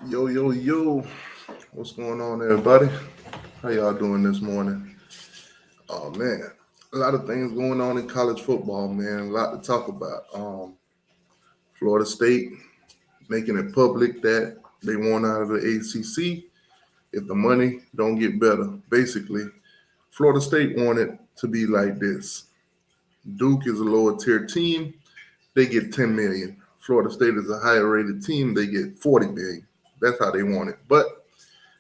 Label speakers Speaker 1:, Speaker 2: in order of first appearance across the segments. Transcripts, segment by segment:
Speaker 1: Yo, yo, yo. What's going on, everybody? How y'all doing this morning? Oh, man. A lot of things going on in college football, man. A lot to talk about. Florida State making it public that they want out of the ACC if the money don't get better. Basically, Florida State wanted to be like this. Duke is a lower tier team. They get 10 million. Florida State is a higher rated team. They get 40 million. That's how they want it. But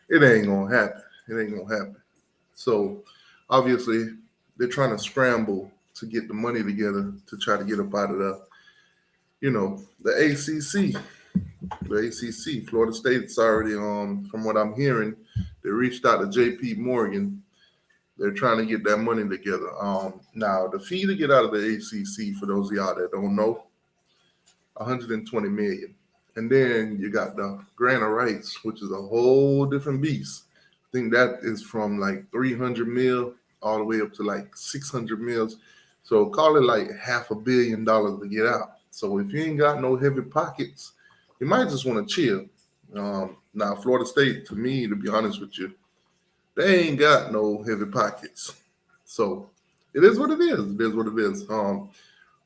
Speaker 1: it ain't gonna happen. It ain't gonna happen. So obviously they're trying to scramble to get the money together to try to get up out of the ACC. The ACC, Florida State's already from what I'm hearing, they reached out to JP Morgan. They're trying to get that money together. Now the fee to get out of the ACC, for those of y'all that don't know, 120 million. And then you got the grant of rights, which is a whole different beast. I think that is from like 300 mil all the way up to like 600 mils. So call it like $500 million to get out. So if you ain't got no heavy pockets, you might just want to chill. Now, Florida State, to me, to be honest with you, they ain't got no heavy pockets. So it is what it is. It is what it is.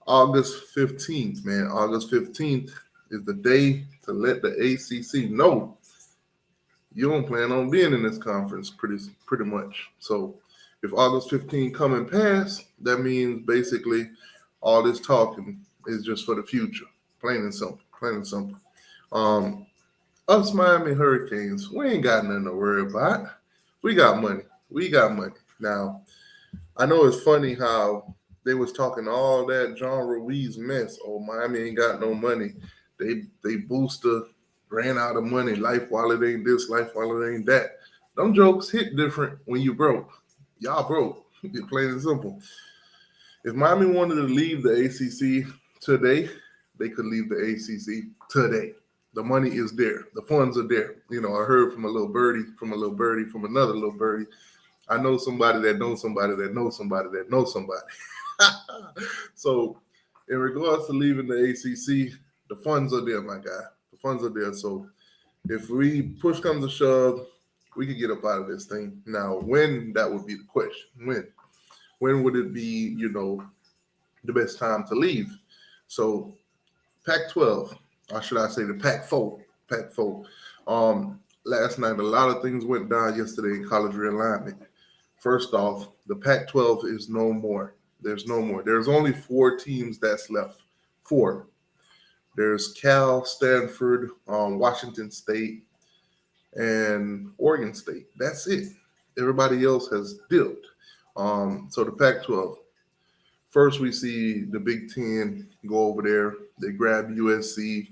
Speaker 1: August 15th, man. August 15th is the day to let the ACC know you don't plan on being in this conference pretty much. So if August 15th come and pass, that means basically all this talking is just for the future. Plain and simple. Plain and simple. Um, us Miami Hurricanes, we ain't got nothing to worry about. We got money. We got money. Now, I know it's funny how they was talking all that John Ruiz mess. Oh, Miami ain't got no money. They booster ran out of money. Life while it ain't this, life while it ain't that. Them jokes hit different when you broke. Y'all broke. It's plain and simple. If Miami wanted to leave the ACC today, they could leave the ACC today. The money is there. The funds are there. I heard from a little birdie, from another little birdie. I know somebody that knows somebody that knows somebody that knows somebody. So, in regards to leaving the ACC, the funds are there, my guy. The funds are there. So, if we push comes to shove, we could get up out of this thing. Now, when, that would be the question. When would it be, the best time to leave? So, Pac-12, or should I say the Pac-4? Pac-4. Last night, a lot of things went down yesterday in college realignment. First off, the Pac-12 is no more. There's no more. There's only 4 teams that's left. 4. There's Cal, Stanford, Washington State, and Oregon State. That's it. Everybody else has dipped. So the Pac-12. First, we see the Big Ten go over there. They grab USC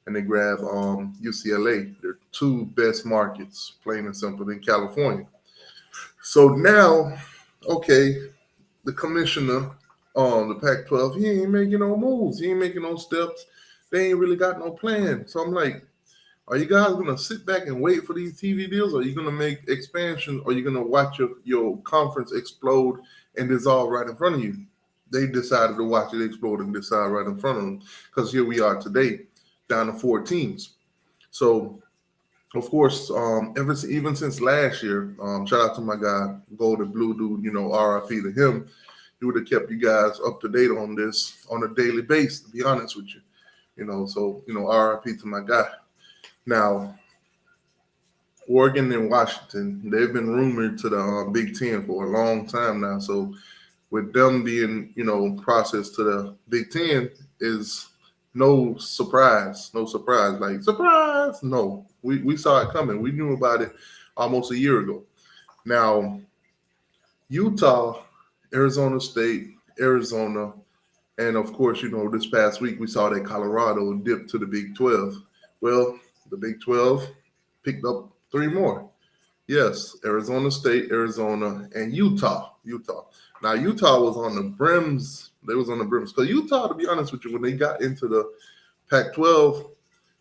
Speaker 1: and they grab UCLA. They're 2 best markets, plain and simple, in California. So now, okay, the commissioner on the Pac-12, he ain't making no moves. He ain't making no steps. They ain't really got no plan. So I'm like, are you guys going to sit back and wait for these TV deals? Or are you going to make expansion? Or are you going to watch your conference explode and dissolve right in front of you? They decided to watch it explode and decide right in front of them, because here we are today, down to 4 teams. So, of course, even since last year, shout out to my guy, Golden Blue Dude, RIP to him. He would have kept you guys up to date on this on a daily basis, to be honest with you. So, RIP to my guy. Now, Oregon and Washington, they've been rumored to the Big Ten for a long time now. So, with them being, processed to the Big Ten is no surprise. No surprise. Like, surprise! No. We saw it coming. We knew about it almost a year ago. Now, Utah, Arizona State, Arizona, and of course, this past week we saw that Colorado dip to the Big 12. Well, the Big 12 picked up 3 more. Yes, Arizona State, Arizona, and Utah. Now, Utah was on the brims. They was on the brims. Because Utah, to be honest with you, when they got into the Pac-12,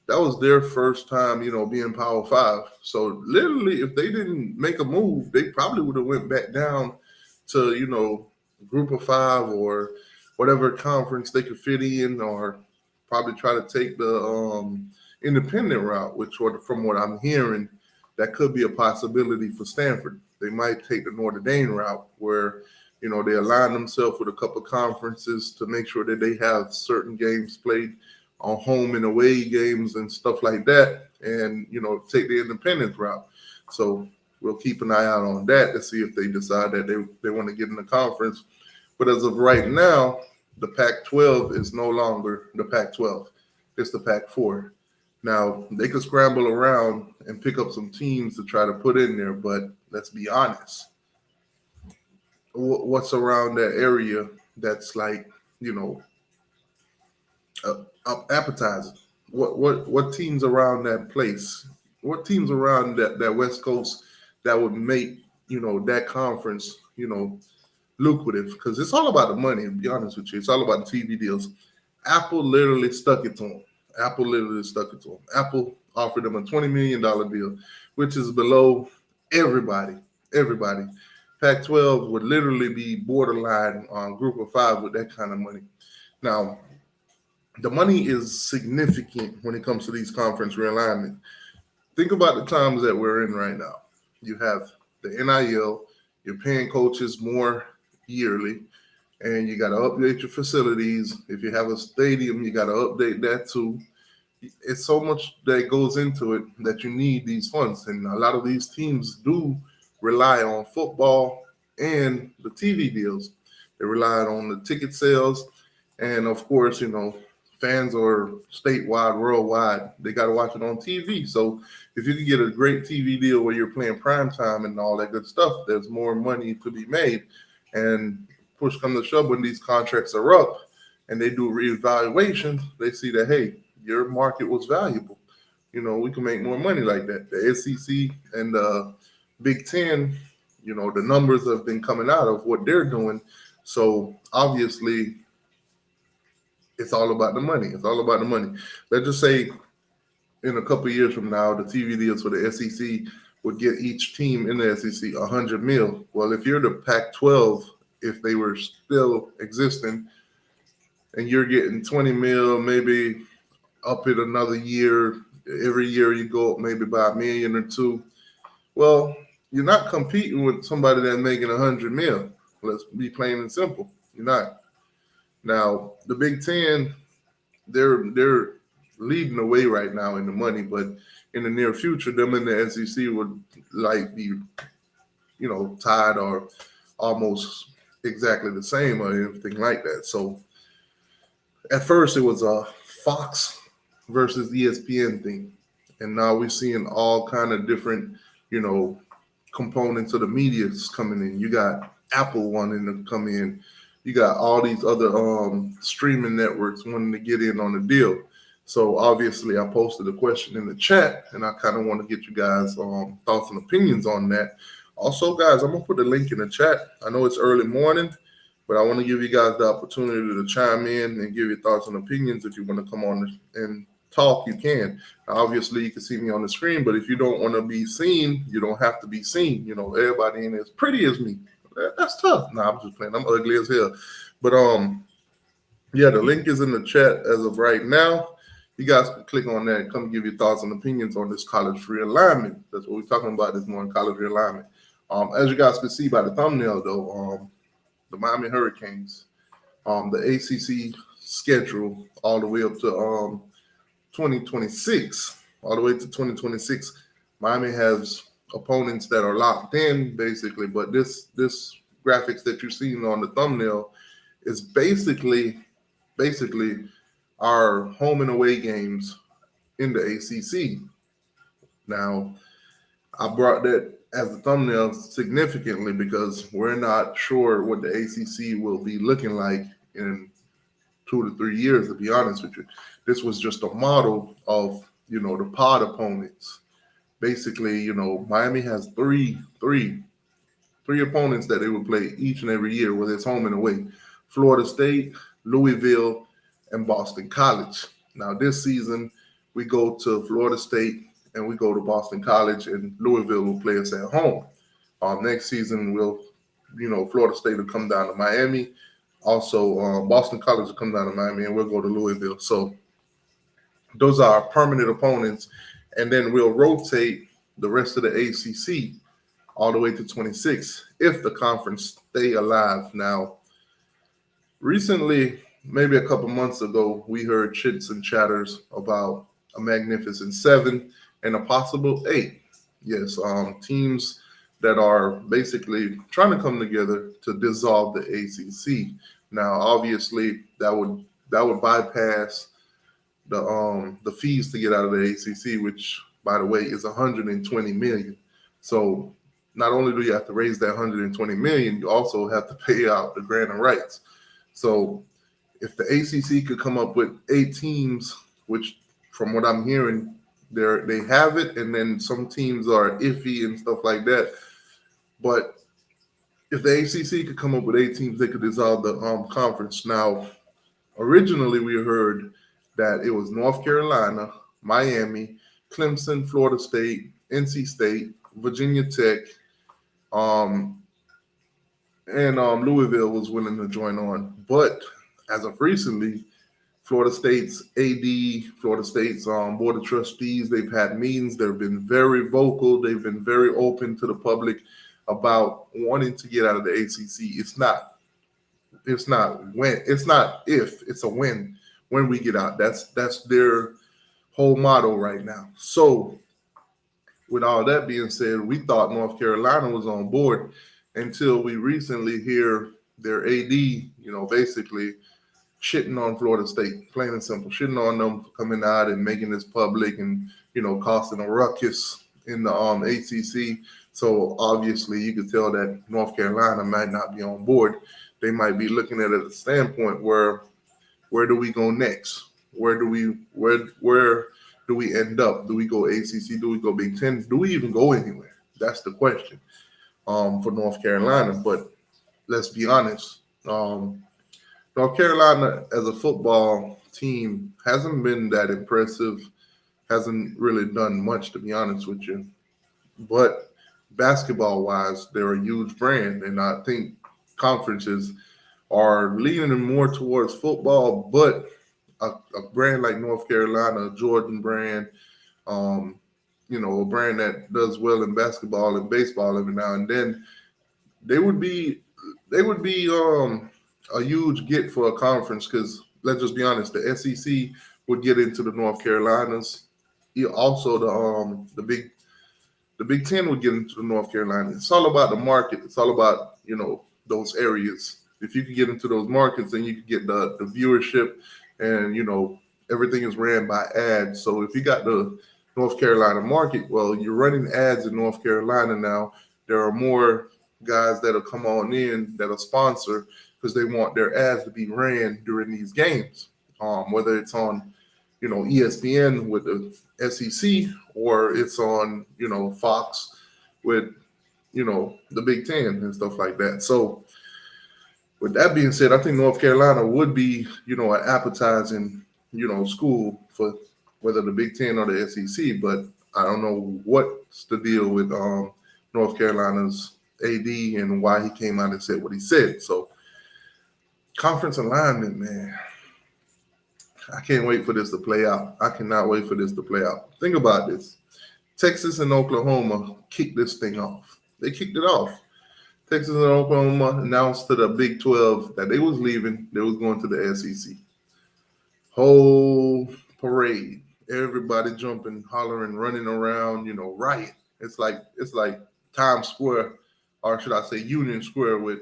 Speaker 1: that was their first time, being Power 5. So, literally, if they didn't make a move, they probably would have went back down to, Group of 5 or whatever conference they could fit in, or probably try to take the independent route, which from what I'm hearing, that could be a possibility for Stanford. They might take the Notre Dame route where, they align themselves with a couple of conferences to make sure that they have certain games played on home and away games and stuff like that, and, take the independent route. So we'll keep an eye out on that to see if they decide that they want to get in the conference. But as of right now, the Pac-12 is no longer the Pac-12. It's the Pac-4. Now, they could scramble around and pick up some teams to try to put in there, but let's be honest. What's around that area that's like, appetizing? What teams around that place? What teams around that West Coast that would make, that conference, lucrative? Because it's all about the money, to be honest with you. It's all about the TV deals. Apple literally stuck it to them. Apple offered them a $20 million deal, which is below everybody. Pac-12 would literally be borderline on group of five with that kind of money. Now, the money is significant when it comes to these conference realignment. Think about the times that we're in right now. You have the NIL, you're paying coaches more yearly, and you got to update your facilities. If you have a stadium, you got to update that too. It's so much that goes into it that you need these funds. And a lot of these teams do rely on football and the TV deals. They rely on the ticket sales. And of course, fans are statewide, worldwide. They got to watch it on TV. So if you can get a great TV deal where you're playing prime time and all that good stuff, there's more money to be made. And push come to shove, when these contracts are up and they do reevaluation, they see that, hey, your market was valuable. We can make more money like that. The ACC and the Big Ten, the numbers have been coming out of what they're doing. So obviously, it's all about the money. Let's just say in a couple of years from now, the TV deals for the SEC would get each team in the SEC $100 million. Well, if you're the Pac-12, if they were still existing, and you're getting $20 million, maybe up it another year, every year you go up maybe by $1 million or $2 million. Well, you're not competing with somebody that's making $100 million. Let's be plain and simple. You're not. Now, the Big Ten, they're leading the way right now in the money, but in the near future, them and the SEC would be, tied or almost exactly the same or anything like that. So at first it was a Fox versus ESPN thing. And now we're seeing all kind of different, components of the media coming in. You got Apple wanting to come in. You got all these other streaming networks wanting to get in on the deal. So obviously I posted a question in the chat, and I kind of want to get you guys thoughts and opinions on that. Also, guys, I'm going to put a link in the chat. I know it's early morning, but I want to give you guys the opportunity to chime in and give your thoughts and opinions. If you want to come on and talk, you can. Obviously, you can see me on the screen, but if you don't want to be seen, you don't have to be seen. Everybody in there is pretty as me. That's tough. Nah, I'm just playing. I'm ugly as hell. But yeah, the link is in the chat as of right now. You guys can click on that and come give your thoughts and opinions on this college realignment. That's what we're talking about this morning, college realignment. As you guys can see by the thumbnail, though, the Miami Hurricanes, the ACC schedule all the way up to 2026, all the way to 2026. Miami has opponents that are locked in, basically, but this graphics that you're seeing on the thumbnail is basically our home and away games in the ACC. Now, I brought that as a thumbnail significantly because we're not sure what the ACC will be looking like in 2 to 3 years, to be honest with you. This was just a model of, the pod opponents. Basically, Miami has three opponents that they will play each and every year, whether it's home and away. Florida State, Louisville, and Boston College. Now, this season, we go to Florida State and we go to Boston College, and Louisville will play us at home. Next season, Florida State will come down to Miami. Also, Boston College will come down to Miami, and we'll go to Louisville. So Those are our permanent opponents, and then we'll rotate the rest of the ACC all the way to 26 if the conference stay alive. Now, recently, maybe a couple months ago, we heard chits and chatters about a magnificent 7 and a possible 8. Yes, teams that are basically trying to come together to dissolve the ACC. Now, obviously, that would bypass the fees to get out of the ACC, which, by the way, is 120 million. So not only do you have to raise that 120 million, you also have to pay out the grant of rights. So if the ACC could come up with 8 teams, which from what I'm hearing, they have it, and then some teams are iffy and stuff like that. But if the ACC could come up with 8 teams, they could dissolve the conference. Now, originally we heard that it was North Carolina, Miami, Clemson, Florida State, NC State, Virginia Tech, and Louisville was willing to join on. But as of recently, Florida State's AD, Florida State's Board of Trustees, they've had meetings. They've been very vocal. They've been very open to the public about wanting to get out of the ACC. It's not when, it's not if, it's a when we get out. That's their whole motto right now. So with all that being said, we thought North Carolina was on board until we recently hear their AD, basically shitting on Florida State, plain and simple, shitting on them for coming out and making this public and, causing a ruckus in the ACC. So obviously you could tell that North Carolina might not be on board. They might be looking at it at a standpoint where do we go next? Where do we end up? Do we go ACC? Do we go Big Ten? Do we even go anywhere? That's the question for North Carolina. But let's be honest. North Carolina as a football team hasn't been that impressive, hasn't really done much, to be honest with you. But basketball-wise, they're a huge brand, and I think conferences are leaning more towards football, but a brand like North Carolina, a Jordan brand, a brand that does well in basketball and baseball every now and then, they would be a huge get for a conference, because let's just be honest, the SEC would get into the North Carolinas. Also, the Big Ten would get into the North Carolina. It's all about the market. It's all about those areas. If you could get into those markets, then you could get the viewership, and everything is ran by ads. So if you got the North Carolina market, well, you're running ads in North Carolina now. There are more guys that'll come on in that'll sponsor, because they want their ads to be ran during these games, whether it's on, ESPN with the SEC, or it's on, Fox with, the Big Ten and stuff like that. So with that being said, I think North Carolina would be, an appetizing, school for whether the Big Ten or the SEC. But I don't know what's the deal with North Carolina's AD and why he came out and said what he said. So conference alignment, man. I can't wait for this to play out. I cannot wait for this to play out. Think about this. Texas and Oklahoma kicked this thing off. They kicked it off. Texas and Oklahoma announced to the Big 12 that they was leaving. They was going to the SEC. Whole parade. Everybody jumping, hollering, running around, riot. It's like Times Square, or should I say Union Square, with,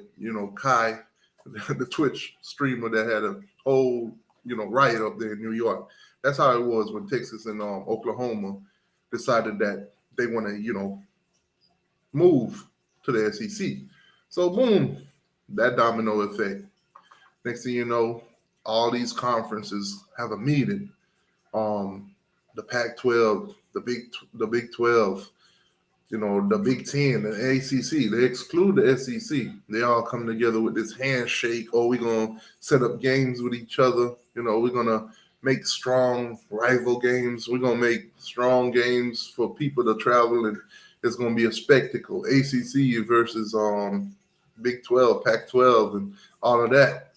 Speaker 1: Kai, the Twitch streamer that had a whole, riot up there in New York. That's how it was when Texas and Oklahoma decided that they want to, move to the SEC. So boom, that domino effect. Next thing you know, all these conferences have a meeting. The Pac-12, the Big 12, the Big Ten, the ACC, they exclude the SEC. They all come together with this handshake. Oh, we're going to set up games with each other. We're going to make strong rival games. We're going to make strong games for people to travel, and it's going to be a spectacle. ACC versus Big 12, Pac-12, and all of that.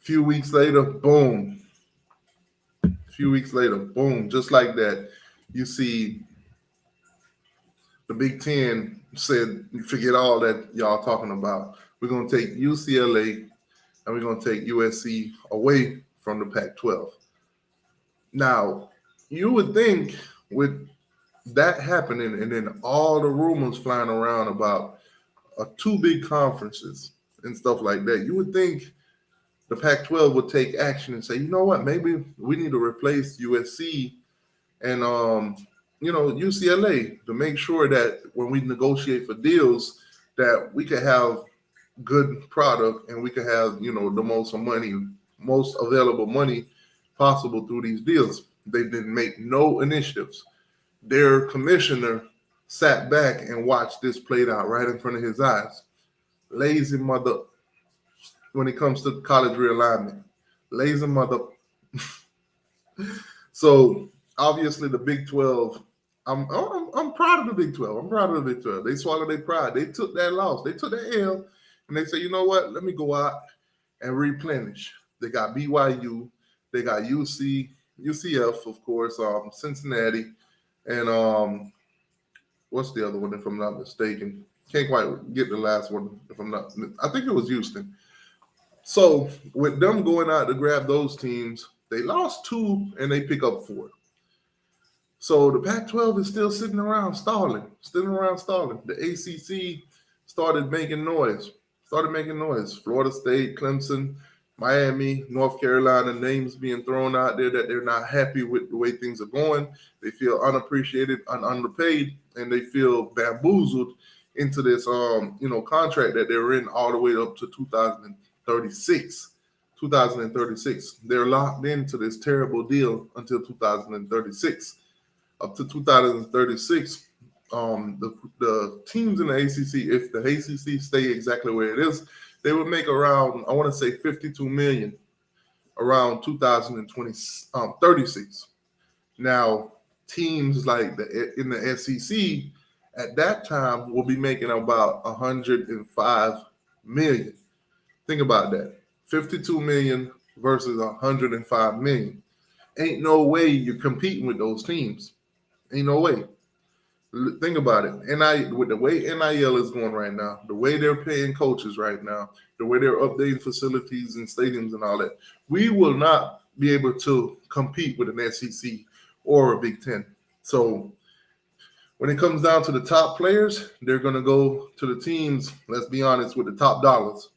Speaker 1: A few weeks later, boom. few weeks later, boom, just like that, you see the Big Ten said, forget all that y'all talking about. We're going to take UCLA and we're going to take USC away from the Pac-12. Now, you would think with that happening and then all the rumors flying around about two big conferences and stuff like that, you would think the Pac-12 would take action and say, you know what, maybe we need to replace USC and UCLA to make sure that when we negotiate for deals that we can have good product and we can have the most available money possible through these deals. They didn't make no initiatives. Their commissioner sat back and watched this played out right in front of his eyes. Lazy mother when it comes to college realignment. Lazy mother. So obviously the Big 12, I'm proud of the Big 12. I'm proud of the Big 12. They swallowed their pride. They took that loss. They took that L and they say, you know what? Let me go out and replenish. They got BYU. They got UCF, of course, Cincinnati, and what's the other one, if I'm not mistaken? Can't quite get the last one, if I'm not. I think it was Houston. So with them going out to grab those teams, they lost 2 and they pick up 4. So the Pac-12 is still sitting around stalling. The ACC started making noise. Florida State, Clemson, Miami, North Carolina, names being thrown out there that they're not happy with the way things are going. They feel unappreciated and underpaid, and they feel bamboozled into this contract that they're in all the way up to 2036. They're locked into this terrible deal until 2036. Up to 2036, the teams in the ACC, if the ACC stay exactly where it is, they would make around, I want to say, $52 million around 2036. Now, teams like in the SEC at that time will be making about $105 million. Think about that. 52 million versus 105 million. Ain't no way you're competing with those teams. Ain't no way. Think about it. With the way NIL is going right now, the way they're paying coaches right now, the way they're updating facilities and stadiums and all that, we will not be able to compete with an SEC or a Big Ten. So when it comes down to the top players, they're going to go to the teams, let's be honest, with the top dollars.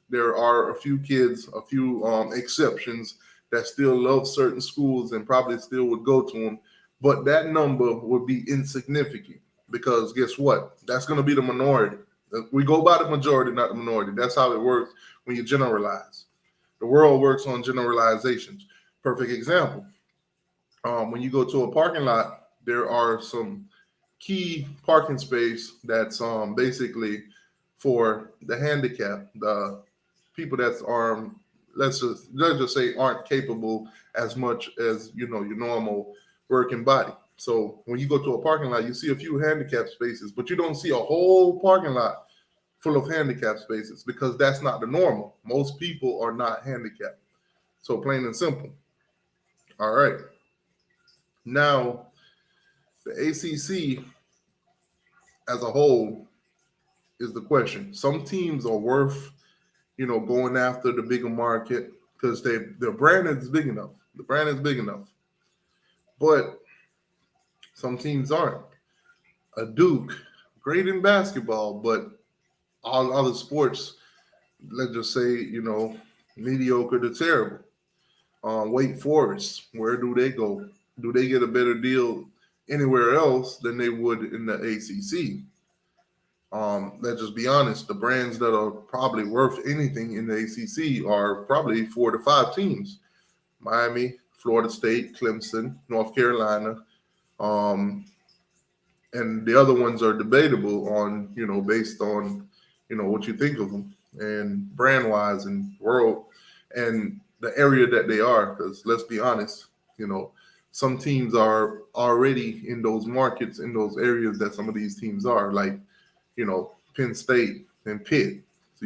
Speaker 1: There are a few kids, a few exceptions that still love certain schools and probably still would go to them. But that number would be insignificant because guess what? That's going to be the minority. We go by the majority, not the minority. That's how it works when you generalize. The world works on generalizations. Perfect example. When you go to a parking lot, there are some key parking space that's basically for the handicapped, the people that are, let's just say, aren't capable as much as your normal working body. So when you go to a parking lot, you see a few handicap spaces, but you don't see a whole parking lot full of handicap spaces because that's not the normal. Most people are not handicapped. So plain and simple. All right. Now, the ACC as a whole is the question. Some teams are worth, going after the bigger market because their brand is big enough. The brand is big enough. But some teams aren't. A Duke, great in basketball, but all other sports, let's just say, mediocre to terrible. Wake Forest, where do they go? Do they get a better deal anywhere else than they would in the ACC? Let's just be honest. The brands that are probably worth anything in the ACC are probably 4 to 5 teams. Miami, Florida State, Clemson, North Carolina, and the other ones are debatable on, based on, what you think of them and brand-wise and world and the area that they are. Because let's be honest, some teams are already in those markets, in those areas that some of these teams are, like, Penn State and Pitt. So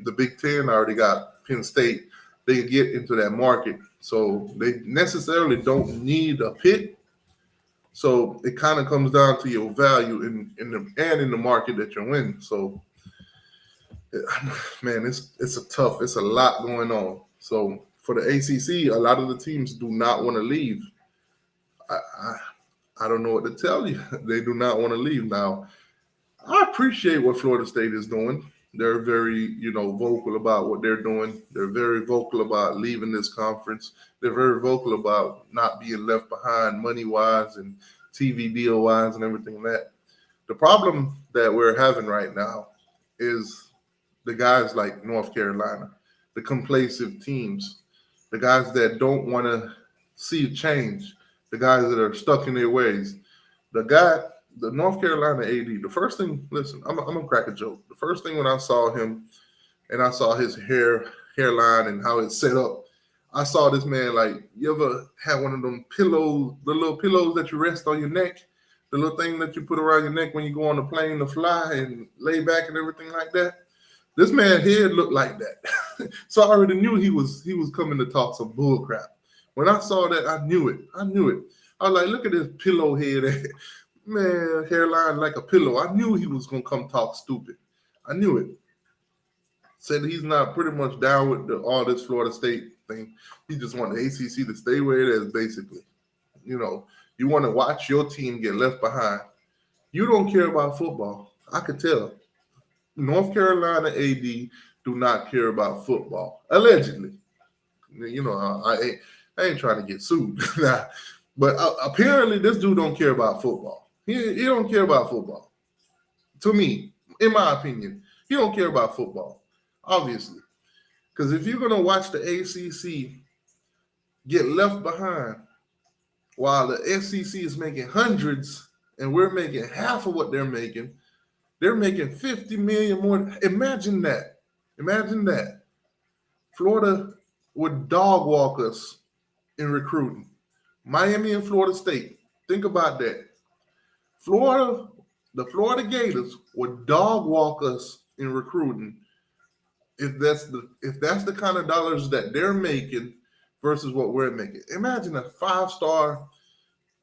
Speaker 1: the Big Ten already got Penn State they get into that market. So they necessarily don't need a pick. So it kind of comes down to your value in the market that you're in. So man, it's a lot going on. So for the ACC, a lot of the teams do not want to leave. I don't know what to tell you. They do not want to leave. Now, I appreciate what Florida State is doing. They're very, vocal about what they're doing. They're very vocal about leaving this conference. They're very vocal about not being left behind money-wise and TV deal-wise and everything like that. The problem that we're having right now is the guys like North Carolina, the complacent teams, the guys that don't want to see a change, the guys that are stuck in their ways. The North Carolina AD, the first thing, listen, I'm going to crack a joke. The first thing when I saw him and I saw his hairline and how it's set up, I saw this man like, you ever had one of them pillows, the little pillows that you rest on your neck, the little thing that you put around your neck when you go on the plane to fly and lay back and everything like that? This man's head looked like that. So I already knew he was coming to talk some bull crap. When I saw that, I knew it. I was like, look at this pillow head. Man, hairline like a pillow. I knew he was going to come talk stupid. I knew it. Said he's not pretty much down with all this Florida State thing. He just want the ACC to stay where it is, basically. You want to watch your team get left behind. You don't care about football. I could tell. North Carolina AD do not care about football, allegedly. I ain't trying to get sued. But apparently this dude don't care about football. He don't care about football. To me, in my opinion, he don't care about football, obviously. Because if you're going to watch the ACC get left behind while the SEC is making hundreds and we're making half of what they're making $50 million more. Imagine that. Florida would dog walk us in recruiting. Miami and Florida State. Think about that. The Florida Gators would dog walk us in recruiting if that's the kind of dollars that they're making versus what we're making. Imagine a 5-star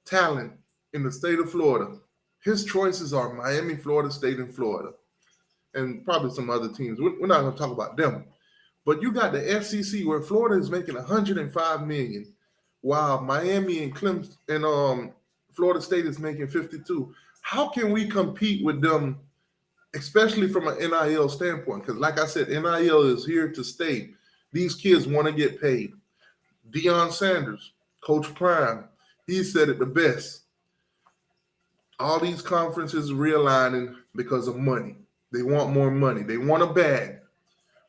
Speaker 1: talent in the state of Florida. His choices are Miami, Florida State, and Florida, and probably some other teams. We're not going to talk about them. But you got the SEC where Florida is making $105 million, while Miami and Clemson and Florida State is making 52. How can we compete with them, especially from an NIL standpoint? Because like I said, NIL is here to stay. These kids want to get paid. Deion Sanders, Coach Prime, he said it the best. All these conferences realigning because of money. They want more money. They want a bag.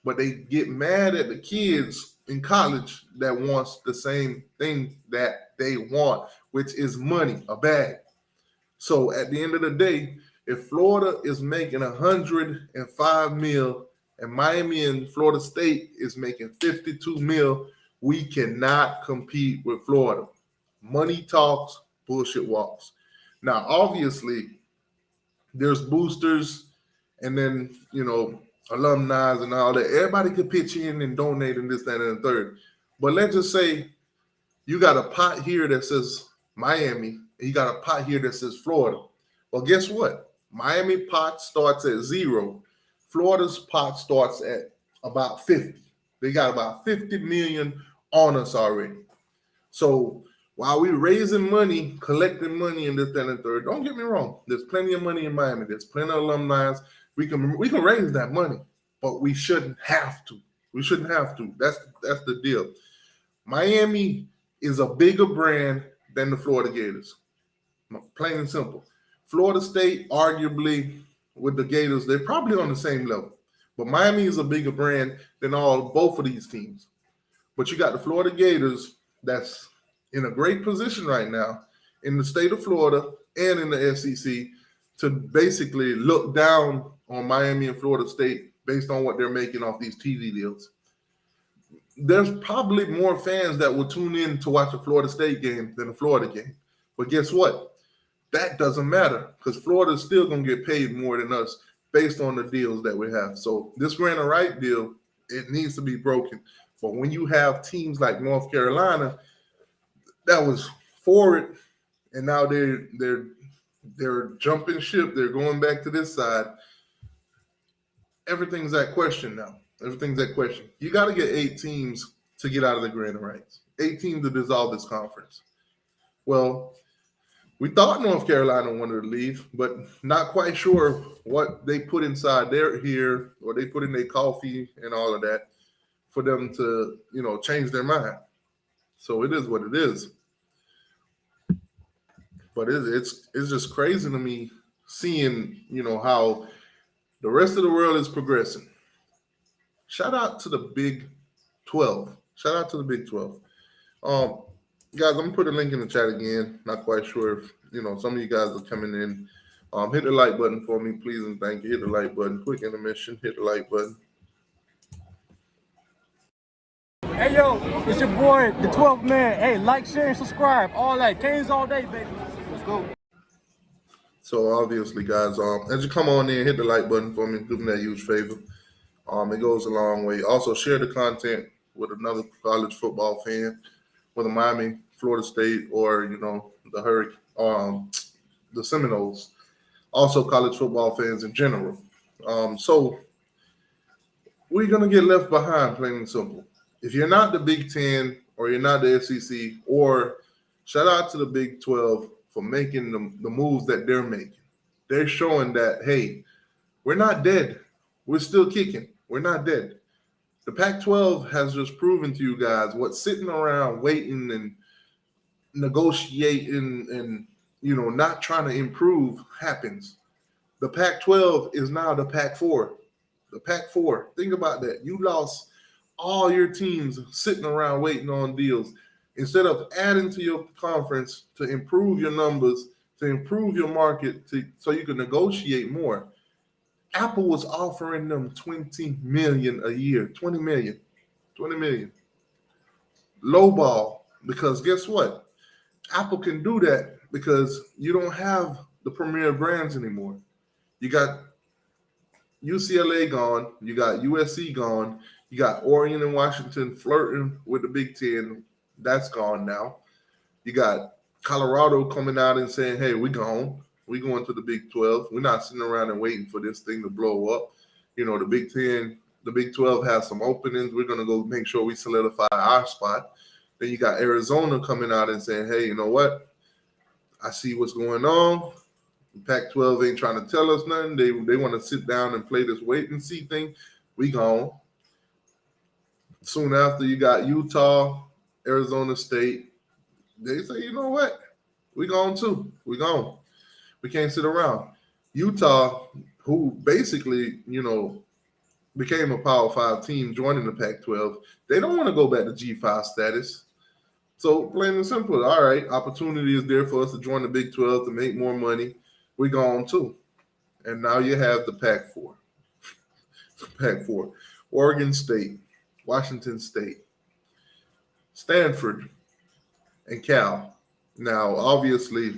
Speaker 1: But they get mad at the kids in college that wants the same thing that they want, which is money, a bag. So at the end of the day, if Florida is making $105 million and Miami and Florida State is making $52 million, we cannot compete with Florida. Money talks, bullshit walks. Now, obviously, there's boosters and then, alumni and all that. Everybody could pitch in and donate and this, that, and the third. But let's just say you got a pot here that says Miami, and you got a pot here that says Florida. Well, guess what? Miami pot starts at 0. Florida's pot starts at about 50. They got about 50 million on us already. So while we're raising money, collecting money and this, that, and the third, don't get me wrong. There's plenty of money in Miami. There's plenty of alumni. We can raise that money, but we shouldn't have to. That's the deal. Miami is a bigger brand than the Florida Gators. Plain and simple. Florida State, arguably, with the Gators, they're probably on the same level. But Miami is a bigger brand than both of these teams. But you got the Florida Gators that's in a great position right now in the state of Florida and in the SEC to basically look down on Miami and Florida State based on what they're making off these TV deals. There's probably more fans that will tune in to watch a Florida State game than a Florida game. But guess what? That doesn't matter because Florida's still going to get paid more than us based on the deals that we have. So this grant of right deal, it needs to be broken. But when you have teams like North Carolina that was forward, and now they're jumping ship, they're going back to this side. Everything's at question now. Everything's at question. You got to get 8 teams to get out of the grand rights. 8 teams to dissolve this conference. Well, we thought North Carolina wanted to leave, but not quite sure what they put inside their here, or they put in their coffee and all of that for them to, change their mind. So it is what it is. But it's just crazy to me seeing, how the rest of the world is progressing. Shout out to the Big 12. Shout out to the Big 12. Guys, I'm going to put a link in the chat again. Not quite sure if, some of you guys are coming in. Hit the like button for me, please, and thank you. Hit the like button. Quick intermission. Hit the like button.
Speaker 2: Hey, yo, it's your boy, the 12th man. Hey, like, share, and subscribe. All that. Canes all day, baby. Let's go.
Speaker 1: So, obviously, guys, as you come on in, hit the like button for me. Do me that huge favor. It goes a long way. Also, share the content with another college football fan, whether Miami, Florida State, or, the Hurricane, the Seminoles. Also, college football fans in general. So, we're going to get left behind, plain and simple. If you're not the Big 10 or you're not the SEC, or shout out to the Big 12 for making the moves that they're making. They're showing that, hey, we're not dead. We're still kicking. We're not dead. The Pac-12 has just proven to you guys what sitting around waiting and negotiating and, not trying to improve happens. The Pac-12 is now the Pac-4. The Pac-4. Think about that. You lost all your teams sitting around waiting on deals. Instead of adding to your conference to improve your numbers, to improve your market, so you can negotiate more, Apple was offering them $20 million a year. $20 million. Low ball, because guess what? Apple can do that because you don't have the premier brands anymore. You got UCLA gone. You got USC gone. You got Oregon and Washington flirting with the Big Ten. That's gone now. You got Colorado coming out and saying, hey, we're gone. We're going to the Big 12. We're not sitting around and waiting for this thing to blow up. The Big 10, the Big 12 has some openings. We're going to go make sure we solidify our spot. Then you got Arizona coming out and saying, hey, you know what? I see what's going on. Pac-12 ain't trying to tell us nothing. They want to sit down and play this wait and see thing. We gone. Soon after, you got Utah, Arizona State. They say, you know what? We gone too. We gone. We can't sit around. Utah, who basically, became a Power 5 team joining the Pac-12, they don't want to go back to G5 status. So plain and simple, all right, opportunity is there for us to join the Big 12 to make more money. We gone too. And now you have the Pac-4. Pac-4. Oregon State, Washington State, Stanford, and Cal. Now, obviously,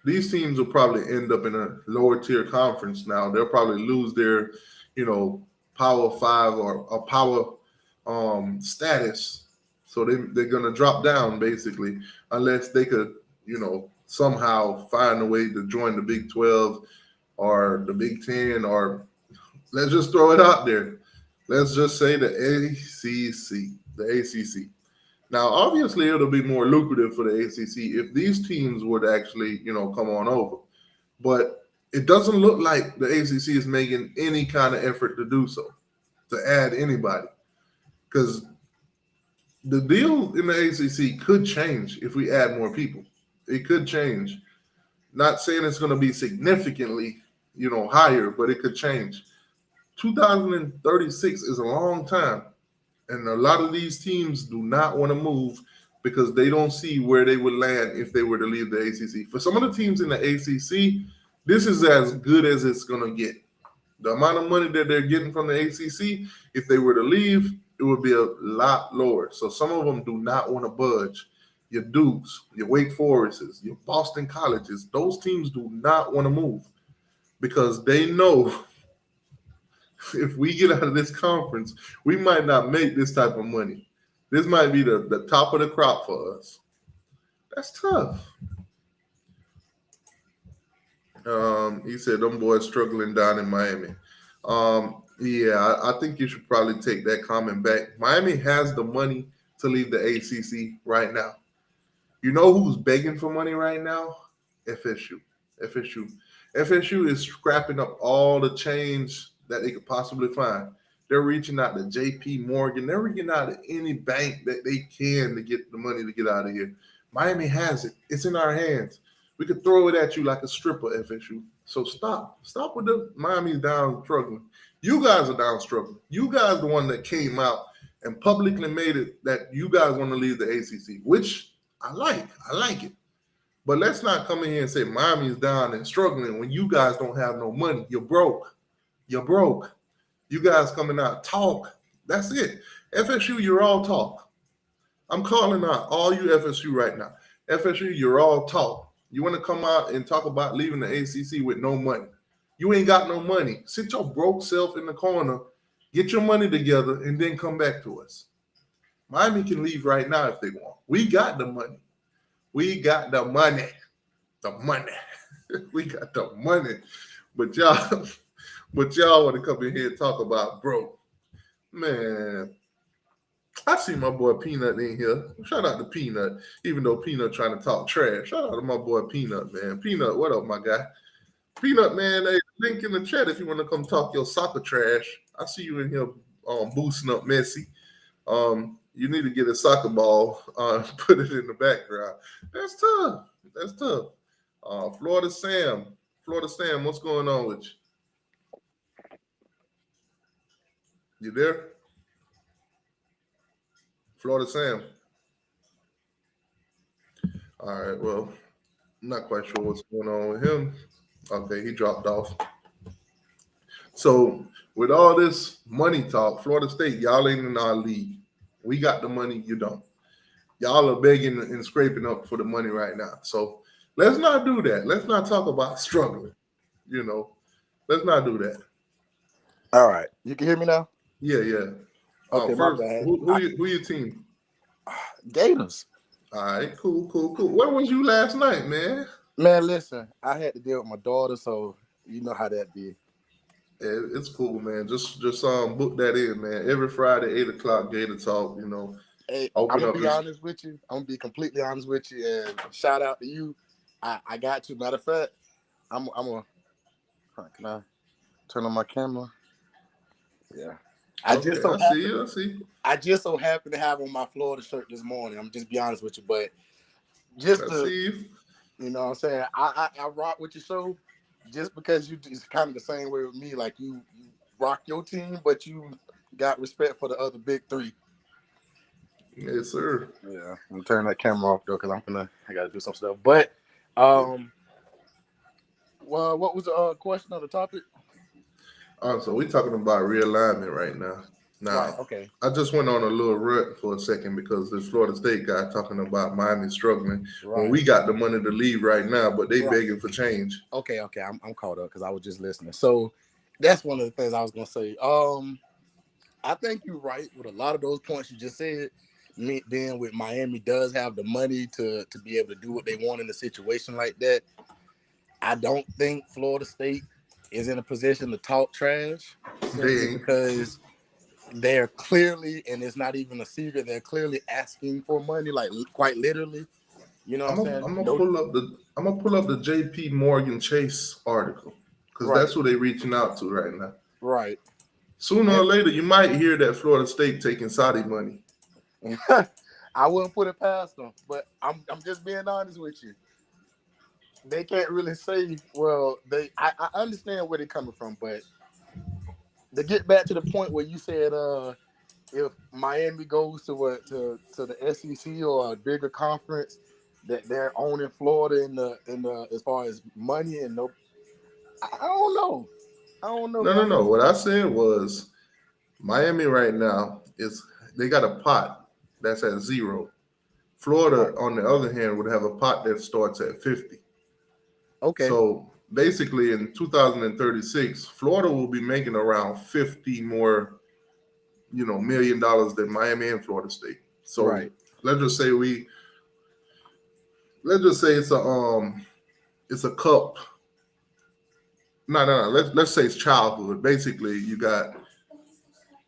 Speaker 1: these teams will probably end up in a lower tier conference now. They'll probably lose their, Power 5 or a Power status. So they're going to drop down, basically, unless they could, somehow find a way to join the Big 12 or the Big 10, or let's just throw it out there. Let's just say the ACC. The ACC. Now, obviously, it'll be more lucrative for the ACC if these teams would actually, come on over. But it doesn't look like the ACC is making any kind of effort to do so, to add anybody. Because the deal in the ACC could change if we add more people. It could change. Not saying it's going to be significantly, higher, but it could change. 2036 is a long time. And a lot of these teams do not want to move because they don't see where they would land if they were to leave the ACC. For some of the teams in the ACC, this is as good as it's going to get. The amount of money that they're getting from the ACC, if they were to leave, it would be a lot lower. So some of them do not want to budge. Your Dukes, your Wake Forests, your Boston Colleges, those teams do not want to move because they know if we get out of this conference, we might not make this type of money. This might be the top of the crop for us. That's tough. He said them boys struggling down in Miami. Yeah, I think you should probably take that comment back. Miami has the money to leave the ACC right now. You know who's begging for money right now? FSU. FSU. FSU is scrapping up all the change that they could possibly find. They're reaching out to JP Morgan. They're reaching out to any bank that they can to get the money to get out of here. Miami has it. It's in our hands. We could throw it at you like a stripper, FSU. So stop. Stop with the Miami's down struggling. You guys are down struggling. You guys the one that came out and publicly made it that you guys want to leave the ACC, which I like. I like it. But let's not come in here and say Miami's down and struggling when you guys don't have no money. You're broke. You're broke. You guys coming out, talk. That's it. FSU, you're all talk. I'm calling out all you FSU right now. FSU, you're all talk. You want to come out and talk about leaving the ACC with no money. You ain't got no money. Sit your broke self in the corner, get your money together, and then come back to us. Miami can leave right now if they want. We got the money. We got the money. The money. We got the money. But y'all want to come in here and talk about broke. Man, I see my boy Peanut in here. Shout out to Peanut, even though Peanut trying to talk trash. Shout out to my boy Peanut, man. Peanut, what up, my guy? Peanut, man, hey, link in the chat if you want to come talk your soccer trash. I see you in here boosting up Messi. You need to get a soccer ball, put it in the background. That's tough. That's tough. Florida Sam, what's going on with you? You there? Florida Sam. All right, well, I'm not quite sure what's going on with him. Okay, he dropped off. So with all this money talk, Florida State, y'all ain't in our league. We got the money, you don't. Y'all are begging and scraping up for the money right now. So let's not do that. Let's not talk about struggling. Let's not do that.
Speaker 3: All right. You can hear me now?
Speaker 1: Yeah.
Speaker 3: Okay,
Speaker 1: first,
Speaker 3: my bad.
Speaker 1: Who your team?
Speaker 3: Gators.
Speaker 1: All right, cool. Where was you last night, man?
Speaker 3: Man, listen, I had to deal with my daughter, so you know how that be.
Speaker 1: Yeah, it's cool, man. Just book that in, man. Every Friday, 8:00, Gator Talk.
Speaker 3: Hey, I'm gonna be honest with you. I'm gonna be completely honest with you, and shout out to you. I got you. Matter of fact, I'm gonna. Can I turn on my camera? Yeah. I see. I just so happen to have on my Florida shirt this morning. I'm just be honest with you, but just to,
Speaker 1: see you.
Speaker 3: You know what I'm saying? I rock with your show just because it's kind of the same way with me. Like you rock your team, but you got respect for the other big three.
Speaker 1: Yes, sir.
Speaker 3: Yeah, I'm turning that camera off though because I gotta do some stuff. But well, what was the question on the topic?
Speaker 1: So we're talking about realignment right now. Now,
Speaker 3: right, okay.
Speaker 1: I just went on a little rut for a second because this Florida State guy talking about Miami struggling when we got the money to leave right now, but they begging for change.
Speaker 3: Okay, I'm caught up because I was just listening. So that's one of the things I was gonna say. I think you're right with a lot of those points you just said. Then with Miami does have the money to be able to do what they want in a situation like that. I don't think Florida State is in a position to talk trash simply because they're clearly, and it's not even a secret, they're clearly asking for money, like quite literally. You know what I'm saying?
Speaker 1: I'm gonna pull up the JP Morgan Chase article because that's who they're reaching out to right now.
Speaker 3: Right.
Speaker 1: Sooner or later, you might hear that Florida State taking Saudi money.
Speaker 3: I wouldn't put it past them, but I'm just being honest with you. They can't really say, well, I understand where they're coming from, but to get back to the point where you said if Miami goes to the SEC or a bigger conference, that they're owning Florida in the as far as money and I don't know.
Speaker 1: No. What I said was Miami right now they got a pot that's at 0. Florida, on the other hand, would have a pot that starts at 50.
Speaker 3: Okay.
Speaker 1: So basically in 2036, Florida will be making around 50 more, $1 million than Miami and Florida State. So
Speaker 3: Right.
Speaker 1: let's just say it's a cup. No. Let's say it's childhood. Basically, you got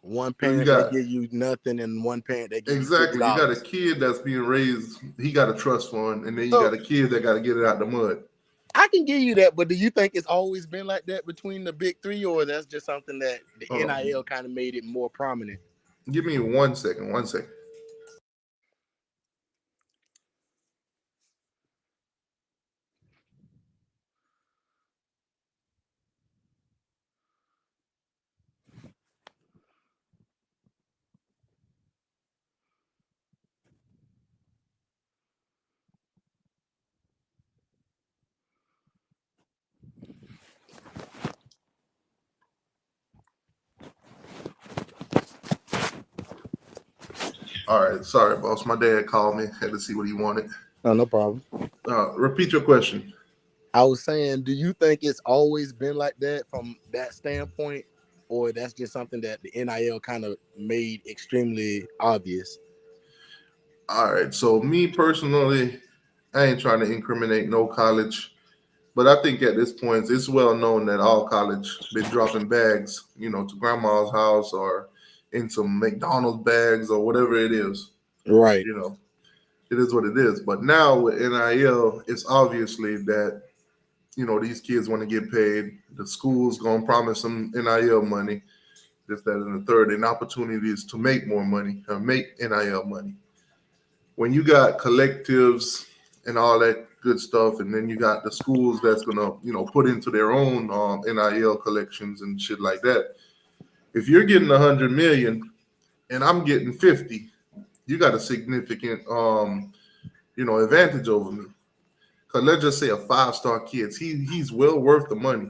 Speaker 3: One
Speaker 1: you
Speaker 3: parent that
Speaker 1: got
Speaker 3: give you nothing, and one parent that give you
Speaker 1: exactly you got a
Speaker 3: $50.
Speaker 1: kid that's being raised. He got a trust fund, and then you
Speaker 3: So
Speaker 1: got a kid that got to get it out the mud.
Speaker 3: I can give you that, but do you think it's always been like that between the big three, or that's just something that the
Speaker 1: Hold on.
Speaker 3: NIL kind of made it more prominent?
Speaker 1: Give me 1 second. 1 second. All right, sorry, boss. My dad called me. Had to see what he wanted.
Speaker 3: Oh, no problem.
Speaker 1: Repeat your question.
Speaker 3: I was saying, do you think it's always been like that from that standpoint, or that's just something that the NIL kind of made extremely obvious?
Speaker 1: All right, so me personally, I ain't trying to incriminate no college, but I think at this point it's well known that all college been dropping bags, to grandma's house or in some McDonald's bags or whatever it is.
Speaker 3: Right.
Speaker 1: It is what it is. But now with NIL, it's obviously that these kids want to get paid. The school's gonna promise them NIL money, this, that, and the third, and opportunities to make more money, make NIL money. When you got collectives and all that good stuff, and then you got the schools that's gonna, put into their own NIL collections and shit like that. If you're getting 100 million and I'm getting 50, you got a significant, advantage over me. Cause let's just say a 5-star kid, he's well worth the money.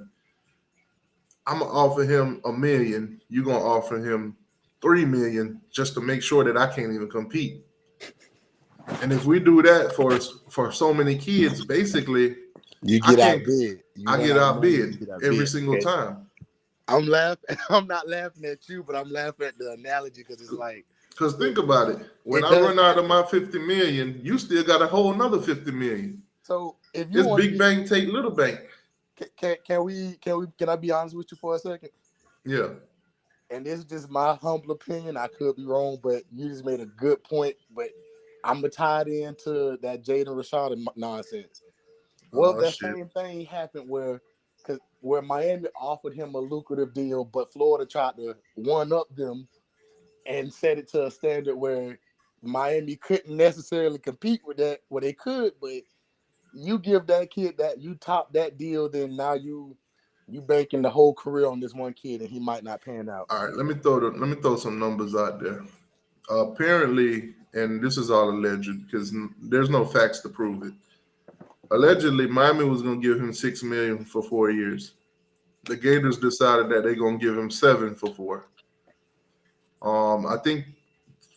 Speaker 1: I'm gonna offer him $1 million. You're gonna offer him $3 million just to make sure that I can't even compete. And if we do that for so many kids, basically,
Speaker 3: You
Speaker 1: I
Speaker 3: get
Speaker 1: can't.
Speaker 3: outbid.
Speaker 1: I get outbid every single
Speaker 3: Okay.
Speaker 1: time.
Speaker 3: I'm laughing. I'm not laughing at you, but I'm laughing at the analogy because it's like.
Speaker 1: Because think about it. When
Speaker 3: It
Speaker 1: I
Speaker 3: does
Speaker 1: run out of
Speaker 3: happen.
Speaker 1: my 50 million, you still got a whole another 50 million.
Speaker 3: So if you
Speaker 1: It's
Speaker 3: want
Speaker 1: big bank take little bank.
Speaker 3: can I be honest with you for a second?
Speaker 1: Yeah.
Speaker 3: And this is just my humble opinion. I could be wrong, but you just made a good point. But I'm tied into that Jaden Rashad nonsense. Well,
Speaker 1: Oh
Speaker 3: that
Speaker 1: shit.
Speaker 3: same thing happened where Miami offered him a lucrative deal, but Florida tried to one up them and set it to a standard where Miami couldn't necessarily compete with that. Well, they could, but you give that kid that, you top that deal, then now you banking the whole career on this one kid, and he might not pan out.
Speaker 1: All right, let me throw some numbers out there. Apparently, and this is all alleged because there's no facts to prove it. Allegedly, Miami was going to give him $6 million for 4 years. The Gators decided that they're going to give him 7 for 4. I think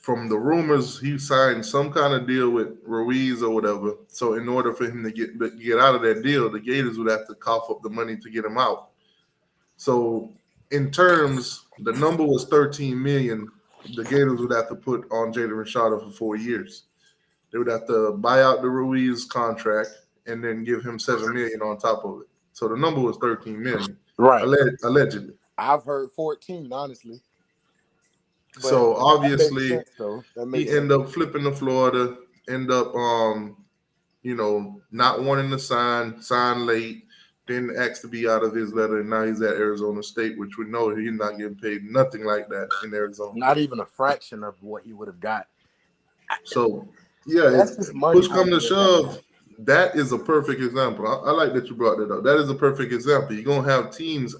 Speaker 1: from the rumors, he signed some kind of deal with Ruiz or whatever. So in order for him to get out of that deal, the Gators would have to cough up the money to get him out. So in terms, the number was 13 million. The Gators would have to put on Jaden Rashada for 4 years. They would have to buy out the Ruiz contract and then give him 7 million on top of it. So the number was 13 million,
Speaker 3: Right.
Speaker 1: allegedly.
Speaker 3: I've heard 14, honestly. But
Speaker 1: So obviously,
Speaker 3: that makes sense, though. That makes
Speaker 1: he
Speaker 3: sense.
Speaker 1: ended up flipping to Florida, end up not wanting to sign late, didn't ask to be out of his letter, and now he's at Arizona State, which we know he's not getting paid nothing like that in Arizona.
Speaker 3: Not even a fraction of what he would have got.
Speaker 1: So yeah,
Speaker 3: That's just money.
Speaker 1: push come to shove, that is a perfect example. I like that you brought that up. That is a perfect example. You're gonna have teams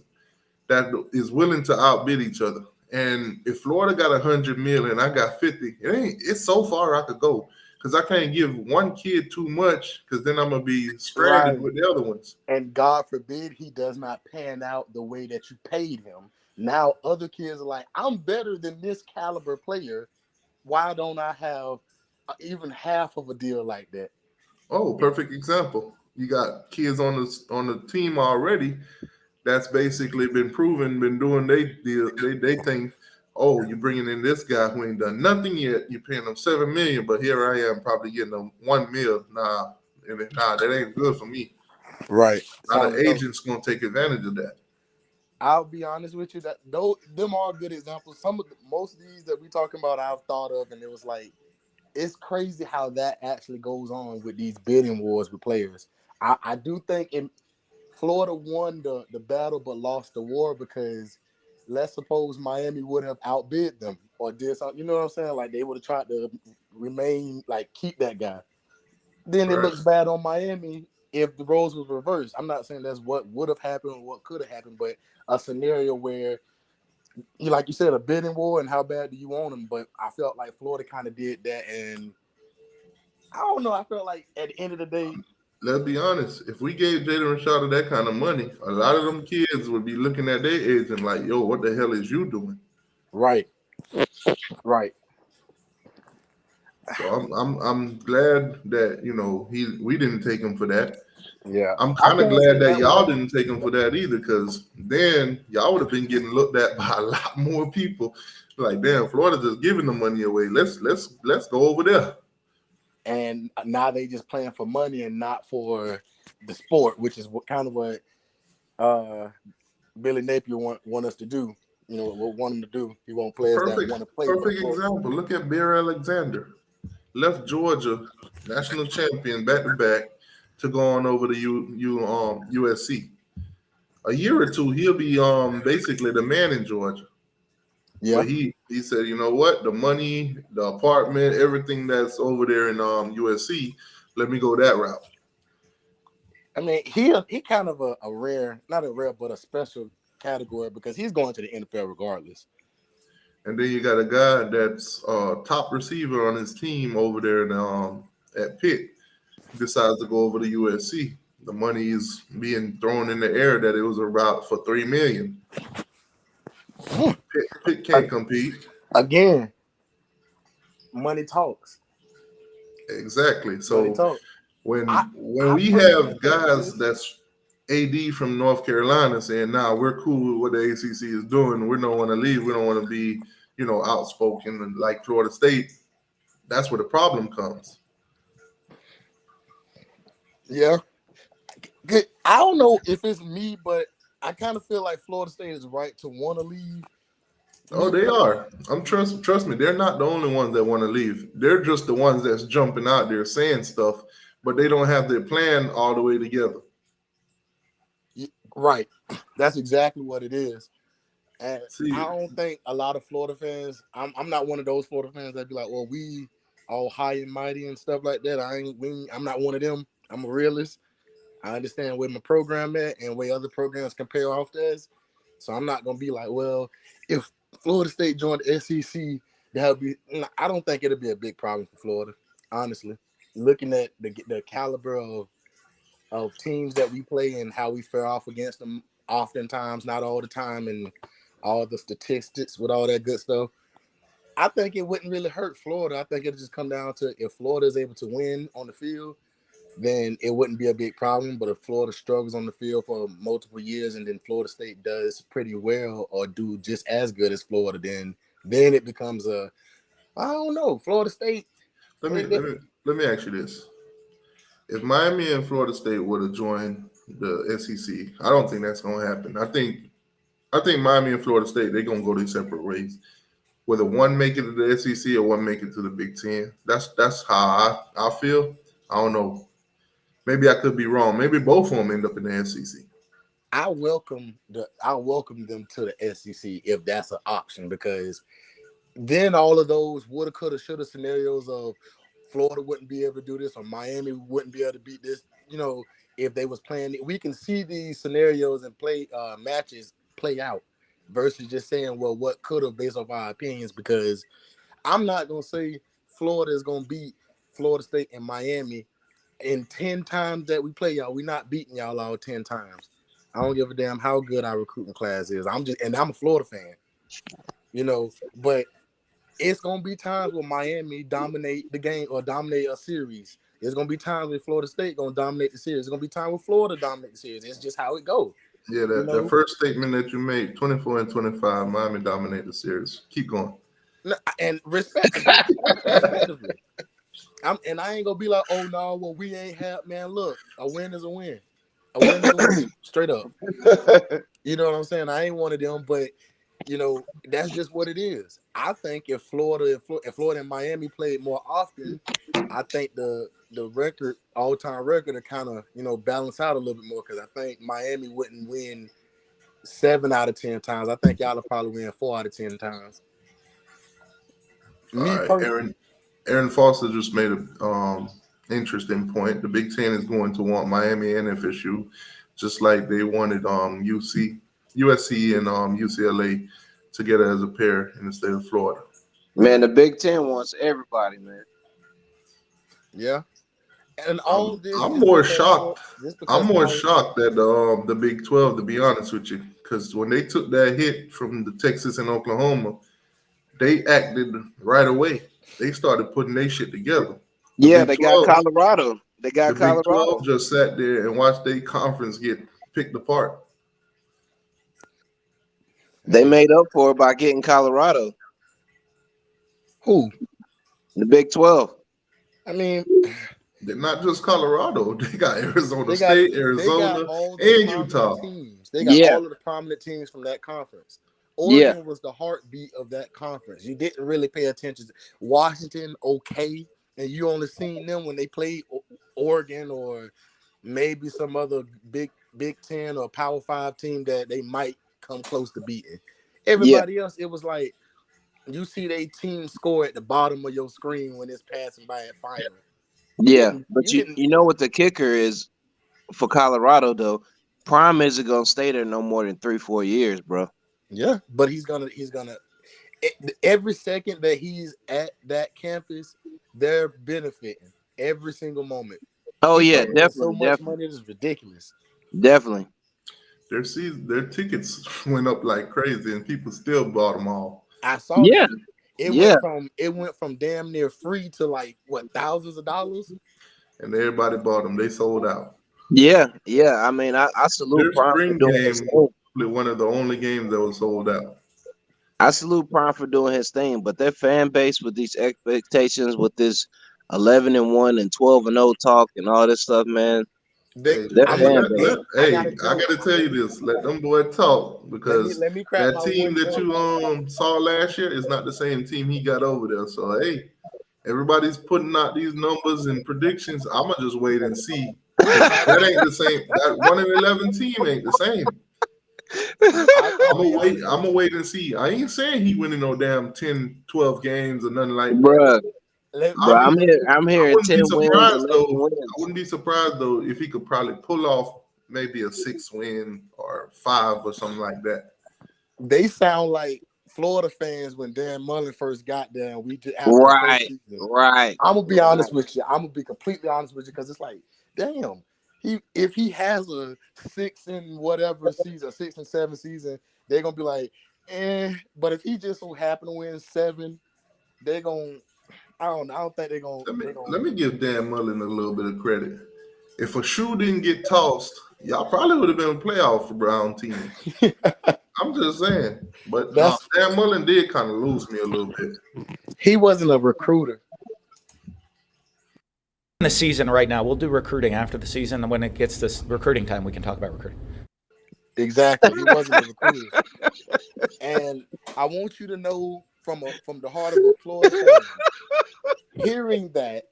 Speaker 1: that is willing to outbid each other. And if Florida got 100 million, I got 50. It's so far I could go because I can't give one kid too much because then I'm gonna be stranded with the other ones.
Speaker 3: And God forbid he does not pan out the way that you paid him. Now other kids are like, I'm better than this caliber player. Why don't I have even half of a deal like that?
Speaker 1: Oh, perfect example. You got kids on the team already that's basically been proven, been doing they think, oh, you're bringing in this guy who ain't done nothing yet. You're paying them $7 million, but here I am probably getting them $1 million. Nah, that ain't good for me.
Speaker 3: Right.
Speaker 1: Now
Speaker 3: So,
Speaker 1: the agent's gonna take advantage of that.
Speaker 3: I'll be honest with you, that though them are good examples. Most of these that we talking about, I've thought of, and it was like, it's crazy how that actually goes on with these bidding wars with players. I do think Florida won the battle but lost the war because let's suppose Miami would have outbid them or did something. You know what I'm saying? Like they would have tried to remain, like keep that guy. Then it
Speaker 1: Right.
Speaker 3: looks bad on Miami if the roles was reversed. I'm not saying that's what would have happened or what could have happened, but a scenario where like you said, a bidding war and how bad do you want them? But I felt like Florida kind of did that, and I don't know. I felt like at the end of the day,
Speaker 1: Let's be honest. If we gave Jaden Rashada that kind of money, a lot of them kids would be looking at their agent like, "Yo, what the hell is you doing?"
Speaker 3: right.
Speaker 1: So I'm glad that we didn't take him for that.
Speaker 3: Yeah,
Speaker 1: I'm
Speaker 3: I
Speaker 1: kind of
Speaker 3: can't say
Speaker 1: glad that
Speaker 3: that
Speaker 1: y'all
Speaker 3: was
Speaker 1: didn't take him for that either, because then y'all would have been getting looked at by a lot more people. Like, damn, Florida just giving the money away. Let's go over there.
Speaker 3: and now they just playing for money and not for the sport, which is what uh, Billy Napier want us to do. You know what want him to do. He want players that want to play for
Speaker 1: Perfect
Speaker 3: Florida.
Speaker 1: example. Look at Bear Alexander. Left Georgia, national champion, back to back, to go on over to USC. A year or two, he'll be basically the man in Georgia.
Speaker 3: Yeah,
Speaker 1: But he said, you know what? The money, the apartment, everything that's over there in USC, let me go that route.
Speaker 3: I mean he kind of a rare, not a rare, but a special category because he's going to the NFL regardless.
Speaker 1: And then you got a guy that's top receiver on his team over there at Pitt, decides to go over to USC. The money is being thrown in the air that it was a route for $3 million. Pitt can't compete.
Speaker 3: Again, money talks.
Speaker 1: Exactly.
Speaker 3: Money
Speaker 1: So
Speaker 3: talks.
Speaker 1: when
Speaker 3: I
Speaker 1: we
Speaker 3: personally
Speaker 1: have
Speaker 3: think
Speaker 1: guys
Speaker 3: this.
Speaker 1: that's AD from North Carolina saying, "Nah, we're cool with what the ACC is doing. We don't want to leave. We don't want to be, outspoken and like Florida State." That's where the problem comes.
Speaker 3: Yeah. Good. I don't know if it's me, but I kind of feel like Florida State is right to want to leave.
Speaker 1: Oh, they are. Trust me, they're not the only ones that want to leave. They're just the ones that's jumping out there saying stuff, but they don't have their plan all the way together.
Speaker 3: Right. That's exactly what it is. And I
Speaker 1: See,
Speaker 3: don't think a lot of Florida fans, I'm not one of those Florida fans that be like, well, we all high and mighty and stuff like that. I'm not one of them. I'm a realist. I understand where my program at and where other programs compare off to us. So I'm not gonna be like, well, if Florida State joined the SEC, that would be. I don't think it'll be a big problem for Florida, honestly. Looking at the caliber of teams that we play and how we fare off against them, oftentimes, not all the time, and all the statistics with all that good stuff. I think it wouldn't really hurt Florida. I think it'll just come down to if Florida is able to win on the field, then it wouldn't be a big problem. But if Florida struggles on the field for multiple years and then Florida State does pretty well or do just as good as Florida, then it becomes I don't know. Florida State.
Speaker 1: let me let me let me ask you this: if Miami and Florida State were to join the SEC, I don't think that's going to happen. I think Miami and Florida State, they're going to go their separate ways. Whether one make it to the SEC or one make it to the Big Ten, that's how I feel. I don't know. Maybe I could be wrong. Maybe both of them end up in the SEC.
Speaker 3: I welcome them to the SEC if that's an option because then all of those woulda, coulda, shoulda scenarios of Florida wouldn't be able to do this or Miami wouldn't be able to beat this. If they was playing, we can see these scenarios and play matches play out versus just saying, well, what could have based off our opinions because I'm not gonna say Florida is gonna beat Florida State and Miami in 10 times that we play y'all. We're not beating y'all all 10 times. I don't give a damn how good our recruiting class is. I'm a Florida fan, but it's gonna be times where Miami dominate the game or dominate a series. There's gonna be times when Florida State gonna dominate the series. There's gonna be times when Florida dominate the series. It's just how it goes.
Speaker 1: Yeah, that first statement that you made, 24 and 25, Miami dominate the series. Keep going.
Speaker 3: And respectively. And I ain't gonna be like, oh no, well, we ain't have, man. Look, a win is a win. A win is a win, straight up. You know what I'm saying? I ain't one of them, but that's just what it is. I think if Florida and Miami played more often, I think the record, all-time record, to kind of balance out a little bit more, because I think Miami wouldn't win 7 out of 10 times. I think y'all will probably win 4 out of 10 times.
Speaker 1: All right, Aaron Foster just made a interesting point. The Big Ten is going to want Miami and FSU, just like they wanted USC and UCLA together as a pair in the state of Florida.
Speaker 4: Man, the Big Ten wants everybody, man.
Speaker 3: Yeah. And all this,
Speaker 1: I'm more shocked. I'm more shocked at the Big 12, to be honest with you, because when they took that hit from the Texas and Oklahoma, they acted right away. They started putting their shit together.
Speaker 4: Yeah, they got Colorado. They got Colorado.
Speaker 1: Big 12 just sat there and watched their conference get picked apart.
Speaker 4: They made up for it by getting Colorado.
Speaker 3: Who?
Speaker 4: The Big 12.
Speaker 3: I mean,
Speaker 1: they're not just Colorado. They got Arizona State, Arizona, and Utah.
Speaker 3: Teams. They got all of the prominent teams from that conference. Oregon was the heartbeat of that conference. You didn't really pay attention. Washington, okay, and you only seen them when they played Oregon or maybe some other Big Ten or Power 5 team that they might come close to beating. Everybody else, it was like you see they team score at the bottom of your screen when it's passing by at final.
Speaker 4: Yeah, but you know what the kicker is for Colorado though? Prime isn't gonna stay there no more than 3-4 years, bro.
Speaker 3: Yeah, but he's gonna every second that he's at that campus, they're benefiting every single moment.
Speaker 4: Oh yeah, definitely.
Speaker 3: So much money is ridiculous.
Speaker 4: Definitely.
Speaker 3: Their
Speaker 1: tickets went up like crazy, and people still bought them all.
Speaker 3: I saw that. It went from damn near free to like thousands of dollars,
Speaker 1: and everybody bought them. They sold out.
Speaker 4: Yeah. I mean, I salute Prime for doing his thing.
Speaker 1: One of the only games that was sold out.
Speaker 4: I salute Prime for doing his thing, but their fan base with these expectations, with this 11-1 and 12-0 talk and all this stuff, man.
Speaker 1: I gotta tell you this. Let them boys talk, because that team that you saw last year is not the same team he got over there. So hey, everybody's putting out these numbers and predictions. I'ma just wait and see. That ain't the same. That 1-11 team ain't the same. I'm gonna wait and see. I ain't saying he winning no damn 10, 12 games or nothing like that.
Speaker 4: Bruh. I'm here at 10 wins.
Speaker 1: I wouldn't be surprised though if he could probably pull off maybe a 6 win or 5 or something like that.
Speaker 3: They sound like Florida fans when Dan Mullen first got there. And we just
Speaker 4: right.
Speaker 3: I'm gonna be honest with you. I'm gonna be completely honest with you, because it's like, damn, if he has a 6 and whatever season, 6 and 7 season, they're gonna be like, But if he just so happen to win 7, they're gonna. I don't think they're gonna.
Speaker 1: Let me give Dan Mullen a little bit of credit. If a shoe didn't get tossed, y'all probably would have been a playoff for Brown team. I'm just saying. But Dan Mullen did kind of lose me a little bit.
Speaker 3: He wasn't a recruiter.
Speaker 5: In the season right now, we'll do recruiting after the season, and when it gets this recruiting time, we can talk about recruiting.
Speaker 3: Exactly. He wasn't a recruiter. And I want you to know from the heart of a Florida fan, hearing that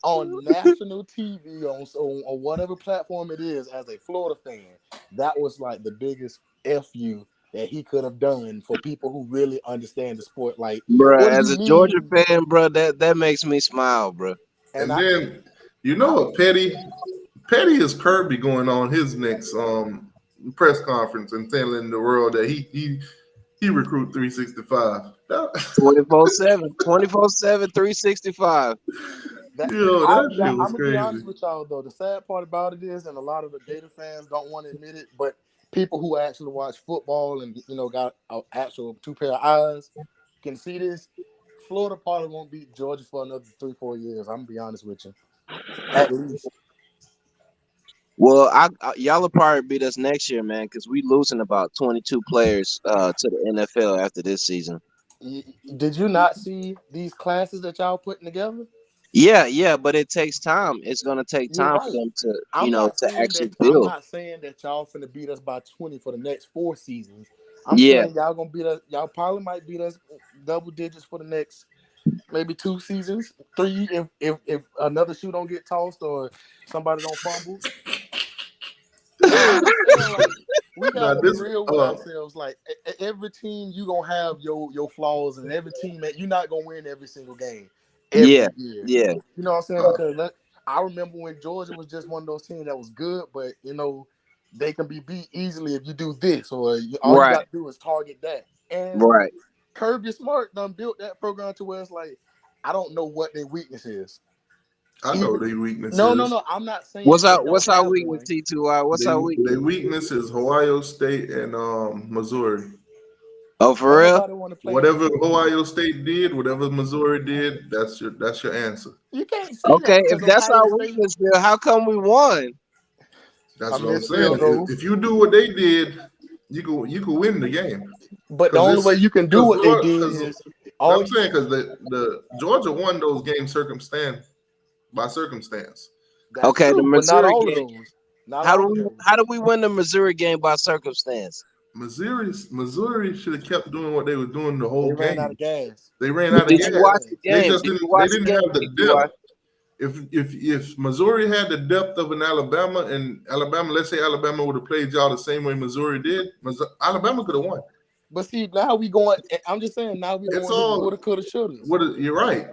Speaker 3: on national TV on whatever platform it is, as a Florida fan, that was like the biggest FU that he could have done for people who really understand the sport. Like,
Speaker 4: bro, as a Georgia fan, bro, that makes me smile, bro.
Speaker 1: And then you know what, Petty is Kirby going on his next press conference and telling the world that he recruit 365.
Speaker 4: 24/7, 365.
Speaker 3: I'm gonna be honest with y'all though. The sad part about it is, and a lot of the Gator fans don't want to admit it, but people who actually watch football and got an actual 2 pair of eyes can see this. Florida probably won't beat Georgia for another 3-4 years. I'm gonna be honest with you. at least.
Speaker 4: Well, y'all will probably beat us next year, man, because we losing about 22 players to the NFL after this season.
Speaker 3: Did you not see these classes that y'all putting together?
Speaker 4: Yeah, but it takes time. It's gonna take
Speaker 3: You're
Speaker 4: time for
Speaker 3: right.
Speaker 4: them to,
Speaker 3: I'm not
Speaker 4: to
Speaker 3: saying
Speaker 4: actually
Speaker 3: that I'm
Speaker 4: build.
Speaker 3: not saying that y'all finna beat us by 20 for the next 4 seasons. I'm
Speaker 4: Yeah,
Speaker 3: saying y'all gonna beat us. Y'all probably might beat us double digits for the next maybe 2 seasons, 3 if another shoe don't get tossed or somebody don't fumble. But I'm just saying, like, we
Speaker 1: Now
Speaker 3: gotta be
Speaker 1: this,
Speaker 3: real with ourselves. Like, every team you gonna have your flaws, and every team that you're not gonna win every single game
Speaker 4: yeah,
Speaker 3: every year.
Speaker 4: yeah.
Speaker 3: You know what I'm saying?
Speaker 1: uh,
Speaker 3: Because I remember when Georgia was just one of those teams that was good, but they can be beat easily if you do this, or all you
Speaker 4: Right,
Speaker 3: got to do is target that. And
Speaker 4: right.
Speaker 3: Kirby Smart done built that program to where it's like, I don't know what their weakness is.
Speaker 1: I know
Speaker 3: Even
Speaker 1: their weaknesses.
Speaker 3: no, I'm not saying
Speaker 4: What's
Speaker 3: they
Speaker 4: our
Speaker 3: don't
Speaker 4: what's our
Speaker 3: have
Speaker 4: weakness,
Speaker 3: one.
Speaker 4: T2y? What's
Speaker 1: They
Speaker 4: our
Speaker 1: their
Speaker 4: weakness?
Speaker 1: weakness is Ohio State and Missouri.
Speaker 4: Oh, for
Speaker 3: Don't
Speaker 4: real?
Speaker 3: nobody want to play in
Speaker 1: Whatever
Speaker 3: Missouri.
Speaker 1: Ohio State did, whatever Missouri did, that's your answer.
Speaker 3: You can't say that
Speaker 4: Okay, if
Speaker 3: because
Speaker 4: that's
Speaker 3: Ohio
Speaker 4: our
Speaker 3: State.
Speaker 4: weakness, then how come we won?
Speaker 1: That's
Speaker 3: I
Speaker 1: what
Speaker 3: mean,
Speaker 1: I'm
Speaker 3: it still
Speaker 1: saying.
Speaker 3: goes.
Speaker 1: If you do what they did, you could win the game.
Speaker 3: But the
Speaker 1: Because
Speaker 3: only
Speaker 1: it's
Speaker 3: way you can do
Speaker 1: because
Speaker 3: what they
Speaker 1: Georgia,
Speaker 3: did
Speaker 1: because
Speaker 3: is all
Speaker 1: I'm
Speaker 3: you.
Speaker 1: saying because the Georgia won those games by circumstance.
Speaker 3: That's
Speaker 4: Okay, the
Speaker 3: true, but not
Speaker 4: Missouri
Speaker 3: all of
Speaker 4: game.
Speaker 3: those. Not all of those.
Speaker 4: How do we win the Missouri game by circumstance?
Speaker 1: Missouri should have kept doing what they were doing the
Speaker 3: They
Speaker 1: whole
Speaker 3: ran out
Speaker 1: game.
Speaker 3: of gas.
Speaker 1: They ran
Speaker 3: They
Speaker 1: out of
Speaker 4: Did
Speaker 3: ran
Speaker 4: you
Speaker 3: out of
Speaker 1: gas.
Speaker 4: watch the
Speaker 3: gas.
Speaker 1: They
Speaker 4: game?
Speaker 1: just
Speaker 4: Did you
Speaker 1: they
Speaker 4: watch the
Speaker 1: didn't
Speaker 4: game,
Speaker 1: have the
Speaker 4: T2y?
Speaker 1: depth. If Missouri had the depth of an Alabama, and Alabama, let's say Alabama would have played y'all the same way Missouri did, Alabama could have won.
Speaker 3: But see, now we going. I'm just saying, now we
Speaker 1: It's
Speaker 3: going to the
Speaker 1: all
Speaker 3: woulda, coulda, shouldas.
Speaker 1: you're right.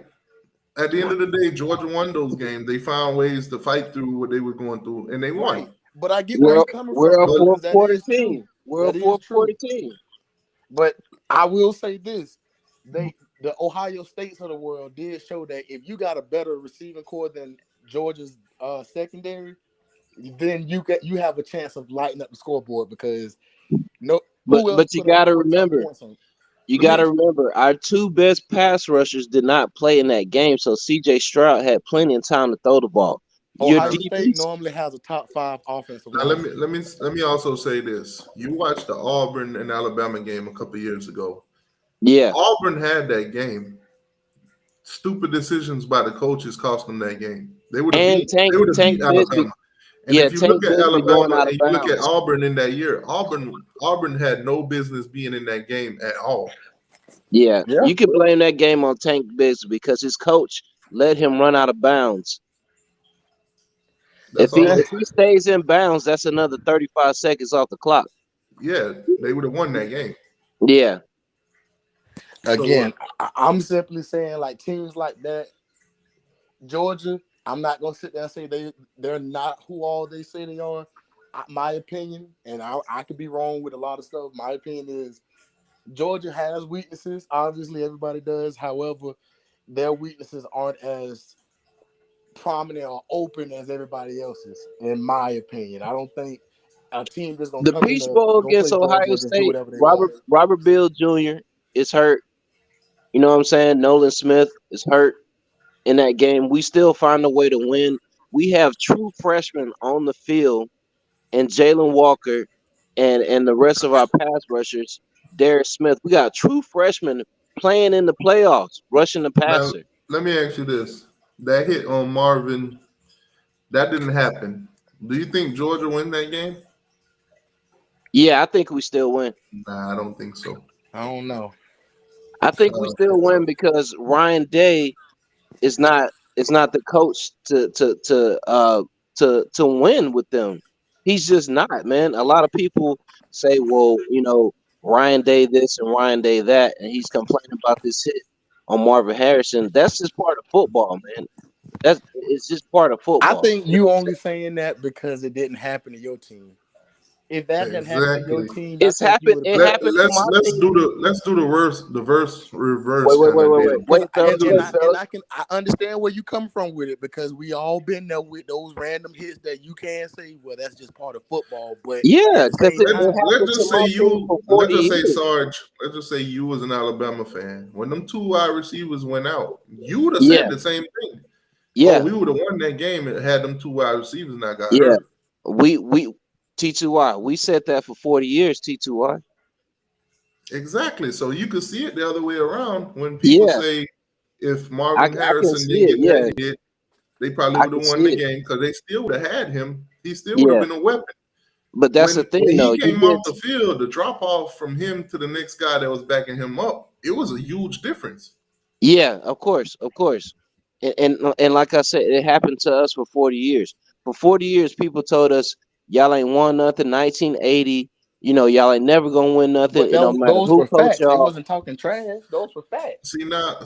Speaker 1: At the end of the day, Georgia won those games. They found ways to fight through what they were going through, and they
Speaker 3: Right.
Speaker 1: won.
Speaker 3: But I get where
Speaker 4: We're
Speaker 3: you're coming from
Speaker 4: we're a
Speaker 3: though,
Speaker 1: But
Speaker 4: fourth
Speaker 3: because that
Speaker 4: quarter
Speaker 3: is
Speaker 4: team.
Speaker 3: true.
Speaker 4: We're a
Speaker 3: That is
Speaker 4: fourth quarter
Speaker 3: true.
Speaker 4: team.
Speaker 3: But I will say this: the Ohio States of the world did show that if you got a better receiving core than Georgia's secondary, then you have a chance of lighting up the scoreboard because no who else
Speaker 4: But you
Speaker 3: put up
Speaker 4: gotta
Speaker 3: 40-something
Speaker 4: remember,
Speaker 3: points on?
Speaker 1: let me
Speaker 4: our two best pass rushers did not play in that game, so CJ Stroud had plenty of time to throw the ball. Your
Speaker 1: now,
Speaker 3: Ohio State
Speaker 4: DBs,
Speaker 3: normally has a top 5 offensive
Speaker 1: now
Speaker 3: line.
Speaker 1: let me also say this. You watched the Auburn and Alabama game a couple years ago.
Speaker 4: yeah.
Speaker 1: Auburn had that game. Stupid decisions by the coaches cost them that game.
Speaker 4: And
Speaker 1: They would have
Speaker 4: Tank
Speaker 1: beat
Speaker 4: Bisbee,
Speaker 1: Alabama. And
Speaker 4: yeah,
Speaker 1: if you look
Speaker 4: Tank
Speaker 1: at
Speaker 4: Bisbee going
Speaker 1: Alabama
Speaker 4: out
Speaker 1: and
Speaker 4: of
Speaker 1: you look at
Speaker 4: bounds.
Speaker 1: Auburn in that year, Auburn had no business being in that game at all.
Speaker 4: Yeah,
Speaker 3: Yeah.
Speaker 4: you can blame that game on Tank Bisbee because his coach let him run out of bounds.
Speaker 1: That's all.
Speaker 4: If he stays in bounds, that's another 35 seconds off the clock.
Speaker 1: Yeah, they would have won that game.
Speaker 4: Yeah.
Speaker 1: So
Speaker 3: Again, I'm simply saying like teams like that, Georgia. I'm not gonna sit there and say they're not who all they say they are. My opinion, and I could be wrong with a lot of stuff. My opinion is Georgia has weaknesses. Obviously, everybody does. However, their weaknesses aren't as prominent or open as everybody else's. In my opinion, I don't think a team just gonna
Speaker 4: The
Speaker 3: come in
Speaker 4: Peach
Speaker 3: to
Speaker 4: Bowl
Speaker 3: go
Speaker 4: against
Speaker 3: play Georgia
Speaker 4: Ohio
Speaker 3: and just do
Speaker 4: State,
Speaker 3: whatever they want.
Speaker 4: Robert Bill Jr. is hurt. You know what I'm saying? Nolan Smith is hurt in that game. We still find a way to win. We have true freshmen on the field and Jalen Walker and the rest of our pass rushers, Darius Smith. We got true freshmen playing in the playoffs, rushing the
Speaker 1: now
Speaker 4: passer.
Speaker 1: let me ask you this: that hit on Marvin, that didn't happen. Do you think Georgia win that game?
Speaker 4: Yeah, I think we still win.
Speaker 1: Nah, I don't think so.
Speaker 3: I don't know.
Speaker 4: I
Speaker 1: I
Speaker 4: think we
Speaker 1: don't
Speaker 4: still
Speaker 1: think
Speaker 4: win
Speaker 1: so.
Speaker 4: because Ryan Day is not the coach to win with them. He's just not, man. A lot of people say, well, Ryan Day this and Ryan Day that, and he's complaining about this hit on Marvin Harrison. That's just part of football, man. It's just part of
Speaker 3: I
Speaker 4: football.
Speaker 3: think you only saying that because it didn't happen to your team. If that didn't happen to your
Speaker 1: Exactly.
Speaker 3: team, I
Speaker 4: It's
Speaker 3: think you
Speaker 4: happened.
Speaker 3: would have
Speaker 4: It
Speaker 3: been.
Speaker 4: happened to my team.
Speaker 1: Let's do the reverse
Speaker 4: Wait, wait,
Speaker 1: kind
Speaker 4: wait,
Speaker 1: of
Speaker 4: wait, wait.
Speaker 1: deal.
Speaker 3: Because
Speaker 4: Wait, fellas, wait, fellas.
Speaker 3: I understand where you come from with it because we all been there with those random hits that you can say, well, that's just part of football. But at
Speaker 4: Yeah,
Speaker 3: the
Speaker 4: because
Speaker 3: same
Speaker 4: it
Speaker 1: Let's
Speaker 3: time,
Speaker 4: happened to my team for
Speaker 1: let's
Speaker 4: 40
Speaker 1: just say
Speaker 4: years.
Speaker 1: Sarge, let's just say you was an Alabama fan. When them two wide receivers went out, you would have said
Speaker 4: Yeah,
Speaker 1: the same thing.
Speaker 4: Yeah,
Speaker 1: we would have won that game and had them 2 wide receivers not got
Speaker 4: yeah.
Speaker 1: hurt.
Speaker 4: We T2Y. We said that for 40 years. T2Y.
Speaker 1: Exactly. So you could see it the other way around when people
Speaker 4: Yeah,
Speaker 1: say if
Speaker 4: I
Speaker 1: Marvin
Speaker 4: can
Speaker 1: Harrison
Speaker 4: see
Speaker 1: didn't
Speaker 4: it.
Speaker 1: get
Speaker 4: Yeah,
Speaker 1: that hit, they probably
Speaker 4: I
Speaker 1: would
Speaker 4: can
Speaker 1: have won
Speaker 4: see
Speaker 1: the
Speaker 4: it.
Speaker 1: game because they still would have had him. He still would have
Speaker 4: Yeah,
Speaker 1: been a weapon.
Speaker 4: but that's the
Speaker 1: When
Speaker 4: thing, though.
Speaker 1: he
Speaker 4: You
Speaker 1: came
Speaker 4: get
Speaker 1: off the field, the drop off from him to the next guy that was backing him up, it was a huge difference.
Speaker 4: Yeah, of course, of course. And like I said, it happened to us for 40 years. For 40 years, people told us y'all ain't won nothing. 1980, y'all ain't never gonna win nothing.
Speaker 3: But
Speaker 4: It don't matter
Speaker 3: those
Speaker 4: who
Speaker 3: were
Speaker 4: coach
Speaker 3: facts. They
Speaker 4: y'all.
Speaker 3: wasn't talking trash. Those were facts.
Speaker 1: See now,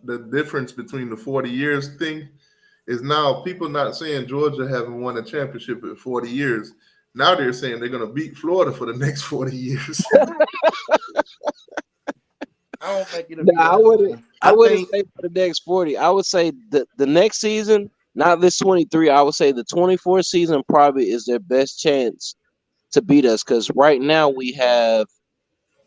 Speaker 1: the difference between the 40 years thing is now people not saying Georgia haven't won a championship in 40 years. Now they're saying they're going to beat Florida for the next 40 years.
Speaker 3: I don't think it'll
Speaker 4: Nah,
Speaker 3: be that long.
Speaker 4: I
Speaker 3: I
Speaker 4: wouldn't
Speaker 3: think
Speaker 4: say for the next 40. I would say the next season, not this 23. I would say the 24 season probably is their best chance to beat us because right now we have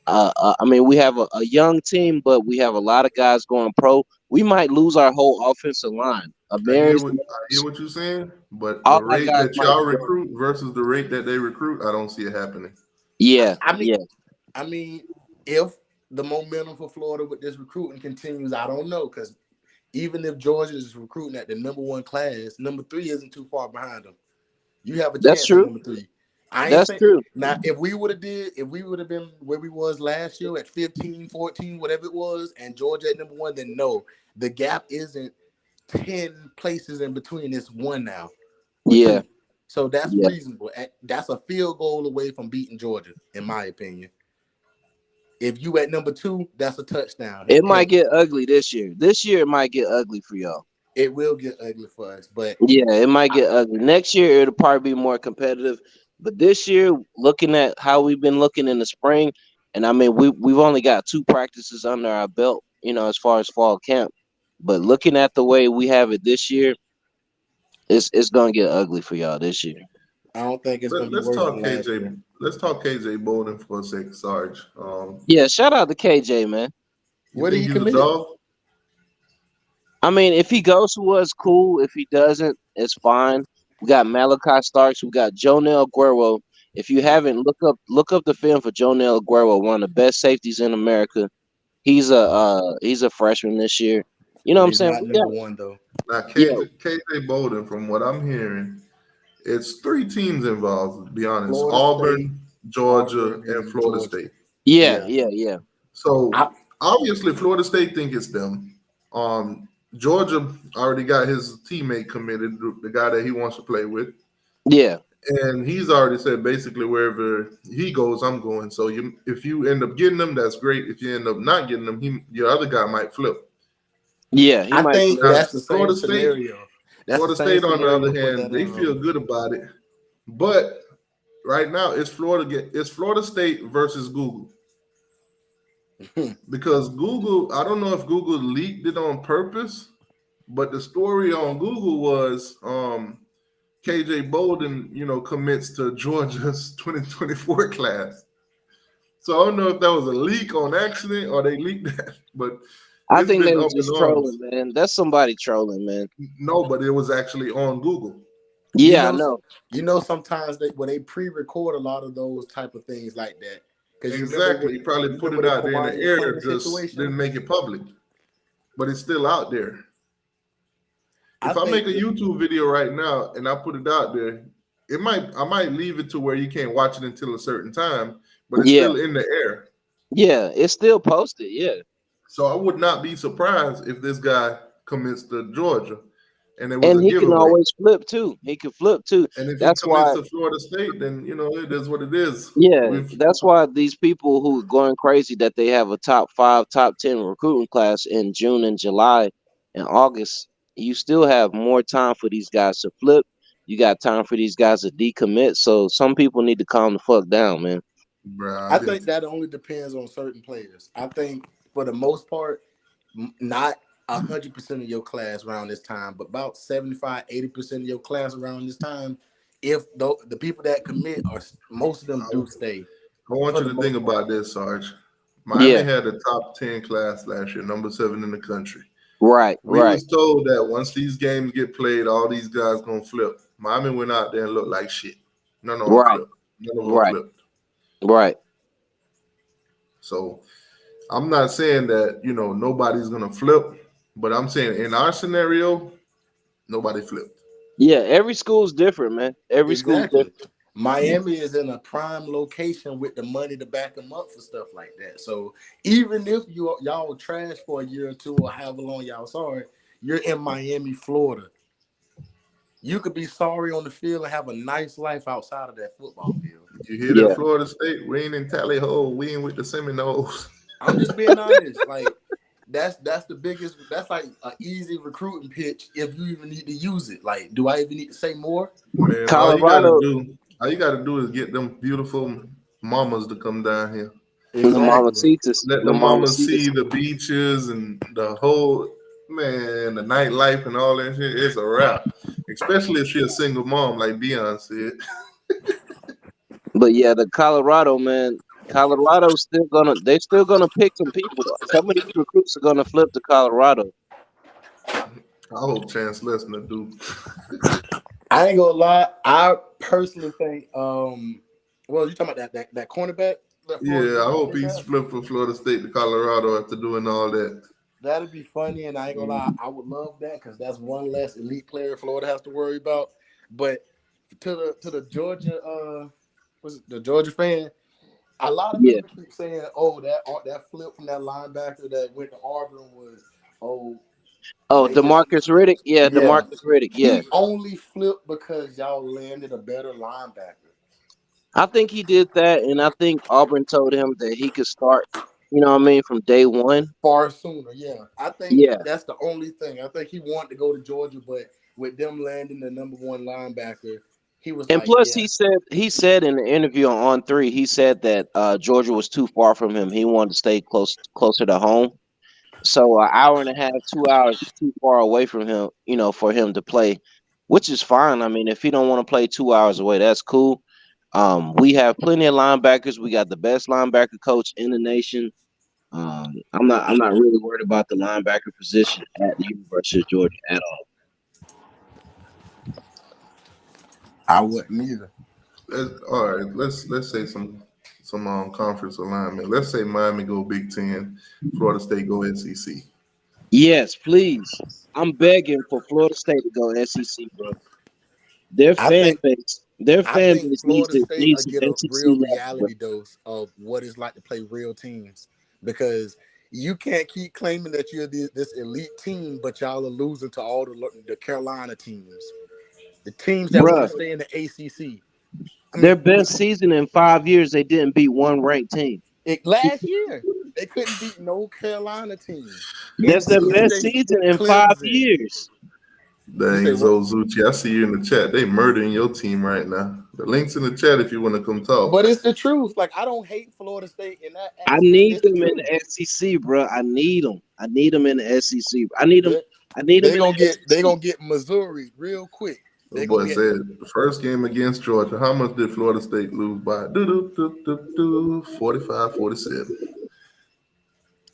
Speaker 4: we have a young team, but we have a lot of guys going pro. We might lose our whole offensive line. Amari's
Speaker 1: I hear what you're saying, but
Speaker 4: all
Speaker 1: the
Speaker 4: our
Speaker 1: rate
Speaker 4: guys
Speaker 1: that
Speaker 4: might
Speaker 1: y'all
Speaker 4: be gone.
Speaker 1: recruit versus the rate that they recruit, I don't see it happening.
Speaker 4: Yeah,
Speaker 3: I mean
Speaker 4: yeah,
Speaker 3: I mean if the momentum for Florida with this recruiting continues, I don't know, because even if Georgia is recruiting at the #1 class, #3 isn't too far behind them. You have a
Speaker 4: that's
Speaker 3: chance at
Speaker 4: true.
Speaker 3: #3. I ain't
Speaker 4: That's
Speaker 3: saying
Speaker 4: true.
Speaker 3: now if we would have been where we was last year at 15, 14, whatever it was, and Georgia at #1, then no, the gap isn't 10 places in between. It's one now or
Speaker 4: Yeah,
Speaker 3: two. So that's
Speaker 4: yeah.
Speaker 3: reasonable. That's a field goal away from beating Georgia, in my opinion. If you at #2, that's a touchdown.
Speaker 4: It might
Speaker 3: Heck,
Speaker 4: get ugly this year. This year it might get ugly for y'all.
Speaker 3: it will get ugly for us. But
Speaker 4: Yeah, it might
Speaker 3: I,
Speaker 4: get ugly. Next year it'll probably be more competitive. But this year, looking at how we've been looking in the spring, and we've only got 2 practices under our belt, as far as fall camp. But looking at the way we have it this year, it's gonna get ugly for y'all this year.
Speaker 3: I don't think it's gonna be
Speaker 1: Let's
Speaker 3: worse
Speaker 1: talk
Speaker 3: than last
Speaker 1: KJ.
Speaker 3: year.
Speaker 1: Let's talk KJ Bolden for a sec, Sarge.
Speaker 4: Yeah, shout out to KJ, man.
Speaker 1: You
Speaker 3: Where did
Speaker 1: think
Speaker 3: he
Speaker 1: he's a
Speaker 3: commit?
Speaker 1: dog?
Speaker 4: If he goes to us, cool. If he doesn't, it's fine. We got Malachi Starks. We got Jonell Guerrero. If you haven't, look up the film for Jonell Guerrero, one of the best safeties in America. He's a freshman this year. You know what
Speaker 3: But
Speaker 4: I'm
Speaker 3: he's
Speaker 4: saying?
Speaker 3: not
Speaker 4: We got
Speaker 3: #1 though.
Speaker 1: Now,
Speaker 4: yeah,
Speaker 1: KJ Bolden, from what I'm hearing, it's 3 teams involved, to be honest:
Speaker 3: Florida State,
Speaker 1: Auburn, Georgia,
Speaker 3: Auburn,
Speaker 1: and
Speaker 3: and
Speaker 1: Florida
Speaker 3: Georgia.
Speaker 1: State.
Speaker 4: yeah,
Speaker 3: Yeah.
Speaker 4: yeah, yeah,
Speaker 1: So
Speaker 3: I,
Speaker 1: obviously, Florida State think it's them. Georgia already got his teammate committed, the guy that he wants to play with,
Speaker 4: yeah,
Speaker 1: and he's already said basically wherever he goes, I'm going. So if you end up getting them, that's great. If you end up not getting them, your other guy might flip.
Speaker 4: yeah. He
Speaker 3: I
Speaker 4: might
Speaker 3: think
Speaker 4: flip.
Speaker 1: Now,
Speaker 3: that's the same
Speaker 1: Florida State,
Speaker 3: scenario. That's the
Speaker 1: Florida
Speaker 3: same
Speaker 1: State, on the
Speaker 3: scenario
Speaker 1: other
Speaker 3: for
Speaker 1: hand,
Speaker 3: that.
Speaker 1: they feel good about it, but right now it's Florida State versus Google. Because Google, I don't know if Google leaked it on purpose, but the story on Google was KJ Bolden, commits to Georgia's 2024 class. So I don't know if that was a leak on accident or they leaked that, but
Speaker 4: I
Speaker 1: it's
Speaker 4: think they
Speaker 1: been
Speaker 4: were
Speaker 1: up in
Speaker 4: just trolling,
Speaker 1: arms.
Speaker 4: man. That's somebody trolling, man.
Speaker 1: No, but it was actually on Google.
Speaker 3: You
Speaker 4: Yeah, I
Speaker 3: know,
Speaker 4: know.
Speaker 3: sometimes when they pre-record a lot of those type of things like that, because
Speaker 1: Exactly. He probably put it
Speaker 3: the
Speaker 1: out there in the
Speaker 3: Kawhi
Speaker 1: air,
Speaker 3: Leonard
Speaker 1: just
Speaker 3: situation.
Speaker 1: didn't make it public. But it's still out there.
Speaker 3: I
Speaker 1: If I make
Speaker 3: think
Speaker 1: a YouTube video right now and I put it out there, I might leave it to where you can't watch it until a certain time, but it's
Speaker 4: Yeah,
Speaker 1: still in the air.
Speaker 4: yeah. It's still posted. Yeah,
Speaker 1: So I would not be surprised if this guy commits to Georgia and it was
Speaker 4: and
Speaker 1: a
Speaker 4: he can
Speaker 1: giveaway.
Speaker 4: always flip too. He can flip too.
Speaker 1: And if he
Speaker 4: That's
Speaker 1: commits
Speaker 4: why.
Speaker 1: to Florida State, then it is what it is.
Speaker 4: Yeah,
Speaker 1: We've
Speaker 4: that's why these people who are going crazy that they have a top 5, top 10 recruiting class in June and July and August. You still have more time for these guys to flip. You got time for these guys to decommit. So some people need to calm the fuck down, man.
Speaker 1: bruh,
Speaker 3: I
Speaker 1: I've been
Speaker 3: think that only depends on certain players. I think for the most part, not 100% of your class around this time, but about 75, 80% of your class around this time. If the people that commit are most of them do stay
Speaker 1: I want
Speaker 3: for
Speaker 1: you
Speaker 3: the
Speaker 1: to think
Speaker 3: most part.
Speaker 1: about this, Sarge. Miami had the top 10 class last year, number 7 in the country.
Speaker 4: Right.
Speaker 1: We was told that once these games get played, all these guys gonna flip. Miami went out there and looked like shit. None of them
Speaker 4: Right.
Speaker 1: flipped. None of them
Speaker 4: Right.
Speaker 1: flipped.
Speaker 4: Right.
Speaker 1: So I'm not saying that, nobody's gonna flip, but I'm saying in our scenario, nobody flipped.
Speaker 4: Yeah, every school's different, man. Every school's
Speaker 3: Exactly.
Speaker 4: different.
Speaker 3: Miami is in a prime location with the money to back them up for stuff like that. So even if y'all trash for a year or two or however long y'all sorry, you're in Miami, Florida. You could be sorry on the field and have a nice life outside of that football field.
Speaker 1: You hear that Florida State? We ain't in Tally Ho. We ain't with the Seminoles.
Speaker 3: I'm just being honest. Like that's the biggest. That's like an easy recruiting pitch if you even need to use it. Like, do I even need to say more?
Speaker 1: Man,
Speaker 4: Colorado.
Speaker 1: All you gotta do is get them beautiful mamas to come down here.
Speaker 4: The mamacitas.
Speaker 1: Let the mamas see the beaches and the whole the nightlife and all that shit. It's a wrap. Especially if she's a single mom, like Deion said.
Speaker 4: But yeah, the Colorado, man. Colorado's they're still gonna pick some people. Some of these recruits are gonna flip to Colorado.
Speaker 1: I hope Chance Lesnar do.
Speaker 3: I ain't gonna lie. I personally think, well, you talking about that cornerback?
Speaker 1: Yeah, I hope he's flipped from Florida State to Colorado after doing all that.
Speaker 3: That'd be funny, and I ain't gonna lie. I would love that because that's one less elite player Florida has to worry about. But to the Georgia, the Georgia fan? A lot of people keep saying, "Oh, that flip from that linebacker that went to Auburn was
Speaker 4: DeMarcus Riddick." Yeah, DeMarcus Riddick. Yeah,
Speaker 3: he only flipped because y'all landed a better linebacker.
Speaker 4: I think he did that, and I think Auburn told him that he could start. You know what I mean, from day one.
Speaker 3: Far sooner, yeah. I think that's the only thing. I think he wanted to go to Georgia, but with them landing the number one linebacker, he was.
Speaker 4: And plus, he said in the interview on On3, he said that Georgia was too far from him. He wanted to stay closer to home. So an hour and a half, 2 hours is too far away from him, for him to play, which is fine. I mean, if he don't want to play 2 hours away, that's cool. We have plenty of linebackers. We got the best linebacker coach in the nation. I'm not really worried about the linebacker position at the University of Georgia at all.
Speaker 3: I wouldn't either.
Speaker 1: All right, let's say some conference alignment. Let's say Miami go Big Ten, Florida State go SEC.
Speaker 4: Yes, please. I'm begging for Florida State to go SEC, bro. Their fan base needs to get a
Speaker 3: real reality dose of what it's like to play real teams, because you can't keep claiming that you're this elite team, but y'all are losing to all the Carolina teams, the teams that want to stay in the ACC.
Speaker 4: Their best season in 5 years, they didn't beat one ranked team.
Speaker 3: Last year, they couldn't beat no Carolina team.
Speaker 4: That's their best season in 5 years.
Speaker 1: Dang, Zozuchi, I see you in the chat. They murdering your team right now. The link's in the chat if you want to come talk.
Speaker 3: But it's the truth. Like, I don't hate Florida State in that aspect.
Speaker 4: I need them in the SEC, bro. I need them. I need them in the SEC. I need them.
Speaker 3: They're gonna get Missouri real quick.
Speaker 1: The boy said the first game against Georgia, how much did Florida State lose by? 45-47.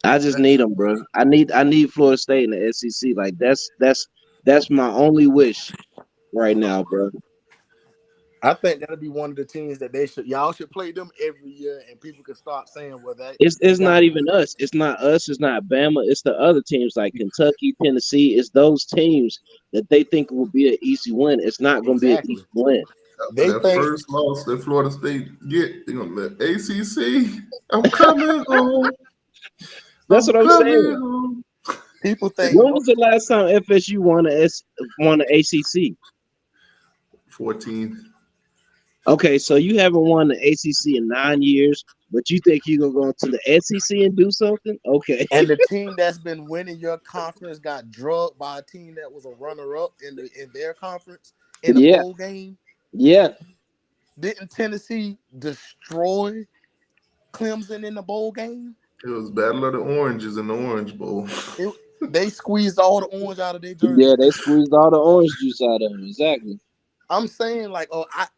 Speaker 4: I just need them, bro. I need Florida State in the SEC. Like that's my only wish right now, bro.
Speaker 3: I think that'll be one of the teams that y'all should play them every year, and people can start saying, "Well,
Speaker 4: it's not even us. It's not us. It's not Bama. It's the other teams like Kentucky, Tennessee. It's those teams that they think will be an easy win. It's not going to be an easy win.
Speaker 1: First loss that Florida State get, the ACC. I'm coming home.
Speaker 4: That's what I'm saying.
Speaker 1: Home.
Speaker 3: People think.
Speaker 4: When was the last time FSU won the ACC?
Speaker 1: 14.
Speaker 4: Okay, so you haven't won the ACC in 9 years, but you think you're gonna go to the SEC and do something? Okay.
Speaker 3: And the team that's been winning your conference got drugged by a team that was a runner-up in their conference in a bowl game.
Speaker 4: Yeah.
Speaker 3: Didn't Tennessee destroy Clemson in the bowl game?
Speaker 1: It was Battle of the Oranges in the Orange Bowl.
Speaker 3: They squeezed all the orange out of their jersey.
Speaker 4: Yeah, they squeezed all the orange juice out of them. Exactly.
Speaker 3: I'm saying, like,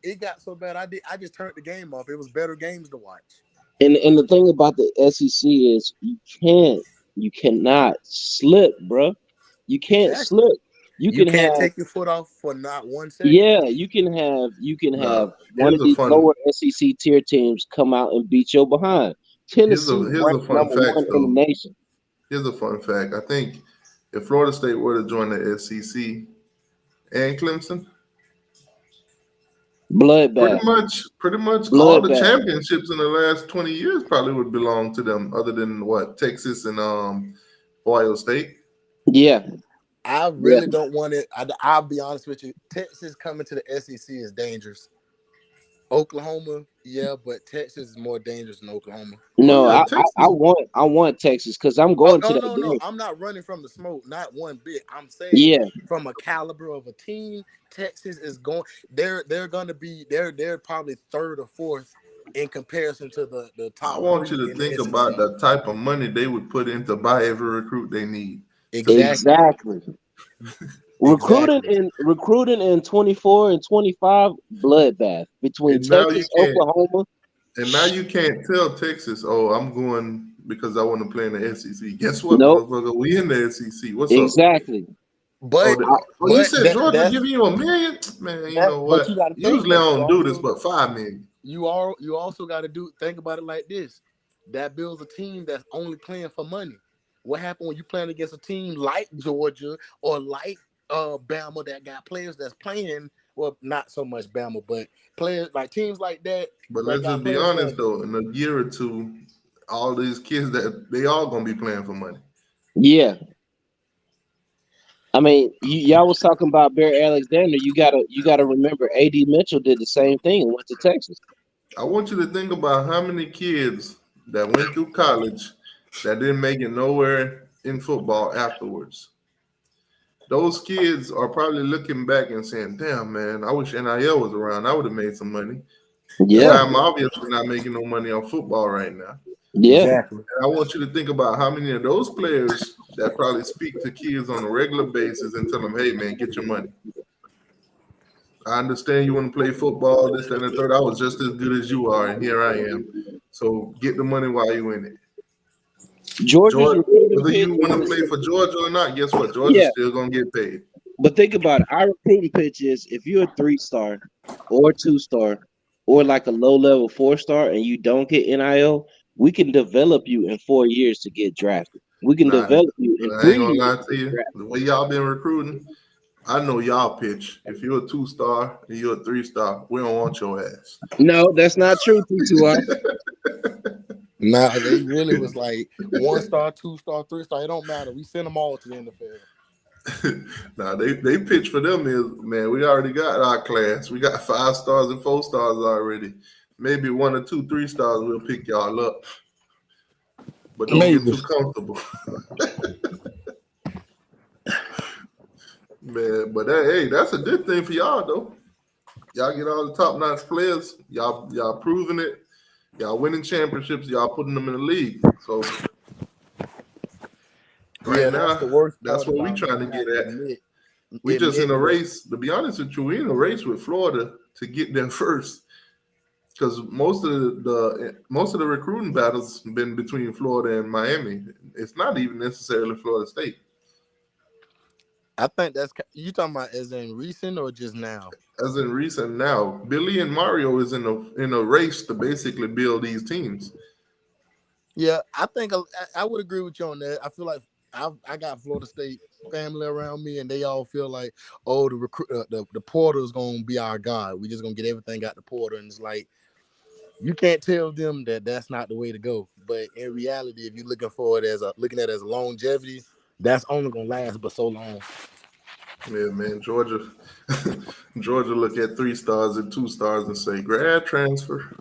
Speaker 3: it got so bad. I just turned the game off. It was better games to watch.
Speaker 4: And the thing about the SEC is you cannot slip, bro. You can't
Speaker 3: Exactly.
Speaker 4: slip. You
Speaker 3: You
Speaker 4: can
Speaker 3: can't
Speaker 4: have
Speaker 3: take your foot off for not 1 second.
Speaker 4: yeah, you can have
Speaker 1: Now,
Speaker 4: one of these lower SEC tier teams come out and beat your behind. Tennessee
Speaker 1: here's a
Speaker 4: ranked
Speaker 1: fun
Speaker 4: number
Speaker 1: fact
Speaker 4: one in the
Speaker 1: though.
Speaker 4: nation.
Speaker 1: Here's a fun fact. I think if Florida State were to join the SEC and Clemson,
Speaker 4: Bloodbath,
Speaker 1: pretty much all the
Speaker 4: bloodbath.
Speaker 1: championships in the last 20 years probably would belong to them, other than what, Texas and Ohio State.
Speaker 4: Yeah,
Speaker 3: I
Speaker 4: yeah.
Speaker 3: really don't want it. I'll be honest with you. Texas coming to the SEC is dangerous. Oklahoma, yeah, but Texas is more dangerous than Oklahoma.
Speaker 1: Oh
Speaker 4: No,
Speaker 1: yeah,
Speaker 4: I
Speaker 1: Texas.
Speaker 4: want Texas because I'm
Speaker 3: Oh
Speaker 4: going to
Speaker 3: no,
Speaker 4: that
Speaker 3: no, no!
Speaker 4: game.
Speaker 3: I'm not running from the smoke, not one bit. I'm saying
Speaker 4: Yeah,
Speaker 3: from a caliber of a team, Texas is going. They're going to be. They're probably third or fourth in comparison to the
Speaker 1: I
Speaker 3: top
Speaker 1: want you
Speaker 3: three
Speaker 1: to
Speaker 3: in the
Speaker 1: think about
Speaker 3: SEC.
Speaker 1: the type of money they would put in to buy every recruit they need to beat
Speaker 3: Exactly,
Speaker 1: you.
Speaker 4: exactly.
Speaker 3: exactly.
Speaker 4: Recruiting in 24 and 25 bloodbath between
Speaker 1: And now you
Speaker 4: Texas,
Speaker 1: can't
Speaker 4: Oklahoma.
Speaker 1: and now you can't tell Texas, oh, I'm going because I want to play in the SEC. Guess what,
Speaker 4: Nope,
Speaker 1: motherfucker? We in the SEC. What's up?
Speaker 4: exactly.
Speaker 1: Oh,
Speaker 3: But
Speaker 1: you
Speaker 3: but
Speaker 1: said
Speaker 3: that
Speaker 1: Georgia
Speaker 3: that's
Speaker 1: giving you $1 million? Man, you
Speaker 3: that.
Speaker 1: know
Speaker 3: But
Speaker 1: what?
Speaker 3: you got to think
Speaker 1: Usually I
Speaker 3: though.
Speaker 1: don't do this, but 5 million.
Speaker 3: You also got to think about it like this. That builds a team that's only playing for money. What happened when you playing against a team like Georgia or like Bama that got players that's playing, well, not so much Bama, but players like teams like that
Speaker 1: But
Speaker 3: that
Speaker 1: let's
Speaker 3: got
Speaker 1: just be
Speaker 3: players that
Speaker 1: honest though, in a year or two, all these kids that they all gonna be playing for money.
Speaker 4: Yeah, I mean, y'all was talking about Bear Alexander. You gotta remember, AD Mitchell did the same thing and went to Texas.
Speaker 1: I want you to think about how many kids that went through college that didn't make it nowhere in football afterwards. Those kids are probably looking back and saying, damn, man, I wish NIL was around. I would have made some money. Because
Speaker 4: Yeah,
Speaker 1: I'm obviously not making no money on football right now.
Speaker 4: yeah.
Speaker 3: exactly.
Speaker 1: And I want you to think about how many of those players that probably speak to kids on a regular basis and tell them, hey, man, get your money. I understand you want to play football, this, that, and the third. I was just as good as you are, and here I am. So get the money while you're in it.
Speaker 4: Georgia's
Speaker 1: Georgia,
Speaker 4: recruiting
Speaker 1: whether
Speaker 4: pitch
Speaker 1: you want to
Speaker 4: is
Speaker 1: play for Georgia or not, guess what? Georgia's
Speaker 4: yeah.
Speaker 1: still gonna get paid.
Speaker 4: But think about it. Our recruiting pitch is if you're a 3-star or 2-star or like a low level 4-star and you don't get NIL, we can develop you in 4 years to get drafted. We can
Speaker 1: Nah,
Speaker 4: develop you in
Speaker 1: I ain't
Speaker 4: 3
Speaker 1: gonna
Speaker 4: years
Speaker 1: lie
Speaker 4: to
Speaker 1: to
Speaker 4: get
Speaker 1: you.
Speaker 4: drafted.
Speaker 1: The way y'all been recruiting, I know y'all pitch. If you're a 2-star and you're a 3-star, we don't want your ass.
Speaker 4: No, that's not true, T2y.
Speaker 3: Nah, they really was like 1 star, 2 star, 3 star. It don't matter. We send them all to the NFL.
Speaker 1: Now they pitch for them is, man, we already got our class. We got 5 stars and 4 stars already. Maybe 1 or 2 3 stars we'll pick y'all up. But don't get
Speaker 3: Maybe.
Speaker 1: too comfortable. Man, but hey, that's a good thing for y'all though. Y'all get all the top-notch players. Y'all proving it. Y'all winning championships. Y'all putting them in the league. So right
Speaker 3: Yeah, that's
Speaker 1: now,
Speaker 3: the worst
Speaker 1: that's
Speaker 3: part
Speaker 1: what we
Speaker 3: about it.
Speaker 1: trying to
Speaker 3: You
Speaker 1: get
Speaker 3: have to
Speaker 1: at. We just in
Speaker 3: admit
Speaker 1: a
Speaker 3: that.
Speaker 1: race. To be honest with you, we in a race with Florida to get there first. Because most of the recruiting battles been between Florida and Miami. It's not even necessarily Florida State.
Speaker 3: I think that's you talking about as in recent or just now.
Speaker 1: As in recent now, Billy and Mario is in a race to basically build these teams.
Speaker 3: Yeah, I think I would agree with you on that. I feel like I got Florida State family around me, and they all feel like, oh, the portal is gonna be our guy. We just gonna get everything out the portal, and it's like you can't tell them that that's not the way to go. But in reality, if you're looking at it as a longevity, that's only gonna last but so long.
Speaker 1: Yeah, man, Georgia, Georgia look at 3 stars and 2 stars and say grad transfer.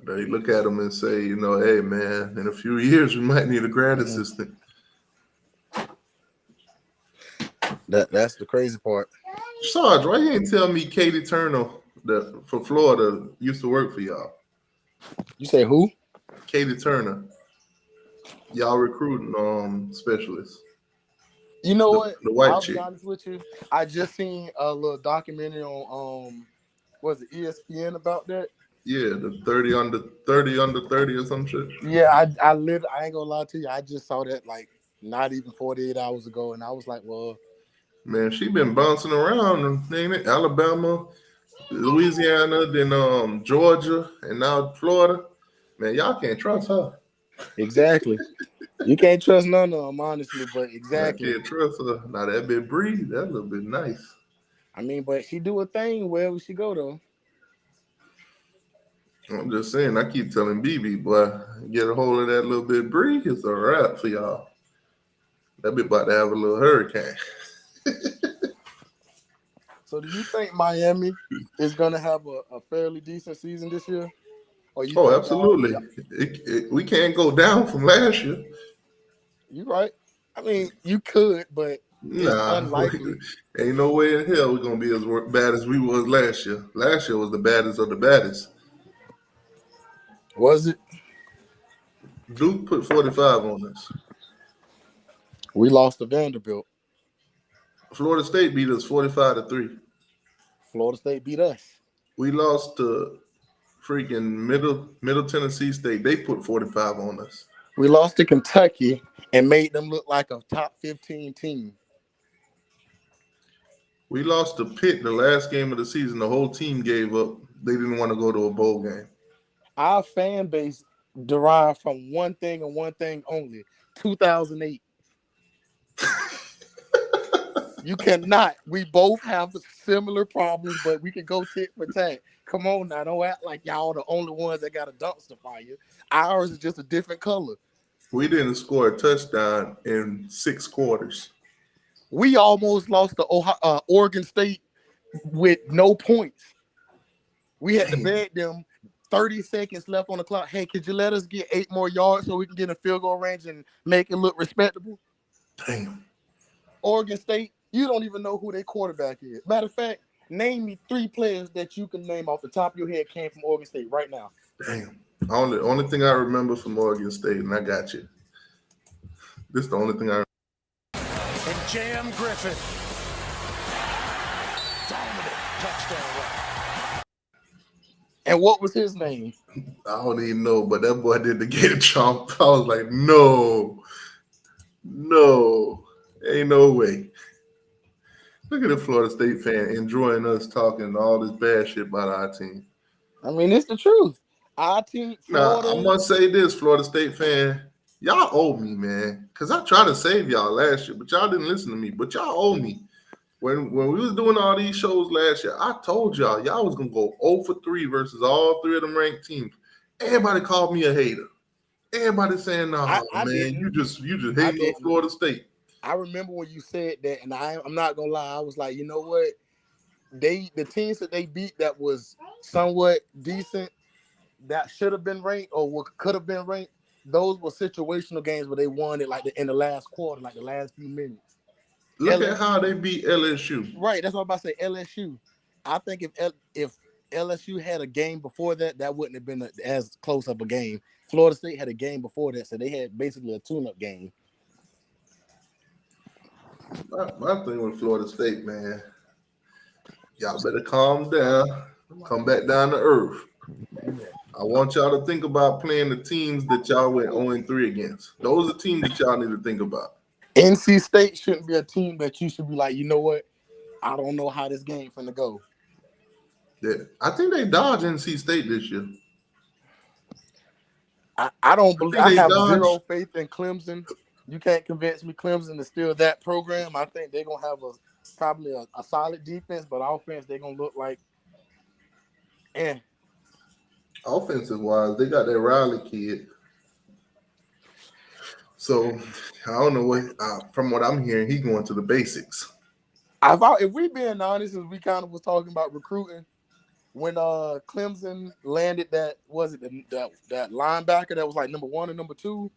Speaker 1: They look at them and say, hey, man, in a few years we might need a grad assistant.
Speaker 3: That's the crazy part.
Speaker 1: Sarge, why you ain't tell me Katie Turner that for Florida used to work for y'all?
Speaker 3: You say who?
Speaker 1: Katie Turner, y'all recruiting specialist.
Speaker 3: You know what?
Speaker 1: The white
Speaker 3: I'll
Speaker 1: chick.
Speaker 3: be honest with you. I just seen a little documentary on was it ESPN about that.
Speaker 1: Yeah, the 30 under 30 or some shit.
Speaker 3: Yeah, I ain't gonna lie to you. I just saw that like not even 48 hours ago, and I was like, well,
Speaker 1: Man, she been bouncing around, ain't it? Alabama, Louisiana, then Georgia, and now Florida. Man, y'all can't trust her.
Speaker 3: exactly. You can't trust none of them, honestly, but
Speaker 1: I
Speaker 3: exactly.
Speaker 1: can't trust her. Now that bit breathe, that little bit nice.
Speaker 3: I mean, but she do a thing wherever she go though.
Speaker 1: I'm just saying, I keep telling BB, boy, get a hold of that little bit breathe, it's a wrap for y'all. That bit about to have a little hurricane.
Speaker 3: So do you think Miami is gonna have a fairly decent season this year? Or you
Speaker 1: Oh,
Speaker 3: think
Speaker 1: absolutely. We can't go down from last year.
Speaker 3: you right? I mean, you could, but it's
Speaker 1: Nah,
Speaker 3: unlikely.
Speaker 1: ain't no way in hell we're gonna be as bad as we was last year. Last year was the baddest of the baddest.
Speaker 3: Was it?
Speaker 1: Duke put 45 on us.
Speaker 3: We lost to Vanderbilt.
Speaker 1: Florida State beat us 45-3.
Speaker 3: Florida State beat us.
Speaker 1: We lost to freaking Middle Tennessee State. They put 45 on us.
Speaker 3: We lost to Kentucky and made them look like a top 15 team.
Speaker 1: We lost to Pitt the last game of the season. The whole team gave up. They didn't want to go to a bowl game.
Speaker 3: Our fan base derived from one thing and one thing only: 2008. You cannot. We both have similar problems, but we can go tit for tat. Come on now, don't act like y'all the only ones that got a dumpster fire. Ours is just a different color.
Speaker 1: We didn't score a touchdown in 6 quarters.
Speaker 3: We almost lost to Oregon State with no points. We had to beg them 30 seconds left on the clock. Hey, could you let us get 8 more yards so we can get in field goal range and make it look respectable?
Speaker 1: Damn.
Speaker 3: Oregon State, you don't even know who their quarterback is. Matter of fact, name me 3 players that you can name off the top of your head came from Oregon State right now.
Speaker 1: Damn. Only thing I remember from Oregon State, and I got you. This is the only thing I remember.
Speaker 6: And J.M. Griffin. Dominant touchdown run.
Speaker 3: And what was his name?
Speaker 1: I don't even know, but that boy did the Gator Chomp. I was like, no, ain't no way. Look at the Florida State fan enjoying us talking all this bad shit about our team.
Speaker 3: I mean, it's the truth. Our team,
Speaker 1: Now,
Speaker 3: Florida.
Speaker 1: I must say this, Florida State fan, y'all owe me, man. Because I tried to save y'all last year, but y'all didn't listen to me. But y'all owe me. When we was doing all these shows last year, I told y'all was going to go 0 for 3 versus all 3 of them ranked teams. Everybody called me a hater. Everybody saying, "No, man,
Speaker 3: didn't.
Speaker 1: you just hating on Florida State."
Speaker 3: I remember when you said that, and I'm not gonna lie, I was like, you know what? The teams that they beat that was somewhat decent, that should have been ranked or could have been ranked. Those were situational games where they won it like in the last quarter, like the last few minutes.
Speaker 1: Look at how they beat LSU.
Speaker 3: Right, that's what I'm about to say. LSU. I think if LSU had a game before that, that wouldn't have been as close of a game. Florida State had a game before that, so they had basically a tune-up game.
Speaker 1: My thing with Florida State, man, y'all better calm down, come back down to earth. I want y'all to think about playing the teams that y'all went 0-3 against. Those are teams that y'all need to think about.
Speaker 3: NC State shouldn't be a team that you should be like, you know what? I don't know how this game finna go.
Speaker 1: Yeah, I think they dodged NC State this year.
Speaker 3: I don't believe. I have zero faith in Clemson. You can't convince me Clemson is still that program. I think they're gonna have probably a solid defense, but offense they're gonna look like.
Speaker 1: Offensive wise, they got that Riley kid. So I don't know what. From what I'm hearing, he's going to the basics.
Speaker 3: If we being honest, as we kind of was talking about recruiting, when Clemson landed that linebacker that was like number 1 and number 2,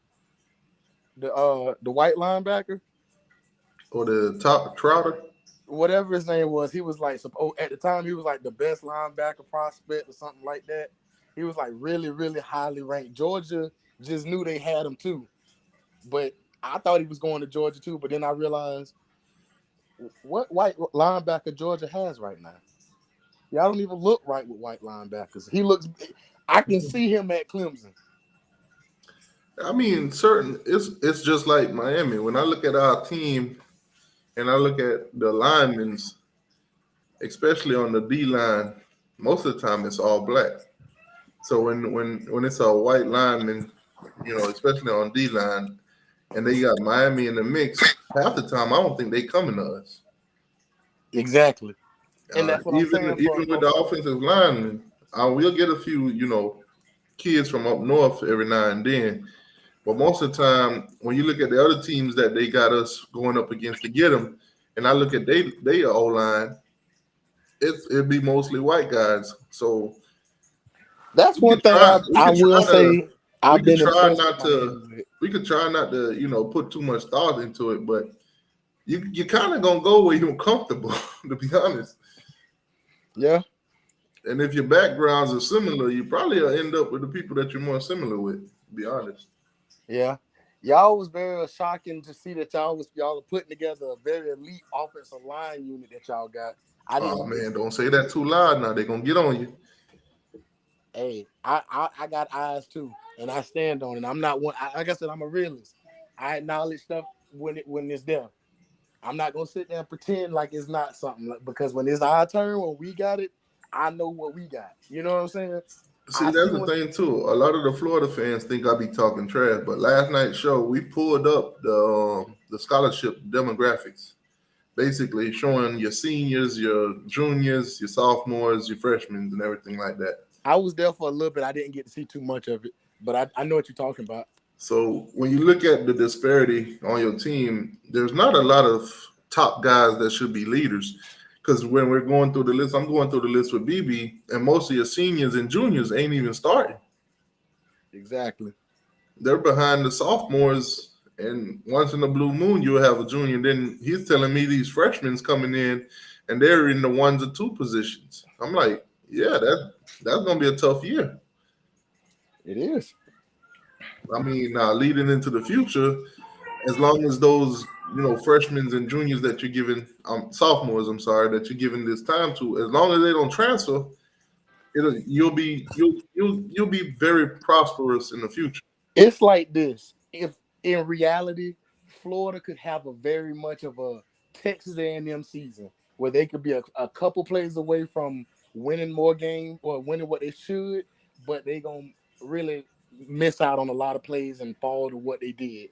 Speaker 3: the white linebacker
Speaker 1: or the top Trouter,
Speaker 3: whatever his name was, he was like at the time he was like the best linebacker prospect or something like that. He was like really, really highly ranked. Georgia just knew they had him too, but I thought he was going to Georgia too. But then I realized what white linebacker Georgia has right now. Y'all don't even look right with white linebackers. I can see him at Clemson.
Speaker 1: I mean, it's just like Miami. When I look at our team and I look at the linemen, especially on the D line, most of the time it's all black. So when it's a white lineman, especially on D line, and they got Miami in the mix, half the time I don't think they coming to us.
Speaker 3: Exactly. And that's what I'm saying.
Speaker 1: Even with the offensive linemen, we'll get a few, kids from up north every now and then. But most of the time, when you look at the other teams that they got us going up against to get them, and I look at they O line, it'd be mostly white guys. So
Speaker 3: that's one thing I will say.
Speaker 1: We
Speaker 3: I've been
Speaker 1: could try
Speaker 3: impressed
Speaker 1: not
Speaker 3: with Miami
Speaker 1: to.
Speaker 3: with.
Speaker 1: We could try not to, put too much thought into it, but you kind of gonna go where you're comfortable, to be honest.
Speaker 3: Yeah.
Speaker 1: And if your backgrounds are similar, you probably will end up with the people that you're more similar with, to be honest.
Speaker 3: Yeah. Y'all was very shocking to see that y'all are putting together a very elite offensive line unit that y'all got.
Speaker 1: Oh man, don't say that too loud now. They're gonna get on you.
Speaker 3: Hey, I got eyes too, and I stand on it. I'm not one. Like I said, I'm a realist. I acknowledge stuff when it's there. I'm not gonna sit there and pretend like it's not something, because when it's our turn, when we got it, I know what we got. You know what I'm saying?
Speaker 1: See, that's the thing too. A lot of the Florida fans think I be talking trash, but last night's show we pulled up the scholarship demographics, basically showing your seniors, your juniors, your sophomores, your freshmen, and everything like that.
Speaker 3: I was there for a little bit. I didn't get to see too much of it, but I know what you're talking about.
Speaker 1: So when you look at the disparity on your team, there's not a lot of top guys that should be leaders. Because when we're going through the list, I'm going through the list with BB, and most of your seniors and juniors ain't even starting.
Speaker 3: Exactly.
Speaker 1: They're behind the sophomores, and once in a blue moon, you'll have a junior. Then he's telling me these freshmen coming in, and they're in the 1 or 2 positions. I'm like, yeah, that's gonna be a tough year.
Speaker 3: It is.
Speaker 1: I mean, leading into the future, as long as those freshmen and juniors that you're giving, sophomores, I'm sorry, that you're giving this time to, as long as they don't transfer, you'll be very prosperous in the future.
Speaker 3: It's like this. If in reality, Florida could have a very much of a Texas A&M season where they could be a couple plays away from winning more games or winning what they should, but they gonna really miss out on a lot of plays and fall to what they did.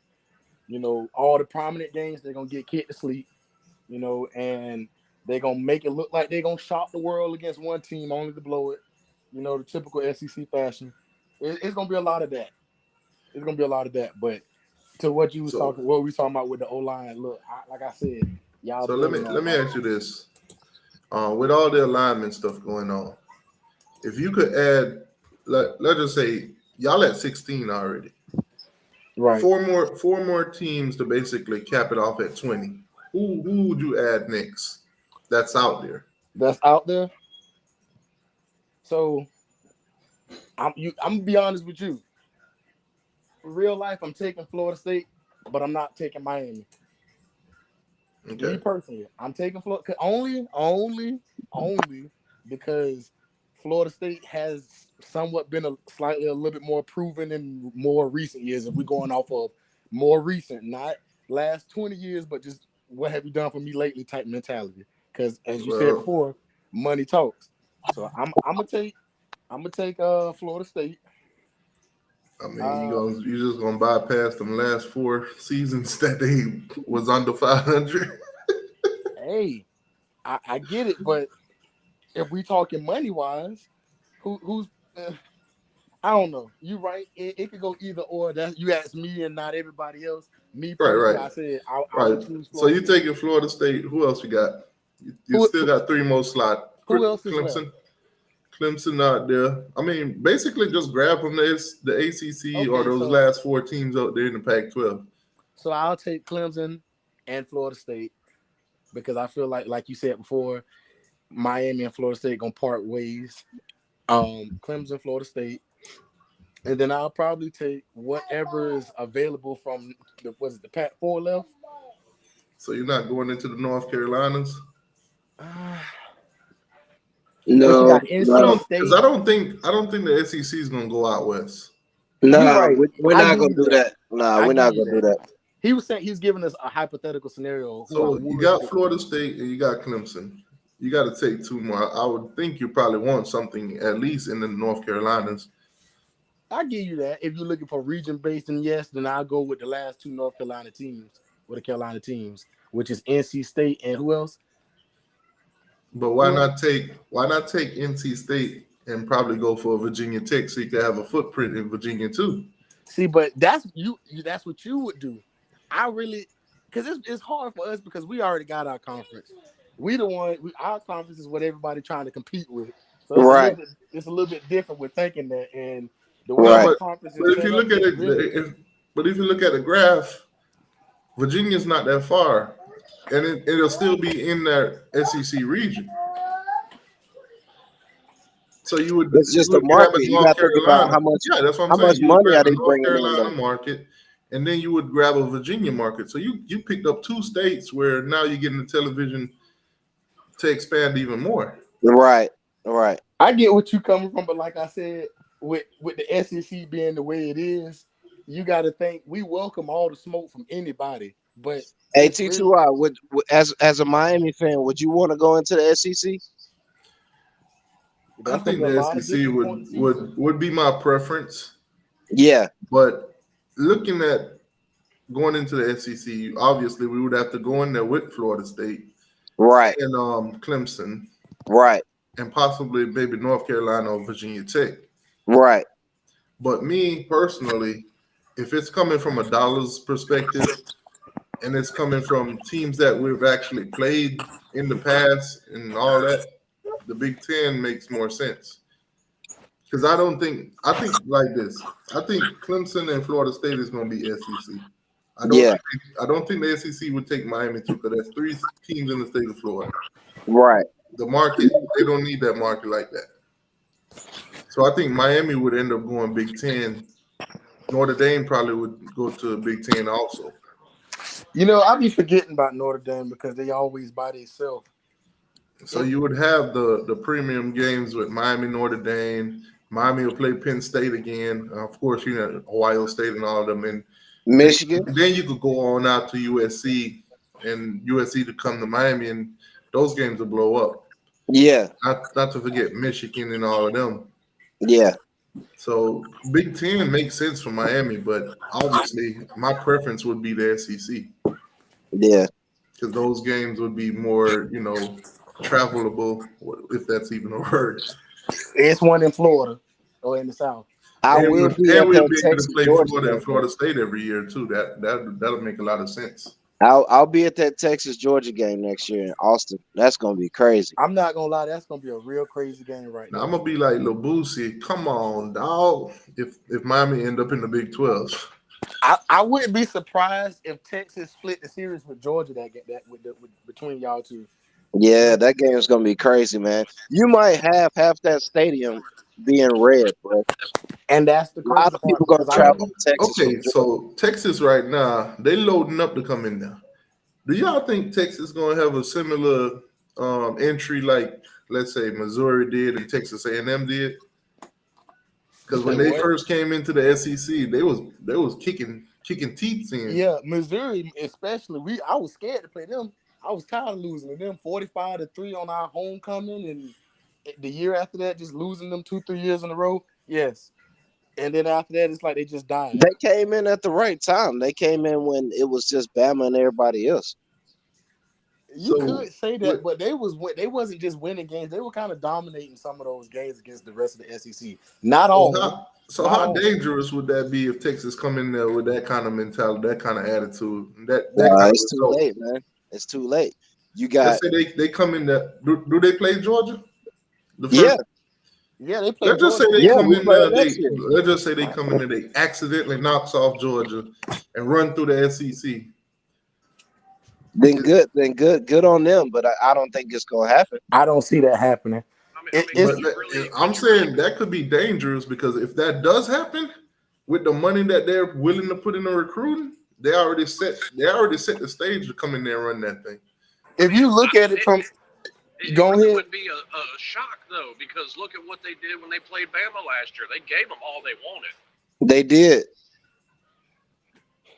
Speaker 3: All the prominent games they're gonna get kicked to sleep. And they're gonna make it look like they're gonna shock the world against one team only to blow it. The typical SEC fashion. It's gonna be a lot of that. It's gonna be a lot of that. But to what you was talking, what we was talking about with the O line, look, like I said, y'all.
Speaker 1: So let me ask you this: with all the alignment stuff going on, if you could add, let's just say y'all at 16 already,
Speaker 3: right?
Speaker 1: Four more teams to basically cap it off at 20. Who would you add next? That's out there.
Speaker 3: That's out there. So I'm gonna be honest with you. In real life, I'm taking Florida State, but I'm not taking Miami.
Speaker 1: Okay.
Speaker 3: Me personally, I'm taking Florida only because Florida State has somewhat been slightly a little bit more proven in more recent years. If we're going off of more recent, not last 20 years, but just what have you done for me lately type mentality. Because as you said before, money talks. So I'm gonna take Florida State.
Speaker 1: I mean, you just gonna bypass them last 4 seasons that they was under 500.
Speaker 3: Hey, I get it, but if we talking money wise, who's I don't know. You right. It could go either or. That you asked me and not everybody else. Me personally,
Speaker 1: Right.
Speaker 3: I said I would choose Florida.
Speaker 1: So you taking Florida State? Who else you got? You still got 3 more slots.
Speaker 3: Who else is
Speaker 1: Clemson.
Speaker 3: left?
Speaker 1: Clemson out there. I mean, basically just grab from the ACC or those last 4 teams out there in the Pac-12.
Speaker 3: So I'll take Clemson and Florida State because I feel like you said before, Miami and Florida State gonna part ways. Clemson, Florida State, and then I'll probably take whatever is available from the Pac-4 left.
Speaker 1: So you're not going into the North Carolinas?
Speaker 3: But you
Speaker 4: No,
Speaker 3: got NC State.
Speaker 1: Because I don't think the SEC is gonna go out west.
Speaker 3: You're right.
Speaker 4: we're
Speaker 3: I
Speaker 4: not
Speaker 3: give
Speaker 4: gonna
Speaker 3: you
Speaker 4: do
Speaker 3: that.
Speaker 4: that. Nah,
Speaker 3: I
Speaker 4: we're
Speaker 3: give
Speaker 4: not
Speaker 3: you
Speaker 4: gonna do that.
Speaker 3: He was saying he's giving us a hypothetical scenario.
Speaker 1: So you got Florida State and you got Clemson. You got to take two more. I would think you probably want something at least in the North Carolinas.
Speaker 3: I give you that. If you're looking for region based, and yes, then I'll go with the last two North Carolina teams, or the Carolina teams, which is NC State and who else?
Speaker 1: But why not take NC State and probably go for Virginia Tech so you can have a footprint in Virginia too?
Speaker 3: See, but that's what you would do. I really, because it's hard for us because we already got our conference. Our conference is what everybody trying to compete with. So it's a little bit different with thinking that, and the way our conference is
Speaker 1: But if
Speaker 3: set
Speaker 1: you
Speaker 3: up,
Speaker 1: look at it, but if you look at the graph, Virginia's not that far, and it'll still be in that SEC region. So you would.
Speaker 4: It's just a market. You got to think about how much.
Speaker 1: Yeah, that's what I'm
Speaker 4: how
Speaker 1: saying.
Speaker 4: much
Speaker 1: You would
Speaker 4: money are
Speaker 1: grab a
Speaker 4: they
Speaker 1: North
Speaker 4: bringing
Speaker 1: Carolina
Speaker 4: in?
Speaker 1: market, and then you would grab a Virginia market. So you picked up two states where now you're getting the television to expand even more.
Speaker 4: Right.
Speaker 3: I get what you're coming from, but like I said, with the SEC being the way it is, you got to think we welcome all the smoke from anybody. But
Speaker 4: Hey, t2y, would as a Miami fan, would you want to go into the SEC?
Speaker 1: I think the SEC would be my preference.
Speaker 4: Yeah,
Speaker 1: but looking at going into the SEC, obviously we would have to go in there with Florida State,
Speaker 4: right,
Speaker 1: and Clemson,
Speaker 4: right,
Speaker 1: and possibly maybe North Carolina or Virginia Tech,
Speaker 4: right.
Speaker 1: But me personally, if it's coming from a dollars perspective and it's coming from teams that we've actually played in the past and all that, the Big Ten makes more sense. Because I think like this. I think Clemson and Florida State is going to be SEC. I don't think the SEC would take Miami too, because there's three teams in the state of Florida.
Speaker 4: Right.
Speaker 1: The market, they don't need that market like that. So I think Miami would end up going Big Ten. Notre Dame probably would go to Big Ten also.
Speaker 3: You know, I be forgetting about Notre Dame because they always by themselves.
Speaker 1: So you would have the premium games with Miami, Notre Dame. Miami will play Penn State again. Of course, Ohio State and all of them. And
Speaker 4: Michigan.
Speaker 1: Then you could go on out to USC and USC to come to Miami, and those games will blow up.
Speaker 4: Yeah.
Speaker 1: Not to forget Michigan and all of them.
Speaker 4: Yeah.
Speaker 1: So Big Ten makes sense for Miami, but obviously my preference would be the SEC.
Speaker 4: Yeah.
Speaker 1: Because those games would be more, travelable, if that's even a word.
Speaker 3: It's one in Florida or in the South.
Speaker 1: We'll be able to play Florida and Florida State every year too. That'll make a lot of sense.
Speaker 4: I'll be at that Texas-Georgia game next year in Austin. That's gonna be crazy.
Speaker 3: I'm not gonna lie, that's gonna be a real crazy game right now.
Speaker 1: I'm gonna be like Labusi, come on, dog. If Miami end up in the Big 12.
Speaker 3: I wouldn't be surprised if Texas split the series with Georgia between y'all two.
Speaker 4: Yeah, that game is gonna be crazy, man. You might have half that stadium being red, bro.
Speaker 3: And that's the crazy
Speaker 4: a lot of people gonna travel to Texas.
Speaker 1: Okay, so Texas right now, they loading up to come in there. Do y'all think Texas gonna have a similar entry like, let's say, Missouri did and Texas A&M did? Because when they first came into the SEC, they was kicking teeth in.
Speaker 3: Yeah, Missouri especially. I was scared to play them. I was tired of losing to them 45-3 on our homecoming, and the year after that, just losing them 2-3 years in a row. Yes. And then after that, it's like they just died.
Speaker 4: They came in at the right time. They came in when it was just Bama and everybody else.
Speaker 3: You could say that, but they wasn't just winning games. They were kind of dominating some of those games against the rest of the SEC. Not all.
Speaker 1: How dangerous would that be if Texas come in there with that kind of mentality, that kind of attitude?
Speaker 4: It's too late, man. It's too late. You got.
Speaker 1: Let's say they come in there. Do they play Georgia?
Speaker 3: Yeah, they play.
Speaker 1: Let's just say they come in there. Let's just say they come in there. They accidentally knocks off Georgia and run through the SEC.
Speaker 4: Then good on them. But I don't think it's gonna happen.
Speaker 3: I don't see that happening.
Speaker 1: I'm saying that could be dangerous because if that does happen, with the money that they're willing to put in the recruiting, they already set the stage to come in there and run that thing.
Speaker 3: If you look at it from
Speaker 7: It
Speaker 3: Go
Speaker 7: really
Speaker 3: ahead.
Speaker 7: would be a shock, though, because look at what they did when they played Bama last year. They gave them all they wanted.
Speaker 4: They did.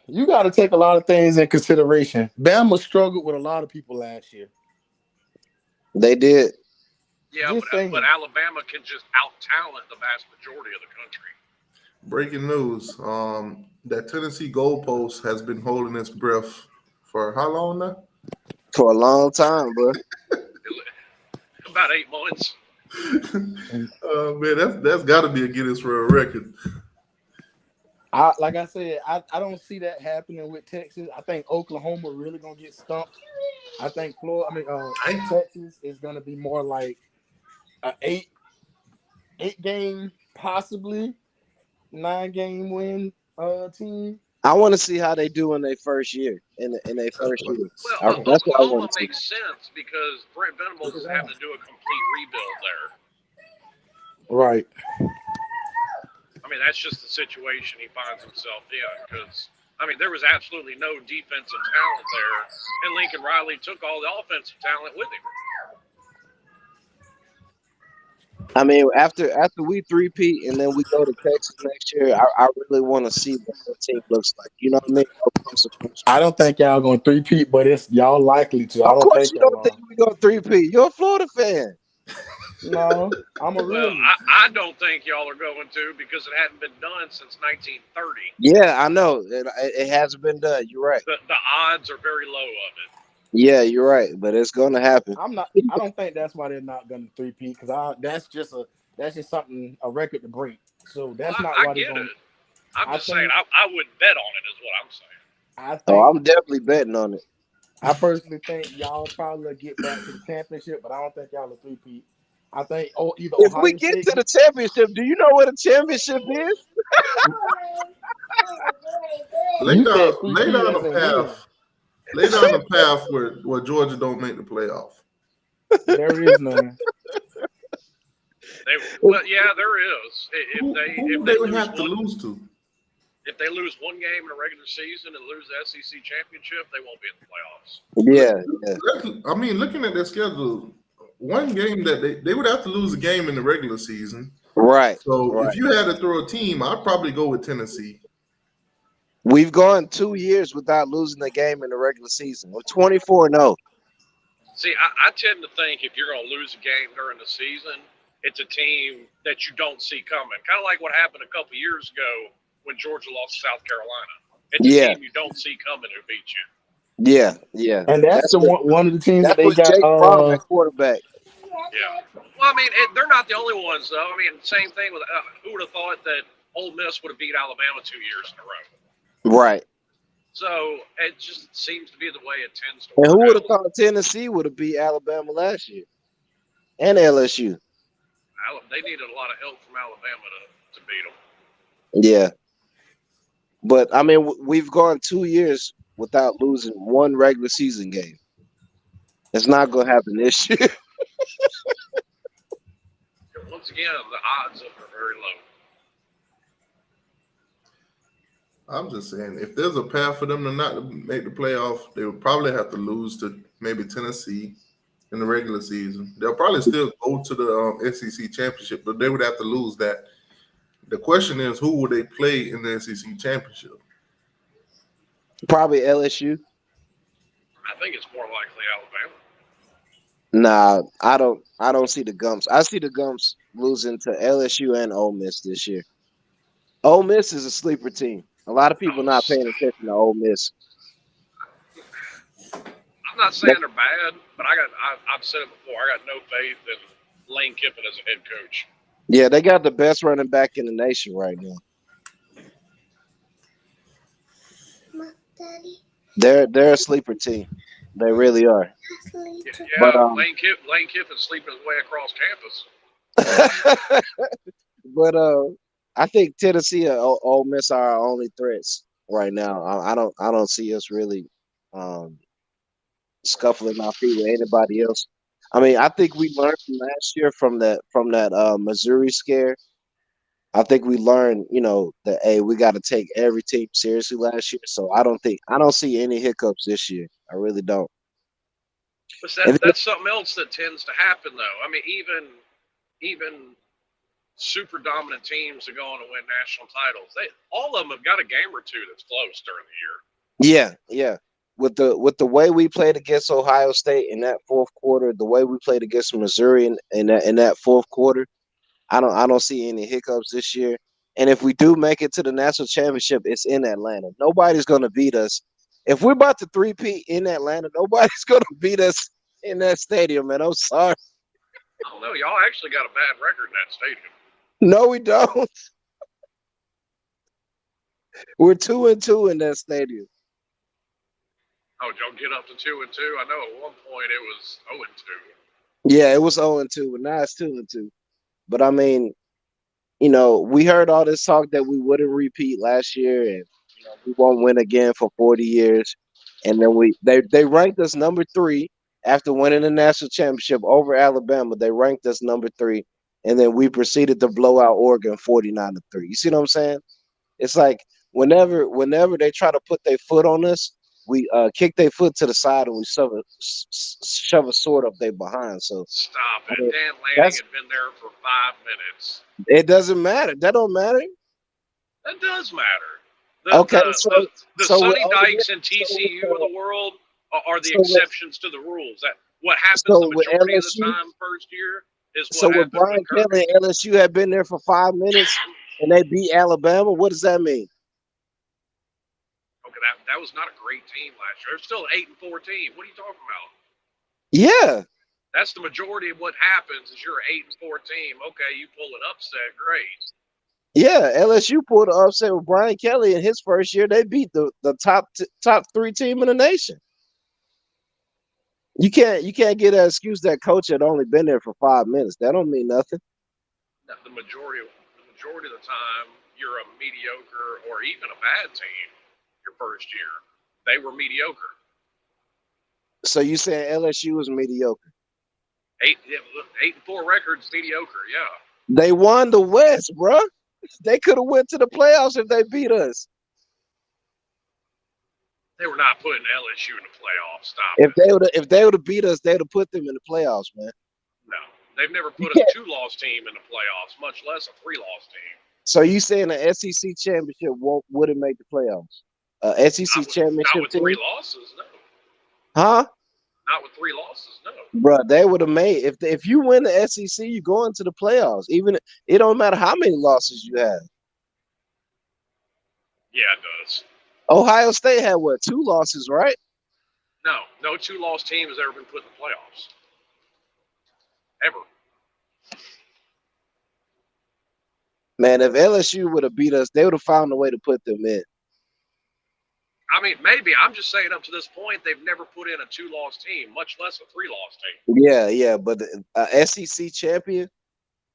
Speaker 3: You got to take a lot of things in consideration. Bama struggled with a lot of people last year.
Speaker 4: They did.
Speaker 7: Yeah,
Speaker 3: Just saying.
Speaker 7: but Alabama can just out-talent the vast majority of the country.
Speaker 1: Breaking news. That Tennessee goalpost has been holding its breath for how long now?
Speaker 4: For a long time, bro.
Speaker 7: About 8 months.
Speaker 1: Man, that's got to be a Guinness World Record.
Speaker 3: Like I said, I don't see that happening with Texas. I think Oklahoma really gonna get stumped. I think Texas is gonna be more like an eight game, possibly 9-game win team.
Speaker 4: I want to see how they do in their first year. In their first year.
Speaker 7: Well,
Speaker 4: That's what I
Speaker 7: Oklahoma
Speaker 4: want to see.
Speaker 7: makes sense because Brent Venables is having to do a complete rebuild there.
Speaker 3: Right.
Speaker 7: I mean, that's just the situation he finds himself in because, I mean, there was absolutely no defensive talent there, and Lincoln Riley took all the offensive talent with him.
Speaker 4: I mean, after we three-peat and then we go to Texas next year, I really want to see what the team looks like. You know what I mean? No consequence.
Speaker 3: I don't think y'all gonna three-peat, but it's y'all likely to. I
Speaker 4: Of
Speaker 3: don't
Speaker 4: course,
Speaker 3: think
Speaker 4: you
Speaker 3: y'all
Speaker 4: don't think we go three-peat. You're a Florida fan.
Speaker 3: No, I'm a
Speaker 7: Well,
Speaker 3: realist.
Speaker 7: I don't think y'all are going to because it hadn't been done since 1930.
Speaker 4: Yeah, I know. It hasn't been done. You're right.
Speaker 7: The odds are very low of it.
Speaker 4: Yeah, you're right. But it's going to happen.
Speaker 3: I don't think that's why they're not gonna three-peat because that's just something a record to break. So that's not
Speaker 7: I
Speaker 3: why
Speaker 7: get
Speaker 3: they're going.
Speaker 7: it. I'm just saying I would bet on it is what I'm saying.
Speaker 3: I think
Speaker 4: I'm definitely betting on it.
Speaker 3: I personally think y'all probably get back to the championship, but I don't think y'all will three-peat. I think either
Speaker 4: If
Speaker 3: Ohio
Speaker 4: we get
Speaker 3: State
Speaker 4: to the championship, do you know what a championship is?
Speaker 1: Lay down
Speaker 3: three-peat
Speaker 1: a
Speaker 3: as in
Speaker 1: path. Lay down a path where Georgia don't make the playoff.
Speaker 3: win. There is none.
Speaker 7: Yeah, there is.
Speaker 1: Who they would have to lose to?
Speaker 7: If they lose one game in a regular season and lose the SEC championship, they won't be in the playoffs.
Speaker 4: Yeah.
Speaker 1: I mean, looking at their schedule, one game that they would have to lose a game in the regular season.
Speaker 4: Right.
Speaker 1: So
Speaker 4: right.
Speaker 1: if you had to throw a team, I'd probably go with Tennessee.
Speaker 4: We've gone 2 years without losing a game in the regular season. We're 24-0.
Speaker 7: See, I tend to think if you're going to lose a game during the season, it's a team that you don't see coming. Kind of like what happened a couple years ago when Georgia lost to South Carolina. It's a team you don't see coming who beat you.
Speaker 4: Yeah.
Speaker 3: And that's one of the teams that they got.
Speaker 4: Jake Fromm at quarterback.
Speaker 7: Yeah. Well, I mean, they're not the only ones, though. I mean, same thing with who would have thought that Ole Miss would have beat Alabama 2 years in a row.
Speaker 4: Right.
Speaker 7: So it just seems to be the way it tends to
Speaker 4: And
Speaker 7: work.
Speaker 4: who would have thought Tennessee would have beat Alabama last year? And LSU.
Speaker 7: They needed a lot of help from Alabama to beat them.
Speaker 4: Yeah. But, I mean, we've gone 2 years without losing one regular season game. It's not going to happen this year.
Speaker 7: Once again, the odds are very low.
Speaker 1: I'm just saying, if there's a path for them to not make the playoff, they would probably have to lose to maybe Tennessee in the regular season. They'll probably still go to the SEC championship, but they would have to lose that. The question is, who will they play in the SEC championship?
Speaker 4: Probably LSU.
Speaker 7: I think it's more likely Alabama.
Speaker 4: Nah, I don't see the Gumps. I see the Gumps losing to LSU and Ole Miss this year. Ole Miss is a sleeper team. A lot of people not paying attention to Ole Miss.
Speaker 7: I'm not saying they're bad, but I've said it before. I got no faith in Lane Kiffin as a head coach.
Speaker 4: Yeah, they got the best running back in the nation right now. They're a sleeper team. They really are.
Speaker 7: Yeah,
Speaker 4: But,
Speaker 7: Lane Kiffin's sleeping his way across campus.
Speaker 4: But I think Tennessee and Ole Miss are our only threats right now. I don't see us really scuffling our feet with anybody else. I mean, I think we learned from last year from that Missouri scare. I think we learned, that hey, we got to take every team seriously last year. So I don't see any hiccups this year. I really don't.
Speaker 7: But
Speaker 4: And
Speaker 7: that's something else that tends to happen, though. I mean, even super dominant teams that go on to win national titles, all of them have got a game or two that's close during the
Speaker 4: yeah,
Speaker 7: year.
Speaker 4: yeah. With the way we played against Ohio State in that fourth quarter, the way we played against Missouri in that fourth quarter, I don't see any hiccups this year. And if we do make it to the national championship, it's in Atlanta. Nobody's gonna beat us. If we're about to three-peat in Atlanta, nobody's gonna beat us in that stadium, man. I'm sorry.
Speaker 7: I don't know. Y'all actually got a bad record in that stadium.
Speaker 4: No, we don't. We're 2-2 in that stadium.
Speaker 7: Oh, don't get up to 2-2. I know at one point it was 0-2.
Speaker 4: Yeah, it was 0-2, but now it's 2-2. But I mean, we heard all this talk that we wouldn't repeat last year, and we won't win again for 40 years. And then they ranked us number 3 after winning the national championship over Alabama. They ranked us number 3, and then we proceeded to blow out Oregon 49-3. You see what I'm saying? It's like whenever they try to put their foot on us, we kick their foot to the side and we shove a sword up their behind. So
Speaker 7: Stop it.
Speaker 4: I mean,
Speaker 7: Dan Lanning had been there for 5 minutes.
Speaker 4: it doesn't matter. That don't matter.
Speaker 7: That does matter.
Speaker 4: So
Speaker 7: Sonny Dykes and TCU of the world are the exceptions to the rules. That what happens the majority of the time first year is what happens.
Speaker 4: So with Brian Kelly and LSU had been there for 5 minutes and they beat Alabama, what does that mean?
Speaker 7: Okay, that was not a great team last year. They're still an 8-4 team. What are you talking about?
Speaker 4: Yeah.
Speaker 7: That's the majority of what happens is you're an 8-4 team. Okay, you pull an upset, great.
Speaker 4: Yeah, LSU pulled an upset with Brian Kelly in his first year. They beat the top 3 team in the nation. You can't get an excuse that coach had only been there for 5 minutes. That don't mean nothing.
Speaker 7: The majority of the time, you're a mediocre or even a bad team your first year. They were mediocre.
Speaker 4: So you saying LSU was mediocre?
Speaker 7: 8-4 records mediocre, yeah.
Speaker 4: They won the West, bro. They could have went to the playoffs if they beat us.
Speaker 7: They were not putting LSU in the playoffs. Stop
Speaker 4: If
Speaker 7: it.
Speaker 4: they would have beat us, they'd have put them in the playoffs, man.
Speaker 7: No, they've never put a 2-loss team in the playoffs, much less a 3-loss team.
Speaker 4: So you saying the SEC championship wouldn't make the playoffs? SEC championship
Speaker 7: not with
Speaker 4: team?
Speaker 7: 3 losses, no.
Speaker 4: Huh?
Speaker 7: Not with 3 losses, no.
Speaker 4: Bro, they would have made if you win the SEC, you go into the playoffs. Even it don't matter how many losses you have.
Speaker 7: Yeah, it does.
Speaker 4: Ohio State had what, 2 losses, right?
Speaker 7: No 2-loss team has ever been put in the playoffs. Ever.
Speaker 4: Man, if LSU would have beat us, they would have found a way to put them in.
Speaker 7: I mean, maybe. I'm just saying up to this point, they've never put in a 2-loss team, much less a 3-loss team.
Speaker 4: Yeah, but SEC champion,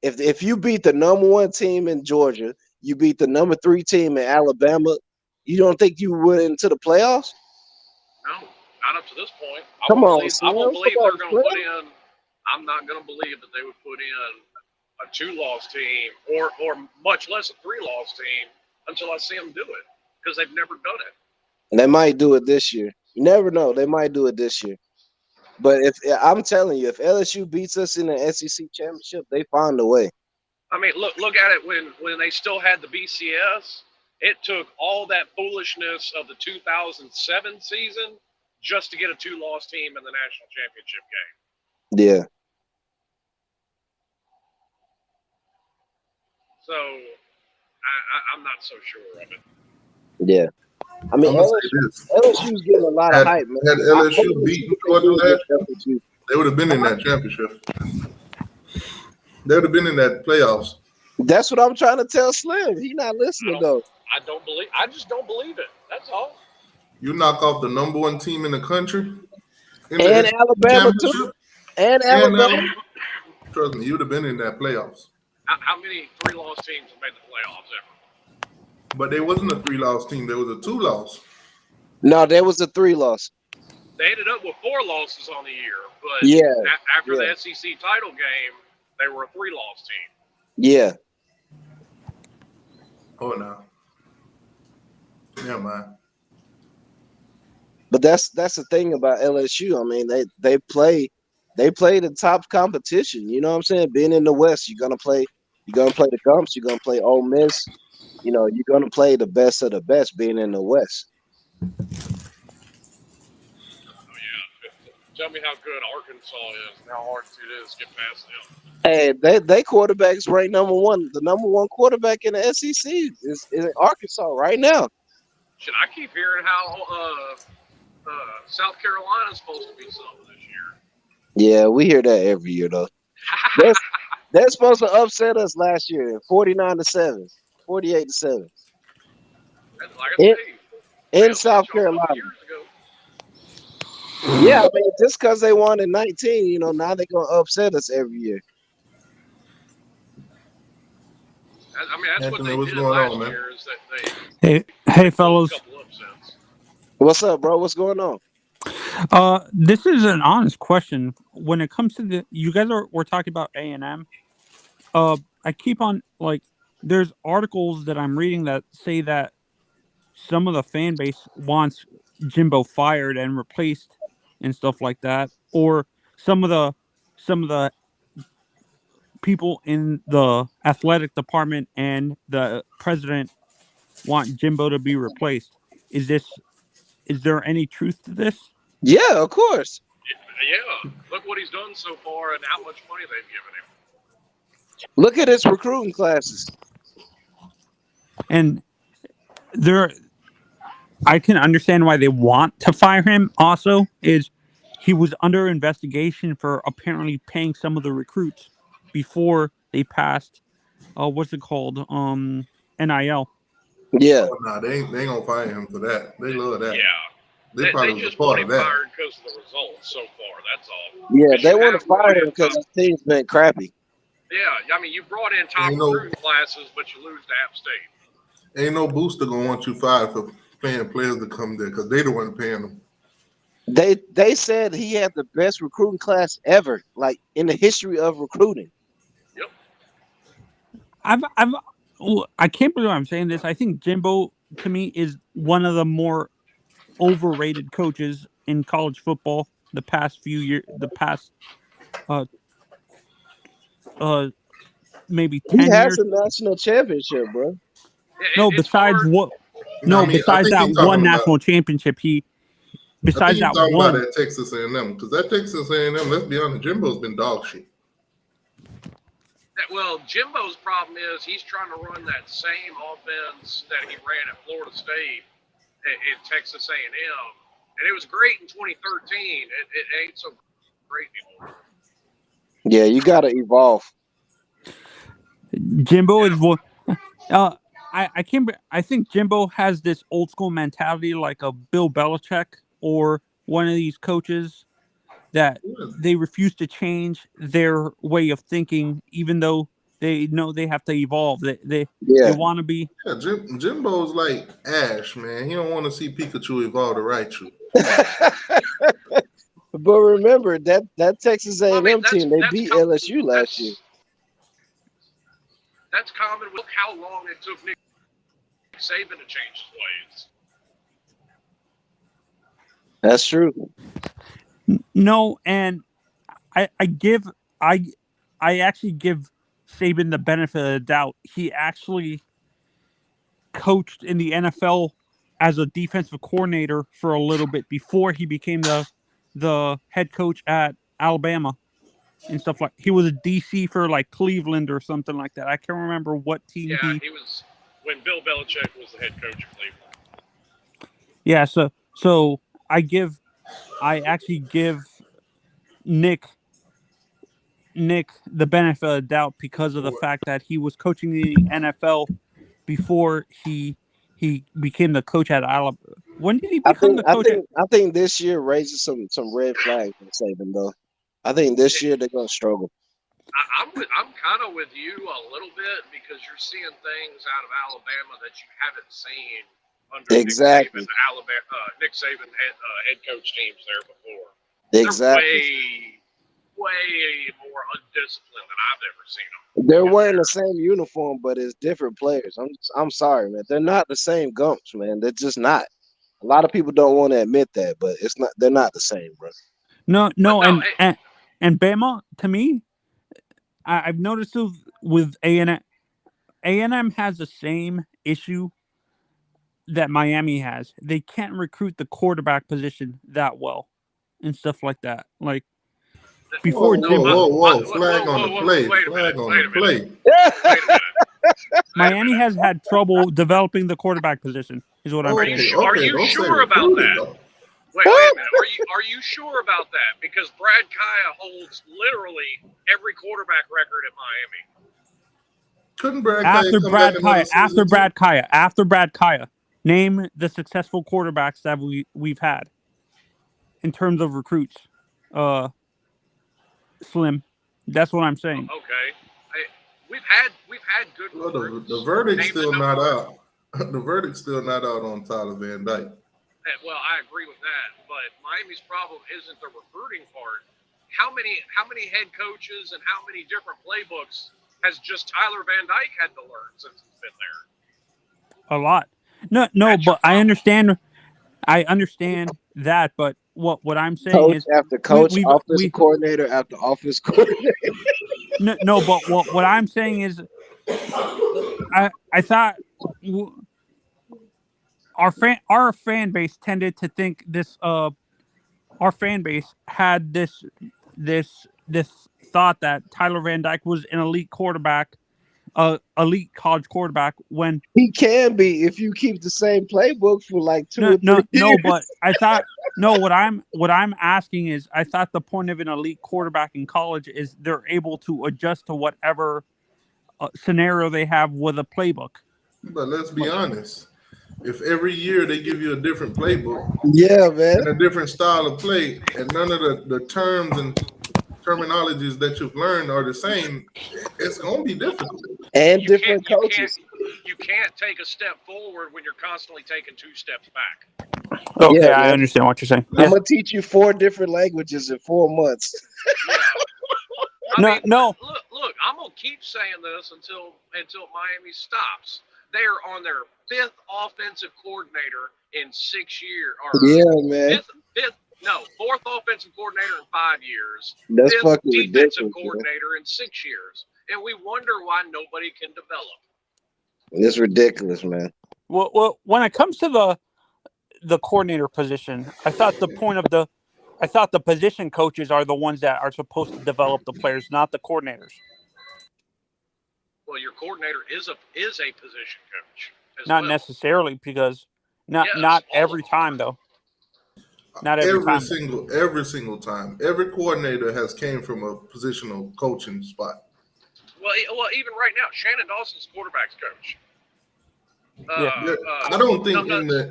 Speaker 4: if you beat the number 1 team in Georgia, you beat the number 3 team in Alabama, you don't think you went into the playoffs?
Speaker 7: No, not up to this point.
Speaker 4: I won't
Speaker 7: believe they're going to put in. I'm not going to believe that they would put in a 2-loss team or much less a 3-loss team until I see them do it because they've never done it.
Speaker 4: And they might do it this year. You never know. They might do it this year. But if I'm telling you, if LSU beats us in the SEC championship, they find a way.
Speaker 7: I mean, look at it when they still had the BCS. It took all that foolishness of the 2007 season just to get a 2-loss team in the national championship game.
Speaker 4: Yeah.
Speaker 7: So I'm not so sure of it.
Speaker 4: Yeah. I mean, LSU's getting a lot of hype, man.
Speaker 1: Had LSU beaten Georgia last year, they would have been in that championship. They would have been in that playoffs.
Speaker 4: That's what I'm trying to tell Slim. He's not listening, though.
Speaker 7: I just don't believe it. That's all.
Speaker 1: You knock off the number 1 team in the country.
Speaker 4: And Alabama, too. And Alabama.
Speaker 1: Trust me, you would have been in that playoffs.
Speaker 7: How many 3-loss teams have made the playoffs ever?
Speaker 1: But there wasn't a 3-loss team. There was a 2-loss.
Speaker 4: No, there was a 3-loss.
Speaker 7: They ended up with 4 losses on the year. But after the SEC title game, they were a 3-loss team.
Speaker 4: Yeah.
Speaker 1: Oh, no. Never mind.
Speaker 4: But that's the thing about LSU. I mean, they play the top competition. You know what I'm saying? Being in the West, you're gonna play the Gumps, you're gonna play Ole Miss. You know, you're gonna play the best of the best being in the West.
Speaker 7: Oh yeah. Tell me how good Arkansas is and how hard it is to get past them.
Speaker 4: Hey, they quarterbacks ranked number one. The number one quarterback in the SEC is in Arkansas right now.
Speaker 7: Shit, I keep hearing how South Carolina's supposed to be something this year.
Speaker 4: Yeah, we hear that every year though. They're supposed to upset us last year, 49-7, 48-7.
Speaker 7: Like I say,
Speaker 4: In South Carolina.
Speaker 7: Years ago.
Speaker 4: Yeah, I mean, just because they won in 19, you know, now they're gonna upset us every year.
Speaker 7: I mean, that's
Speaker 1: Anthony,
Speaker 7: what
Speaker 1: what's
Speaker 7: they did
Speaker 1: going
Speaker 7: last
Speaker 1: on, man?
Speaker 7: year. Is that they
Speaker 2: Hey,
Speaker 7: pulled
Speaker 2: fellas.
Speaker 7: a couple upsets.
Speaker 4: What's up, bro? What's going on?
Speaker 2: This is an honest question. When it comes to you guys we're talking about A&M. I keep on there's articles that I'm reading that say that some of the fan base wants Jimbo fired and replaced and stuff like that, or some of the people in the athletic department and the president want Jimbo to be replaced. Is there any truth to this?
Speaker 4: Yeah, of course.
Speaker 7: Yeah, look what he's done so far and how much money they've given him.
Speaker 4: Look at his recruiting classes.
Speaker 2: And I can understand why they want to fire him. Also, is he was under investigation for apparently paying some of the recruits before they passed. What's it called? NIL.
Speaker 4: Yeah.
Speaker 1: Oh, nah, they ain't gonna fire him for that. They love that.
Speaker 7: Yeah.
Speaker 1: They probably
Speaker 7: they
Speaker 1: was a
Speaker 7: just
Speaker 1: part
Speaker 7: want
Speaker 1: of
Speaker 7: him
Speaker 1: that.
Speaker 7: fired because of the results so far. That's all.
Speaker 4: Yeah, they
Speaker 7: You
Speaker 4: want
Speaker 7: have
Speaker 4: to fire
Speaker 7: brought
Speaker 4: him
Speaker 7: in
Speaker 4: because
Speaker 7: top-
Speaker 4: his team's been crappy.
Speaker 7: Yeah, I mean, you brought in top
Speaker 1: Ain't no-
Speaker 7: recruiting classes, but you lose to App State.
Speaker 1: Ain't no booster gonna want you fired for paying players to come there because they the one paying them.
Speaker 4: They said he had the best recruiting class ever, like in the history of recruiting.
Speaker 7: Yep.
Speaker 2: I can't believe I'm saying this. I think Jimbo to me is one of the more overrated coaches in college football the past few years, the past maybe
Speaker 4: He
Speaker 2: 10
Speaker 4: has
Speaker 2: years.
Speaker 4: a national championship, bro.
Speaker 2: No,
Speaker 7: It's
Speaker 2: besides
Speaker 7: hard.
Speaker 2: what?
Speaker 1: I
Speaker 2: No,
Speaker 1: mean, I
Speaker 2: besides
Speaker 1: think
Speaker 2: that
Speaker 1: he's talking
Speaker 2: one
Speaker 1: about-
Speaker 2: national championship,
Speaker 1: I
Speaker 2: besides
Speaker 1: think he's
Speaker 2: that
Speaker 1: talking
Speaker 2: one.
Speaker 1: about that Texas A&M because that Texas A&M, let's be honest, Jimbo's been dog shit.
Speaker 7: Well, Jimbo's problem is he's trying to run that same offense that he ran at Florida State in Texas A&M, and it was great in 2013. It ain't so great anymore.
Speaker 4: Yeah, you got to evolve.
Speaker 2: Jimbo is what. I can't. I think Jimbo has this old school mentality, like a Bill Belichick or one of these coaches that they refuse to change their way of thinking, even though they know they have to evolve. They want to be.
Speaker 1: Yeah, Jimbo's like Ash, man. He don't want to see Pikachu evolve to Raichu.
Speaker 4: But remember that Texas A&M team, they
Speaker 7: that's
Speaker 4: beat
Speaker 7: common.
Speaker 4: LSU last year.
Speaker 7: That's common. Look how long it took Nick Saban to change his ways.
Speaker 4: That's true.
Speaker 2: No, and I actually give Saban the benefit of the doubt. He actually coached in the NFL as a defensive coordinator for a little bit before he became the head coach at Alabama and stuff like. He was a DC for like Cleveland or something like that. I can't remember what team
Speaker 7: Yeah, he was when Bill Belichick was the head coach of Cleveland.
Speaker 2: Yeah, so I actually give Nick the benefit of the doubt because of the fact that he was coaching the NFL before he became the coach at Alabama. When did he become the coach?
Speaker 4: I think this year raises some red flags for Saban though. I think this year they're gonna struggle.
Speaker 7: I'm kind of with you a little bit because you're seeing things out of Alabama that you haven't seen under
Speaker 4: Exactly.
Speaker 7: Nick Saban head coach teams there before.
Speaker 4: Exactly.
Speaker 7: They're way more undisciplined than I've ever seen them.
Speaker 4: They're wearing the same uniform, but it's different players. I'm sorry, man. They're not the same Gumps, man. They're just not. A lot of people don't want to admit that, but it's not. They're not the same, bro.
Speaker 2: No,
Speaker 7: But no,
Speaker 2: and Bama, to me, I've noticed with A&M. A&M has the same issue that Miami has. They can't recruit the quarterback position that well and stuff like that. Like
Speaker 1: Whoa,
Speaker 2: before
Speaker 1: whoa,
Speaker 2: Jim,
Speaker 1: whoa! Flag on the play.
Speaker 7: Wait a
Speaker 1: Flag
Speaker 7: minute.
Speaker 1: on
Speaker 7: Wait
Speaker 1: the
Speaker 7: a
Speaker 1: play.
Speaker 7: minute. Wait a minute.
Speaker 2: Miami has had trouble developing the quarterback position. Is what I'm
Speaker 7: Are
Speaker 2: saying.
Speaker 7: you
Speaker 1: Don't say
Speaker 7: sure about
Speaker 1: recruiting,
Speaker 7: that?
Speaker 1: though.
Speaker 7: Wait a minute. Are you sure about that? Because Brad Kaya holds literally every quarterback record at Miami.
Speaker 1: Couldn't Brad
Speaker 2: After
Speaker 1: Kaya come
Speaker 2: Brad
Speaker 1: back
Speaker 2: Kaya,
Speaker 1: another season?
Speaker 2: after Brad Kaya, name the successful quarterbacks that we've had in terms of recruits. Slim. That's what I'm saying.
Speaker 7: Okay. We've had good
Speaker 1: Well,
Speaker 7: recruits.
Speaker 1: the verdict's
Speaker 7: Name the
Speaker 1: still not
Speaker 7: number.
Speaker 1: out. The verdict's still not out on Tyler Van Dyke.
Speaker 7: Well, I agree with that, but Miami's problem isn't the recruiting part. How many head coaches and how many different playbooks has just Tyler Van Dyke had to learn since he's been there?
Speaker 2: A lot. No,
Speaker 7: That's your
Speaker 2: but I
Speaker 7: problem.
Speaker 2: understand that, but what I'm saying
Speaker 4: Coach
Speaker 2: is
Speaker 4: after coach,
Speaker 2: we've
Speaker 4: offensive coordinator after offensive coordinator.
Speaker 2: no, but what I'm saying is I thought our fan base tended to think this our fan base had this thought that Tyler Van Dyke was an elite quarterback, elite college quarterback when
Speaker 4: He can be if you keep the same playbook for like 2 or 3 years.
Speaker 2: no, but I thought what I'm asking is I thought the point of an elite quarterback in college is they're able to adjust to whatever scenario they have with a playbook.
Speaker 1: But let's be honest. If every year they give you a different playbook
Speaker 4: Yeah, man.
Speaker 1: and a different style of play, and none of the terms and terminologies that you've learned are the same, it's going to be difficult.
Speaker 4: And different coaches.
Speaker 7: You can't take a step forward when you're constantly taking 2 steps back.
Speaker 2: Okay,
Speaker 4: Yeah,
Speaker 2: I
Speaker 4: man.
Speaker 2: understand what you're saying.
Speaker 4: I'm gonna teach you 4 different languages in 4 months.
Speaker 7: Yeah.
Speaker 2: No.
Speaker 7: Look, I'm gonna keep saying this until Miami stops. They are on their 5th offensive coordinator in 6 years.
Speaker 4: Yeah, man.
Speaker 7: 4th offensive coordinator in 5 years.
Speaker 4: That's
Speaker 7: 5th
Speaker 4: fucking
Speaker 7: defensive
Speaker 4: ridiculous,
Speaker 7: coordinator in 6 years, and we wonder why nobody can develop.
Speaker 4: It's ridiculous, man.
Speaker 2: Well, when it comes to the coordinator position, I thought the position coaches are the ones that are supposed to develop the players, not the coordinators.
Speaker 7: Well, your coordinator is a position coach.
Speaker 2: Not necessarily, because not every time though. Not every time.
Speaker 1: Every single time. Every coordinator has came from a positional coaching spot.
Speaker 7: Well, even right now, Shannon Dawson's quarterback's coach.
Speaker 1: I don't think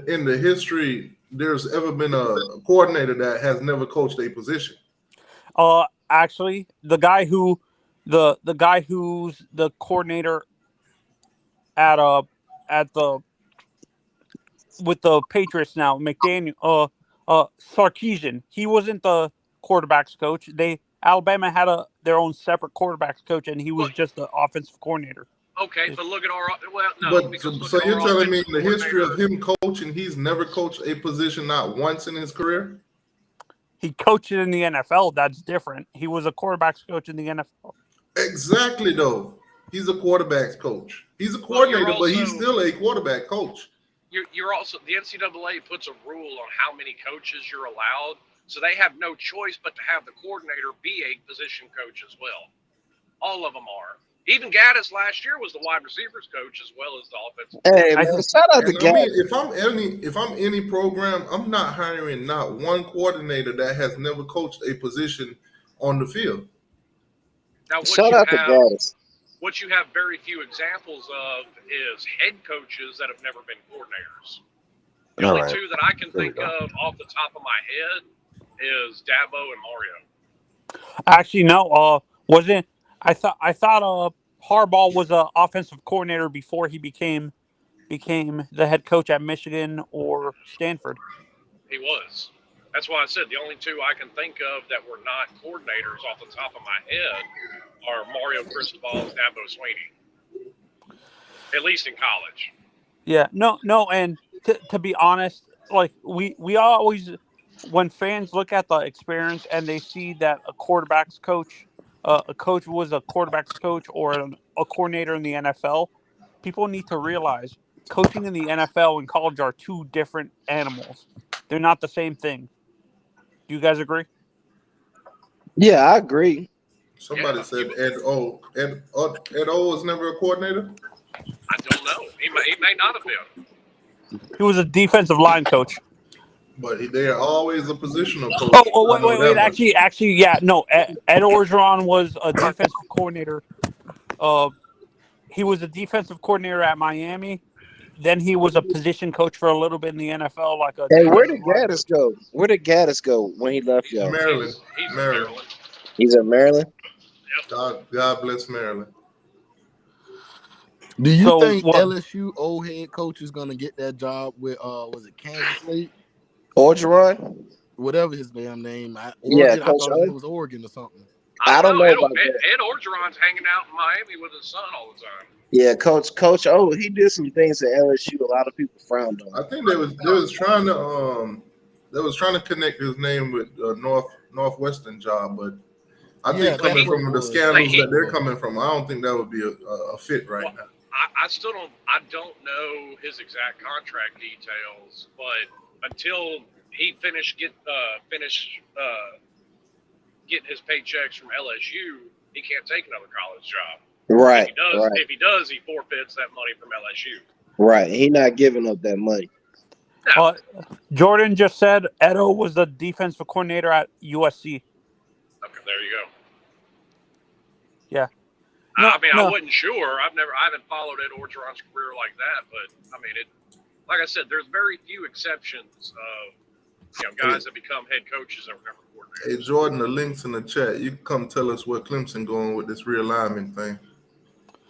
Speaker 1: in the history there's ever been a coordinator that has never coached a position.
Speaker 2: Actually, the guy who's the coordinator with the Patriots now, McDaniel, Sarkisian. He wasn't the quarterbacks coach. Alabama had their own separate quarterbacks coach, and he was just the offensive coordinator.
Speaker 7: Okay, but look at
Speaker 1: so you're telling me in the history of him coaching, he's never coached a position not once in his career?
Speaker 2: He coached it in the NFL. That's different. He was a quarterbacks coach in the NFL.
Speaker 1: Exactly, though. He's a quarterbacks coach. He's a coordinator, but he's still a quarterback coach.
Speaker 7: You're also, the NCAA puts a rule on how many coaches you're allowed, so they have no choice but to have the coordinator be a position coach as well. All of them are. Even Gaddis last year was the wide receivers coach as well as the offensive.
Speaker 4: Hey, man, shout out to Gaddis.
Speaker 1: I mean, if I'm any program, I'm not hiring not one coordinator that has never coached a position on the field.
Speaker 7: Now,
Speaker 4: shout out to Gaddis.
Speaker 7: What you have very few examples of is head coaches that have never been coordinators. The only 2 that I can think of off the top of my head is Dabo and Mario.
Speaker 2: Actually, no. Wasn't I thought Harbaugh was an offensive coordinator before he became the head coach at Michigan or Stanford.
Speaker 7: He was. That's why I said the only 2 I can think of that were not coordinators off the top of my head are Mario Cristobal and Dabo Swinney. At least in college.
Speaker 2: Yeah, no, and to be honest, like we always, when fans look at the experience and they see that a coach was a quarterback's coach or a coordinator in the NFL, people need to realize coaching in the NFL and college are two different animals. They're not the same thing. Do you guys agree?
Speaker 4: Yeah, I agree.
Speaker 1: Somebody
Speaker 7: Yeah,
Speaker 1: said Ed O. Ed O was never a coordinator.
Speaker 7: I don't know. He may not have been.
Speaker 2: He was a defensive line coach.
Speaker 1: But they're always a positional coach.
Speaker 2: Wait. Actually, yeah. No, Ed Orgeron was a defensive coordinator. He was a defensive coordinator at Miami. Then he was a position coach for a little bit in the NFL, like a
Speaker 4: Hey, where
Speaker 2: defensive
Speaker 4: did
Speaker 2: line
Speaker 4: Gaddis
Speaker 2: coach.
Speaker 4: go? Where did Gaddis go when he left y'all?
Speaker 1: Maryland.
Speaker 7: He's in
Speaker 1: Maryland.
Speaker 7: Maryland.
Speaker 4: He's in Maryland.
Speaker 1: God bless Maryland.
Speaker 3: Do you
Speaker 2: So,
Speaker 3: think
Speaker 2: what-
Speaker 3: LSU old head coach is gonna get that job with was it Kansas State?
Speaker 4: Orgeron?
Speaker 3: Whatever his damn name.
Speaker 4: Yeah,
Speaker 3: Oregon, I
Speaker 4: Coach
Speaker 3: thought
Speaker 4: O.
Speaker 3: his name was Oregon or something.
Speaker 4: I don't know
Speaker 7: Ed,
Speaker 4: about that.
Speaker 7: Ed Orgeron's hanging out in Miami with his son all the time.
Speaker 4: Yeah, Coach O, he did some things at LSU a lot of people frowned on.
Speaker 1: I think they was trying to connect his name with Northwestern job, but I think coming
Speaker 3: that's what
Speaker 1: from
Speaker 3: it
Speaker 1: the
Speaker 3: was.
Speaker 1: scandals
Speaker 7: Like,
Speaker 1: that they're coming from, I don't think that would be a fit right now.
Speaker 7: I still don't. I don't know his exact contract details, but until he getting his paychecks from LSU, he can't take another college job.
Speaker 4: Right,
Speaker 7: If he does, he forfeits that money from LSU.
Speaker 4: right. He not giving up that money.
Speaker 2: Jordan just said Edo was the defensive coordinator at USC.
Speaker 7: Okay, there you go.
Speaker 2: Yeah.
Speaker 7: I wasn't sure. I haven't followed Ed Orgeron's career like that, but I mean, like I said, there's very few exceptions of guys that become head coaches and never coordinators.
Speaker 1: Hey Jordan, the links in the chat. You can come tell us where Clemson going with this realignment thing.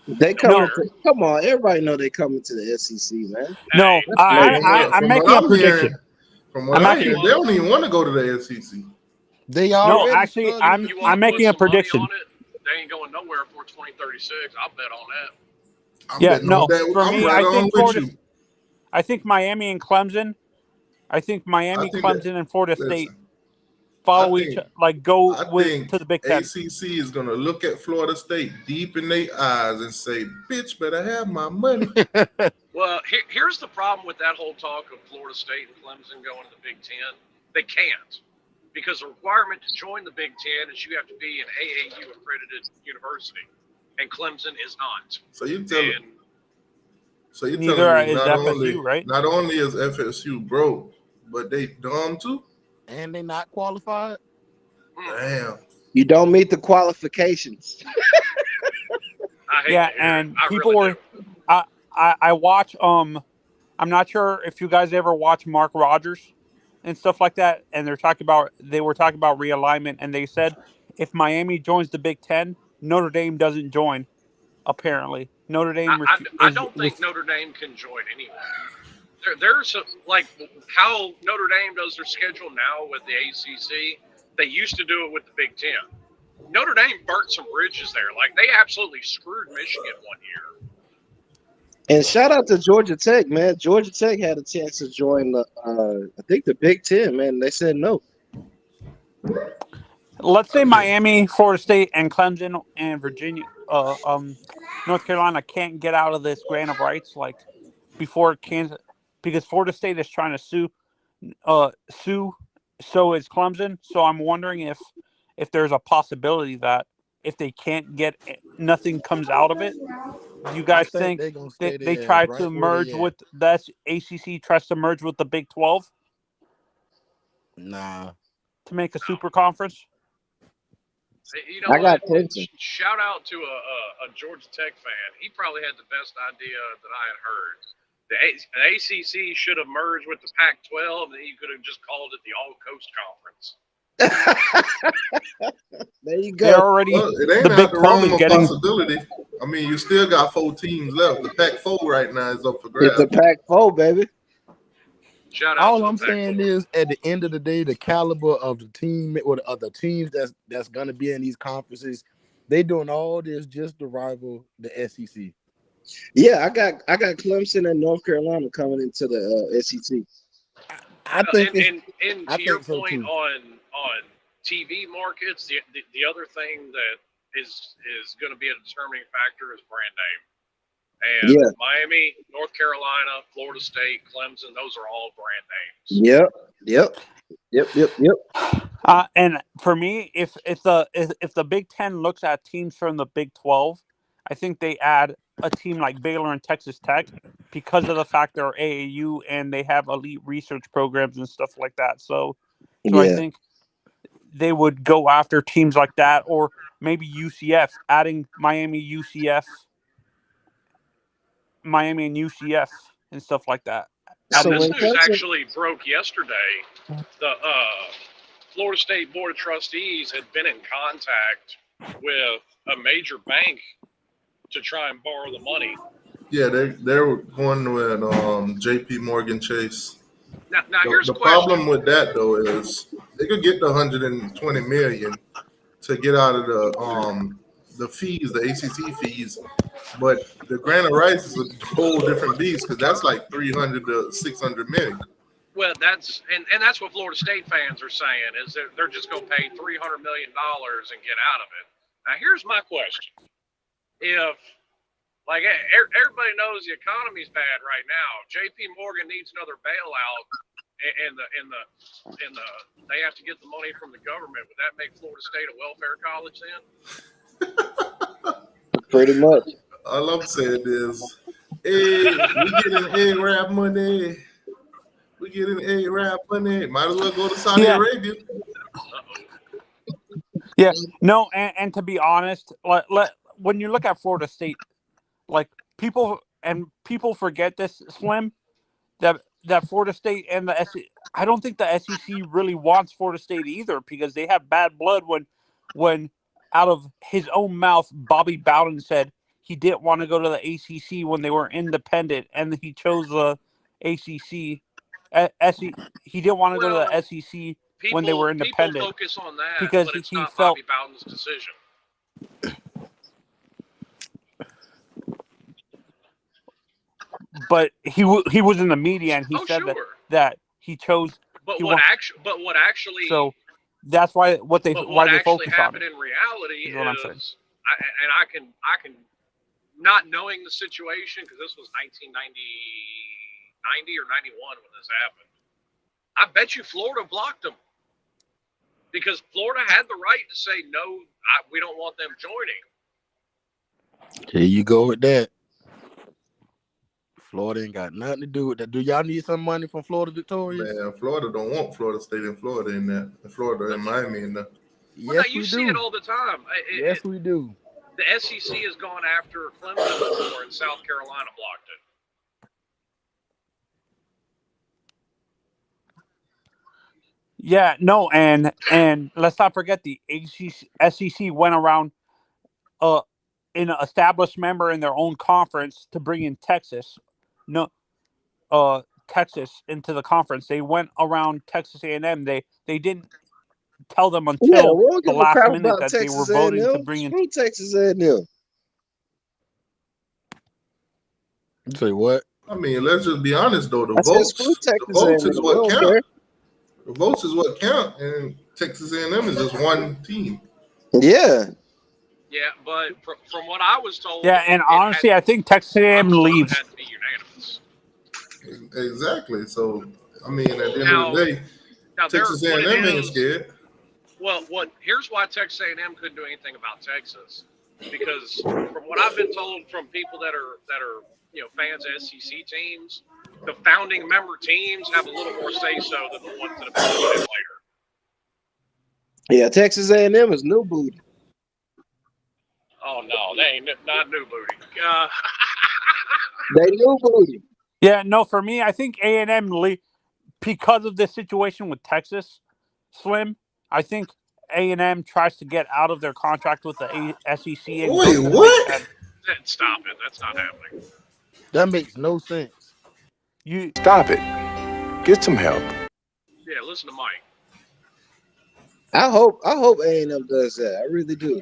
Speaker 4: They coming. Come on, everybody know they coming to the SEC, man.
Speaker 2: No, I'm making a prediction.
Speaker 1: From what I hear, they don't even want to go to the SEC.
Speaker 3: They
Speaker 2: No,
Speaker 3: already
Speaker 2: actually,
Speaker 3: started.
Speaker 2: I'm making a prediction.
Speaker 7: They ain't going nowhere before 2036. I'll bet on that.
Speaker 1: I'm
Speaker 2: Yeah,
Speaker 1: betting
Speaker 2: no,
Speaker 1: on that.
Speaker 2: for
Speaker 1: I'm
Speaker 2: me,
Speaker 1: right
Speaker 2: I
Speaker 1: on
Speaker 2: think
Speaker 1: with
Speaker 2: Florida.
Speaker 1: you.
Speaker 2: I think Miami and Clemson. I think Miami, Clemson, and Florida State follow each go to the Big Ten.
Speaker 1: ACC is going to look at Florida State deep in their eyes and say, "Bitch, better have my money."
Speaker 7: Well, here's the problem with that whole talk of Florida State and Clemson going to the Big Ten. They can't, because the requirement to join the Big Ten is you have to be an AAU accredited university, and Clemson is not.
Speaker 1: So you're telling me
Speaker 2: FSU, right?
Speaker 1: Not only is FSU broke, but they dumb too.
Speaker 3: And they not qualified.
Speaker 1: Damn.
Speaker 4: You don't meet the qualifications.
Speaker 7: I hate
Speaker 2: Yeah,
Speaker 7: to hear
Speaker 2: and
Speaker 7: it. I
Speaker 2: people
Speaker 7: really
Speaker 2: were.
Speaker 7: do.
Speaker 2: I watch. I'm not sure if you guys ever watch Mark Rogers and stuff like that, and they were talking about realignment, and they said if Miami joins the Big Ten, Notre Dame doesn't join. Apparently, Notre Dame.
Speaker 7: I don't think Notre Dame can join anyway. There's how Notre Dame does their schedule now with the ACC. They used to do it with the Big Ten. Notre Dame burnt some bridges there. Like, they absolutely screwed Michigan one year.
Speaker 4: And shout out to Georgia Tech, man. Georgia Tech had a chance to join I think the Big Ten, man. They said no.
Speaker 2: Let's say Miami, Florida State, and Clemson and Virginia, North Carolina can't get out of this grant of rights before Kansas, because Florida State is trying to sue. So is Clemson. So I'm wondering if there's a possibility that if they can't get nothing comes out of it. Do you guys think they try to merge with the ACC? Tries to merge with the Big 12?
Speaker 3: Nah.
Speaker 2: To make a super conference.
Speaker 4: I got Clemson.
Speaker 7: Shout out to a Georgia Tech fan. He probably had the best idea that I had heard. The ACC should have merged with the Pac-12, and then you could have just called it the All Coast Conference.
Speaker 4: There you go.
Speaker 2: They're already
Speaker 1: it ain't
Speaker 2: the Big 12 is getting
Speaker 1: possibility. I mean, you still got 4 teams left. The Pac-4 right now is up for grabs.
Speaker 4: It's the Pac-4, baby.
Speaker 7: Shout out.
Speaker 3: All I'm saying is, at the end of the day, the caliber of the team or the teams that's gonna be in these conferences, they doing all this just to rival the SEC.
Speaker 4: Yeah, I got Clemson and North Carolina coming into the SEC.
Speaker 3: I think it's.
Speaker 7: And
Speaker 3: I
Speaker 7: to your
Speaker 3: think so
Speaker 7: point
Speaker 3: too.
Speaker 7: on TV markets, the other thing that is going to be a determining factor is brand name. And
Speaker 4: Yeah.
Speaker 7: Miami, North Carolina, Florida State, Clemson, those are all brand names.
Speaker 4: Yep.
Speaker 2: And for me, if the Big Ten looks at teams from the Big 12, I think they add a team like Baylor and Texas Tech because of the fact they're AAU and they have elite research programs and stuff like that. So I
Speaker 4: Yeah.
Speaker 2: think they would go after teams like that, or maybe UCF, adding Miami and UCF and stuff like that.
Speaker 7: Now,
Speaker 4: So
Speaker 7: this
Speaker 4: when
Speaker 7: news
Speaker 4: Clemson,
Speaker 7: actually broke yesterday. The Florida State Board of Trustees had been in contact with a major bank to try and borrow the money.
Speaker 1: Yeah, they're going with J.P. Morgan Chase.
Speaker 7: Now here's
Speaker 1: The
Speaker 7: the question.
Speaker 1: problem with that though is they could get the 120 million to get out of the fees, the ACC fees, but the grant of rights is a whole different beast because that's like 300 to 600 million.
Speaker 7: Well, that's what Florida State fans are saying is that they're just going to pay $300 million and get out of it. Now, here's my question: if like everybody knows the economy's bad right now, J.P. Morgan needs another bailout, and they have to get the money from the government. Would that make Florida State a welfare college then?
Speaker 4: pretty much.
Speaker 1: All I'm saying is, hey, we getting A-Rap money. We getting A-Rap money. Might as well go to Saudi Arabia.
Speaker 2: Yeah, no, and to be honest, when you look at Florida State, like people forget this, Slim, that Florida State and the SEC, I don't think the SEC really wants Florida State either, because they have bad blood when out of his own mouth, Bobby Bowden said he didn't want to go to the ACC when they were independent, and he chose the ACC. He didn't want to go to the SEC when they were independent.
Speaker 7: People focus on that,
Speaker 2: because
Speaker 7: but it's
Speaker 2: he
Speaker 7: not
Speaker 2: felt
Speaker 7: Bobby Bowden's decision.
Speaker 2: But he was in the media and he said that he chose.
Speaker 7: But what actually?
Speaker 2: So that's why they
Speaker 7: actually
Speaker 2: focus
Speaker 7: happened
Speaker 2: on it.
Speaker 7: In reality
Speaker 2: is what I'm saying.
Speaker 7: I can not knowing the situation, because this was 1990 or 91 when this happened. I bet you Florida blocked them, because Florida had the right to say no. We don't want them joining.
Speaker 3: Here you go with that. Florida ain't got nothing to do with that. Do y'all need some money from Florida Victorious?
Speaker 1: Man, Florida don't want Florida State and Florida in there. Florida and Miami in there.
Speaker 7: Well, you see it all the time.
Speaker 3: Yes, we do.
Speaker 7: The SEC has gone after Clemson before, and South Carolina blocked it.
Speaker 2: Yeah, no, and let's not forget the SEC went around an established member in their own conference to bring in Texas. Texas into the conference. They went around Texas A&M. They didn't tell them until the last minute that they were voting to bring in
Speaker 4: Texas A&M.
Speaker 3: You say what?
Speaker 1: I mean, let's just be honest though. The votes is what count. The votes is what count, and Texas A&M is just one team.
Speaker 4: Yeah.
Speaker 7: Yeah, but from what I was told,
Speaker 2: yeah, and honestly, I think Texas A&M leaves.
Speaker 7: Had to be unanimous.
Speaker 1: Exactly. So, I mean, at the end of the day, Texas A&M ain't scared.
Speaker 7: Well, here's why Texas A&M couldn't do anything about Texas, because from what I've been told from people that are fans of SEC teams, the founding member teams have a little more say so than the ones that have been put in later.
Speaker 4: Yeah, Texas A&M is new booty.
Speaker 7: Oh no, they ain't not new booty.
Speaker 4: They new booty.
Speaker 2: Yeah, no, for me, I think A&M, because of this situation with Texas, Slim, I think A&M tries to get out of their contract with the SEC. And
Speaker 1: wait, what?
Speaker 7: Stop it. That's not happening.
Speaker 3: That makes no sense.
Speaker 2: You
Speaker 8: stop it. Get some help.
Speaker 7: Yeah, listen to Mike.
Speaker 4: I hope A&M does that. I really do.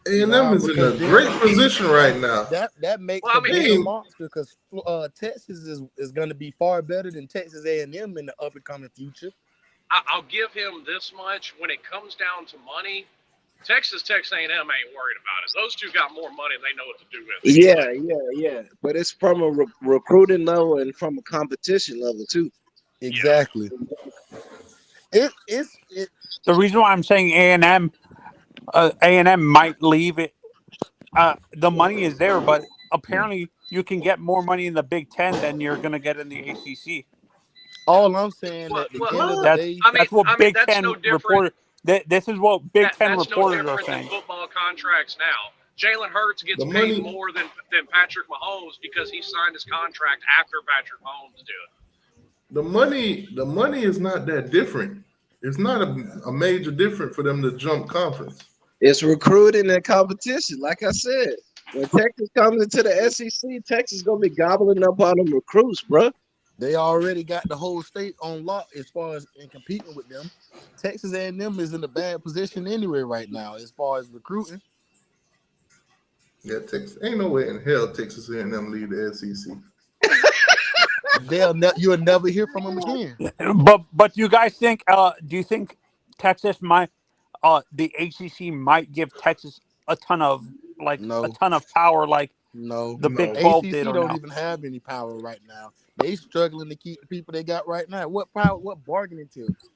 Speaker 1: A&M
Speaker 3: Nah,
Speaker 1: is in a
Speaker 3: because then
Speaker 1: great position right now.
Speaker 3: that makes
Speaker 7: Well, I
Speaker 3: a
Speaker 7: mean,
Speaker 3: bigger
Speaker 1: Hey,
Speaker 3: monster because Texas is going to be far better than Texas A&M in the up and coming future.
Speaker 7: I'll give him this much. When it comes down to money, Texas A&M ain't worried about it. Those two got more money and they know what to do with it.
Speaker 4: Yeah. But it's from a recruiting level and from a competition level too.
Speaker 3: Exactly. It's
Speaker 2: The reason why I'm saying A&M might leave it. The money is there, but apparently you can get more money in the Big Ten than you're gonna get in the ACC.
Speaker 3: all I'm saying.
Speaker 7: Well,
Speaker 3: At the
Speaker 7: well,
Speaker 3: end of the
Speaker 2: That's
Speaker 3: day,
Speaker 2: that's what Big
Speaker 7: that's
Speaker 2: Ten
Speaker 7: no different.
Speaker 2: reporter. This is what Big Ten
Speaker 7: That's no
Speaker 2: reporters are
Speaker 7: different than
Speaker 2: saying.
Speaker 7: football contracts now. Jalen Hurts gets
Speaker 1: the
Speaker 7: paid
Speaker 1: money,
Speaker 7: more than Patrick Mahomes because he signed his contract after Patrick Mahomes did.
Speaker 1: the money is not that different. It's not a major difference for them to jump conference.
Speaker 4: It's recruiting and competition. Like I said, when Texas comes into the SEC, Texas is gonna be gobbling up all them recruits, bro.
Speaker 3: they already got the whole state on lock as far as in competing with them. Texas A&M is in a bad position anyway right now as far as recruiting.
Speaker 1: Yeah, Texas ain't no way in hell Texas A&M lead the SEC.
Speaker 3: You'll never hear from them again.
Speaker 2: But you guys think? Do you think Texas might? The ACC might give Texas a ton of
Speaker 3: No,
Speaker 2: power, like
Speaker 3: no.
Speaker 2: the Big
Speaker 1: No,
Speaker 2: 12 did,
Speaker 3: ACC
Speaker 2: or
Speaker 3: don't
Speaker 2: no?
Speaker 3: even have any power right now. They struggling to keep the people they got right now. What power? What bargaining chips?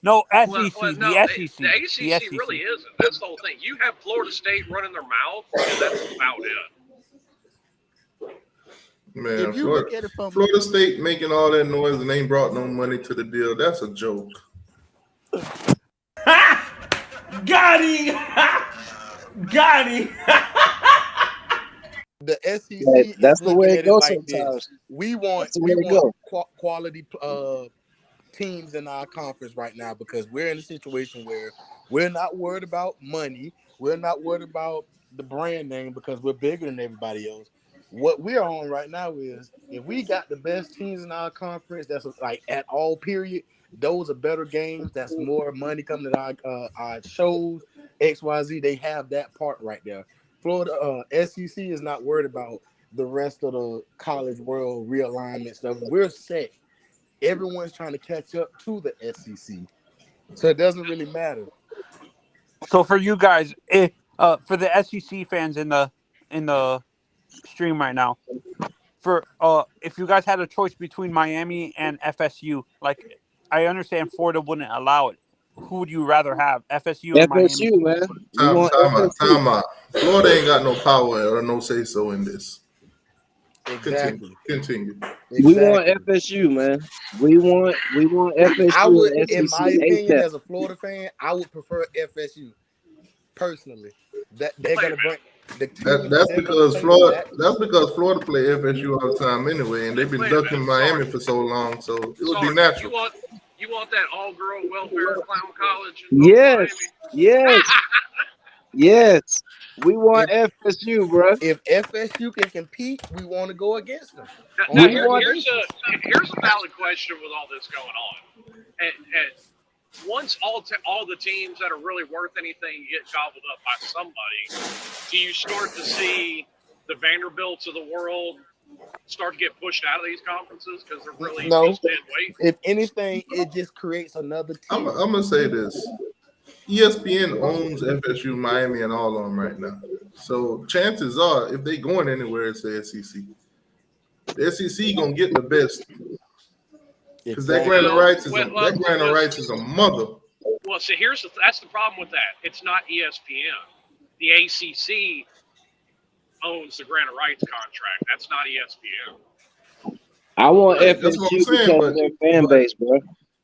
Speaker 2: No,
Speaker 7: Well,
Speaker 2: SEC,
Speaker 7: no,
Speaker 2: the
Speaker 7: the
Speaker 2: SEC, the
Speaker 7: ACC really
Speaker 2: SEC.
Speaker 7: isn't. That's the whole thing. You have Florida State running their mouth, and that's about it.
Speaker 1: man,
Speaker 3: If you look at it from
Speaker 1: Florida State making all that noise and ain't brought no money to the deal. That's a joke.
Speaker 9: Got him! Got him!
Speaker 3: the SEC
Speaker 4: That's
Speaker 3: is
Speaker 4: the way
Speaker 3: looking
Speaker 4: it
Speaker 3: at it
Speaker 4: goes
Speaker 3: like this:
Speaker 4: sometimes.
Speaker 3: we want
Speaker 4: That's the way it goes.
Speaker 3: quality teams in our conference right now because we're in a situation where we're not worried about money. We're not worried about the brand name because we're bigger than everybody else. What we're on right now is if we got the best teams in our conference, that's like at all period, those are better games. That's more money coming to our shows. XYZ, they have that part right there. Florida SEC is not worried about the rest of the college world realignment stuff. We're set. Everyone's trying to catch up to the SEC, so it doesn't really matter.
Speaker 2: So for you guys, for the SEC fans in the stream right now, for if you guys had a choice between Miami and FSU, like I understand Florida wouldn't allow it. Who would you rather have, FSU or Miami?
Speaker 4: FSU, man. We want FSU.
Speaker 1: Time out. Florida ain't got no power or no say so in this.
Speaker 3: Exactly.
Speaker 1: Continue.
Speaker 4: We want FSU, man. We want FSU.
Speaker 3: I would,
Speaker 4: and
Speaker 3: in
Speaker 4: SEC
Speaker 3: my opinion,
Speaker 4: ASAP.
Speaker 3: as a Florida fan, I would prefer FSU personally. That they're gonna bring the team.
Speaker 1: That's because Florida. That's because Florida play FSU all the time anyway, and they've been
Speaker 7: Wait a
Speaker 1: ducking
Speaker 7: minute,
Speaker 1: Miami
Speaker 7: sorry.
Speaker 1: for so long, so it would
Speaker 7: Sorry,
Speaker 1: be natural.
Speaker 7: You want that all-girl welfare clown college?
Speaker 4: Yes, yes. We want FSU, bro.
Speaker 3: If FSU can compete, we want to go against them.
Speaker 7: Now here's a valid question with all this going on. And once all the teams that are really worth anything get gobbled up by somebody, do you start to see the Vanderbilts of the world start to get pushed out of these conferences because they're really just dead weight?
Speaker 3: If anything, it just creates another team.
Speaker 1: I'm gonna say this: ESPN owns FSU, Miami, and all of them right now. So chances are, if they going anywhere, it's the SEC. The SEC gonna get the best because that grant of rights is a mother.
Speaker 7: Well, see, that's the problem with that. It's not ESPN. The ACC owns the grant of rights contract. That's not ESPN.
Speaker 4: I want
Speaker 1: Right,
Speaker 4: FSU because of their fan base, bro.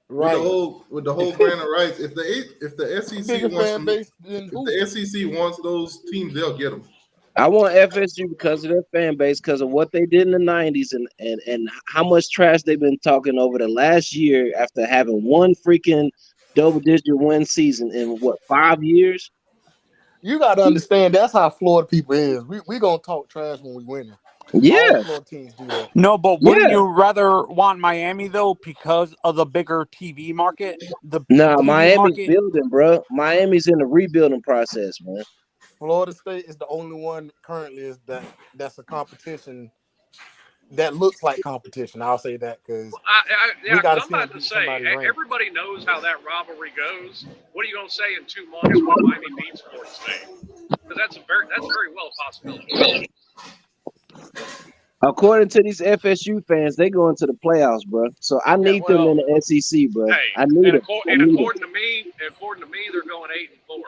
Speaker 1: Right. With the whole grant of rights, if the SEC wants them, if the SEC wants those teams, they'll get them.
Speaker 4: I want FSU because of their fan base, because of what they did in the 90s and how much trash they've been talking over the last year after having one freaking double-digit win season in, 5 years?
Speaker 3: You got to understand, that's how Florida people is. We going to talk trash when we winning.
Speaker 4: Yeah.
Speaker 3: All Florida teams do that.
Speaker 2: No, but wouldn't you rather want Miami, though, because of the bigger TV market?
Speaker 4: Miami's building, bro. Miami's in the rebuilding process, man.
Speaker 3: Florida State is the only one currently that's a competition that looks like competition. I'll say that because
Speaker 7: Yeah,
Speaker 3: we got to
Speaker 7: I'm
Speaker 3: see them
Speaker 7: about to
Speaker 3: beat
Speaker 7: say,
Speaker 3: somebody ranked.
Speaker 7: everybody knows how that rivalry goes. What are you going to say in 2 months when Miami beats Florida State? Because that's very well a possibility.
Speaker 4: According to these FSU fans, they go into the playoffs, bro. So I need them in the SEC, bro.
Speaker 7: Hey,
Speaker 4: I need it.
Speaker 7: according to me, they're going 8-4.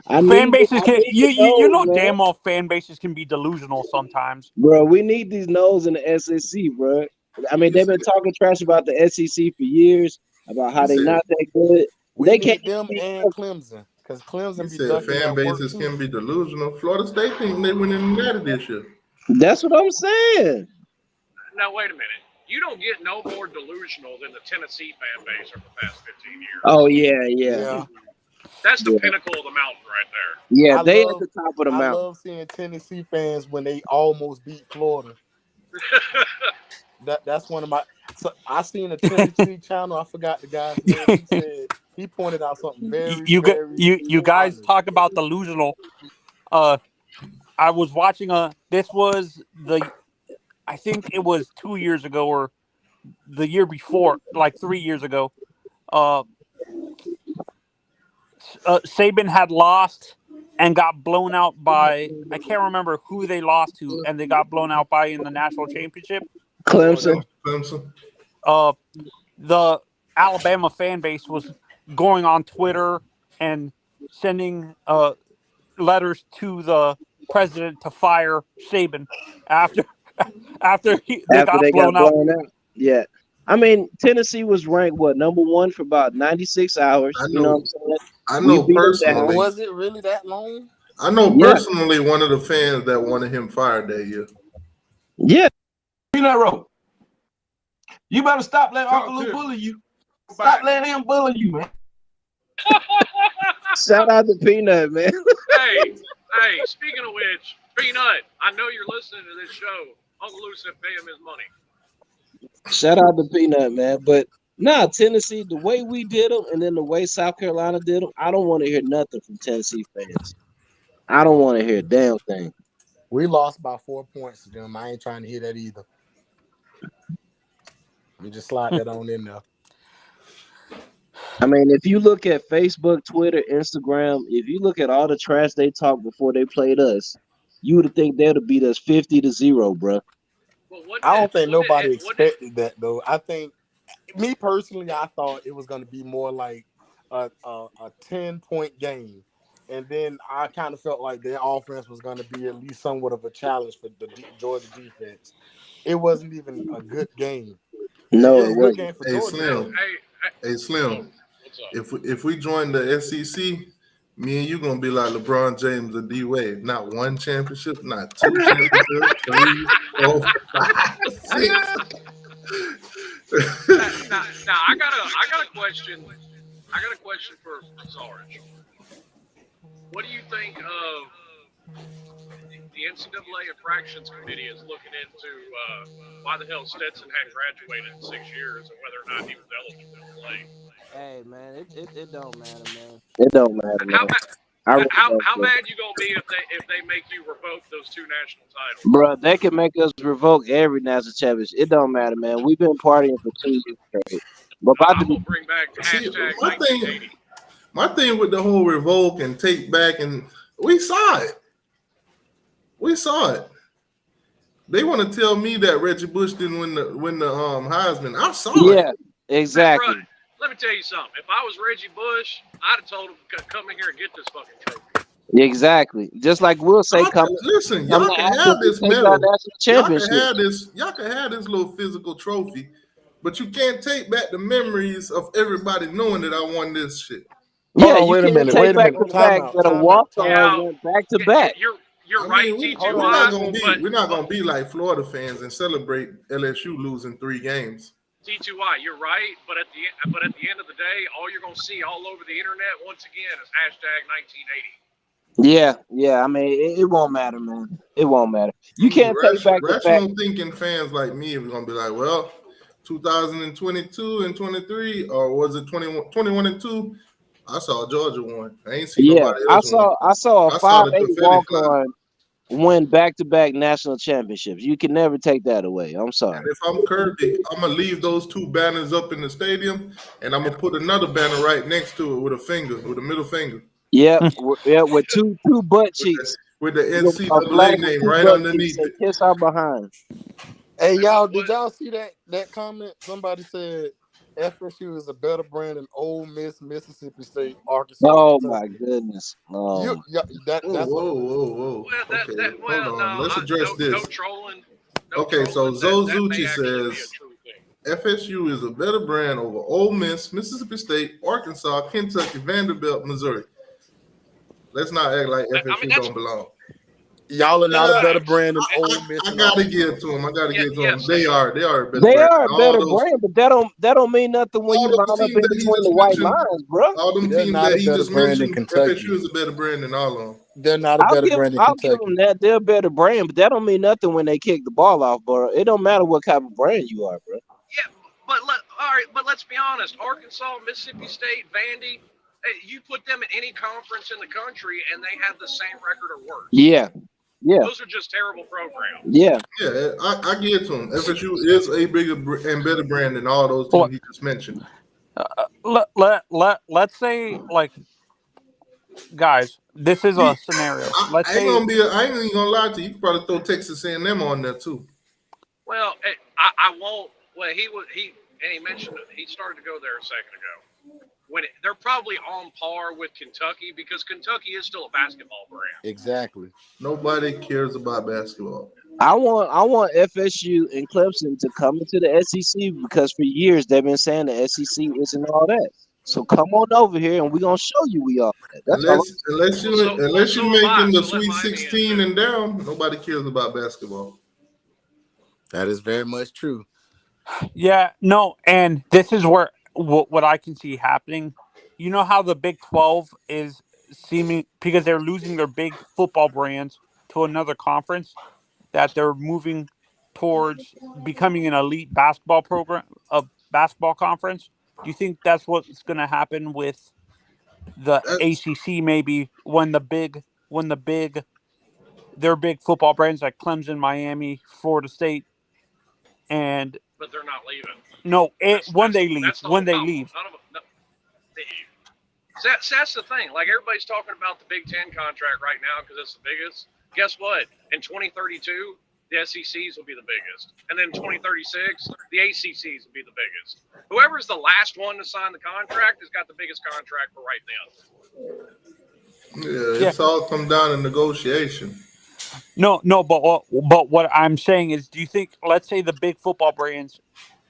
Speaker 2: Fan bases can you know damn well fan bases can be delusional sometimes.
Speaker 4: Bro, we need these no's in the SEC, bro. I mean, they've been talking trash about the SEC for years, about how they not that good.
Speaker 3: They can't them and Clemson. Because Clemson be dunking
Speaker 1: fan
Speaker 3: that work
Speaker 1: bases
Speaker 3: too.
Speaker 1: can be delusional. Florida State think they win in the Natty this year.
Speaker 4: That's what I'm saying.
Speaker 7: Now wait a minute. You don't get no more delusional than the Tennessee fan base over the past 15 years.
Speaker 4: Oh yeah.
Speaker 7: That's the pinnacle of the mountain right there.
Speaker 4: Yeah, they at the top of the mountain.
Speaker 3: I love seeing Tennessee fans when they almost beat Florida. That's one of my. So I seen a Tennessee channel. I forgot the guy's name. He said he pointed out something very.
Speaker 2: You guys talk about delusional. I was watching this was I think it was 2 years ago or the year before, like 3 years ago. Saban had lost and got blown out by, I can't remember who they lost to, and they got blown out by in the national championship.
Speaker 4: Clemson.
Speaker 2: The Alabama fan base was going on Twitter and sending letters to the president to fire Saban after they got blown out.
Speaker 4: Yeah. I mean, Tennessee was ranked number 1 for about 96 hours. You know what I'm saying?
Speaker 1: I know personally.
Speaker 3: Was it really that long?
Speaker 1: I know personally one of the fans that wanted him fired that year.
Speaker 4: Yeah.
Speaker 9: Peanut roll. You better stop letting Uncle Lou bully you. Stop letting him bully you, man.
Speaker 4: Shout out to Peanut, man.
Speaker 7: Hey, speaking of which, Peanut, I know you're listening to this show. Uncle Lou said pay him his money.
Speaker 4: Shout out to Peanut, man. But Tennessee, the way we did them and then the way South Carolina did them, I don't want to hear nothing from Tennessee fans. I don't want to hear a damn thing.
Speaker 3: We lost by 4 points to them. I ain't trying to hear that either. We just slide that on in there.
Speaker 4: I mean, if you look at Facebook, Twitter, Instagram, if you look at all the trash they talked before they played us, you would think they would have beat us 50-0, bro.
Speaker 3: I don't think nobody expected that, though. I think, me personally, I thought it was going to be more like a 10-point game. And then I kind of felt like their offense was going to be at least somewhat of a challenge for the Georgia defense. It wasn't even a good game.
Speaker 4: No,
Speaker 3: it was a good game for Georgia.
Speaker 1: Hey, Slim. If we join the SEC, me and you gonna be like LeBron James and D Wade. Not one championship, not 2 championships, 3, 4, 5, 6.
Speaker 7: Now I got a question. I got a question for Sarge. What do you think of the NCAA infractions committee is looking into why the hell Stetson hadn't graduated in 6 years and whether or not he was eligible to play?
Speaker 10: Hey man, it don't matter, man.
Speaker 4: It don't matter, man.
Speaker 7: How mad you gonna be if they make you revoke those 2 national titles?
Speaker 4: Bro, they can make us revoke every national championship. It don't matter, man. We've been partying for 2 years straight. But
Speaker 7: I'm gonna bring back hashtag 1980.
Speaker 1: My thing with the whole revoke and take back, and we saw it. They want to tell me that Reggie Bush didn't win the Heisman. I saw it.
Speaker 4: Yeah, exactly.
Speaker 7: Bro, let me tell you something. If I was Reggie Bush, I'd have told him to come in here and get this fucking trophy.
Speaker 4: Exactly. Just like we'll say,
Speaker 1: listen, y'all can have this medal. Y'all can have this little physical trophy, but you can't take back the memories of everybody knowing that I won this shit.
Speaker 4: Yeah, wait a minute. The fact that a walk-on went back to back.
Speaker 7: You're right,
Speaker 1: T2Y. We're not gonna be like Florida fans and celebrate LSU losing 3 games.
Speaker 7: T2Y, you're right, but at the end of the day, all you're gonna see all over the internet once again is hashtag 1980.
Speaker 4: Yeah. I mean, it won't matter, man. It won't matter. You can't take back the fact.
Speaker 1: Rational thinking fans like me are gonna be like, well, 2022 and 23, or was it 21 and 2? I saw Georgia won. I ain't seen
Speaker 4: Yeah,
Speaker 1: nobody else win.
Speaker 4: I saw a
Speaker 1: I saw the
Speaker 4: 5'8"
Speaker 1: confetti
Speaker 4: walk
Speaker 1: fly.
Speaker 4: on win back-to-back national championships. You can never take that away. I'm sorry.
Speaker 1: And if I'm Kirby, I'm gonna leave those two banners up in the stadium, and I'm gonna put another banner right next to it with a middle finger.
Speaker 4: Yep, with two butt cheeks.
Speaker 1: With the
Speaker 4: A flag
Speaker 1: NCAA
Speaker 4: with
Speaker 1: name
Speaker 4: 2
Speaker 1: right
Speaker 4: butt
Speaker 1: underneath
Speaker 4: cheeks.
Speaker 1: it.
Speaker 4: Say, kiss our behind.
Speaker 3: Hey, y'all, did y'all see that comment? Somebody said FSU is a better brand than Ole Miss, Mississippi State, Arkansas.
Speaker 4: Oh
Speaker 3: Kentucky.
Speaker 4: my goodness.
Speaker 3: Whoa.
Speaker 1: Whoa.
Speaker 7: Well,
Speaker 1: Hold on.
Speaker 7: no,
Speaker 1: Let's address
Speaker 7: no
Speaker 1: this.
Speaker 7: trolling.
Speaker 1: Okay, so Zozuchi
Speaker 7: says
Speaker 1: says FSU is a better brand over Ole Miss, Mississippi State, Arkansas, Kentucky, Vanderbilt, Missouri. Let's not act like FSU don't belong.
Speaker 3: Y'all are not a better brand than Ole Miss.
Speaker 1: I gotta give it to them. They are a better
Speaker 4: They
Speaker 1: brand.
Speaker 4: are a better brand, but that don't mean nothing when you line up in between the white lines, bro.
Speaker 1: All them teams that he just mentioned, FSU is a better brand than all of them.
Speaker 3: They're not a better brand than
Speaker 4: I'll
Speaker 3: Kentucky.
Speaker 4: give them that. They're a better brand, but that don't mean nothing when they kick the ball off, bro. It don't matter what type of brand you are, bro.
Speaker 7: Yeah, but let's be honest. Arkansas, Mississippi State, Vandy, you put them in any conference in the country, and they have the same record or worse.
Speaker 4: Yeah.
Speaker 7: Those are just terrible programs.
Speaker 4: Yeah,
Speaker 1: I give it to them. FSU is a bigger and better brand than all those teams he just mentioned.
Speaker 2: Let's say, like, guys, this is a scenario.
Speaker 1: I ain't even gonna lie to you. You can probably throw Texas A&M on there too.
Speaker 7: Well, I won't. Well, he mentioned it. He started to go there a second ago. They're probably on par with Kentucky because Kentucky is still a basketball brand.
Speaker 3: Exactly.
Speaker 1: Nobody cares about basketball.
Speaker 4: I want FSU and Clemson to come into the SEC because for years they've been saying the SEC isn't all that. So come on over here and we're gonna show you we are.
Speaker 1: Unless you're making the Sweet 16 and down, nobody cares about basketball.
Speaker 3: That is very much true.
Speaker 2: Yeah, no, and this is where what I can see happening. You know how the Big 12 is seeming because they're losing their big football brands to another conference, that they're moving towards becoming an elite basketball program, a basketball conference. Do you think that's what's going to happen with the ACC? Maybe when their big football brands like Clemson, Miami, Florida State,
Speaker 7: but they're not leaving.
Speaker 2: No, when they leave.
Speaker 7: That's the thing. Like, everybody's talking about the Big Ten contract right now because it's the biggest. Guess what? In 2032, the SECs will be the biggest. And then 2036, the ACCs will be the biggest. Whoever's the last one to sign the contract has got the biggest contract for right now.
Speaker 1: Yeah, it's all come down to negotiation.
Speaker 2: No, but what I'm saying is, do you think, let's say the big football brands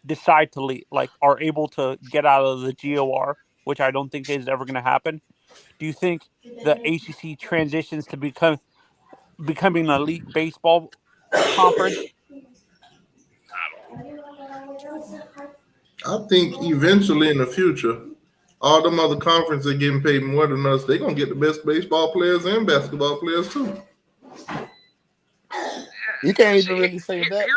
Speaker 2: decide to leave, like are able to get out of the GOR, which I don't think is ever going to happen. Do you think the ACC transitions to becoming an elite baseball conference?
Speaker 1: I think eventually in the future, all them other conferences are getting paid more than us. They're going to get the best baseball players and basketball players too.
Speaker 3: You can't even really say that.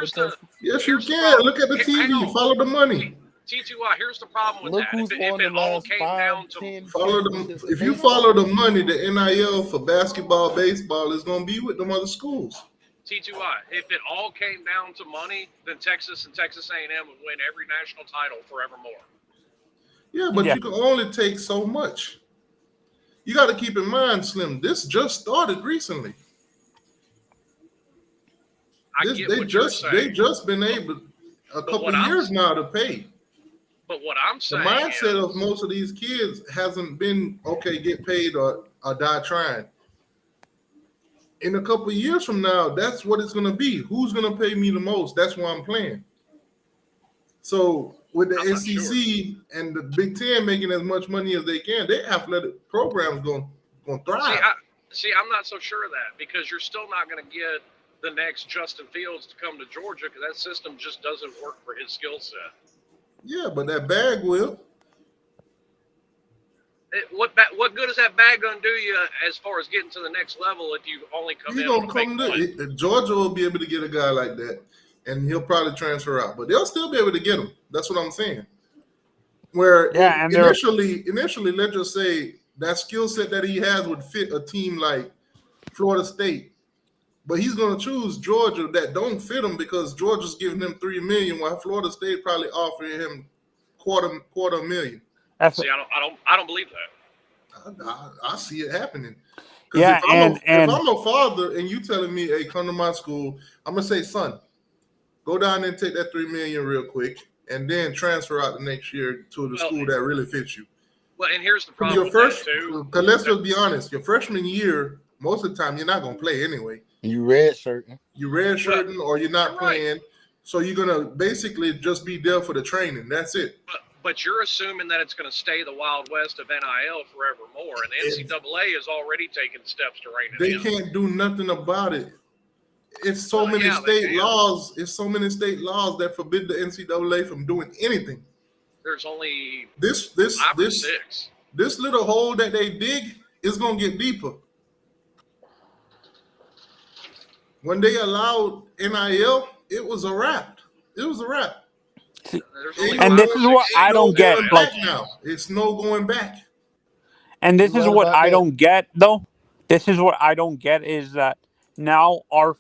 Speaker 1: Yes, you can. Look at the TV. Follow the money.
Speaker 7: T2y, here's the problem with that. If it all came down to
Speaker 1: if you follow the money, the NIL for basketball, baseball is going to be with them other schools.
Speaker 7: T2y, if it all came down to money, then Texas and Texas A&M would win every national title forevermore.
Speaker 1: Yeah, but you can only take so much. You got to keep in mind, Slim, this just started recently. They just been able a couple of years now to pay.
Speaker 7: But what I'm saying,
Speaker 1: the mindset of most of these kids hasn't been get paid or die trying. In a couple of years from now, that's what it's going to be. Who's going to pay me the most? That's why I'm playing. So with the SEC and the Big Ten making as much money as they can, their athletic programs going to thrive.
Speaker 7: See, I'm not so sure of that because you're still not going to get the next Justin Fields to come to Georgia because that system just doesn't work for his skill set.
Speaker 1: Yeah, but that bag will.
Speaker 7: What good is that bag going to do you as far as getting to the next level if you only come in?
Speaker 1: Georgia will be able to get a guy like that, and he'll probably transfer out. But they'll still be able to get him. That's what I'm saying. Where
Speaker 2: Yeah, and they're
Speaker 1: initially, let's just say that skill set that he has would fit a team like Florida State. But he's going to choose Georgia that don't fit him because Georgia's giving him $3 million, while Florida State probably offering him quarter million.
Speaker 7: See, I don't believe that.
Speaker 1: I see it happening.
Speaker 2: Yeah,
Speaker 1: if I'm a father and you telling me, hey, come to my school, I'm gonna say, son, go down there and take that $3 million real quick, and then transfer out the next year to the school that really fits you.
Speaker 7: Well, and here's the problem with that too.
Speaker 1: Because let's just be honest, your freshman year, most of the time you're not gonna play anyway.
Speaker 3: You redshirting.
Speaker 1: Or you're not playing. Right. So you're gonna basically just be there for the training. That's it.
Speaker 7: But you're assuming that it's going to stay the Wild West of NIL forevermore, and the NCAA has already taken steps to rein it in.
Speaker 1: They can't do nothing about it. It's so many state laws. It's so many state laws that forbid the NCAA from doing anything.
Speaker 7: There's only
Speaker 1: this
Speaker 7: 5 or 6.
Speaker 1: This little hole that they dig is going to get deeper. When they allowed NIL, it was a wrap. It was a wrap.
Speaker 2: And this is what I don't get. Like,
Speaker 1: now, it's no going back.
Speaker 2: And this is what I don't get, though. This is what I don't get is that now our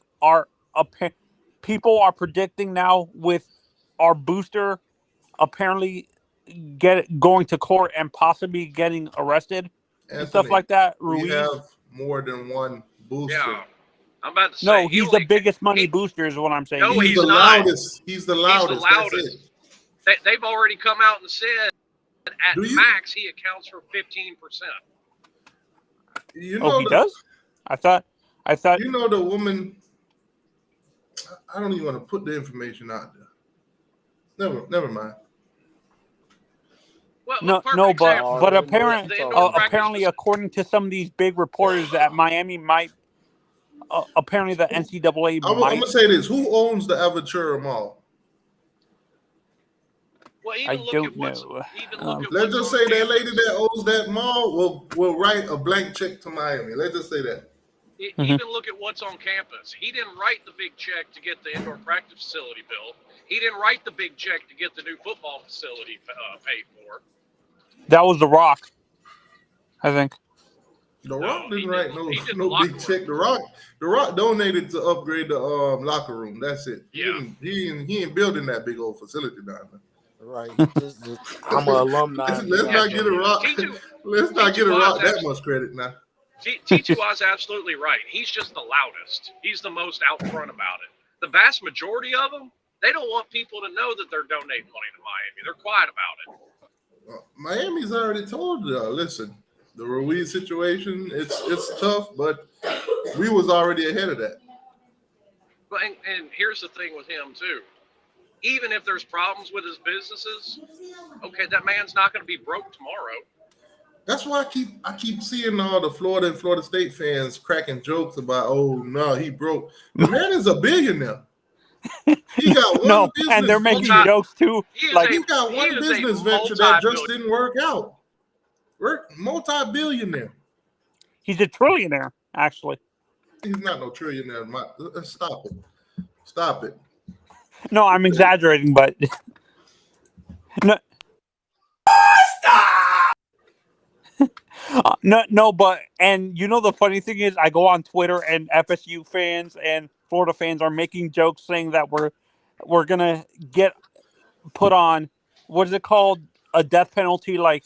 Speaker 2: people are predicting now with our booster apparently going to court and possibly getting arrested and stuff like that. Ruiz.
Speaker 1: We have more than one booster.
Speaker 7: Yeah. I'm about to say.
Speaker 2: No, he's the biggest money booster is what I'm saying.
Speaker 7: No,
Speaker 1: he's the
Speaker 7: not.
Speaker 1: Loudest. He's the loudest.
Speaker 7: That's it. They've already come out and said that at max he accounts for 15%.
Speaker 1: You know
Speaker 2: he does? I thought.
Speaker 1: You know the woman. I don't even want to put the information out there. Never mind.
Speaker 7: Well,
Speaker 2: but apparently, according to some of these big reporters, that Miami might. Apparently, the NCAA.
Speaker 1: I'm gonna say this: who owns the Aventura Mall?
Speaker 7: Well,
Speaker 2: I don't know.
Speaker 1: Let's just say that lady that owns that mall will write a blank check to Miami. Let's just say that.
Speaker 7: Even look at what's on campus. He didn't write the big check to get the indoor practice facility built. He didn't write the big check to get the new football facility paid for.
Speaker 2: That was The Rock, I think.
Speaker 1: The Rock didn't write no big check. The Rock donated to upgrade the locker room. That's it.
Speaker 7: Yeah.
Speaker 1: He ain't building that big old facility down there.
Speaker 3: Right. I'm an alumni.
Speaker 1: Let's not get a Rock. Let's not get a Rock that much credit now.
Speaker 7: T2y is absolutely right. He's just the loudest. He's the most out front about it. The vast majority of them, they don't want people to know that they're donating money to Miami. They're quiet about it.
Speaker 1: Miami's already told you, listen, the Ruiz situation, it's tough, but we was already ahead of that.
Speaker 7: But and here's the thing with him too. Even if there's problems with his businesses, okay, that man's not going to be broke tomorrow.
Speaker 1: That's why I keep seeing all the Florida and Florida State fans cracking jokes about, oh no, he broke. The man is a billionaire. He got one business.
Speaker 2: And they're making jokes too.
Speaker 1: He got one business venture that just didn't work out. Multi-billionaire.
Speaker 2: He's a trillionaire, actually.
Speaker 1: He's not no trillionaire. Stop it. Stop it.
Speaker 2: No, I'm exaggerating, but no. No, but and you know the funny thing is, I go on Twitter and FSU fans and Florida fans are making jokes saying that we're gonna get put on what is it called, a death penalty like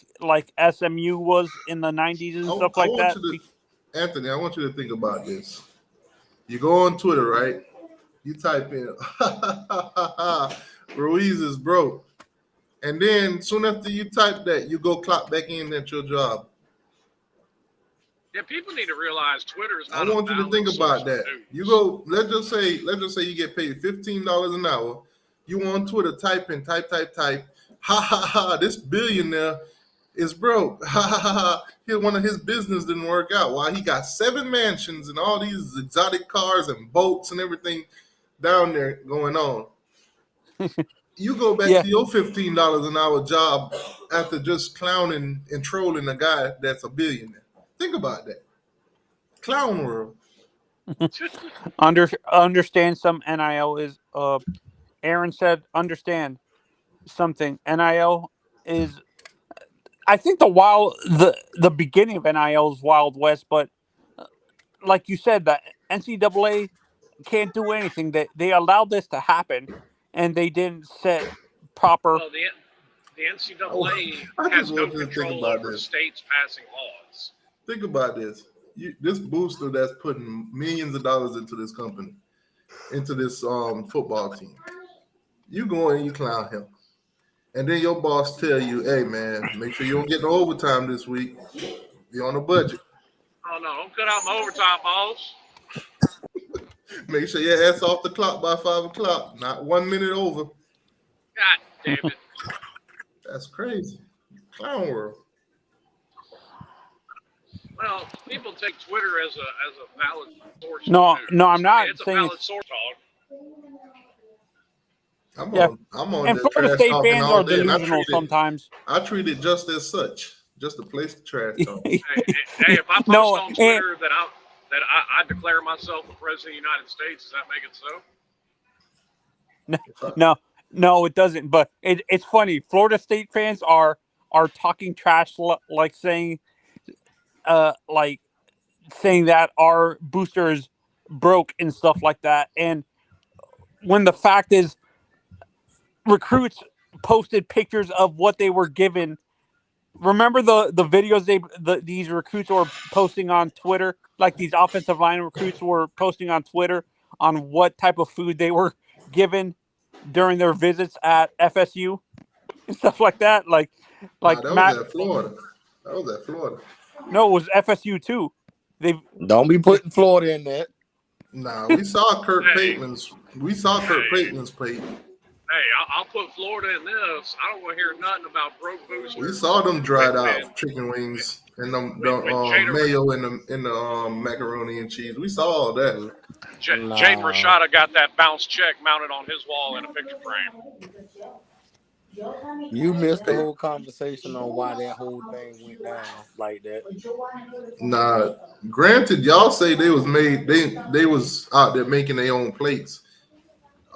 Speaker 2: SMU was in the 90s and stuff like that.
Speaker 1: Anthony, I want you to think about this. You go on Twitter, right? You type in Ruiz is broke, and then soon after you type that, you go clock back in at your job.
Speaker 7: Yeah, people need to realize Twitter is not.
Speaker 1: I want you to think about that. You go. Let's just say you get paid $15 an hour. You on Twitter type. Ha ha ha! This billionaire is broke. Ha ha ha! One of his business didn't work out. Why? He got 7 mansions and all these exotic cars and boats and everything down there going on. You go back to your $15 an hour job after just clowning and trolling a guy that's a billionaire. Think about that. Clown world.
Speaker 2: Understand some NIL is Aaron said understand something. NIL is I think the beginning of NIL is Wild West, but like you said, the NCAA can't do anything. They allowed this to happen, and they didn't set proper.
Speaker 7: Well, the NCAA
Speaker 1: I
Speaker 7: has
Speaker 1: just
Speaker 7: no
Speaker 1: want you to think
Speaker 7: control
Speaker 1: about
Speaker 7: over
Speaker 1: this.
Speaker 7: states passing laws.
Speaker 1: Think about this. This booster that's putting millions of dollars into this company, into this football team. You go and you clown him. And then your boss tell you, hey, man, make sure you don't get no overtime this week. Be on a budget.
Speaker 7: Oh, no, don't cut out my overtime, boss.
Speaker 1: Make sure your ass off the clock by 5 o'clock. Not 1 minute over.
Speaker 7: God damn it.
Speaker 1: That's crazy. Clown world.
Speaker 7: Well, people take Twitter as a valid source.
Speaker 2: No,
Speaker 7: of news.
Speaker 2: no, I'm not
Speaker 7: It's a
Speaker 2: saying
Speaker 7: valid
Speaker 2: it's.
Speaker 7: source talk.
Speaker 1: I'm
Speaker 2: Yeah.
Speaker 1: on
Speaker 2: And
Speaker 1: that
Speaker 2: Florida
Speaker 1: trash
Speaker 2: State
Speaker 1: talking
Speaker 2: fans
Speaker 1: all
Speaker 2: are
Speaker 1: day, and
Speaker 2: delusional sometimes.
Speaker 1: I treat it just as such, just a place to trash talk.
Speaker 7: Hey, if I post
Speaker 2: No,
Speaker 7: on Twitter that I declare myself the president of the United States, does that make it so?
Speaker 2: No, it doesn't. But it's funny. Florida State fans are talking trash, like saying that our booster is broke and stuff like that. And when the fact is, recruits posted pictures of what they were given. Remember the videos these recruits were posting on Twitter, like these offensive line recruits were posting on Twitter on what type of food they were given during their visits at FSU and stuff like that. Like
Speaker 1: that
Speaker 2: Matt.
Speaker 1: was at Florida. That was at Florida.
Speaker 2: No, it was FSU too.
Speaker 3: Don't be putting Florida in that.
Speaker 1: Nah, we saw Kurt Pateman's. We saw Kurt Pateman's plate.
Speaker 7: Hey, I'll put Florida in this. I don't want to hear nothing about broke boosters.
Speaker 1: We saw them dried out chicken wings and them mayo in the macaroni and cheese. We saw all that.
Speaker 7: Jaden Rashada got that bounce check mounted on his wall in a picture frame.
Speaker 3: You missed the whole conversation on why that whole thing went down like that.
Speaker 1: Nah, granted, y'all say they was out there making their own plates.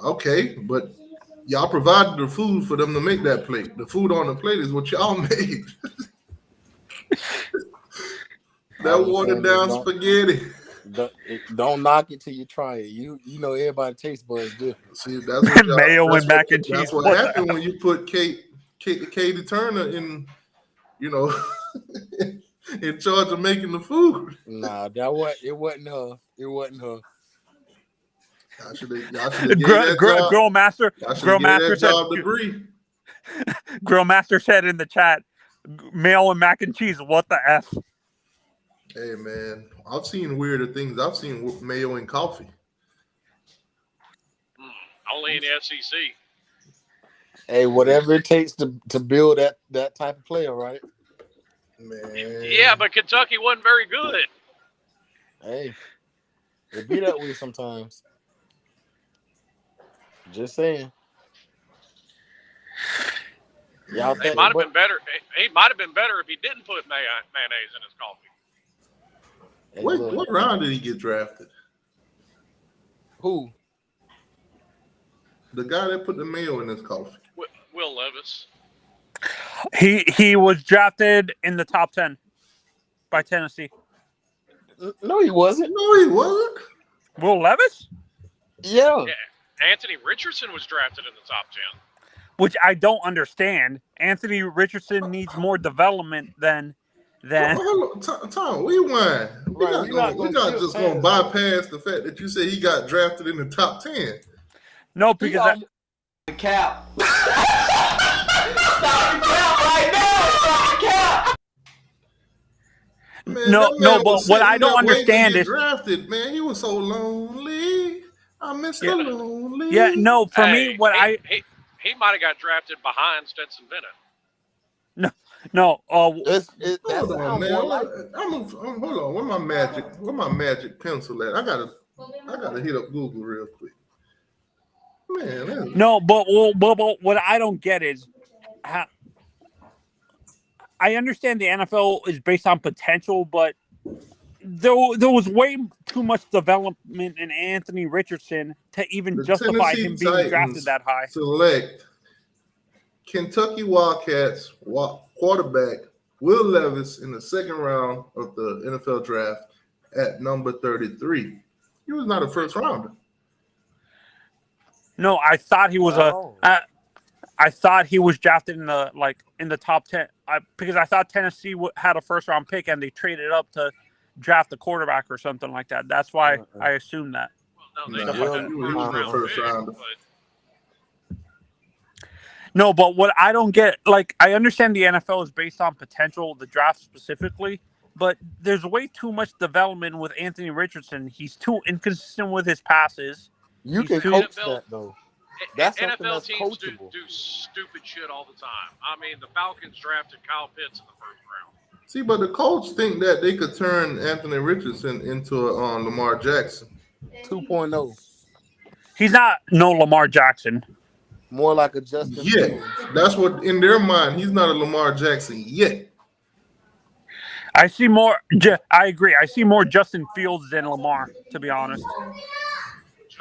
Speaker 1: Okay, but y'all provided the food for them to make that plate. The food on the plate is what y'all made. That watered down spaghetti.
Speaker 3: Don't knock it till you try it. You know everybody taste buds different.
Speaker 1: See, that's what
Speaker 2: mayo and mac and cheese.
Speaker 1: That's what happened when you put Katie Turner in, in charge of making the food.
Speaker 3: Nah, it wasn't her. It wasn't her.
Speaker 1: Y'all should have
Speaker 2: Girl Master said in the chat, mayo and mac and cheese. What the F?
Speaker 1: Hey man, I've seen weirder things. I've seen mayo and coffee.
Speaker 7: Only in the SEC.
Speaker 3: Hey, whatever it takes to build that type of player, right?
Speaker 1: Man.
Speaker 7: Yeah, but Kentucky wasn't very good.
Speaker 3: Hey, it be that way sometimes. Just saying. Y'all think
Speaker 7: He might have been better. He might have been better if he didn't put mayonnaise in his coffee.
Speaker 3: Hey,
Speaker 1: what round did he get drafted?
Speaker 3: Who?
Speaker 1: The guy that put the mayo in his coffee.
Speaker 7: Will Levis.
Speaker 2: He was drafted in the top 10 by Tennessee.
Speaker 3: No, he wasn't.
Speaker 1: No, he wasn't.
Speaker 2: Will Levis?
Speaker 3: Yeah.
Speaker 7: Anthony Richardson was drafted in the top 10.
Speaker 2: Which I don't understand. Anthony Richardson needs more development than.
Speaker 1: Tom, rewind. We're not just going to bypass the fact that you say he got drafted in the top 10.
Speaker 2: No, because
Speaker 11: the cap. Stop the cap right now. Stop the cap.
Speaker 1: Man,
Speaker 2: no, but what I don't understand is
Speaker 1: drafted. Man, he was so lonely. I miss the lonely.
Speaker 2: Yeah, no, for me,
Speaker 7: he might have got drafted behind Stetson Bennett.
Speaker 2: No.
Speaker 1: Hold on, man. Hold on. Where my magic pencil at? I gotta hit up Google real quick. Man.
Speaker 2: No, but what I don't get is how. I understand the NFL is based on potential, but there was way too much development in Anthony Richardson to even justify him being drafted that high.
Speaker 1: Select Kentucky Wildcats quarterback Will Levis in the second round of the NFL draft at number 33. He was not a first rounder.
Speaker 2: No, I thought he was
Speaker 3: Oh.
Speaker 2: I thought he was drafted in the top 10 because I thought Tennessee had a first round pick and they traded up to draft the quarterback or something like that. That's why I assumed that.
Speaker 7: Well, no, they
Speaker 1: Nah,
Speaker 7: took that
Speaker 1: he was a first rounder.
Speaker 2: No, but what I don't get, like, I understand the NFL is based on potential, the draft specifically, but there's way too much development with Anthony Richardson. He's too inconsistent with his passes.
Speaker 3: You
Speaker 2: He's
Speaker 3: can
Speaker 2: too-
Speaker 3: coach
Speaker 7: NFL
Speaker 3: that though. That's something
Speaker 7: NFL
Speaker 3: that's
Speaker 7: teams do
Speaker 3: coachable.
Speaker 7: stupid shit all the time. I mean, the Falcons drafted Kyle Pitts in the first round.
Speaker 1: See, but the Colts think that they could turn Anthony Richardson into a Lamar Jackson.
Speaker 3: 2.0.
Speaker 2: He's not no Lamar Jackson.
Speaker 3: More like a Justin
Speaker 1: Yeah,
Speaker 3: Fields.
Speaker 1: that's what in their mind. He's not a Lamar Jackson yet.
Speaker 2: I see more. I agree. I see more Justin Fields than Lamar, to be honest.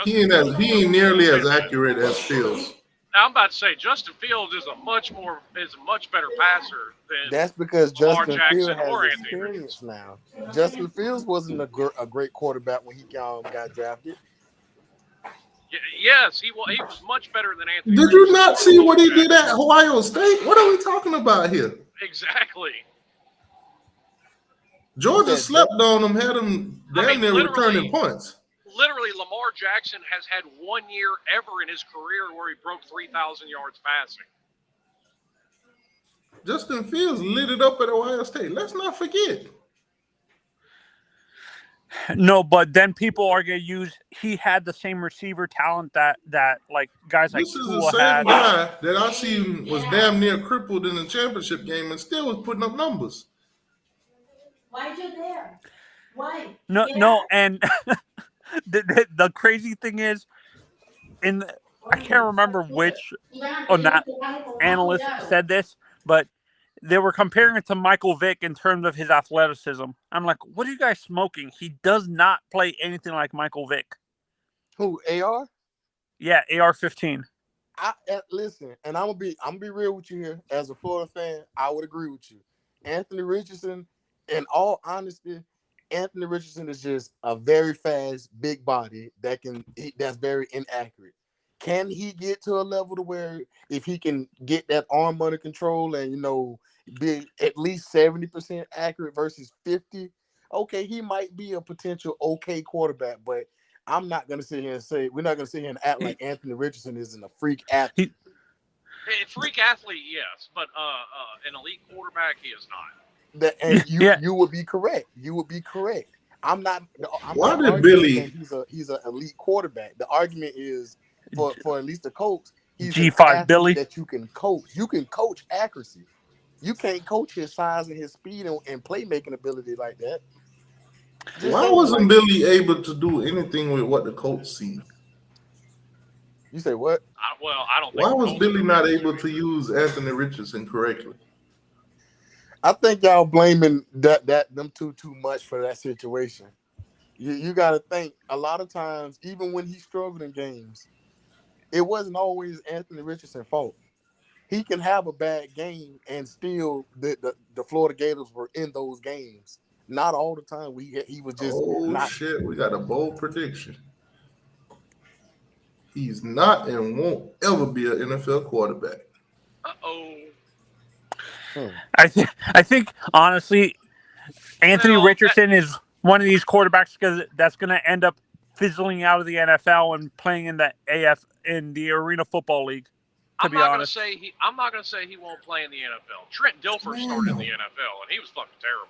Speaker 1: He ain't nearly as accurate as Fields.
Speaker 7: Now, I'm about to say Justin Fields is a much better passer than
Speaker 3: That's because
Speaker 7: Lamar
Speaker 3: Justin
Speaker 7: Jackson
Speaker 3: Fields has
Speaker 7: or Anthony
Speaker 3: experience now. Justin Fields wasn't a great quarterback when he got drafted.
Speaker 7: Yes, he was much better than Anthony.
Speaker 1: Did you not see what he did at Ohio State? What are we talking about here?
Speaker 7: Exactly.
Speaker 1: Georgia slept on him, had him damn near returning points.
Speaker 7: Literally, Lamar Jackson has had 1 year ever in his career where he broke 3,000 yards passing.
Speaker 1: Justin Fields lit it up at Ohio State. Let's not forget.
Speaker 2: No, but then people are going to use. He had the same receiver talent that like guys like
Speaker 1: This is the
Speaker 2: Tua
Speaker 1: same
Speaker 2: had.
Speaker 1: guy that I seen was damn near crippled in the championship game and still was putting up numbers.
Speaker 12: Why'd you there? Why?
Speaker 2: No, and the crazy thing is, I can't remember which analyst said this, but they were comparing it to Michael Vick in terms of his athleticism. I'm like, what are you guys smoking? He does not play anything like Michael Vick.
Speaker 3: Who, AR?
Speaker 2: Yeah, AR-15.
Speaker 3: Listen, and I'm gonna be real with you here. As a Florida fan, I would agree with you. Anthony Richardson, in all honesty, Anthony Richardson is just a very fast, big body that's very inaccurate. Can he get to a level to where if he can get that arm under control and be at least 70% accurate versus 50? Okay, he might be a potential okay quarterback, but I'm not gonna sit here and say we're not gonna sit here and act like Anthony Richardson isn't a freak athlete.
Speaker 7: Freak athlete, yes, but an elite quarterback, he is not.
Speaker 3: You would be correct. You would be correct.
Speaker 1: Why did Billy?
Speaker 3: He's an elite quarterback. The argument is for at least the coach. He's
Speaker 2: G5 Billy
Speaker 3: that you can coach. You can coach accuracy. You can't coach his size and his speed and playmaking ability like that.
Speaker 1: Why wasn't Billy able to do anything with what the coach seen?
Speaker 3: You say what?
Speaker 7: I don't think.
Speaker 1: Why was Billy not able to use Anthony Richardson correctly?
Speaker 3: I think y'all blaming them too much for that situation. You got to think a lot of times, even when he struggled in games, it wasn't always Anthony Richardson's fault. He can have a bad game and still the Florida Gators were in those games. Not all the time. He was just
Speaker 1: shit. We got a bold prediction. He's not and won't ever be an NFL quarterback.
Speaker 2: I think honestly, Anthony Richardson is one of these quarterbacks that's going to end up fizzling out of the NFL and playing in the Arena Football League.
Speaker 7: I'm not going to say he won't play in the NFL. Trent Dilfer started in the NFL and he was fucking terrible.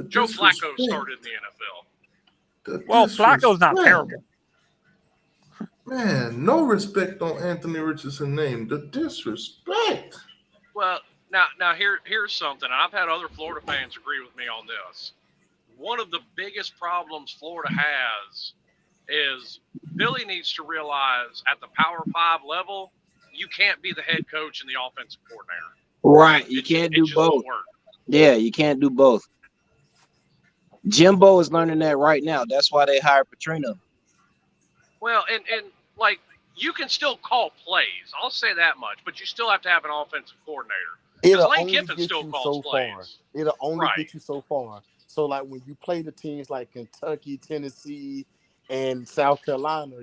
Speaker 7: Joe Flacco started in the NFL.
Speaker 2: Well, Flacco's not terrible.
Speaker 1: Man, no respect on Anthony Richardson's name. The disrespect.
Speaker 7: Well, now here's something. I've had other Florida fans agree with me on this. One of the biggest problems Florida has is Billy needs to realize at the Power 5 level, you can't be the head coach and the offensive coordinator.
Speaker 4: Right. You can't do both. Yeah, you can't do both. Jimbo is learning that right now. That's why they hired Petrino.
Speaker 7: Well, and like you can still call plays. I'll say that much, but you still have to have an offensive coordinator.
Speaker 3: It'll
Speaker 7: Lane
Speaker 3: only
Speaker 7: Kiffin
Speaker 3: get
Speaker 7: still
Speaker 3: you
Speaker 7: calls
Speaker 3: so far.
Speaker 7: plays.
Speaker 3: It'll only
Speaker 7: Right.
Speaker 3: get you so far. So like when you play the teams like Kentucky, Tennessee, and South Carolina,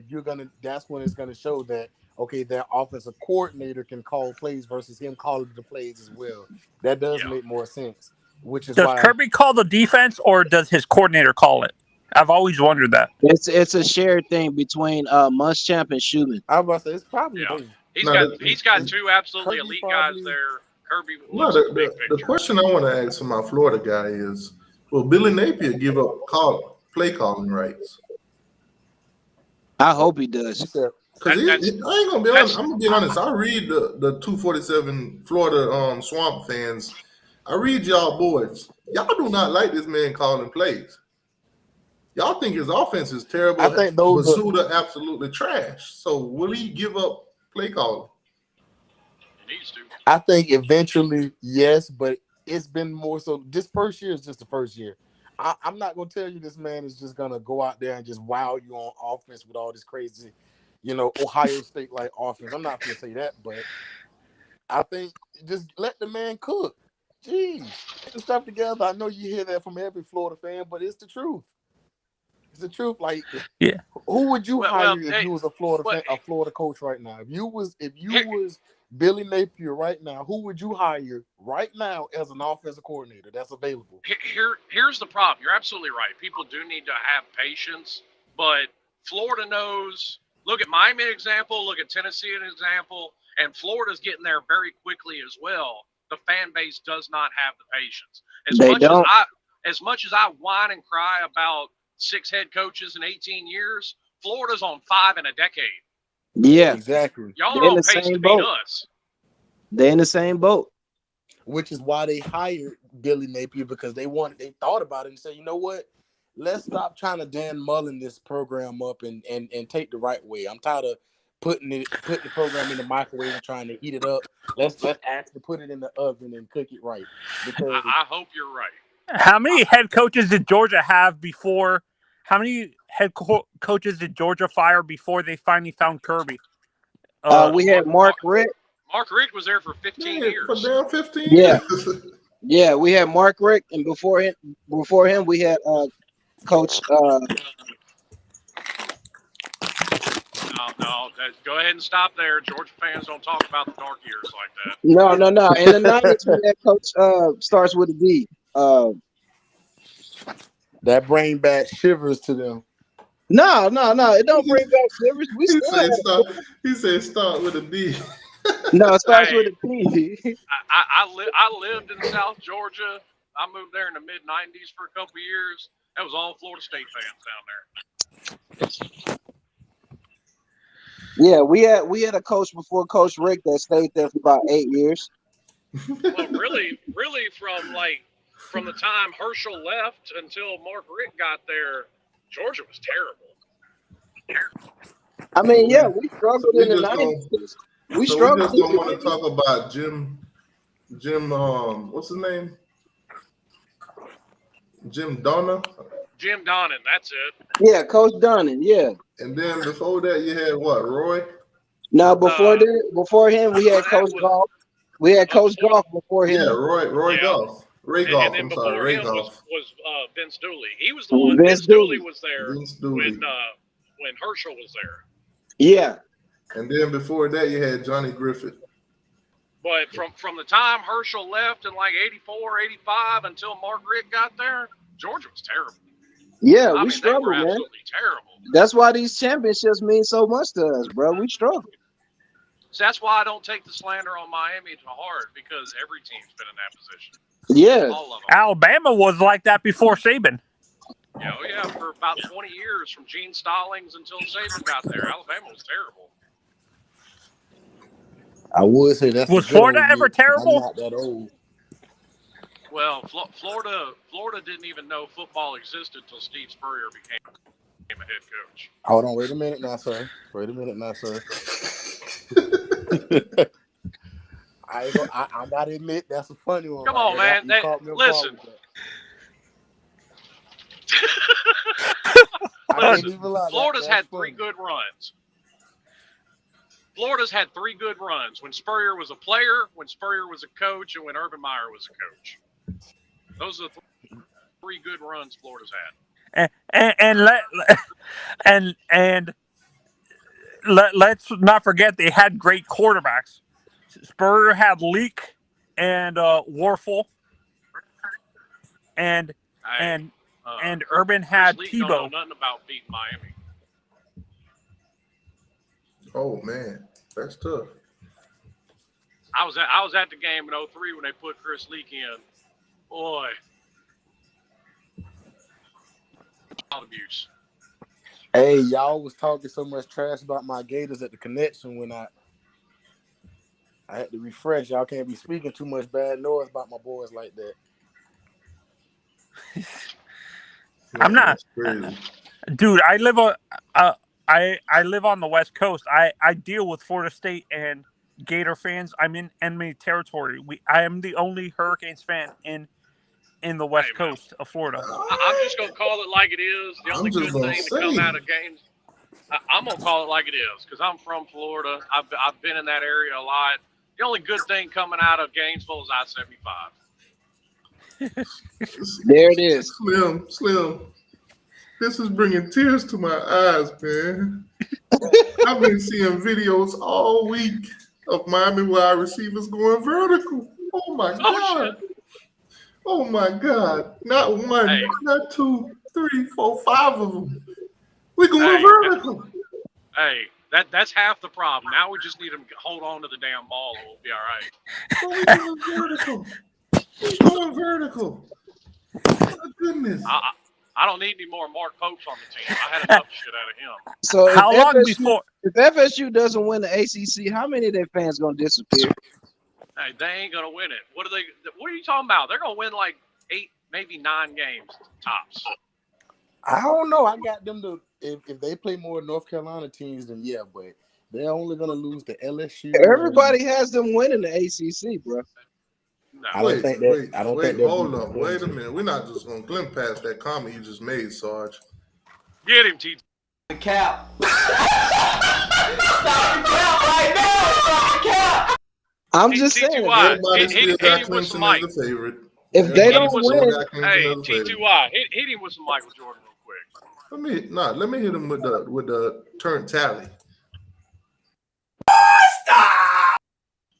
Speaker 3: that's when it's gonna show that okay, their offensive coordinator can call plays versus him calling the plays as well. That does make more sense. Which is
Speaker 2: Does
Speaker 3: why
Speaker 2: Kirby call the defense or does his coordinator call it? I've always wondered that.
Speaker 4: It's a shared thing between Muschamp and Schumann.
Speaker 3: I was about to say it's probably
Speaker 7: Yeah.
Speaker 3: both.
Speaker 7: He's got two absolutely
Speaker 3: Kirby
Speaker 7: elite
Speaker 3: probably-
Speaker 7: guys there. Kirby
Speaker 1: No,
Speaker 7: looks at the big
Speaker 1: the
Speaker 7: picture.
Speaker 1: question I want to ask for my Florida guy is, will Billy Napier give up play calling rights?
Speaker 4: I hope he does.
Speaker 1: Because I ain't gonna be honest. I'm gonna be honest. I read the 247 Florida Swamp fans. I read y'all boards. Y'all do not like this man calling plays. Y'all think his offense is terrible.
Speaker 3: I think those
Speaker 1: Basuda absolutely trash. So will he give up play calling?
Speaker 7: He needs to.
Speaker 3: I think eventually, yes, but it's been more so. This first year is just the first year. I'm not gonna tell you this man is just gonna go out there and just wow you on offense with all this crazy, Ohio State like offense. I'm not gonna say that, but I think just let the man cook. Jeez, get the stuff together. I know you hear that from every Florida fan, but it's the truth. It's the truth. Like,
Speaker 2: yeah,
Speaker 3: who would you hire if you was a Florida
Speaker 7: fan,
Speaker 3: a Florida coach right now? If you was Billy Napier right now, who would you hire right now as an offensive coordinator that's available?
Speaker 7: Here's the problem. You're absolutely right. People do need to have patience, but Florida knows. Look at Miami example. Look at Tennessee an example, and Florida's getting there very quickly as well. The fan base does not have the patience. As much as I whine and cry about 6 head coaches in 18 years, Florida's on 5 in a decade.
Speaker 4: Yeah,
Speaker 3: exactly.
Speaker 7: Y'all are on pace to beat us.
Speaker 4: They're in the same boat.
Speaker 3: Which is why they hired Billy Napier, because they thought about it and said, you know what? Let's stop trying to Dan Mullen this program up and take the right way. I'm tired of putting the program in the microwave and trying to heat it up. Let's actually put it in the oven and cook it right. Because
Speaker 7: I hope you're right.
Speaker 2: How many head coaches did Georgia have before? How many head coaches did Georgia fire before they finally found Kirby?
Speaker 4: We had Mark Richt.
Speaker 7: Mark Richt was there for 15 years.
Speaker 1: For damn 15
Speaker 4: Yeah.
Speaker 1: years.
Speaker 4: Yeah, we had Mark Richt, and before him, we had Coach.
Speaker 7: No, go ahead and stop there. Georgia fans don't talk about the dark years like that.
Speaker 4: No. In the 90s, we had Coach starts with a D.
Speaker 3: That bring back shivers to them.
Speaker 4: No. It don't bring back shivers.
Speaker 1: He said start with a D.
Speaker 4: No, it starts with a P.
Speaker 7: I lived in South Georgia. I moved there in the mid 90s for a couple of years. That was all Florida State fans down there.
Speaker 4: Yeah, we had a coach before Coach Rick that stayed there for about 8 years.
Speaker 7: Well, really, from the time Herschel left until Mark Richt got there, Georgia was terrible.
Speaker 4: I mean, yeah, we struggled in the 90s. We struggled.
Speaker 1: We just don't want to talk about Jim. What's his name? Jim Donner.
Speaker 7: Jim Donnan, that's it.
Speaker 4: Yeah, Coach Donnan. Yeah.
Speaker 1: And then before that, you had what? Roy.
Speaker 4: No, before him, we had Coach Golf. We had Coach Golf before him.
Speaker 1: Yeah, Roy Golf. Ray Golf.
Speaker 7: And then
Speaker 1: I'm
Speaker 7: before
Speaker 1: sorry, Ray
Speaker 7: him
Speaker 1: Golf.
Speaker 7: was Vince Dooley. He was the one.
Speaker 4: Vince
Speaker 7: Dooley was there
Speaker 1: Dooley.
Speaker 7: when Herschel was there.
Speaker 4: Yeah.
Speaker 1: And then before that, you had Johnny Griffith.
Speaker 7: But from the time Herschel left in like 84, 85 until Mark Richt got there, Georgia was terrible.
Speaker 4: Yeah,
Speaker 7: we
Speaker 4: struggled, man.
Speaker 7: Absolutely terrible.
Speaker 4: That's why these championships mean so much to us, bro. We struggle.
Speaker 7: So that's why I don't take the slander on Miami to heart, because every team's been in that position.
Speaker 4: Yeah.
Speaker 7: All of them.
Speaker 2: Alabama was like that before Saban.
Speaker 7: Yeah, for about 20 years, from Gene Stallings until Saban got there, Alabama was terrible.
Speaker 3: I would say that's
Speaker 2: was Florida ever terrible?
Speaker 3: I'm not that old.
Speaker 7: Well, Florida didn't even know football existed until Steve Spurrier became a head coach.
Speaker 3: Hold on, wait a minute now, sir. I gotta admit that's a funny one.
Speaker 7: Come on, man. Listen. Florida's had 3 good runs. Florida's had 3 good runs: when Spurrier was a player, when Spurrier was a coach, and when Urban Meyer was a coach. Those are the 3 good runs Florida's had.
Speaker 2: Let's not forget they had great quarterbacks. Spurrier had Leak and Warfel, and Urban had
Speaker 7: Chris Leak
Speaker 2: Tebow.
Speaker 7: don't know nothing about beating Miami.
Speaker 1: Oh man, that's tough.
Speaker 7: I was at the game in 03 when they put Chris Leak in. Boy, child abuse.
Speaker 3: Hey, y'all was talking so much trash about my Gators at the connection when I had to refresh. Y'all can't be speaking too much bad noise about my boys like that.
Speaker 2: I'm not, dude. I live on the West Coast. I deal with Florida State and Gator fans. I'm in enemy territory. I am the only Hurricanes fan in the West Coast of Florida.
Speaker 7: I'm just gonna call it like it is. The only good thing to come out of games, I'm gonna call it like it is because I'm from Florida. I've been in that area a lot. The only good thing coming out of Gainesville is I-75.
Speaker 10: There it is.
Speaker 1: Slim. This is bringing tears to my eyes, man. I've been seeing videos all week of Miami wide receivers going vertical. Oh my God. Oh my God. Not one, not 2, 3, 4, 5 of them. We're going vertical.
Speaker 7: Hey, that's half the problem. Now we just need them to hold on to the damn ball and we'll be all right.
Speaker 1: We're going vertical. We're going vertical. Oh my goodness.
Speaker 7: I don't need any more Mark Popes on the team. I had enough shit out of him.
Speaker 10: So if
Speaker 2: before
Speaker 10: FSU doesn't win the ACC, how many of their fans gonna disappear?
Speaker 7: Hey, they ain't gonna win it. What are you talking about? They're gonna win like 8, maybe 9 games tops.
Speaker 3: I don't know. I got them to if they play more North Carolina teams, then yeah, but they're only gonna lose to LSU.
Speaker 10: Everybody has them winning the ACC, bro.
Speaker 7: No.
Speaker 3: I don't think that.
Speaker 1: Hold up. Wait a minute. We're not just gonna glimpse past that comment you just made, Sarge.
Speaker 7: Get him, T2.
Speaker 11: The cap. Stop the cap right now. Stop the cap.
Speaker 10: I'm just saying.
Speaker 1: Everybody still got
Speaker 7: hit him with some
Speaker 1: Clemson
Speaker 7: Mike.
Speaker 1: as the favorite.
Speaker 10: If they don't win,
Speaker 7: hey, T2y, hit him with some Michael Jordan real quick.
Speaker 1: Let me hit him with the turn tally.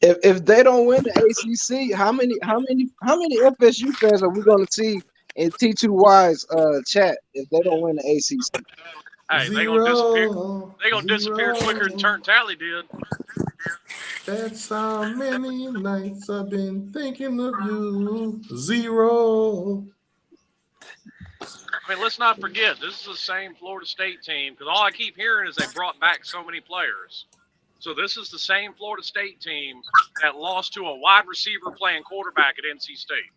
Speaker 10: if they don't win the ACC, how many FSU fans are we going to see in T2Y's chat if they don't win the ACC?
Speaker 7: Hey, they gonna disappear. They gonna disappear quicker than Turn Tally did.
Speaker 1: That's how many nights I've been thinking of you. 0.
Speaker 7: I mean, let's not forget, this is the same Florida State team, because all I keep hearing is they brought back so many players. So this is the same Florida State team that lost to a wide receiver playing quarterback at NC State.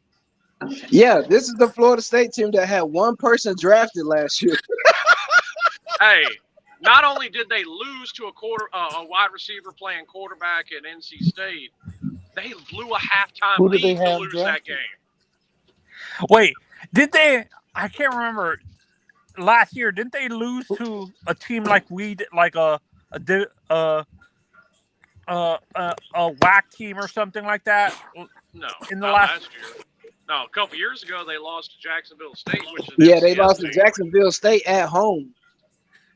Speaker 10: Yeah, this is the Florida State team that had one person drafted last year.
Speaker 7: Hey, not only did they lose to a wide receiver playing quarterback at NC State, they blew a halftime lead to lose that game.
Speaker 2: Wait, did they? I can't remember. Last year, didn't they lose to a team like we did, like a WAC team or something like that?
Speaker 7: No,
Speaker 2: in the
Speaker 7: last year. No, a couple years ago they lost to Jacksonville State, which is
Speaker 10: they lost to Jacksonville State at home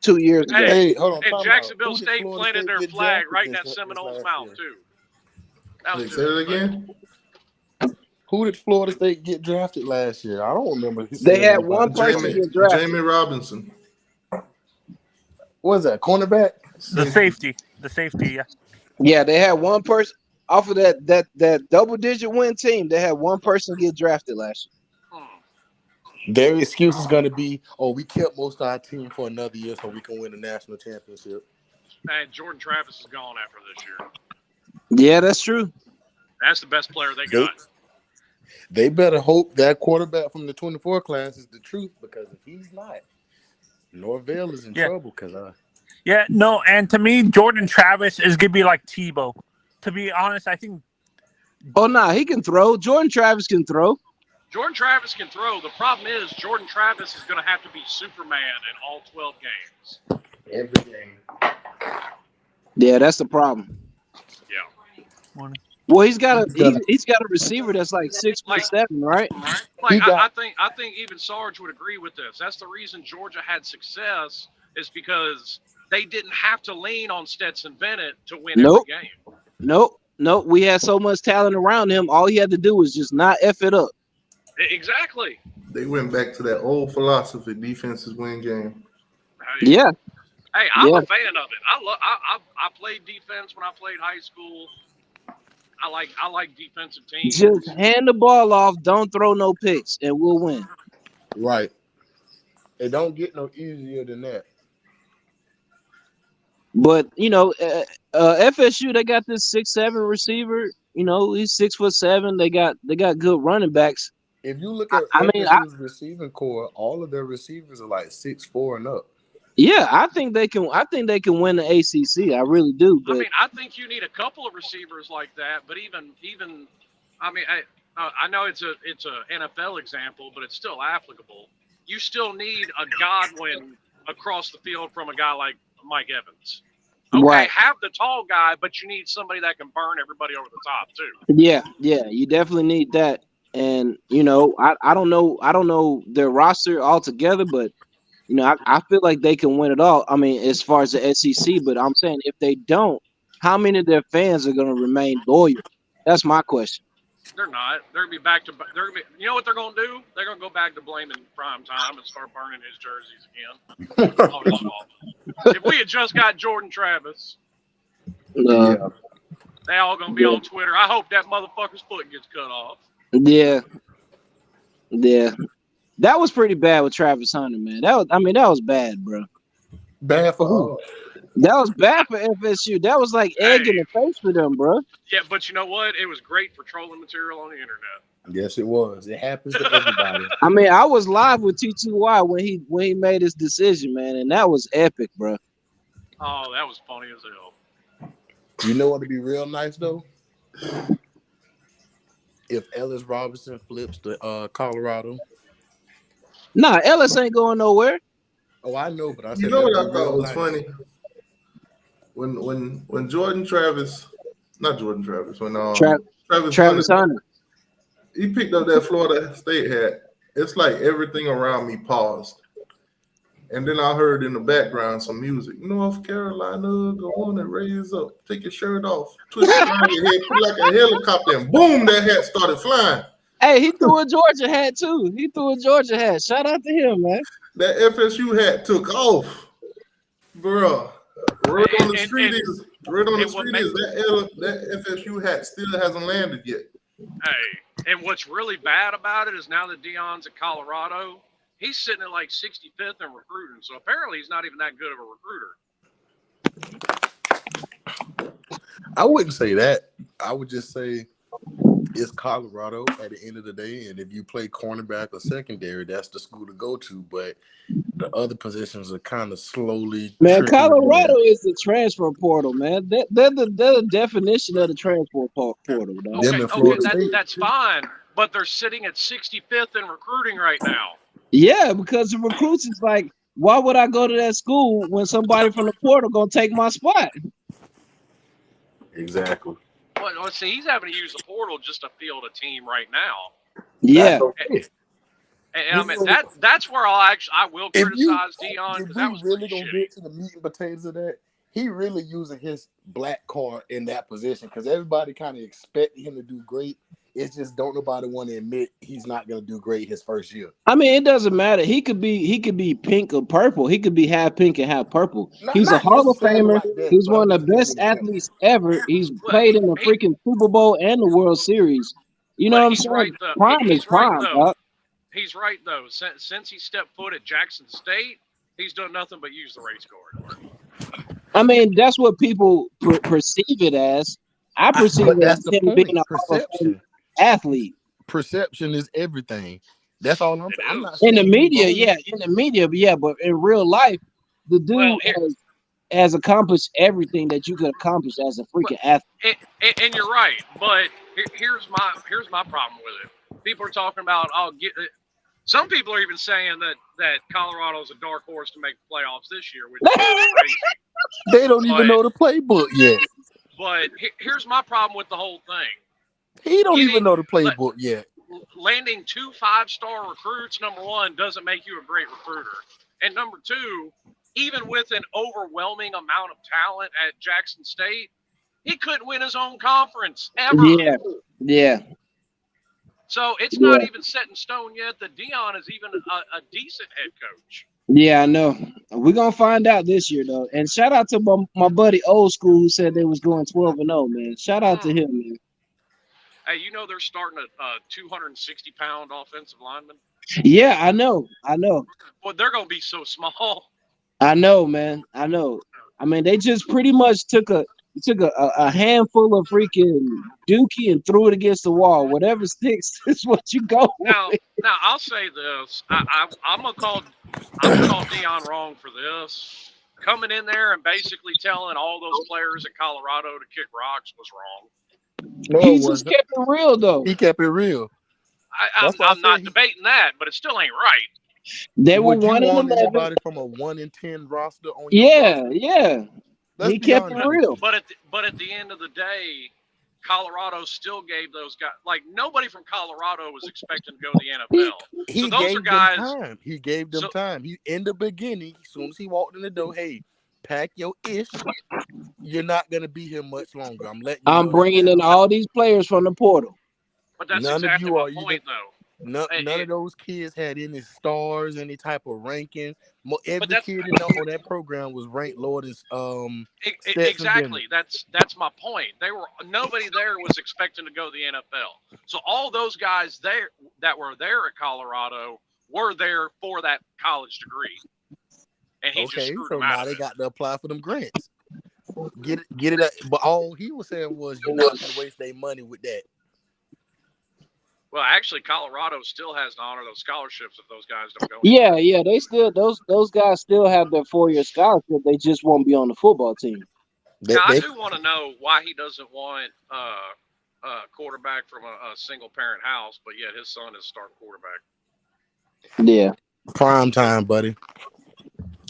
Speaker 10: 2 years ago.
Speaker 3: Hey, hold on.
Speaker 7: And Jacksonville State planted their flag right in that Seminoles mouth too.
Speaker 1: Say it again.
Speaker 3: Who did Florida State get drafted last year? I don't remember.
Speaker 10: They had one person get drafted.
Speaker 1: Jamie Robinson.
Speaker 3: What was that? Cornerback?
Speaker 2: The safety. Yeah.
Speaker 10: Yeah, they had one person off of that double-digit win team. They had one person get drafted last year.
Speaker 3: Their excuse is going to be, we kept most of our team for another year so we can win the national championship.
Speaker 7: And Jordan Travis is gone after this year.
Speaker 10: Yeah, that's true.
Speaker 7: That's the best player they got.
Speaker 3: They better hope that quarterback from the 24 class is the truth, because if he's not, Norvell is in trouble.
Speaker 2: Yeah, no, and to me, Jordan Travis is going to be like Tebow. To be honest, I think.
Speaker 10: Oh, no, he can throw. Jordan Travis can throw.
Speaker 7: Jordan Travis can throw. The problem is Jordan Travis is going to have to be Superman in all 12 games.
Speaker 3: Every game.
Speaker 10: Yeah, that's the problem.
Speaker 7: Yeah.
Speaker 10: Well, he's got a receiver that's like 6'7", right?
Speaker 7: Like I think even Sarge would agree with this. That's the reason Georgia had success is because they didn't have to lean on Stetson Bennett to win every game.
Speaker 10: Nope. We had so much talent around him. All he had to do was just not F it up.
Speaker 7: Exactly.
Speaker 1: They went back to that old philosophy: defenses win game.
Speaker 10: Yeah.
Speaker 7: Hey, I'm a fan of it. I played defense when I played high school. I like defensive teams.
Speaker 10: Just hand the ball off, don't throw no picks, and we'll win.
Speaker 3: Right. It don't get no easier than that.
Speaker 10: But FSU, they got this 6'7" receiver. He's 6'7". They got good running backs.
Speaker 3: If you look at FSU's receiving core, all of their receivers are like 6'4" and up.
Speaker 10: Yeah, I think they can win the ACC. I really do. But
Speaker 7: I think you need a couple of receivers like that. But even I know it's a NFL example, but it's still applicable. You still need a Godwin across the field from a guy like Mike Evans. Okay,
Speaker 10: right.
Speaker 7: Have the tall guy, but you need somebody that can burn everybody over the top too.
Speaker 10: Yeah, you definitely need that. And I don't know their roster altogether, but I feel like they can win it all. I mean, as far as the SEC, but I'm saying if they don't, how many of their fans are going to remain loyal? That's my question.
Speaker 7: They're not. They're gonna be back to. You know what they're gonna do? They're gonna go back to blaming Prime Time and start burning his jerseys again. Oh, his fault. If we had just got Jordan Travis, they all gonna be on Twitter. I hope that motherfucker's foot gets cut off.
Speaker 10: Yeah. That was pretty bad with Travis Hunter, man. That was bad, bro.
Speaker 3: Bad for who?
Speaker 10: That was bad for FSU. That was like egg in the face for them, bro.
Speaker 7: Yeah, but you know what? It was great for trolling material on the internet.
Speaker 3: Yes, it was. It happens to everybody.
Speaker 10: I mean, I was live with t2y when he made his decision, man, and that was epic, bro.
Speaker 7: Oh, that was funny as hell.
Speaker 3: You know what would be real nice though? If Ellis Robinson flips to Colorado.
Speaker 10: Nah, Ellis ain't going nowhere.
Speaker 3: Oh, I know, but I said
Speaker 1: you know what I thought was funny? When Travis Hunter, he picked up that Florida State hat, it's like everything around me paused. And then I heard in the background some music. North Carolina, go on and raise up. Take your shirt off. Twist it around your head, put like a helicopter, and boom, that hat started flying.
Speaker 10: Hey, he threw a Georgia hat too. Shout out to him, man.
Speaker 1: That FSU hat took off. Bro. Word on the street is that FSU hat still hasn't landed yet.
Speaker 7: Hey, and what's really bad about it is now that Deion's at Colorado, he's sitting at like 65th in recruiting. So apparently he's not even that good of a recruiter.
Speaker 3: I wouldn't say that. I would just say it's Colorado at the end of the day. And if you play cornerback or secondary, that's the school to go to. But the other positions are kind of slowly.
Speaker 10: Man, Colorado is the transfer portal, man. They're the definition of the transfer portal.
Speaker 7: Okay, that's fine. But they're sitting at 65th in recruiting right now.
Speaker 10: Yeah, because the recruits is like, why would I go to that school when somebody from the portal gonna take my spot?
Speaker 3: Exactly.
Speaker 7: Well, see, he's having to use the portal just to field a team right now.
Speaker 10: Yeah.
Speaker 7: And I mean that's where I will criticize Deion because that was
Speaker 3: really gonna
Speaker 7: shitty.
Speaker 3: get to the meat and potatoes of that. He really using his black card in that position because everybody kind of expected him to do great. It's just don't nobody want to admit he's not gonna do great his first year.
Speaker 10: I mean, it doesn't matter. He could be pink or purple. He could be half pink and half purple. He's a Hall of Famer. He's one of the best athletes ever. He's played in the freaking Super Bowl and the World Series. You know what I'm saying?
Speaker 7: Right,
Speaker 10: Prime is prime.
Speaker 7: He's right though. Since he stepped foot at Jackson State, he's done nothing but use the race card.
Speaker 10: I mean, that's what people perceive it as. I perceive it as him being a Hall of Fame athlete.
Speaker 3: Perception is everything. That's all I'm saying. I'm not
Speaker 10: in the media, but in real life, the dude has accomplished everything that you could accomplish as a freaking athlete.
Speaker 7: And you're right, but here's my problem with it. People are talking about some people are even saying that Colorado's a dark horse to make the playoffs this year, which is crazy.
Speaker 3: They don't even know the playbook yet.
Speaker 7: But here's my problem with the whole thing.
Speaker 3: He don't even know the playbook yet.
Speaker 7: Landing 2 5-star recruits, number one, doesn't make you a great recruiter. And number two, even with an overwhelming amount of talent at Jackson State, he couldn't win his own conference ever.
Speaker 10: Yeah.
Speaker 7: So it's not even set in stone yet that Deion is even a decent head coach.
Speaker 10: Yeah, I know. We're gonna find out this year though. And shout out to my buddy Old School who said they was going 12-0, man. Shout out to him, man.
Speaker 7: Hey, you know they're starting a 260-pound offensive lineman?
Speaker 10: Yeah, I know.
Speaker 7: Well, they're gonna be so small.
Speaker 10: I know, man. I know. I mean, they just pretty much took a handful of freaking dookie and threw it against the wall. Whatever sticks is what you go
Speaker 7: Now,
Speaker 10: with.
Speaker 7: now I'll say this: I'm gonna call Deion wrong for this. Coming in there and basically telling all those players at Colorado to kick rocks was wrong.
Speaker 3: No,
Speaker 10: He just kept it real though.
Speaker 3: He kept it real.
Speaker 7: I'm not debating that, but it still ain't right.
Speaker 10: They were
Speaker 3: Would you
Speaker 10: 1 and
Speaker 3: want
Speaker 10: 11.
Speaker 3: anybody from a 1 and 10 roster on your roster?
Speaker 10: Yeah.
Speaker 3: Let's
Speaker 10: He
Speaker 3: be
Speaker 10: kept it
Speaker 3: honest with
Speaker 10: real.
Speaker 3: you.
Speaker 7: But at the end of the day, Colorado still gave those guys, like, nobody from Colorado was expecting to go to the NFL.
Speaker 3: He
Speaker 7: So those
Speaker 3: gave
Speaker 7: are guys.
Speaker 3: them time. He gave them time. He in the beginning, as soon as he walked in the door, hey, pack your ish. You're not gonna be here much longer. I'm letting you know.
Speaker 10: I'm bringing in all these players from the portal.
Speaker 7: But that's
Speaker 3: None
Speaker 7: exactly
Speaker 3: of you
Speaker 7: my
Speaker 3: are
Speaker 7: point, though.
Speaker 3: None of those kids had any stars, any type of ranking. Every kid on that program was ranked lower than Stetson
Speaker 7: Exactly.
Speaker 3: Bennett.
Speaker 7: That's my point. Nobody there was expecting to go to the NFL. So all those guys there that were there at Colorado were there for that college degree. And he just screwed them out.
Speaker 3: Now they got to apply for them grants. Get it. But all he was saying was you're not going to waste their money with that.
Speaker 7: Well, actually, Colorado still has to honor those scholarships if those guys don't go.
Speaker 10: Yeah. They still those guys still have their 4-year scholarship. They just won't be on the football team.
Speaker 7: Now, I do want to know why he doesn't want a quarterback from a single parent house, but yet his son is starting quarterback.
Speaker 10: Yeah.
Speaker 3: Prime time, buddy.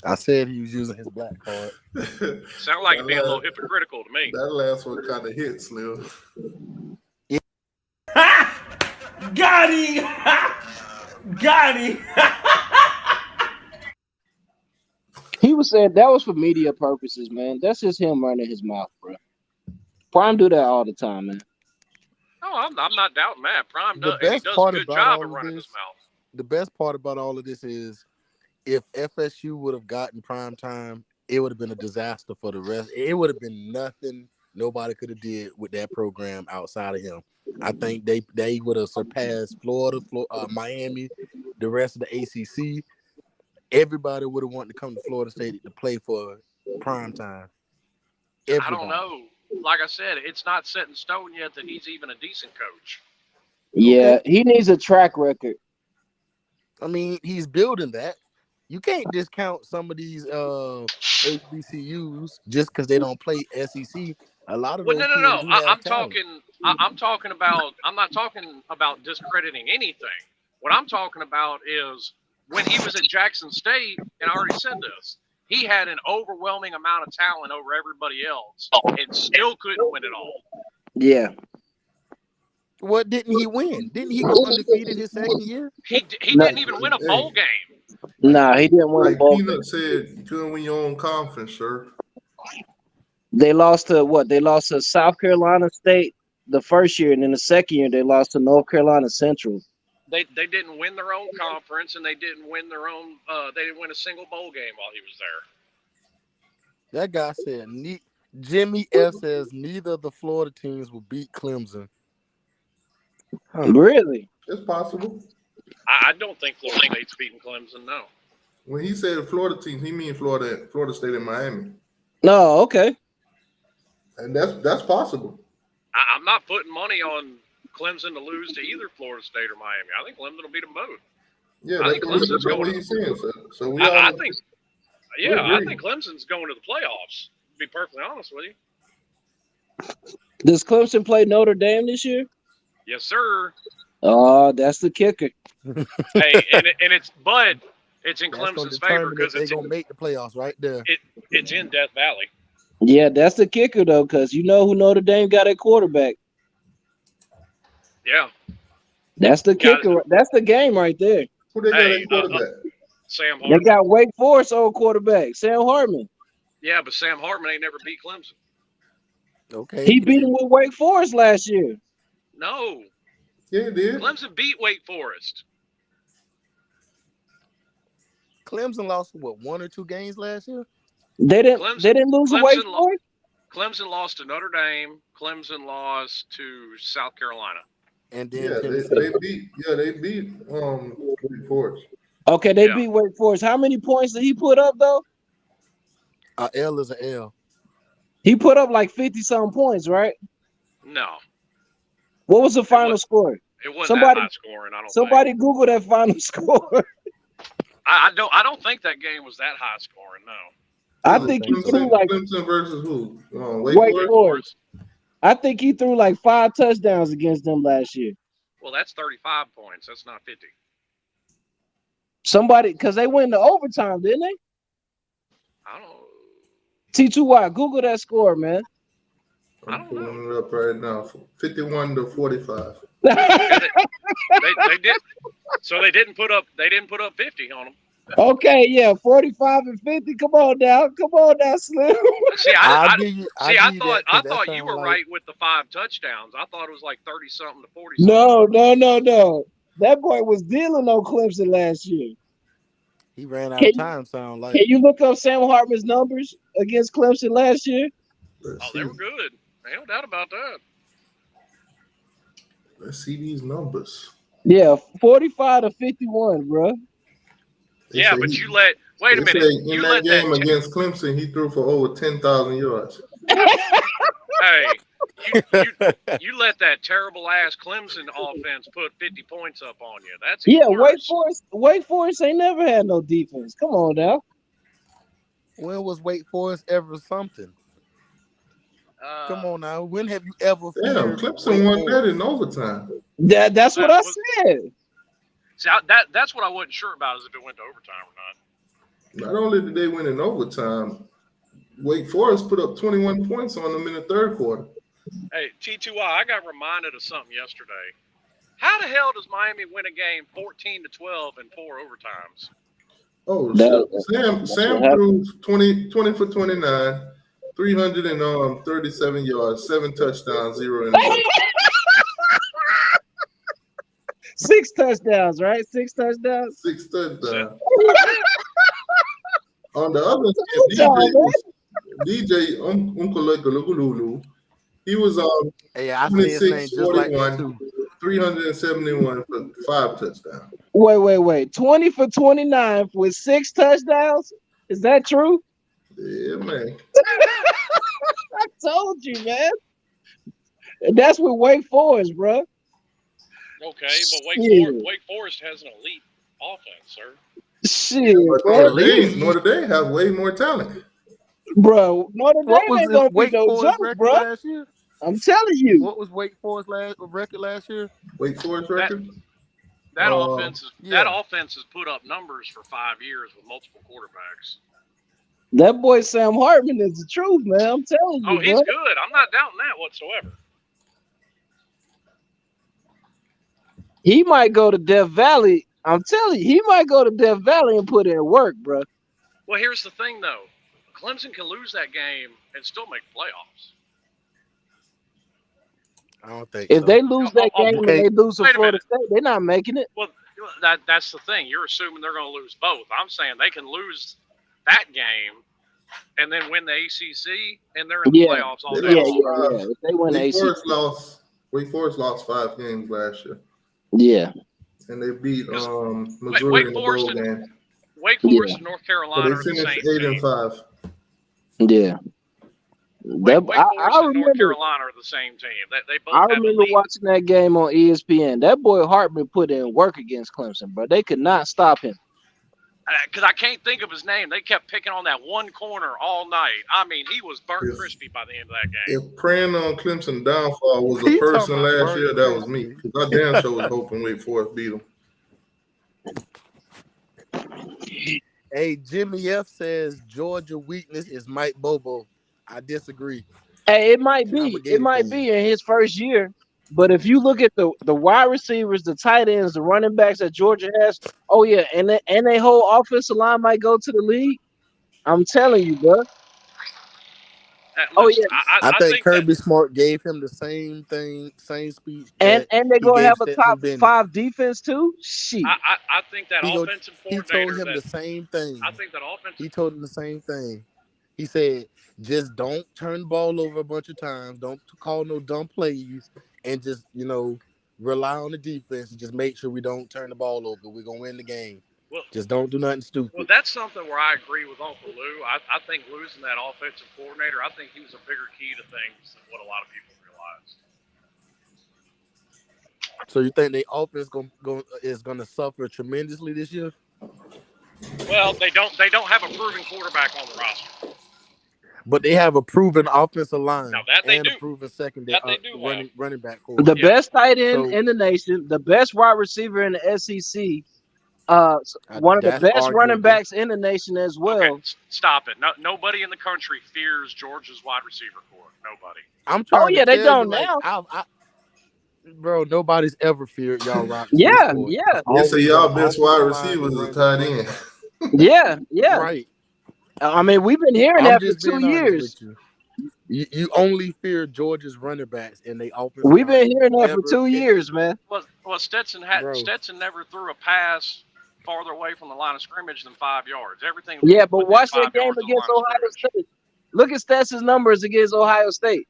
Speaker 3: I said he was using his black card.
Speaker 7: Sound like being a little hypocritical to me.
Speaker 1: That last one kind of hit, Slim.
Speaker 11: Got him! Got him!
Speaker 10: He was saying that was for media purposes, man. That's just him running his mouth, bro. Prime do that all the time, man.
Speaker 7: No, I'm not doubting that. Prime does. He does a good job of running his mouth.
Speaker 3: The best part about all of this is if FSU would have gotten prime time, it would have been a disaster for the rest. It would have been nothing nobody could have did with that program outside of him. I think they would have surpassed Florida, Miami, the rest of the ACC. Everybody would have wanted to come to Florida State to play for prime time.
Speaker 7: I don't know. Like I said, it's not set in stone yet that he's even a decent coach.
Speaker 10: Yeah, he needs a track record.
Speaker 3: I mean, he's building that. You can't discount some of these HBCUs just because they don't play SEC. A lot of those.
Speaker 7: No. I'm talking about. I'm not talking about discrediting anything. What I'm talking about is when he was at Jackson State, and I already said this, he had an overwhelming amount of talent over everybody else, and still couldn't win it all.
Speaker 10: Yeah.
Speaker 3: What didn't he win? Didn't he go undefeated his second year?
Speaker 7: He didn't even win a bowl game.
Speaker 10: Nah, he didn't win a bowl game.
Speaker 1: Peanut said you couldn't win your own conference, sir.
Speaker 10: They lost to what? They lost to South Carolina State the first year, and then the second year they lost to North Carolina Central.
Speaker 7: They didn't win their own conference, and they didn't win their own. They didn't win a single bowl game while he was there.
Speaker 3: That guy said, Jimmy F says neither of the Florida teams will beat Clemson.
Speaker 10: Huh. Really?
Speaker 1: It's possible.
Speaker 7: I don't think Florida State's beating Clemson, no.
Speaker 1: When he said Florida team, he means Florida State and Miami.
Speaker 10: No, okay.
Speaker 1: And that's possible.
Speaker 7: I'm not putting money on Clemson to lose to either Florida State or Miami. I think Clemson will beat them both.
Speaker 1: Yeah,
Speaker 7: I think Clemson's going
Speaker 1: what he's saying. So
Speaker 7: I think Clemson's going to the playoffs, to be perfectly honest with you.
Speaker 10: Does Clemson play Notre Dame this year?
Speaker 7: Yes, sir.
Speaker 10: Oh, that's the kicker.
Speaker 7: Hey, and it's but It's in
Speaker 3: That's gonna
Speaker 7: Clemson's favor
Speaker 3: determine if
Speaker 7: because
Speaker 3: they're gonna make the playoffs right there.
Speaker 7: it's in Death Valley.
Speaker 10: Yeah, that's the kicker though, because you know who Notre Dame got at quarterback.
Speaker 7: Yeah.
Speaker 10: That's the kicker. That's the game right there.
Speaker 1: Who they got at quarterback?
Speaker 7: Sam
Speaker 10: They
Speaker 7: Hartman.
Speaker 10: got Wake Forest old quarterback, Sam Hartman.
Speaker 7: Yeah, but Sam Hartman ain't never beat Clemson.
Speaker 3: Okay.
Speaker 10: He beat him with Wake Forest last year.
Speaker 7: No.
Speaker 1: Yeah, he did.
Speaker 7: Clemson beat Wake Forest.
Speaker 3: Clemson lost what, 1 or 2 games last year?
Speaker 10: They didn't lose to Wake Forest.
Speaker 7: Clemson lost to Notre Dame. Clemson lost to South Carolina.
Speaker 3: And then
Speaker 1: they beat Wake Forest.
Speaker 10: Okay, they beat Wake Forest. How many points did he put up though?
Speaker 3: L is an L.
Speaker 10: He put up like 50-something points, right?
Speaker 7: No.
Speaker 10: What was the final score?
Speaker 7: It wasn't that high scoring. I don't.
Speaker 10: Somebody Google that final score.
Speaker 7: I don't think that game was that high scoring. No.
Speaker 10: I think he threw like
Speaker 1: Clemson versus who?
Speaker 10: Wake Forest. I think he threw like 5 touchdowns against them last year.
Speaker 7: Well, that's 35 points. That's not 50.
Speaker 10: Somebody, because they went into overtime, didn't they?
Speaker 7: I don't.
Speaker 10: T2y, Google that score, man.
Speaker 1: I'm pulling it up right now. 51-45.
Speaker 7: They did. So they didn't put up 50 on them.
Speaker 10: Okay, yeah, 45 and 50. Come on now, Slim.
Speaker 7: See, I
Speaker 3: thought
Speaker 7: thought you were right with the 5 touchdowns. I thought it was like 30-something to 40.
Speaker 10: No. That boy was dealing on Clemson last year.
Speaker 3: He ran out of time, sound like.
Speaker 10: Can you look up Sam Hartman's numbers against Clemson last year?
Speaker 7: Oh, they were good. No doubt about that.
Speaker 1: Let's see these numbers.
Speaker 10: Yeah, 45-51, bro.
Speaker 7: Yeah, but you let. Wait a minute.
Speaker 1: In that game against Clemson, he threw for over 10,000 yards.
Speaker 7: Hey, you let that terrible ass Clemson offense put 50 points up on you. That's
Speaker 10: Wake Forest ain't never had no defense. Come on now.
Speaker 3: When was Wake Forest ever something? Come on now. When have you ever?
Speaker 1: Damn, Clemson won that in overtime.
Speaker 10: That's what I said.
Speaker 7: See, that's what I wasn't sure about, is if it went to overtime or not.
Speaker 1: Not only did they win in overtime, Wake Forest put up 21 points on them in the third quarter.
Speaker 7: Hey, T2Y, I got reminded of something yesterday. How the hell does Miami win a game 14-12 in 4 overtimes?
Speaker 1: Oh, Sam threw 20 for 29, 337 yards, 7 touchdowns, 0 interceptions.
Speaker 10: 6 touchdowns, right? 6 touchdowns?
Speaker 1: 6 touchdowns. On the other hand, DJ Unkalugululu, he was 26, 41, 371 for 5 touchdowns.
Speaker 10: Wait. 20 for 29 with 6 touchdowns? Is that true?
Speaker 1: Yeah, man.
Speaker 10: I told you, man. And that's with Wake Forest, bro.
Speaker 7: Okay, but Wake Forest has an elite offense, sir.
Speaker 10: Shit,
Speaker 1: Notre Dame have way more talent.
Speaker 10: Bro, Notre Dame ain't gonna
Speaker 3: Wake
Speaker 10: be no
Speaker 3: Forest
Speaker 10: joke,
Speaker 3: record
Speaker 10: bro.
Speaker 3: last year?
Speaker 10: I'm telling you.
Speaker 3: What was Wake Forest record last year?
Speaker 1: Wake Forest record?
Speaker 7: That offense has put up numbers for 5 years with multiple quarterbacks.
Speaker 10: That boy Sam Hartman is the truth, man. I'm telling you.
Speaker 7: Oh, he's good. I'm not doubting that whatsoever.
Speaker 10: He might go to Death Valley. I'm telling you, he might go to Death Valley and put in work, bro.
Speaker 7: Well, here's the thing, though. Clemson can lose that game and still make the playoffs.
Speaker 3: I don't think
Speaker 10: if they lose that game and they lose to Florida State, they're not making it.
Speaker 7: Well, that's the thing. You're assuming they're going to lose both. I'm saying they can lose that game and then win the ACC, and they're in the playoffs all day.
Speaker 10: Yeah. If they win the ACC.
Speaker 1: Wake Forest lost 5 games last year.
Speaker 10: Yeah.
Speaker 1: And they beat Missouri in the bowl game.
Speaker 7: Wake Forest and North Carolina
Speaker 1: but they
Speaker 7: are the
Speaker 1: finished
Speaker 7: same
Speaker 1: 8 and 5.
Speaker 10: Yeah.
Speaker 7: Wake Forest and North Carolina are the same team. They both
Speaker 10: I remember watching that game on ESPN. That boy Hartman put in work against Clemson, bro. They could not stop him.
Speaker 7: Because I can't think of his name. They kept picking on that one corner all night. I mean, he was burnt crispy by the end of that game.
Speaker 1: If praying on Clemson downfall was a person last year, that was me. Because I damn sure was hoping Wake Forest beat them.
Speaker 3: Hey, Jimmy F says Georgia weakness is Mike Bobo. I disagree.
Speaker 10: Hey, it might
Speaker 3: And I'm
Speaker 10: be.
Speaker 3: gonna
Speaker 10: It
Speaker 3: get it for
Speaker 10: might
Speaker 3: you.
Speaker 10: be in his first year. But if you look at the wide receivers, the tight ends, the running backs that Georgia has, oh yeah, and they whole offensive line might go to the league. I'm telling you, bro. Oh
Speaker 7: Listen,
Speaker 10: yeah,
Speaker 3: I
Speaker 7: I
Speaker 3: think
Speaker 7: think that
Speaker 3: Kirby Smart gave him the same speech
Speaker 10: and
Speaker 3: that
Speaker 10: they're
Speaker 3: he
Speaker 10: gonna
Speaker 3: gave
Speaker 10: have a top
Speaker 3: Stetson Bennett.
Speaker 10: 5 defense too. Shit.
Speaker 7: I think that offensive
Speaker 3: He told
Speaker 7: coordinator
Speaker 3: him
Speaker 7: that
Speaker 3: the same
Speaker 7: I
Speaker 3: thing.
Speaker 7: think that offensive.
Speaker 3: He told him the same thing. He said, just don't turn the ball over a bunch of times. Don't call no dumb plays, and just rely on the defense and just make sure we don't turn the ball over. We're gonna win the game.
Speaker 7: Well,
Speaker 3: Just don't do nothing
Speaker 7: well,
Speaker 3: stupid.
Speaker 7: that's something where I agree with Uncle Lou. I think losing that offensive coordinator, I think he was a bigger key to things than what a lot of people realize.
Speaker 3: So you think the offense is gonna suffer tremendously this year?
Speaker 7: Well, they don't have a proven quarterback on the roster.
Speaker 3: But they have a proven offensive line
Speaker 7: Now that they
Speaker 3: and
Speaker 7: do,
Speaker 3: a proven secondary running back core.
Speaker 10: The best tight end
Speaker 3: So
Speaker 10: in the nation, the best wide receiver in the SEC, one of the
Speaker 3: that's
Speaker 10: best running
Speaker 3: arguable.
Speaker 10: backs in the nation as well.
Speaker 7: Okay, stop it. No, nobody in the country fears Georgia's wide receiver core. Nobody.
Speaker 3: I'm
Speaker 10: Oh
Speaker 3: trying to
Speaker 10: yeah, they
Speaker 3: tell you,
Speaker 10: don't
Speaker 3: like,
Speaker 10: now.
Speaker 3: bro, nobody's ever feared y'all wide receiver
Speaker 10: Yeah,
Speaker 3: core.
Speaker 10: yeah,
Speaker 3: It's
Speaker 1: They say
Speaker 3: always been
Speaker 1: y'all
Speaker 3: an
Speaker 1: best
Speaker 3: offensive
Speaker 1: wide
Speaker 3: line
Speaker 1: receivers
Speaker 3: and
Speaker 1: is a
Speaker 3: running
Speaker 1: tight
Speaker 3: back.
Speaker 1: end.
Speaker 10: yeah.
Speaker 3: Right.
Speaker 10: I mean, we've been hearing
Speaker 3: I'm
Speaker 10: that for
Speaker 3: just
Speaker 10: 2
Speaker 3: being honest
Speaker 10: years.
Speaker 3: with you. You only fear Georgia's running backs and they offensive
Speaker 10: We've
Speaker 3: line.
Speaker 10: been hearing that for
Speaker 3: Never,
Speaker 10: 2 years, man.
Speaker 7: Well, Stetson
Speaker 3: bro.
Speaker 7: never threw a pass farther away from the line of scrimmage than 5 yards. Everything
Speaker 10: Yeah, but
Speaker 7: within
Speaker 10: watch
Speaker 7: 5
Speaker 10: that game
Speaker 7: yards of the
Speaker 10: against
Speaker 7: line of
Speaker 10: Ohio
Speaker 7: scrimmage.
Speaker 10: State. Look at Stetson's numbers against Ohio State.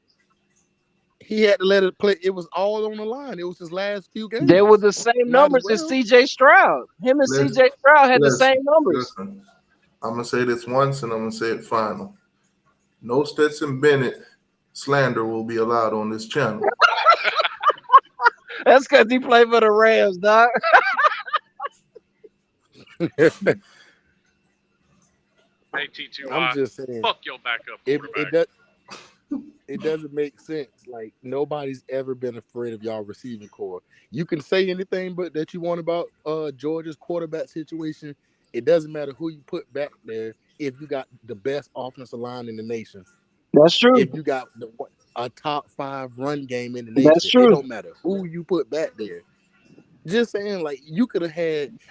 Speaker 3: He had to let it play. It was all on the line. It was his last few games.
Speaker 10: They were the same
Speaker 3: Might
Speaker 10: numbers as
Speaker 3: well.
Speaker 10: C.J. Stroud. Him and
Speaker 1: Listen,
Speaker 10: C.J. Stroud had the
Speaker 1: listen,
Speaker 10: same numbers.
Speaker 1: listen. I'm gonna say this once and I'm gonna say it final. No Stetson Bennett slander will be allowed on this channel.
Speaker 10: That's because he played for the Rams, dog.
Speaker 7: Hey, t2y,
Speaker 3: I'm just saying.
Speaker 7: fuck your backup quarterback.
Speaker 3: It doesn't make sense. Like, nobody's ever been afraid of y'all receiving core. You can say anything but that you want about Georgia's quarterback situation. It doesn't matter who you put back there if you got the best offensive line in the nation.
Speaker 10: That's true.
Speaker 3: If you got a top 5 run game in the nation,
Speaker 10: That's true.
Speaker 3: it don't matter who you put back there. Just saying, like,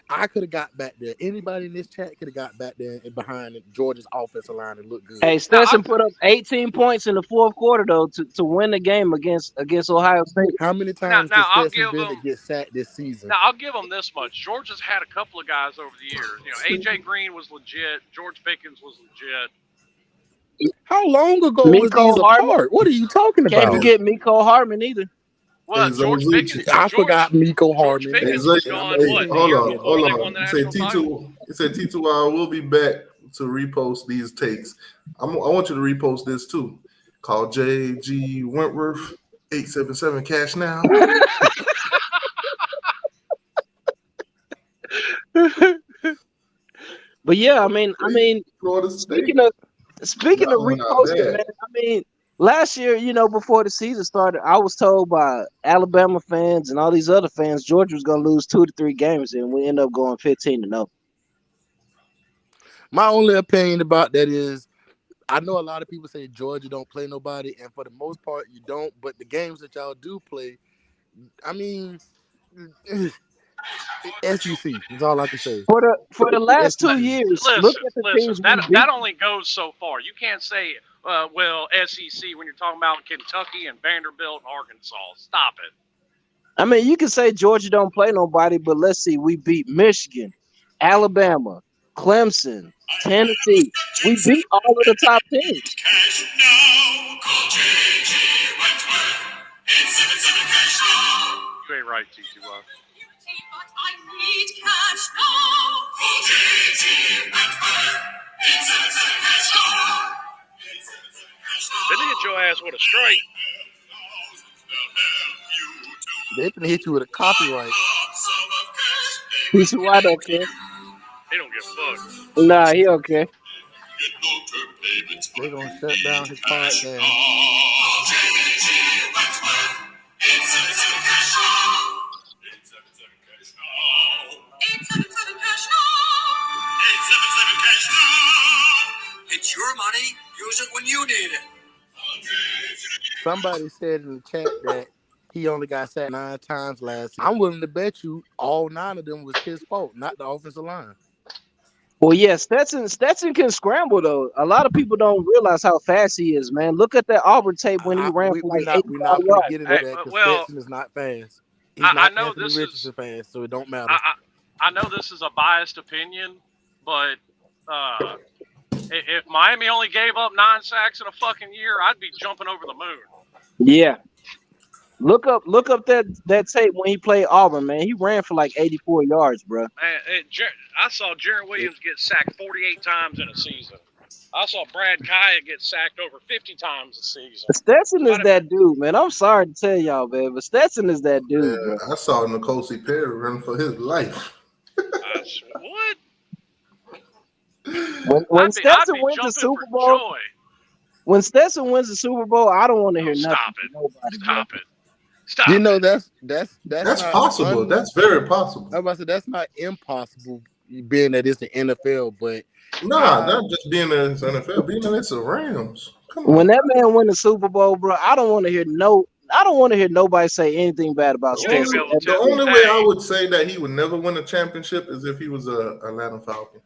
Speaker 3: I could have got back there. Anybody in this chat could have got back there and behind Georgia's offensive line and looked good.
Speaker 10: Hey, Stetson put up 18 points in the fourth quarter though to win the game against Ohio State.
Speaker 3: How many times did Stetson Bennett get sacked this season?
Speaker 7: Now I'll give them this much: Georgia's had a couple of guys over the years. AJ Green was legit. George Pickens was legit.
Speaker 3: How long ago was these apart? What are you talking about?
Speaker 10: Can't forget Miko Hardman either.
Speaker 7: Well, George Pickens.
Speaker 3: I forgot Miko Hardman.
Speaker 7: Pickens was gone.
Speaker 1: Hold on. You say T2Y will be back to repost these takes. I want you to repost this too. Call JG Wentworth 877 cash now.
Speaker 10: But yeah, I mean, speaking of reposting, man, I mean, last year, before the season started, I was told by Alabama fans and all these other fans Georgia was going to lose 2 to 3 games, and we end up going 15-0.
Speaker 3: My only opinion about that is, I know a lot of people say Georgia don't play nobody, and for the most part, you don't. But the games that y'all do play, I mean, SEC is all I can say.
Speaker 10: For the last 2 years, look at the teams.
Speaker 7: That only goes so far. You can't say, SEC when you're talking about Kentucky and Vanderbilt and Arkansas. Stop it.
Speaker 10: I mean, you can say Georgia don't play nobody, but let's see, we beat Michigan, Alabama, Clemson, Tennessee. We beat all of the top teams.
Speaker 7: You ain't right, T2Y. Didn't hit your ass with a straight.
Speaker 3: They can hit you with a copyright.
Speaker 10: T2Y don't care.
Speaker 7: He don't give a fuck.
Speaker 10: Nah, he don't care.
Speaker 3: They're gonna shut down his podcast. Somebody said in the chat that he only got sacked 9 times last season. I'm willing to bet you all 9 of them was his fault, not the offensive line.
Speaker 10: Well, yeah, Stetson can scramble though. A lot of people don't realize how fast he is, man. Look at that Auburn tape when he ran for like 85
Speaker 3: we're not going to
Speaker 10: yards.
Speaker 3: get into that because Stetson is not fast. He's
Speaker 7: I
Speaker 3: not
Speaker 7: know
Speaker 3: Anthony
Speaker 7: this
Speaker 3: Richardson
Speaker 7: is
Speaker 3: fast, so it don't matter.
Speaker 7: I know this is a biased opinion, but if Miami only gave up 9 sacks in a fucking year, I'd be jumping over the moon.
Speaker 10: Yeah. Look up that tape when he played Auburn, man. He ran for like 84 yards, bro.
Speaker 7: I saw Jaron Williams get sacked 48 times in a season. I saw Brad Kaya get sacked over 50 times a season.
Speaker 10: Stetson is that dude, man. I'm sorry to tell y'all, man, but Stetson is that dude, bro.
Speaker 1: I saw N'Kosi Perry run for his life.
Speaker 7: What?
Speaker 10: When Stetson wins the Super Bowl, when Stetson wins the Super Bowl, I don't want to hear nothing from nobody.
Speaker 7: Stop it.
Speaker 3: You know that's
Speaker 1: possible. That's very possible.
Speaker 3: I was about to say that's not impossible, being that it's the NFL, but
Speaker 1: not just being in the NFL, being that it's the Rams.
Speaker 10: When that man win the Super Bowl, bro, I don't want to hear nobody say anything bad about Stetson.
Speaker 1: The only way I would say that he would never win a championship is if he was a Atlanta Falcon.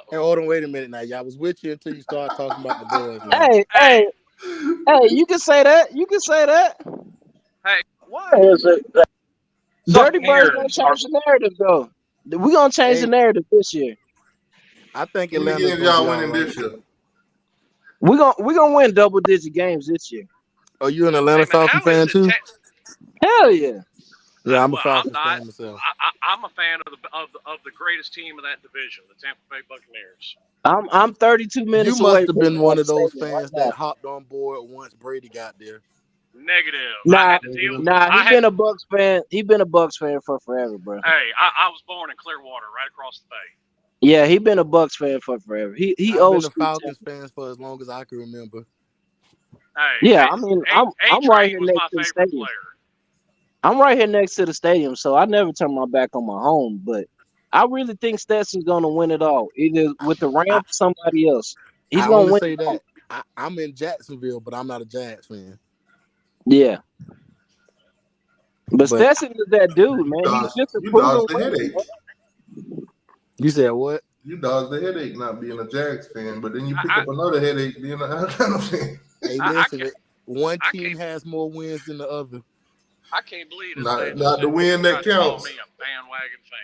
Speaker 3: Hey, hold on, wait a minute now. Y'all, I was with you until you started talking about the boys. Man.
Speaker 10: Hey, you can say that. You can say that.
Speaker 7: Hey,
Speaker 10: why is it? Dirty Bird's gonna change the narrative, though. We're gonna change the narrative this year.
Speaker 3: I think Atlanta's
Speaker 1: y'all winning this year.
Speaker 10: We're gonna win double-digit games this year.
Speaker 3: Are you an Atlanta Falcon fan too?
Speaker 10: Hell yeah.
Speaker 3: Yeah, I'm a Falcons fan myself.
Speaker 7: I'm a fan of the greatest team in that division, the Tampa Bay Buccaneers.
Speaker 10: I'm 32 minutes
Speaker 3: away. You must have been one of those fans that hopped on board once Brady got there.
Speaker 7: Negative.
Speaker 10: He's been a Bucs fan. He's been a Bucs fan for forever, bro.
Speaker 7: Hey, I was born in Clearwater, right across the bay.
Speaker 10: Yeah, he's been a Bucs fan for forever. I've
Speaker 3: been a Falcons fan for as long as I can remember.
Speaker 7: Hey,
Speaker 10: yeah, I mean, I'm right here next to the stadium. I'm right here next to the stadium, so I never turn my back on my home. But I really think Stetson's gonna win it all, either with the Rams or somebody else. He's gonna win.
Speaker 3: Say that I'm in Jacksonville, but I'm not a Jags fan.
Speaker 10: Yeah, but Stetson is that dude, man. He's just a proven winner.
Speaker 3: You said what?
Speaker 1: You dodged the headache not being a Jags fan, but then you pick up another headache being a Atlanta fan.
Speaker 3: Hey, listen, one team has more wins than the other.
Speaker 7: I can't believe this.
Speaker 1: Not the win that counts.
Speaker 7: Me a bandwagon fan.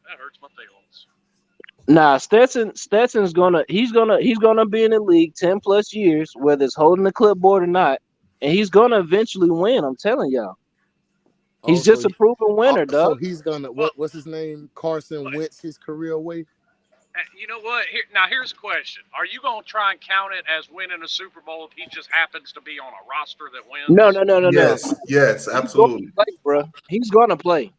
Speaker 7: That hurts my feelings.
Speaker 10: Nah, Stetson's gonna be in the league 10+ years, whether it's holding the clipboard or not, and he's gonna eventually win. I'm telling y'all. He's just a proven winner, dog.
Speaker 3: So he's gonna what's his name? Carson Wentz his career away.
Speaker 7: You know what? Here's a question: are you gonna try and count it as winning a Super Bowl if he just happens to be on a roster that wins?
Speaker 10: No.
Speaker 1: Yes, absolutely,
Speaker 10: play, bro. He's gonna play.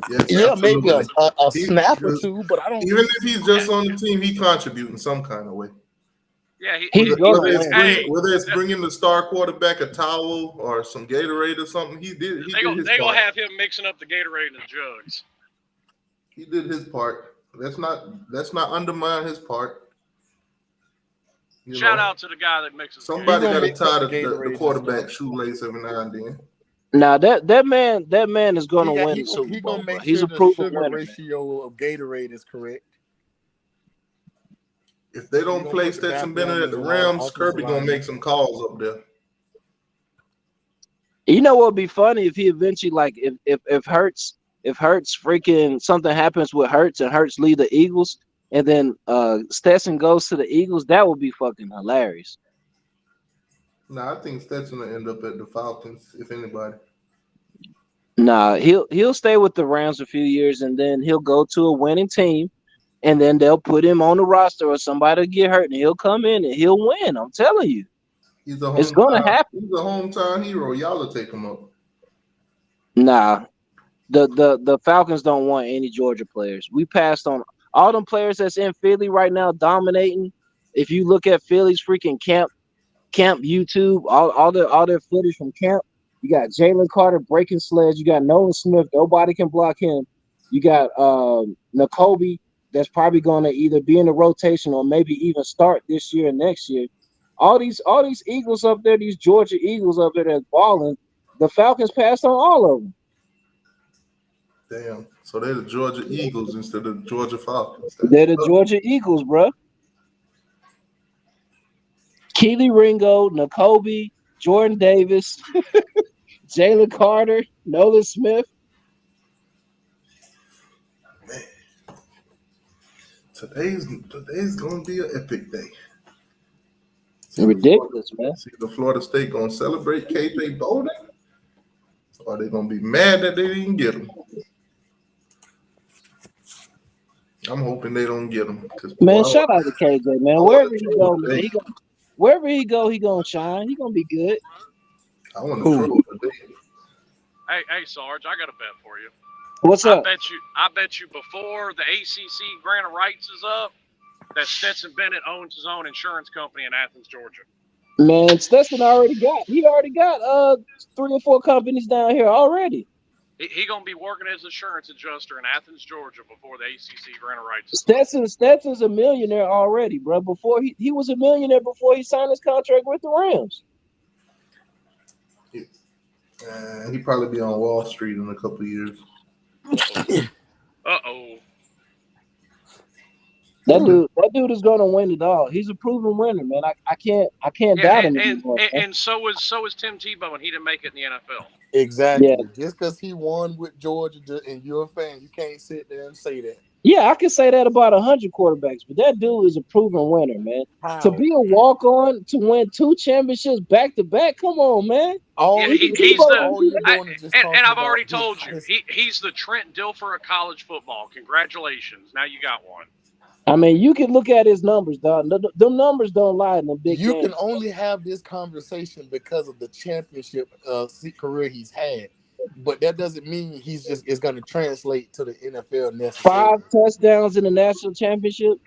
Speaker 1: Yes,
Speaker 3: yeah, maybe a snap or two, but I don't.
Speaker 1: Even if he's just on the team, he contributes in some kind of way.
Speaker 7: Yeah,
Speaker 1: whether it's bringing the star quarterback a towel or some Gatorade or something, they're
Speaker 7: gonna have him mixing up the Gatorade and the jugs.
Speaker 1: He did his part. Let's not undermine his part.
Speaker 7: Shout out to the guy that mixes.
Speaker 1: Somebody got to tie the quarterback shoelace every now and then.
Speaker 10: Now that man is going to win the Super Bowl.
Speaker 3: Gonna make
Speaker 10: He's
Speaker 3: sure
Speaker 10: a proven
Speaker 3: sugar
Speaker 10: winner.
Speaker 3: ratio of Gatorade is correct.
Speaker 1: If they don't play Stetson Bennett at the Rams, Kirby gonna make some calls up there.
Speaker 10: You know what would be funny if he eventually, like, if Hurts freaking something happens with Hurts and Hurts lead the Eagles, and then Stetson goes to the Eagles, that would be fucking hilarious.
Speaker 1: Nah, I think Stetson will end up at the Falcons, if anybody.
Speaker 10: Nah, he'll stay with the Rams a few years, and then he'll go to a winning team, and then they'll put him on the roster, or somebody will get hurt, and he'll come in and he'll win. I'm telling you, it's gonna happen.
Speaker 1: He's a hometown hero. Y'all will take him up.
Speaker 10: Nah, the Falcons don't want any Georgia players. We passed on all them players that's in Philly right now dominating. If you look at Philly's freaking camp YouTube, all their footage from camp, you got Jalen Carter breaking sleds. You got Nolan Smith. Nobody can block him. You got N'Kobe that's probably going to either be in the rotation or maybe even start this year and next year. All these Eagles up there, these Georgia Eagles up there that's balling, the Falcons passed on all of them.
Speaker 1: Damn. So they're the Georgia Eagles instead of the Georgia Falcons.
Speaker 10: They're the Georgia Eagles, bro. Keely Ringo, Nakobe, Jordan Davis, Jalen Carter, Nolan Smith.
Speaker 1: Man. Today's gonna be an epic day.
Speaker 10: Ridiculous, man.
Speaker 1: See the Florida State gonna celebrate KJ Bolden, or they gonna be mad that they didn't get him. I'm hoping they don't get him.
Speaker 10: Man, shout out to KJ, man. Wherever he go, man, wherever he go, he gonna shine. He gonna be good.
Speaker 1: I want to throw today.
Speaker 7: Hey, Sarge, I got a bet for you.
Speaker 10: What's up?
Speaker 7: I bet you before the ACC grant of rights is up, that Stetson Bennett owns his own insurance company in Athens, Georgia.
Speaker 10: Man, Stetson already got 3 or 4 companies down here already.
Speaker 7: He gonna be working as insurance adjuster in Athens, Georgia, before the ACC grant of rights.
Speaker 10: Stetson's a millionaire already, bro. Before he was a millionaire before he signed his contract with the Rams.
Speaker 1: He probably be on Wall Street in a couple of years.
Speaker 7: Uh-oh.
Speaker 10: That dude is gonna win it all. He's a proven winner, man. I can't doubt him anymore.
Speaker 7: And so is Tim Tebow, and he didn't make it in the NFL.
Speaker 3: Exactly.
Speaker 10: Yeah.
Speaker 3: Just because he won with Georgia and you're a fan, you can't sit there and say that.
Speaker 10: Yeah, I can say that about 100 quarterbacks, but that dude is a proven winner, man.
Speaker 3: How?
Speaker 10: To be a walk-on, to win 2 championships back-to-back, come on, man.
Speaker 7: And I've already told you, he's the Trent Dilfer of college football. Congratulations. Now you got one.
Speaker 10: I mean, you can look at his numbers, dog. Them numbers don't lie in the big
Speaker 3: You
Speaker 10: games.
Speaker 3: can only have this conversation because of the championship career he's had. But that doesn't mean it's going to translate to the NFL necessarily.
Speaker 10: 5 touchdowns in the national championship.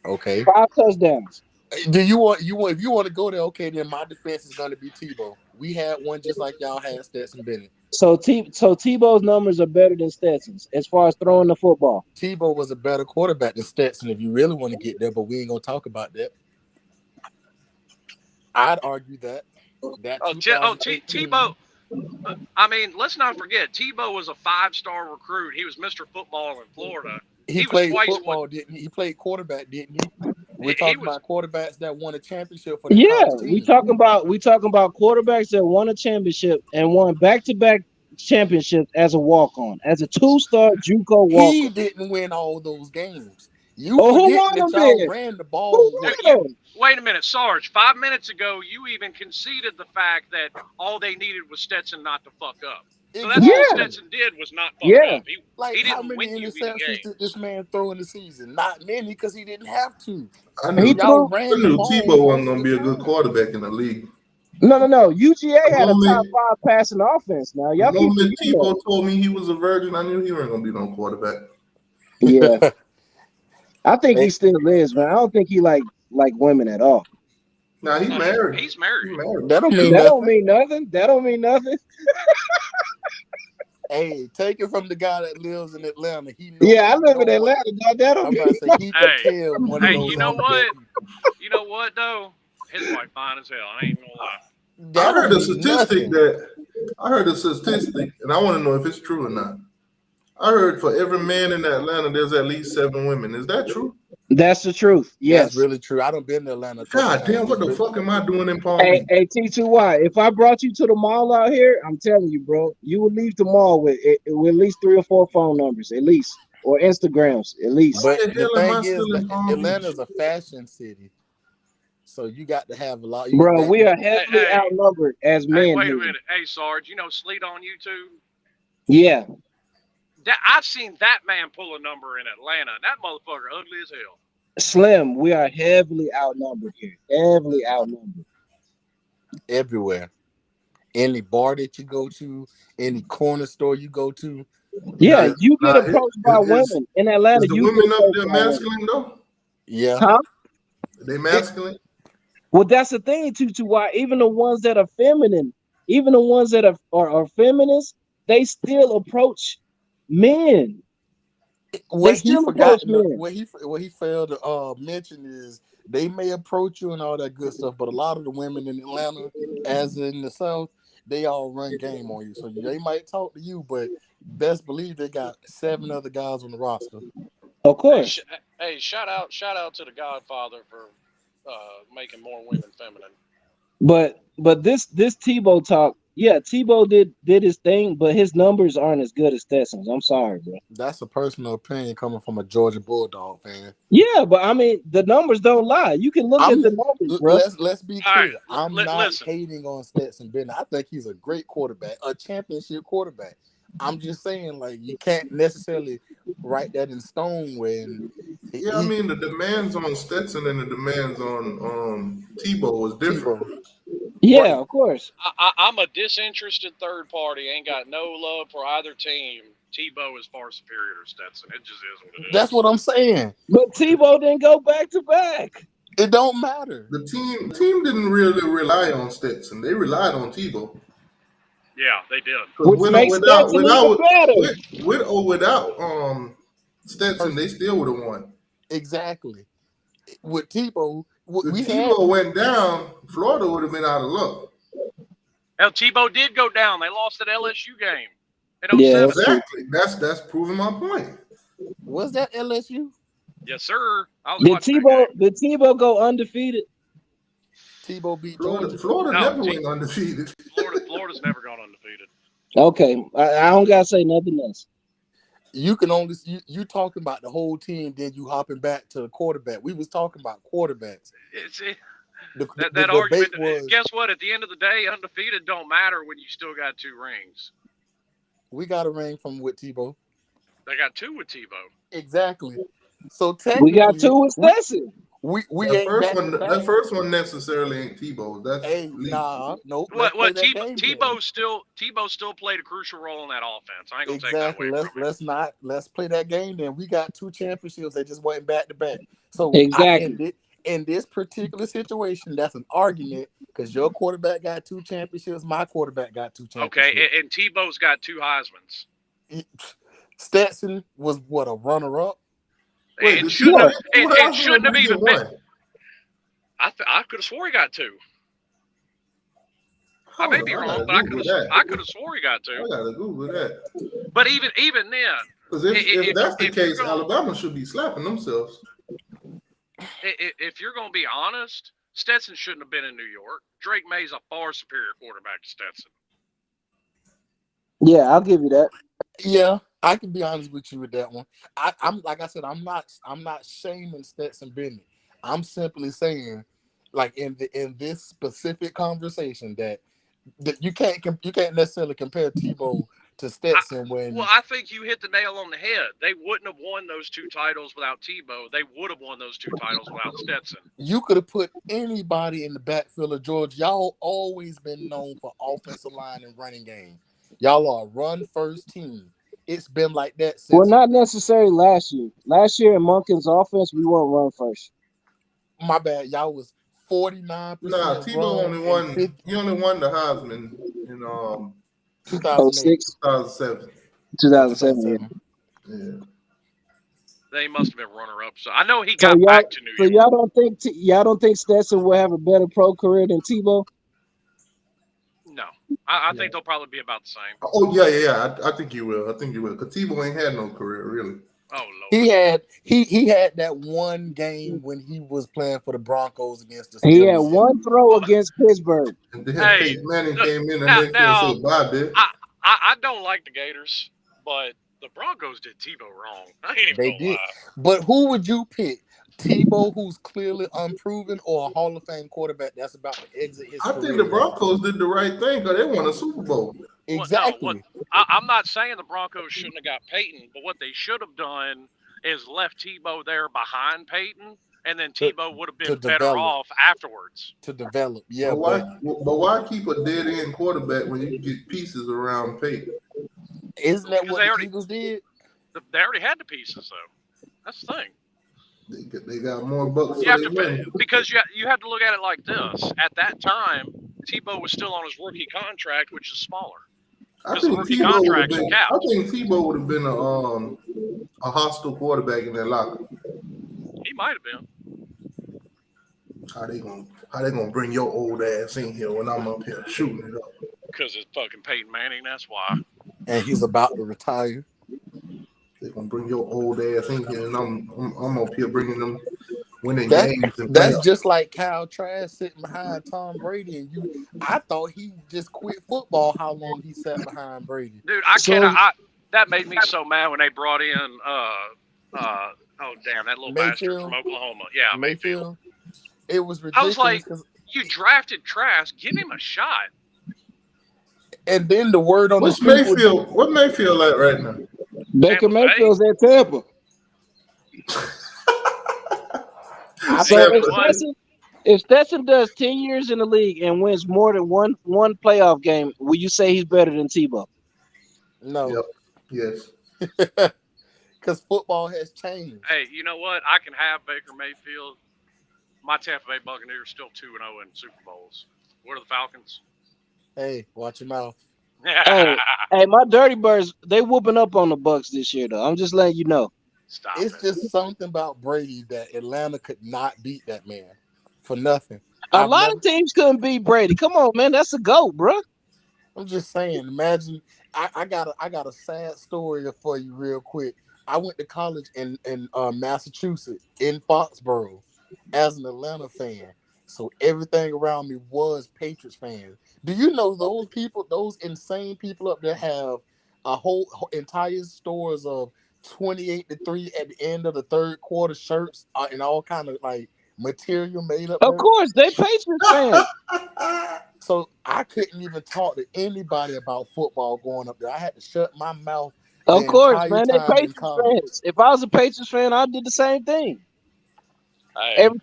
Speaker 3: Okay.
Speaker 10: 5 touchdowns.
Speaker 3: If you want to go there, okay, then my defense is going to be Tebow. We had one just like y'all had Stetson Bennett.
Speaker 10: So Tebow's numbers are better than Stetson's as far as throwing the football.
Speaker 3: Tebow was a better quarterback than Stetson if you really want to get there, but we ain't going to talk about that. I'd argue that.
Speaker 7: Tebow. I mean, let's not forget, Tebow was a 5-star recruit. He was Mr. Football in Florida.
Speaker 3: He played football, didn't he? He played quarterback, didn't he? We're talking about quarterbacks that won a championship for the college team.
Speaker 10: we talking about quarterbacks that won a championship and won back-to-back championships as a walk-on, as a 2-star JUCO walk-on.
Speaker 3: He didn't win all those games. You forget that y'all ran the ball.
Speaker 7: Wait a minute, Sarge. 5 minutes ago, you even conceded the fact that all they needed was Stetson not to fuck up. So that's all Stetson did was not fuck up. He
Speaker 3: how
Speaker 7: didn't
Speaker 3: many
Speaker 7: win
Speaker 3: interceptions did this man throw in the season? Not many, because he didn't have to.
Speaker 1: I knew Tebow wasn't going to be a good quarterback in the league.
Speaker 10: No. UGA had a top 5 passing offense. Now y'all keep
Speaker 1: Tebow told me he was a virgin. I knew he wasn't going to be no quarterback.
Speaker 10: Yeah, I think he still is, man. I don't think he like women at all.
Speaker 1: Nah, he's married.
Speaker 7: He's married.
Speaker 3: That don't mean nothing.
Speaker 10: That don't mean nothing.
Speaker 3: Hey, take it from the guy that lives in Atlanta.
Speaker 10: I live in Atlanta. Dog. That don't mean
Speaker 3: he could tell one of those.
Speaker 7: You know what? You know what though? His wife fine as hell. I ain't gonna lie.
Speaker 1: I heard a statistic, and I want to know if it's true or not. I heard for every man in Atlanta, there's at least 7 women. Is that true?
Speaker 10: That's the truth. Yes,
Speaker 3: that's really true. I done been to Atlanta.
Speaker 1: God damn, what the fuck am I doing in Palm
Speaker 10: Beach? Hey, T2Y, if I brought you to the mall out here, I'm telling you, bro, you would leave the mall with at least 3 or 4 phone numbers, at least, or Instagrams, at least.
Speaker 3: But the thing is, Atlanta's a fashion city, so you got to have a lot.
Speaker 10: Bro, we are heavily outnumbered as men.
Speaker 7: Wait a minute. Hey, Sarge, you know Sleet on YouTube?
Speaker 10: Yeah.
Speaker 7: I've seen that man pull a number in Atlanta. That motherfucker ugly as hell.
Speaker 10: Slim, we are heavily outnumbered here. Heavily outnumbered.
Speaker 3: Everywhere. Any bar that you go to, any corner store you go to.
Speaker 10: Yeah, you get approached by women in Atlanta.
Speaker 1: The women up there masculine though?
Speaker 3: Yeah.
Speaker 10: Huh?
Speaker 1: Are they masculine?
Speaker 10: Well, that's the thing, T2Y. Even the ones that are feminine, even the ones that are feminists, they still approach men.
Speaker 3: What he failed to mention is they may approach you and all that good stuff, but a lot of the women in Atlanta, as in the South, they all run game on you. So they might talk to you, but best believe they got 7 other guys on the roster.
Speaker 10: Of course.
Speaker 7: Hey, shout out to the Godfather for making more women feminine.
Speaker 10: But this Tebow talk, yeah, Tebow did his thing, but his numbers aren't as good as Stetson's. I'm sorry, bro.
Speaker 3: That's a personal opinion coming from a Georgia Bulldog fan.
Speaker 10: Yeah, but I mean, the numbers don't lie. You can look at the numbers, bro.
Speaker 3: Let's be clear.
Speaker 7: Right,
Speaker 3: I'm not hating on Stetson Bennett. I think he's a great quarterback, a championship quarterback. I'm just saying, like, you can't necessarily write that in stone when.
Speaker 1: I mean, the demands on Stetson and the demands on Tebow is different.
Speaker 10: Yeah, of course.
Speaker 7: I'm a disinterested third party. Ain't got no love for either team. Tebow is far superior to Stetson. It just is what it is.
Speaker 3: That's what I'm saying.
Speaker 10: But Tebow didn't go back to back.
Speaker 3: It don't matter.
Speaker 1: The team didn't really rely on Stetson. They relied on Tebow.
Speaker 7: Yeah, they did.
Speaker 10: Which makes Stetson even better.
Speaker 1: Without Stetson, they still would have won.
Speaker 3: Exactly. With Tebow,
Speaker 1: if Tebow went down, Florida would have been out of luck.
Speaker 7: Hell, Tebow did go down. They lost that LSU game.
Speaker 1: Yeah, exactly. That's proving my point.
Speaker 3: Was that LSU?
Speaker 7: Yes, sir.
Speaker 10: Did Tebow go undefeated?
Speaker 3: Tebow beat
Speaker 1: Florida never went undefeated.
Speaker 7: Florida's never gone undefeated.
Speaker 10: Okay, I don't gotta say nothing else.
Speaker 3: You can only you talking about the whole team, then you hopping back to the quarterback. We was talking about quarterbacks.
Speaker 7: That argument was, guess what? At the end of the day, undefeated don't matter when you still got 2 rings.
Speaker 3: We got a ring from with Tebow.
Speaker 7: They got 2 with Tebow.
Speaker 3: Exactly. So technically,
Speaker 10: we got 2 with Stetson.
Speaker 3: We
Speaker 1: that first one necessarily ain't Tebow. That's
Speaker 3: nope.
Speaker 7: Tebow still played a crucial role in that offense. I ain't gonna take that away from him.
Speaker 3: Let's play that game then. We got 2 championships. They just went back to back. So
Speaker 10: exactly.
Speaker 3: In this particular situation, that's an argument because your quarterback got 2 championships, my quarterback got 2 championships.
Speaker 7: Okay, and Tebow's got 2 Heismans.
Speaker 3: Stetson was what, a runner-up?
Speaker 7: It shouldn't have even been. I could have swore he got 2. I may be wrong, but I could have swore he got 2.
Speaker 1: I gotta Google that.
Speaker 7: But even then,
Speaker 1: because if that's the case, Alabama should be slapping themselves.
Speaker 7: If you're going to be honest, Stetson shouldn't have been in New York. Drake May's a far superior quarterback to Stetson.
Speaker 10: Yeah, I'll give you that.
Speaker 3: Yeah, I can be honest with you with that one. I'm like I said, I'm not shaming Stetson Bennett. I'm simply saying, like in this specific conversation, that you can't necessarily compare Tebow to Stetson
Speaker 7: I think you hit the nail on the head. They wouldn't have won those 2 titles without Tebow. They would have won those 2 titles without Stetson.
Speaker 3: You could have put anybody in the backfield of Georgia. Y'all always been known for offensive line and running game. Y'all are a run-first team. It's been like that since.
Speaker 10: Well, not necessarily last year. Last year in Monken's offense, we weren't run first.
Speaker 3: My bad. Y'all was 49%.
Speaker 1: Nah, Tebow only won. He only won the Heisman in 2007.
Speaker 10: 2007.
Speaker 1: Yeah.
Speaker 7: They must have been runner-up. So I know he got back to New York.
Speaker 10: So y'all don't think Stetson will have a better pro career than Tebow?
Speaker 7: No, I think they'll probably be about the same.
Speaker 1: Oh yeah. I think you will. Because Tebow ain't had no career really.
Speaker 7: Oh Lord.
Speaker 3: He had that one game when he was playing for the Broncos against the Steelers.
Speaker 10: He had one throw against Pittsburgh.
Speaker 1: And then Peyton Manning came in and they said bye, bitch.
Speaker 7: I don't like the Gators, but the Broncos did Tebow wrong. I ain't even gonna lie.
Speaker 3: But who would you pick? Tebow, who's clearly unproven, or a Hall of Fame quarterback that's about to exit his career?
Speaker 1: I think the Broncos did the right thing because they won a Super Bowl.
Speaker 3: Exactly.
Speaker 7: I'm not saying the Broncos shouldn't have got Peyton, but what they should have done is left Tebow there behind Peyton, and then Tebow would have been better off afterwards.
Speaker 3: To develop, yeah.
Speaker 1: But why keep a dead-end quarterback when you can get pieces around Peyton?
Speaker 3: Isn't that what the Eagles did?
Speaker 7: They already had the pieces, though. That's the thing.
Speaker 1: They got more bucks.
Speaker 7: Because you have to look at it like this. At that time, Tebow was still on his rookie contract, which is smaller.
Speaker 1: I think Tebow would have been a hostile quarterback in that locker.
Speaker 7: He might have been.
Speaker 1: How they gonna bring your old ass in here when I'm up here shooting it up?
Speaker 7: Because it's fucking Peyton Manning. That's why.
Speaker 3: And he's about to retire.
Speaker 1: They gonna bring your old ass in here, and I'm up here bringing them winning
Speaker 3: That,
Speaker 1: games and
Speaker 3: that's
Speaker 1: playoffs.
Speaker 3: just like Kyle Trask sitting behind Tom Brady, and I thought he just quit football. How long he sat behind Brady?
Speaker 7: Dude, that made me so mad when they brought in oh damn, that little bastard from Oklahoma. Yeah, Mayfield.
Speaker 3: It was
Speaker 7: I
Speaker 3: ridiculous.
Speaker 7: was like, you drafted Trask, give him a shot.
Speaker 3: And then the word on
Speaker 1: What's
Speaker 3: the street
Speaker 1: Mayfield? What Mayfield at right now?
Speaker 10: Baker Mayfield's at Tampa. If Stetson does 10 years in the league and wins more than one playoff game, will you say he's better than Tebow?
Speaker 3: No.
Speaker 1: Yep. Yes.
Speaker 3: Because football has changed.
Speaker 7: Hey, you know what? I can have Baker Mayfield. My Tampa Bay Buccaneers still 2-0 in Super Bowls. What are the Falcons?
Speaker 3: Hey, watch your mouth.
Speaker 10: hey, my Dirty Birds, they whooping up on the Bucks this year, though. I'm just letting you know.
Speaker 3: It's just something about Brady that Atlanta could not beat that man for nothing.
Speaker 10: A lot of teams couldn't beat Brady. Come on, man. That's a GOAT, bro.
Speaker 3: I'm just saying, imagine I got a sad story for you real quick. I went to college in Massachusetts, in Foxborough, as an Atlanta fan. So everything around me was Patriots fans. Do you know those people, those insane people up there have a whole entire stores of 28-3 at the end of the third quarter shirts and all kind of like material made up?
Speaker 10: Of course, they Patriots fans.
Speaker 3: So I couldn't even talk to anybody about football going up there. I had to shut my mouth.
Speaker 10: Of course, man. They Patriots fans. If I was a Patriots fan, I did the same thing.
Speaker 7: Hey,
Speaker 10: every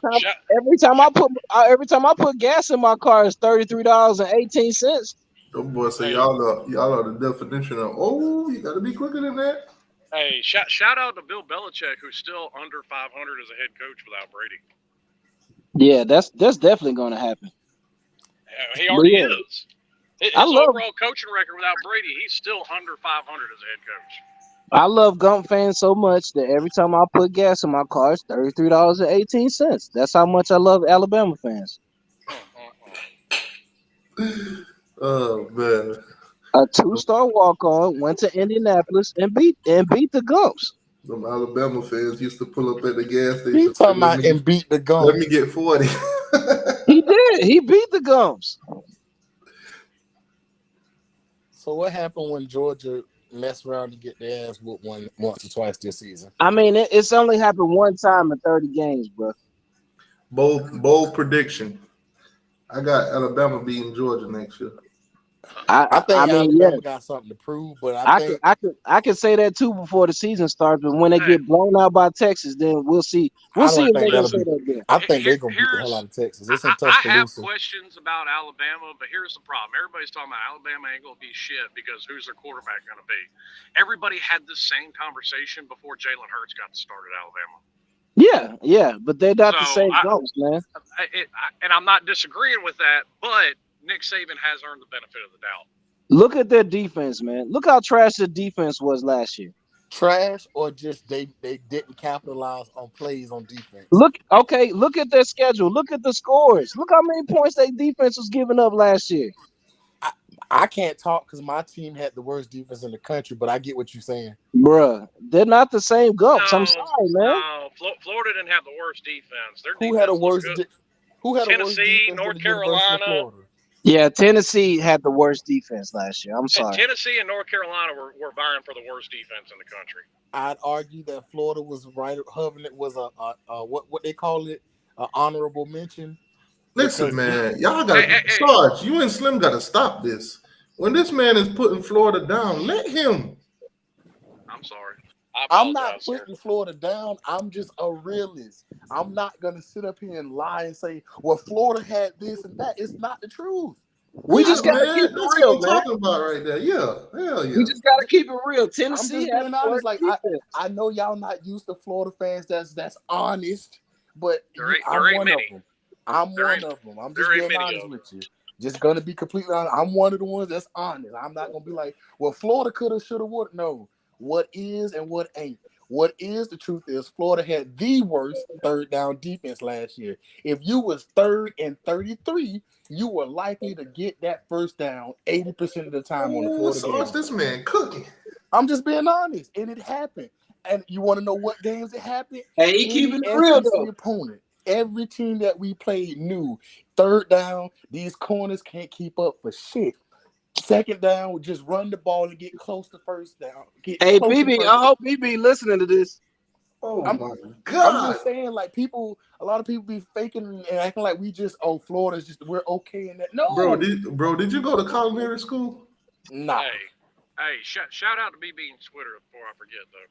Speaker 10: time I put gas in my car, it's $33.18.
Speaker 1: Those boys say y'all are the definition of you got to be quicker than that.
Speaker 7: Hey, shout out to Bill Belichick, who's still under 500 as a head coach without Brady.
Speaker 10: Yeah, that's definitely going to happen.
Speaker 7: He already is. His overall coaching record without Brady, he's still under 500 as a head coach.
Speaker 10: I love Gump fans so much that every time I put gas in my car, it's $33.18. That's how much I love Alabama fans.
Speaker 1: Oh man!
Speaker 10: A 2-star walk-on went to Indianapolis and beat the Gumps.
Speaker 1: Some Alabama fans used to pull up at the gas station.
Speaker 3: He's talking about and beat the Gumps.
Speaker 1: Let me get 40.
Speaker 10: He did. He beat the Gumps.
Speaker 3: So what happened when Georgia messed around and get their ass whooped once or twice this season?
Speaker 10: I mean, it's only happened one time in 30 games, bro.
Speaker 1: Bold prediction. I got Alabama beating Georgia next year.
Speaker 3: I think Alabama got something to prove, but
Speaker 10: I could say that too before the season starts. But when they get blown out by Texas, then we'll see. We'll see if they can say that again.
Speaker 3: I think they're gonna beat the hell out of Texas. It's in
Speaker 7: I have questions about Alabama, but here's the problem: everybody's talking about Alabama ain't gonna be shit because who's their quarterback gonna be? Everybody had this same conversation before Jalen Hurts got started at Alabama.
Speaker 10: Yeah, but they're not the same Gumps, man.
Speaker 7: And I'm not disagreeing with that, but Nick Saban has earned the benefit of the doubt.
Speaker 10: Look at their defense, man. Look how trash the defense was last year.
Speaker 3: Trash or just they didn't capitalize on plays on defense?
Speaker 10: Look at their schedule. Look at the scores. Look how many points their defense was giving up last year.
Speaker 3: I can't talk because my team had the worst defense in the country, but I get what you're saying.
Speaker 10: Bruh, they're not the same Gumps. I'm sorry, man.
Speaker 7: No, Florida didn't have the worst defense.
Speaker 3: Who had a worse defense?
Speaker 7: Tennessee, North Carolina.
Speaker 10: Yeah, Tennessee had the worst defense last year. I'm sorry.
Speaker 7: Tennessee and North Carolina were vying for the worst defense in the country.
Speaker 3: I'd argue that Florida was right. Hovering it was a what they call it, an honorable mention.
Speaker 1: Listen, man, y'all got Sarge. You and Slim got to stop this. When this man is putting Florida down, let him.
Speaker 7: I'm sorry.
Speaker 3: I'm not putting Florida down. I'm just a realist. I'm not gonna sit up here and lie and say, "Well, Florida had this and that." It's not the truth.
Speaker 10: We just gotta keep it real, man.
Speaker 1: Talking about right there, yeah, hell yeah.
Speaker 10: We just gotta keep it real. Tennessee,
Speaker 3: I'm just being honest. Like I know y'all not used to Florida fans. That's honest, but I'm one of them. I'm just being honest with you. Just gonna be completely honest. I'm one of the ones that's honest. I'm not gonna be like, "Well, Florida coulda, shoulda, woulda." No. What is and what ain't. What is the truth is Florida had the worst third down defense last year. If you was 3rd and 33, you were likely to get that first down 80% of the time on the Florida
Speaker 1: So what's
Speaker 3: game.
Speaker 1: this man cooking?
Speaker 3: I'm just being honest, and it happened. And you want to know what games it happened?
Speaker 10: Hey, he
Speaker 3: Any
Speaker 10: keeping it real
Speaker 3: SEC
Speaker 10: though.
Speaker 3: opponent, every team that we played knew third down, these corners can't keep up for shit. Second down, we just run the ball and get close to first down.
Speaker 10: Hey, BB, I hope BB listening to this.
Speaker 1: Oh
Speaker 3: I'm,
Speaker 1: my
Speaker 3: I'm
Speaker 1: God.
Speaker 3: just saying, like, a lot of people be faking and acting like we just, Florida's just, we're okay in that. No.
Speaker 1: Bro, did you go to culinary school?
Speaker 3: Nah.
Speaker 7: Hey, shout out to BB and Twitter before I forget, though.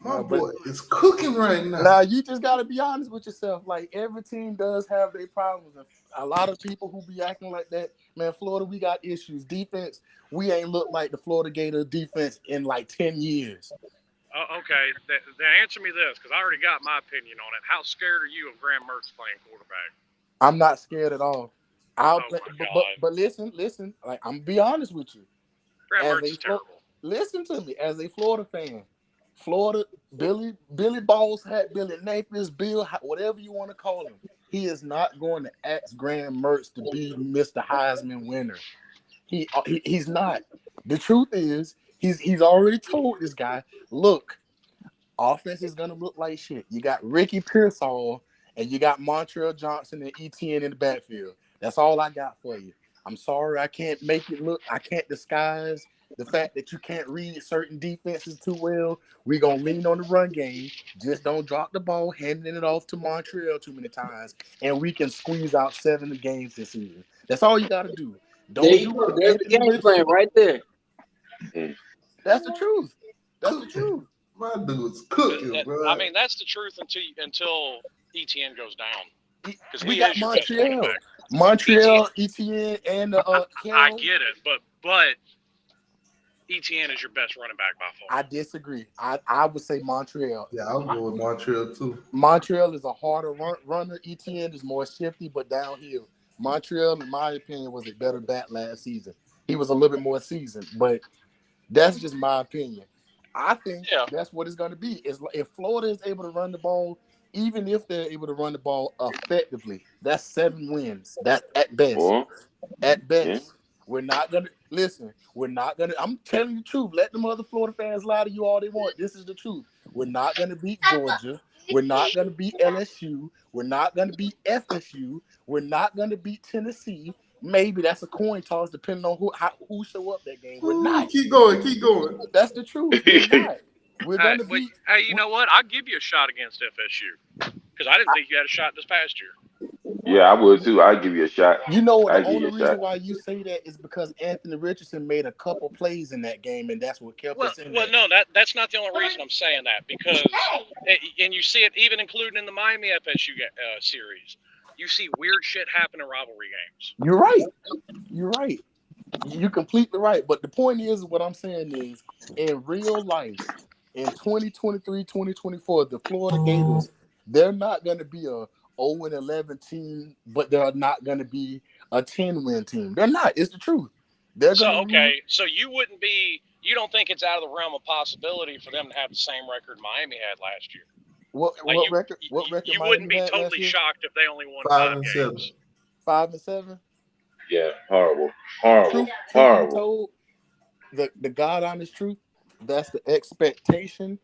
Speaker 1: My boy is cooking right now.
Speaker 3: Now, you just got to be honest with yourself. Like, every team does have their problems. And a lot of people who be acting like that, man, Florida, we got issues. Defense, we ain't looked like the Florida Gator defense in like 10 years.
Speaker 7: Okay, then answer me this, because I already got my opinion on it. How scared are you of Graham Mertz playing quarterback?
Speaker 3: I'm not scared at all. But listen, like, I'm gonna be honest with you.
Speaker 7: Graham Mertz is terrible.
Speaker 3: Listen to me, as a Florida fan, Florida, Billy Balls had Billy Napier's Bill, whatever you want to call him. He is not going to ask Graham Mertz to be Mr. Heisman winner. He's not. The truth is, he's already told this guy, look, offense is gonna look like shit. You got Ricky Pearsall and you got Montreal Johnson and ETN in the backfield. That's all I got for you. I'm sorry, I can't make it look. I can't disguise the fact that you can't read certain defenses too well. We're gonna lean on the run game. Just don't drop the ball, handing it off to Montreal too many times, and we can squeeze out 7 games this season. That's all you got to do.
Speaker 10: There's the game plan right there.
Speaker 3: That's the truth. That's the truth.
Speaker 1: My dude's cooking, bro.
Speaker 7: I mean, that's the truth until ETN goes down. Because
Speaker 3: we got Montreal, ETN, and
Speaker 7: I get it, but ETN is your best running back by far.
Speaker 3: I disagree. I would say Montreal.
Speaker 1: Yeah, I'll go with Montreal too.
Speaker 3: Montreal is a harder runner. ETN is more shifty, but downhill. Montreal, in my opinion, was a better bat last season. He was a little bit more seasoned, but that's just my opinion. I think that's what it's going to be. Is if Florida is able to run the ball, even if they're able to run the ball effectively, that's 7 wins. That's at best. At best. We're not going to – listen, we're not going to – I'm telling you the truth. Let them other Florida fans lie to you all they want. This is the truth. We're not going to beat Georgia. We're not going to beat LSU. We're not going to beat FSU. We're not going to beat Tennessee. Maybe that's a coin toss depending on who show up that game. We're not.
Speaker 1: Keep going.
Speaker 3: That's the truth. We're not. We're going to beat.
Speaker 7: Hey, you know what? I'll give you a shot against FSU because I didn't think you had a shot this past year.
Speaker 9: Yeah, I would too. I'd give you a shot.
Speaker 3: You know what? The only reason why you say that is because Anthony Richardson made a couple plays in that game, and that's what kept us in there.
Speaker 7: No, that's not the only reason I'm saying that because, and you see it even including in the Miami FSU series. You see weird shit happen in rivalry games.
Speaker 3: You're right. You're completely right. But the point is, what I'm saying is, in real life, in 2023, 2024, the Florida Gators, they're not going to be a 0-11 team, but they're not going to be a 10-win team. They're not. It's the truth.
Speaker 7: So you don't think it's out of the realm of possibility for them to have the same record Miami had last year?
Speaker 3: What record? What record?
Speaker 7: You wouldn't be totally shocked if they only won 5 games.
Speaker 3: 5-7.
Speaker 9: Yeah, horrible.
Speaker 3: Told, the God honest truth, that's the expectation,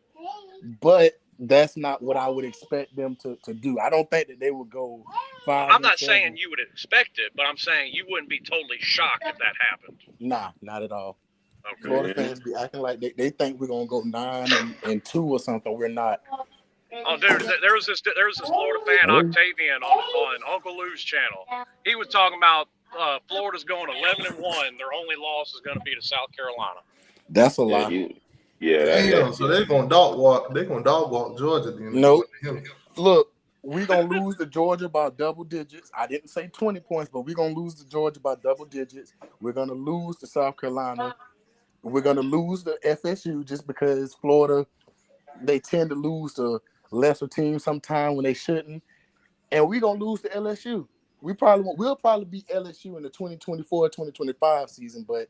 Speaker 3: but that's not what I would expect them to do. I don't think that they would go 5.
Speaker 7: I'm not saying you would expect it, but I'm saying you wouldn't be totally shocked if that happened.
Speaker 3: Nah, not at all.
Speaker 7: Okay.
Speaker 3: Florida fans be acting like they think we're gonna go 9-2 or something. We're not.
Speaker 7: Oh, there was this Florida fan, Octavian, on Uncle Lou's channel. He was talking about Florida's going 11-1. Their only loss is going to be to South Carolina.
Speaker 3: That's a lie.
Speaker 1: So they're gonna dog walk Georgia.
Speaker 3: Nope. Look, we're gonna lose to Georgia by double digits. I didn't say 20 points, but we're gonna lose to Georgia by double digits. We're gonna lose to South Carolina. We're gonna lose to FSU just because Florida, they tend to lose to lesser teams sometime when they shouldn't. And we're gonna lose to LSU. We'll probably beat LSU in the 2024-2025 season, but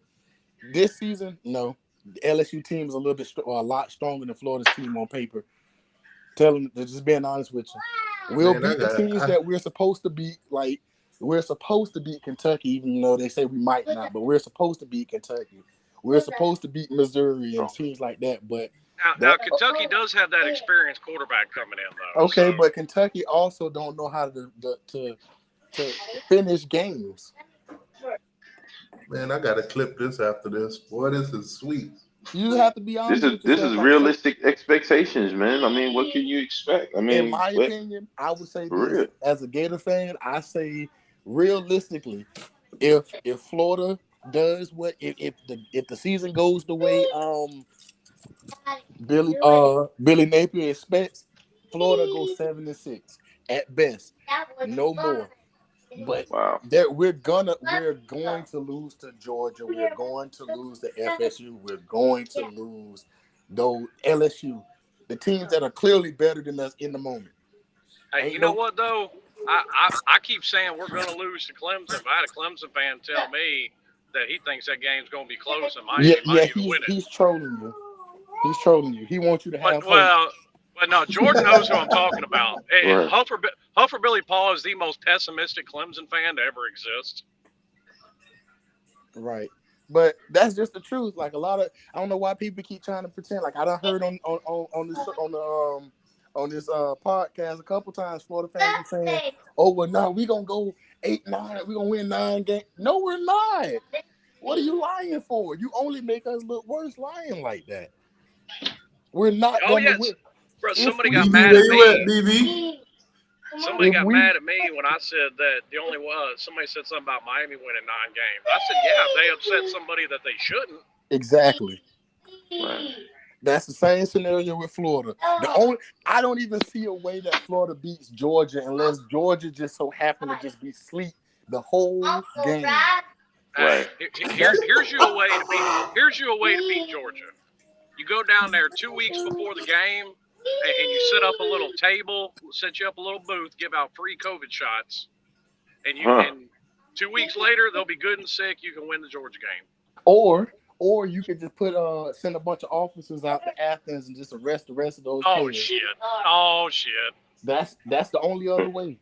Speaker 3: this season, no. the LSU team is a little bit or a lot stronger than Florida's team on paper. Just being honest with you, we'll beat the teams that we're supposed to beat. Like we're supposed to beat Kentucky, even though they say we might not. But we're supposed to beat Kentucky. We're supposed to beat Missouri and teams like that. But
Speaker 7: now Kentucky does have that experienced quarterback coming in, though.
Speaker 3: Okay,
Speaker 7: so.
Speaker 3: But Kentucky also don't know how to finish games.
Speaker 1: Man, I gotta clip this after this. Boy, this is sweet.
Speaker 3: You have to be honest.
Speaker 9: This is realistic expectations, man. I mean, what can you expect? I mean,
Speaker 3: in my opinion, I would say this as a Gator fan. I say realistically, if Florida does what if the season goes the way Billy Napier expects, Florida goes 7-6 at best, no more. But we're going to lose to Georgia. We're going to lose to FSU. We're going to lose though LSU, the teams that are clearly better than us in the moment.
Speaker 7: Hey, you know what though? I keep saying we're going to lose to Clemson. If I had a Clemson fan tell me that he thinks that game's going to be close and might even win it.
Speaker 3: He's trolling you. He's trolling you. He wants you to have
Speaker 7: hope. But no, Jordan knows who I'm talking about. And Huffer Billy Paul is the most pessimistic Clemson fan to ever exist.
Speaker 3: Right. But that's just the truth. Like I don't know why people keep trying to pretend. Like I done heard on this podcast a couple times Florida fans saying, "Oh well, no, we gonna go 8-9. We gonna win 9 games." No, we're not. What are you lying for? You only make us look worse lying like that. We're not gonna win.
Speaker 7: Bro, somebody got mad at me. Somebody got mad at me when I said that somebody said something about Miami winning 9 games. I said, yeah, they upset somebody that they shouldn't.
Speaker 3: Exactly. Right. That's the same scenario with Florida. I don't even see a way that Florida beats Georgia unless Georgia just so happen to just be asleep the whole game.
Speaker 7: Right. Here's you a way to beat Georgia. You go down there 2 weeks before the game. And you set up a little table, set you up a little booth, give out free COVID shots, and and 2 weeks later they'll be good and sick. You can win the Georgia game.
Speaker 3: Or you could just send a bunch of officers out to Athens and just arrest the rest of those.
Speaker 7: Oh shit!
Speaker 3: That's the only other way.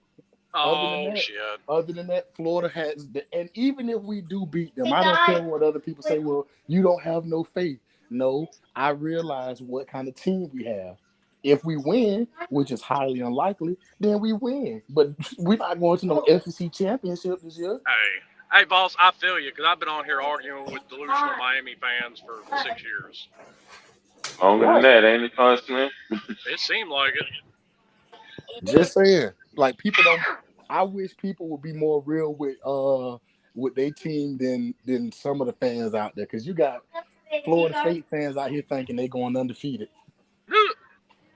Speaker 3: Other than that, Florida has and even if we do beat them, I don't care what other people say. Well, you don't have no faith. No, I realize what kind of team we have. If we win, which is highly unlikely, then we win. But we're not going to no SEC championship this year.
Speaker 7: Hey, boss, I feel you because I've been on here arguing with delusional Miami fans for 6 years.
Speaker 9: Longer than that, ain't it, Constantine?
Speaker 7: It seemed like it.
Speaker 3: Just saying, like people don't. I wish people would be more real with their team than some of the fans out there, because you got Florida State fans out here thinking they're going undefeated.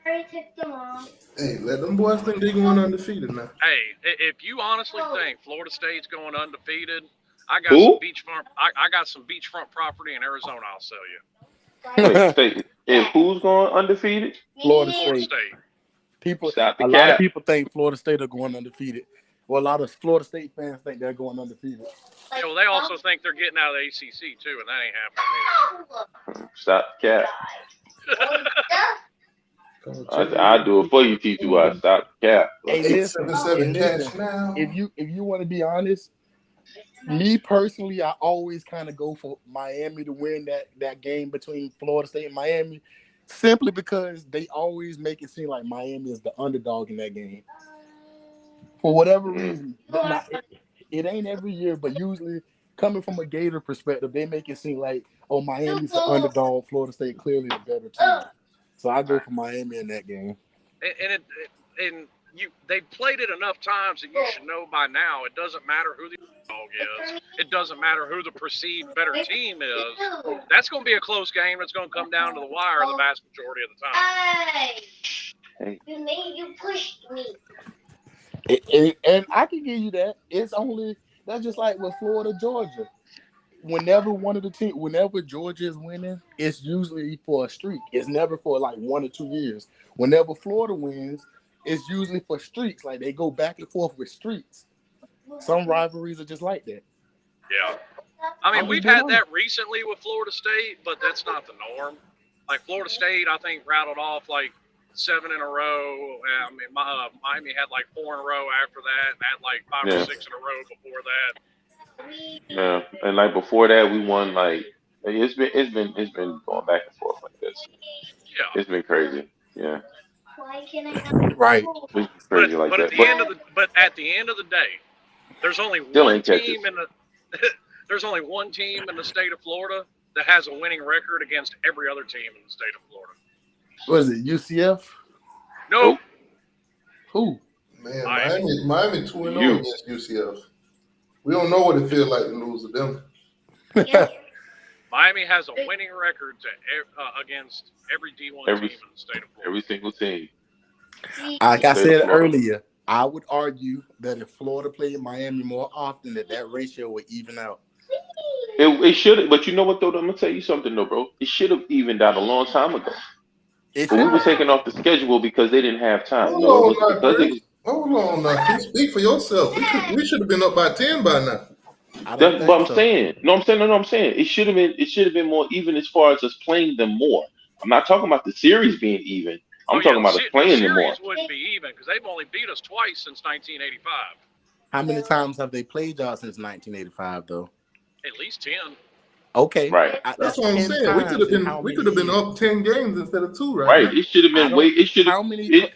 Speaker 1: Hey, let them boys think they're going undefeated now.
Speaker 7: Hey, if you honestly think Florida State's going undefeated, I got some beachfront. I got some beachfront property in Arizona. I'll sell you.
Speaker 9: If who's going undefeated?
Speaker 3: Florida State. A lot of people think Florida State are going undefeated. Well, a lot of Florida State fans think they're going undefeated.
Speaker 7: Yeah, well, they also think they're getting out of the ACC too, and that ain't happening either.
Speaker 9: Stop the cap. I do it for you, t2y. Stop the cap.
Speaker 3: Hey, listen, if you want to be honest, me personally, I always kind of go for Miami to win that game between Florida State and Miami, simply because they always make it seem like Miami is the underdog in that game. For whatever reason, it ain't every year, but usually coming from a Gator perspective, they make it seem like, oh, Miami's the underdog, Florida State clearly the better team. So I go for Miami in that game.
Speaker 7: They played it enough times that you should know by now. It doesn't matter who the dog is. It doesn't matter who the perceived better team is. That's going to be a close game. It's going to come down to the wire the vast majority of the time.
Speaker 12: Hey, you pushed me.
Speaker 3: And I can give you that. That's just like with Florida, Georgia. Whenever Georgia is winning, it's usually for a streak. It's never for like 1 or 2 years. Whenever Florida wins, it's usually for streaks. Like they go back and forth with streaks. Some rivalries are just like that.
Speaker 7: Yeah. I mean,
Speaker 2: I'm
Speaker 7: we've
Speaker 2: just being
Speaker 7: had
Speaker 2: honest.
Speaker 7: that recently with Florida State, but that's not the norm. Like Florida State, I think rattled off like 7 in a row. I mean, Miami had like 4 in a row after that, and had like 5 or
Speaker 13: Yeah.
Speaker 7: 6 in a row before that.
Speaker 13: Yeah, and like before that, we won like it's been going back and forth like this.
Speaker 7: Yeah.
Speaker 13: It's been crazy. Yeah,
Speaker 3: Right.
Speaker 13: it's been crazy like
Speaker 7: But at
Speaker 13: that.
Speaker 7: the
Speaker 13: But
Speaker 7: end of the day, there's only
Speaker 13: still
Speaker 7: one
Speaker 13: ain't catch us.
Speaker 7: team in the there's only one team in the state of Florida that has a winning record against every other team in the state of Florida.
Speaker 3: What is it? UCF?
Speaker 7: Nope.
Speaker 3: Who?
Speaker 1: Man,
Speaker 7: Miami.
Speaker 1: Miami 2-0
Speaker 13: You.
Speaker 1: against UCF. We don't know what it feels like to lose to them.
Speaker 7: Miami has a winning record against every D1
Speaker 13: Every
Speaker 7: team in the state of Florida.
Speaker 13: every single team.
Speaker 3: Like I
Speaker 13: State of
Speaker 3: said
Speaker 13: Florida.
Speaker 3: earlier, I would argue that if Florida played Miami more often, that ratio would even out.
Speaker 13: It should, but you know what though? I'm gonna tell you something though, bro. It should have evened out a long time ago. But we were taken off the schedule because they didn't have time. No, it wasn't because it was.
Speaker 1: Hold on now. You speak for yourself. We should have been up by 10 by now.
Speaker 13: That's what I'm saying. No, I'm saying it should have been more even as far as us playing them more. I'm not talking about the series being even. I'm talking about us playing them more.
Speaker 7: The series wouldn't be even because they've only beat us twice since 1985.
Speaker 3: How many times have they played y'all since 1985, though?
Speaker 7: At least 10.
Speaker 3: Okay,
Speaker 13: right.
Speaker 1: That's what I'm saying. We could have been up 10 games instead of 2, right?
Speaker 13: Right. It should have been way. It should have.
Speaker 3: How many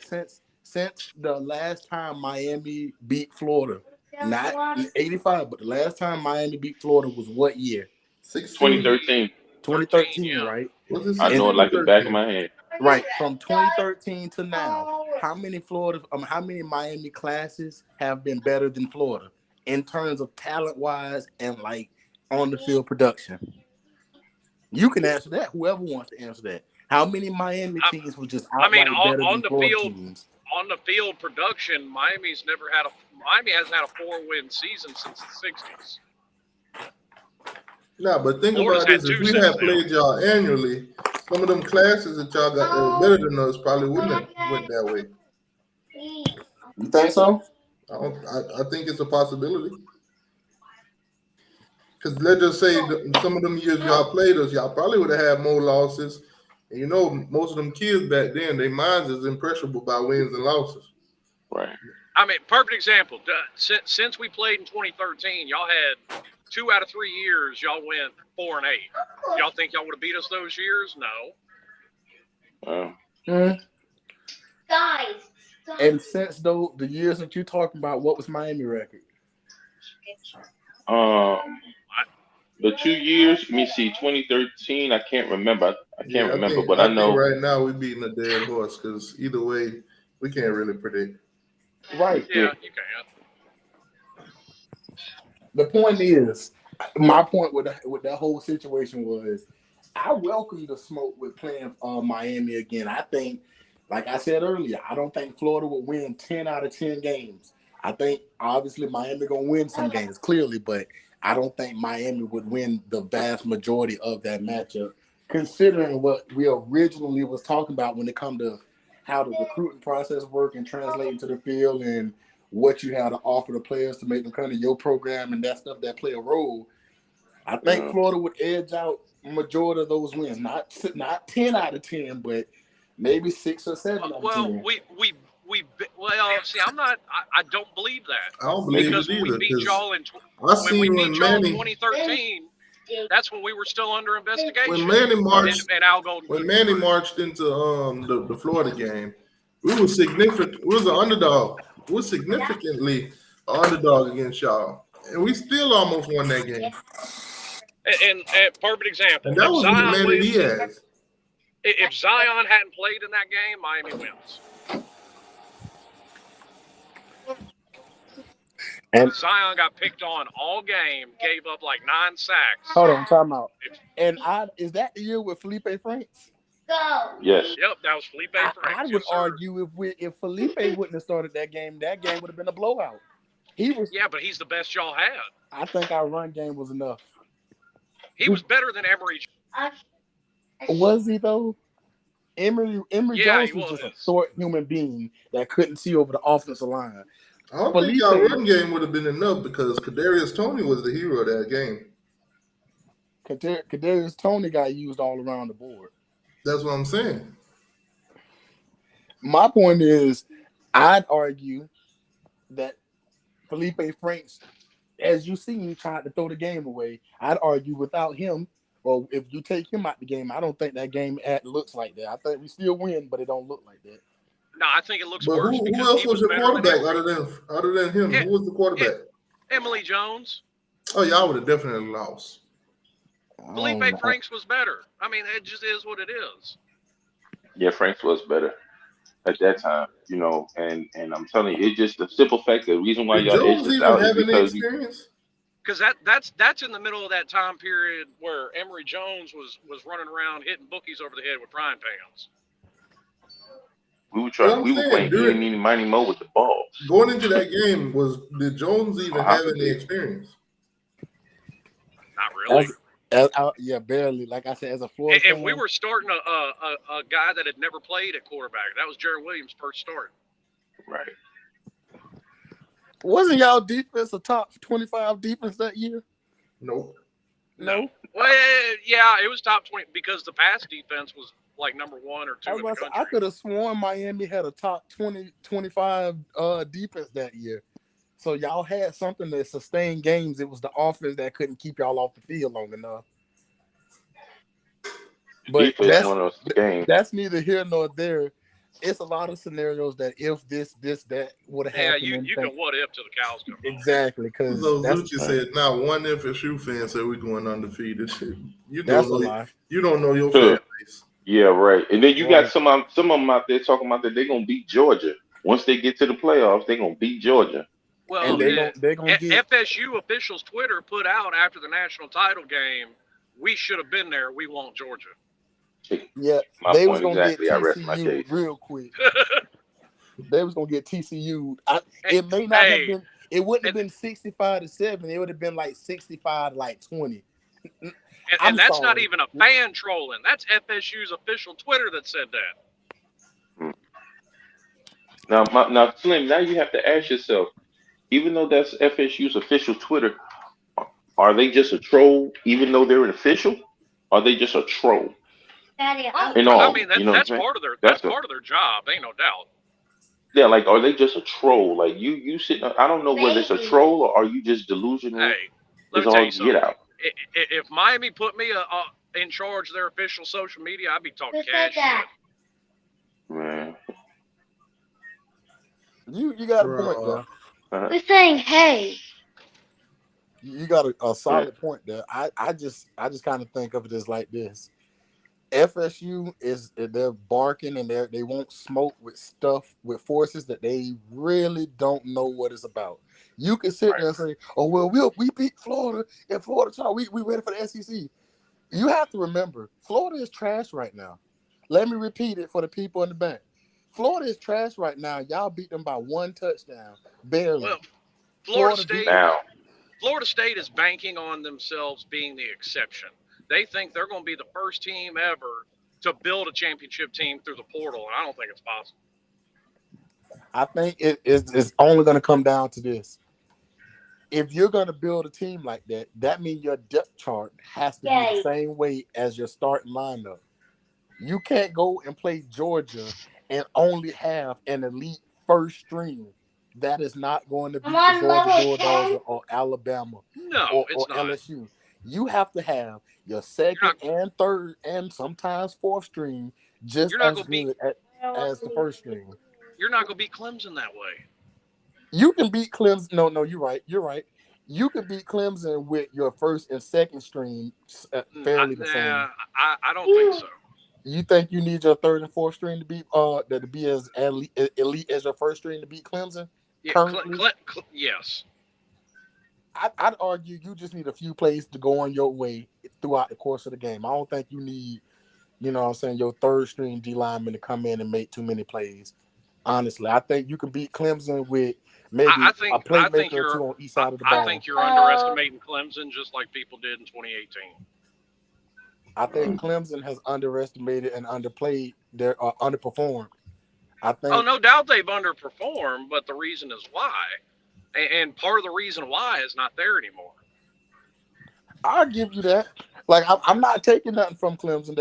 Speaker 3: since the last time Miami beat Florida? Not in 85, but the last time Miami beat Florida was what year?
Speaker 13: 2013.
Speaker 3: 2013, right?
Speaker 13: I know it like the back of my hand.
Speaker 3: Right. From 2013 to now, how many Miami classes have been better than Florida in terms of talent-wise and like on the field production? You can answer that. Whoever wants to answer that. How many Miami teams were just outright better than Florida teams?
Speaker 7: On the field production, Miami hasn't had a 4-win season since the 60s.
Speaker 1: Nah, but think
Speaker 7: Florida's
Speaker 1: about this.
Speaker 7: had
Speaker 1: If
Speaker 7: 2
Speaker 1: we
Speaker 7: since
Speaker 1: had
Speaker 7: then.
Speaker 1: played y'all annually, some of them classes that y'all got that were better than us probably wouldn't have went that way.
Speaker 3: You think so?
Speaker 1: I think it's a possibility. Because let's just say some of them years y'all played us, y'all probably would have had more losses. And you know, most of them kids back then, their minds is impressionable by wins and losses.
Speaker 13: Right.
Speaker 7: I mean, perfect example. Since we played in 2013, y'all had 2 out of 3 years, y'all went 4-8. Y'all think y'all would have beat us those years? No.
Speaker 12: Guys.
Speaker 3: And since though the years that you're talking about, what was Miami record?
Speaker 13: The 2 years. Let me see. 2013. I can't remember. I can't remember, but I know
Speaker 1: think right now we're beating a dead horse because either way, we can't really predict.
Speaker 3: Right.
Speaker 7: Yeah, you can.
Speaker 3: The point is, my point with that whole situation was, I welcome the smoke with playing Miami again. I think, like I said earlier, I don't think Florida would win 10 out of 10 games. I think obviously Miami gonna win some games clearly, but I don't think Miami would win the vast majority of that matchup, considering what we originally was talking about when it comes to how the recruiting process work and translate to the field and what you have to offer the players to make them come to your program and that stuff that play a role. I think Florida would edge out majority of those wins, not 10 out of 10, but maybe 6 or 7 out of 10.
Speaker 7: Well, see, I don't believe that.
Speaker 1: I don't believe
Speaker 7: because
Speaker 1: it
Speaker 7: when we
Speaker 1: either,
Speaker 7: beat
Speaker 1: 'cause
Speaker 7: y'all in
Speaker 1: I
Speaker 7: when we
Speaker 1: seen
Speaker 7: beat
Speaker 1: when
Speaker 7: y'all in
Speaker 1: Manny-
Speaker 7: 2013, that's when we were still under investigation.
Speaker 1: When Manny marched,
Speaker 7: and Al Golden.
Speaker 1: when Manny marched into the Florida game, we were significant. We was an underdog. We were significantly an underdog against y'all, and we still almost won that game.
Speaker 7: And perfect example.
Speaker 1: And that was with Manny Diaz.
Speaker 7: If Zion hadn't played in that game, Miami wins.
Speaker 3: And
Speaker 7: Zion got picked on all game, gave up like 9 sacks.
Speaker 3: Hold on, time out. And is that the year with Felipe Franks?
Speaker 13: Yes.
Speaker 7: Yep, that was Felipe Franks.
Speaker 3: I would argue if Felipe wouldn't have started that game would have been a blowout.
Speaker 7: Yeah, but he's the best y'all had.
Speaker 3: I think our run game was enough.
Speaker 7: He was better than Emory.
Speaker 3: Was he though? Emory
Speaker 7: Yeah,
Speaker 3: Jones was just a short human being that couldn't see over the offensive line.
Speaker 1: I don't think y'all run game would have been enough because Kadarius Toney was the hero of that game.
Speaker 3: Kadarius Toney got used all around the board.
Speaker 1: That's what I'm saying.
Speaker 3: My point is, I'd argue that Felipe Franks, as you seen, tried to throw the game away. I'd argue without him, or if you take him out the game, I don't think that game looks like that. I think we still win, but it don't look like that.
Speaker 7: No, I think it looks
Speaker 1: But
Speaker 7: worse.
Speaker 1: who else was your quarterback other than him? Who was the quarterback?
Speaker 7: Emily Jones.
Speaker 1: Oh, y'all would have definitely lost.
Speaker 7: Felipe Franks was better. I mean, it just is what it is.
Speaker 13: Yeah, Franks was better at that time, you know, and I'm telling you, it's just the simple fact that the reason why y'all edged us out is because
Speaker 7: because that's in the middle of that time period where Emory Jones was running around hitting bookies over the head with frying pans.
Speaker 13: We were playing eeny, meeny, miny, mo with the ball.
Speaker 1: Going into that game, did Jones even have any experience?
Speaker 7: Not really.
Speaker 3: Yeah, barely. Like I said, as a Florida
Speaker 7: and
Speaker 3: fan,
Speaker 7: we were starting a guy that had never played at quarterback. That was Jared Williams' first start.
Speaker 13: Right.
Speaker 3: Wasn't y'all defense a top 25 defense that year?
Speaker 1: Nope.
Speaker 3: No.
Speaker 7: Well, yeah, it was top 20 because the pass defense was like number 1 or 2 in the country.
Speaker 3: I could have sworn Miami had a top 20, 25 defense that year. So y'all had something that sustained games. It was the offense that couldn't keep y'all off the field long enough. But that's neither here nor there. It's a lot of scenarios that if this, that would have happened.
Speaker 7: Yeah, you can what if till the cows come home.
Speaker 3: Exactly. Because
Speaker 1: Zucci said, not one FSU fan said we're going undefeated. You
Speaker 3: that's a lie.
Speaker 1: You don't know your fan base.
Speaker 13: Yeah, right. And then you got some of them out there talking about that they're going to beat Georgia. Once they get to the playoffs, they're going to beat Georgia.
Speaker 7: Well, they're gonna get FSU officials' Twitter put out after the national title game, we should have been there. We want Georgia.
Speaker 3: Yeah, they was gonna get TCU real quick. They was gonna get TCU. It may not have been. It wouldn't have been 65-7. It would have been like 65-20.
Speaker 7: And that's not even a fan trolling. That's FSU's official Twitter that said that.
Speaker 13: Now, Slim. Now you have to ask yourself. Even though that's FSU's official Twitter, are they just a troll? Even though they're an official, are they just a troll?
Speaker 7: I mean, that's part of their job. Ain't no doubt.
Speaker 13: Yeah, like, are they just a troll? Like you sitting. I don't know whether it's a troll or are you just delusional.
Speaker 7: Hey, let me tell you something. If Miami put me in charge of their official social media, I'd be talking cash shit.
Speaker 13: Man,
Speaker 3: you got a point there.
Speaker 12: We're saying hey.
Speaker 3: You got a solid point there. I just kind of think of it as like this. FSU they're barking and they won't smoke with forces that they really don't know what it's about. You can sit there and say, "Oh well, we beat Florida and Florida. We ready for the SEC." You have to remember, Florida is trash right now. Let me repeat it for the people in the back. Florida is trash right now. Y'all beat them by 1 touchdown, barely.
Speaker 7: Well, Florida State is banking on themselves being the exception. They think they're going to be the first team ever to build a championship team through the portal, and I don't think it's possible.
Speaker 3: I think it's only going to come down to this. If you're going to build a team like that, that means your depth chart has to be the same way as your starting lineup. You can't go and play Georgia and only have an elite first string. That is not going to be the Georgia Bulldogs or Alabama or LSU. You have to have your second and third and sometimes fourth string just as good as the first string.
Speaker 7: You're not going to beat Clemson that way.
Speaker 3: You can beat Clemson. No, you're right. You're right. You can beat Clemson with your first and second string fairly the same.
Speaker 7: I don't think so.
Speaker 3: You think you need your third and fourth string to be as elite as your first string to beat Clemson?
Speaker 7: Yeah, yes.
Speaker 3: I'd argue you just need a few plays to go on your way throughout the course of the game. I don't think you need, your third string D lineman to come in and make too many plays. Honestly, I think you can beat Clemson with maybe a playmaker or two on each side of the ball.
Speaker 7: I think you're underestimating Clemson just like people did in 2018.
Speaker 3: I think Clemson has underestimated and underplayed underperformed. I think.
Speaker 7: Oh, no doubt they've underperformed, but the reason is why. And part of the reason why is not there anymore.
Speaker 3: I'll give you that. Like I'm not taking nothing from Clemson.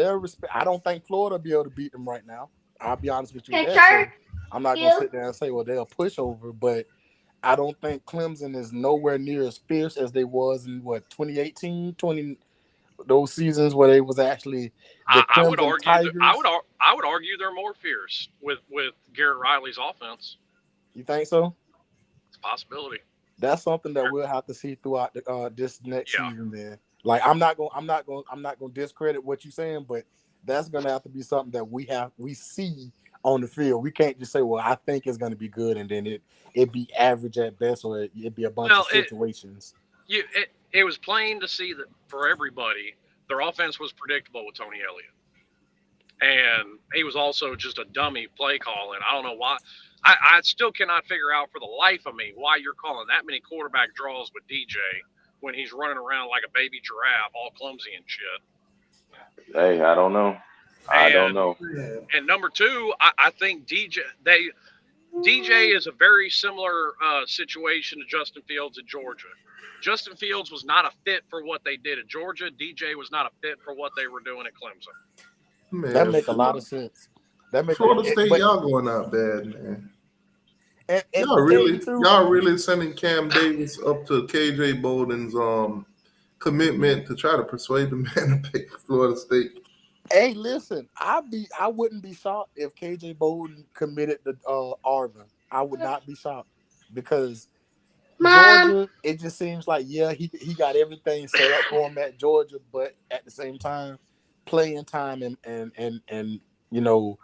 Speaker 3: I don't think Florida will be able to beat them right now. I'll be honest with you with that. So I'm not gonna sit there and say, well, they'll push over, but I don't think Clemson is nowhere near as fierce as they was in 2018, those seasons where they was actually the
Speaker 7: I would
Speaker 3: Clemson
Speaker 7: argue.
Speaker 3: Tigers.
Speaker 7: I would argue they're more fierce with Garrett Riley's offense.
Speaker 3: You think so?
Speaker 7: It's a possibility.
Speaker 3: That's something that we'll have to see throughout this next season. Then, like, I'm not gonna discredit what you're saying, but that's gonna have to be something that we see on the field. We can't just say, well, I think it's gonna be good, and then it be average at best, or it be a bunch of situations.
Speaker 7: It was plain to see that for everybody, their offense was predictable with Tony Elliott. And he was also just a dummy play calling. I don't know why. I still cannot figure out for the life of me why you're calling that many quarterback draws with DJ when he's running around like a baby giraffe, all clumsy and shit.
Speaker 13: Hey, I don't know. I don't know.
Speaker 7: And number two, I think DJ is a very similar situation to Justin Fields at Georgia. Justin Fields was not a fit for what they did at Georgia. DJ was not a fit for what they were doing at Clemson.
Speaker 1: Man,
Speaker 3: that makes a lot of sense.
Speaker 1: Florida State, y'all going out bad, man. And y'all really sending Cam Davis up to KJ Bolden's commitment to try to persuade the man to pick Florida State.
Speaker 3: Hey, listen, I wouldn't be shocked if KJ Bolden committed to Auburn. I would not be shocked because Georgia, it just seems like he got everything set up for him at Georgia, but at the same time, playing time and you know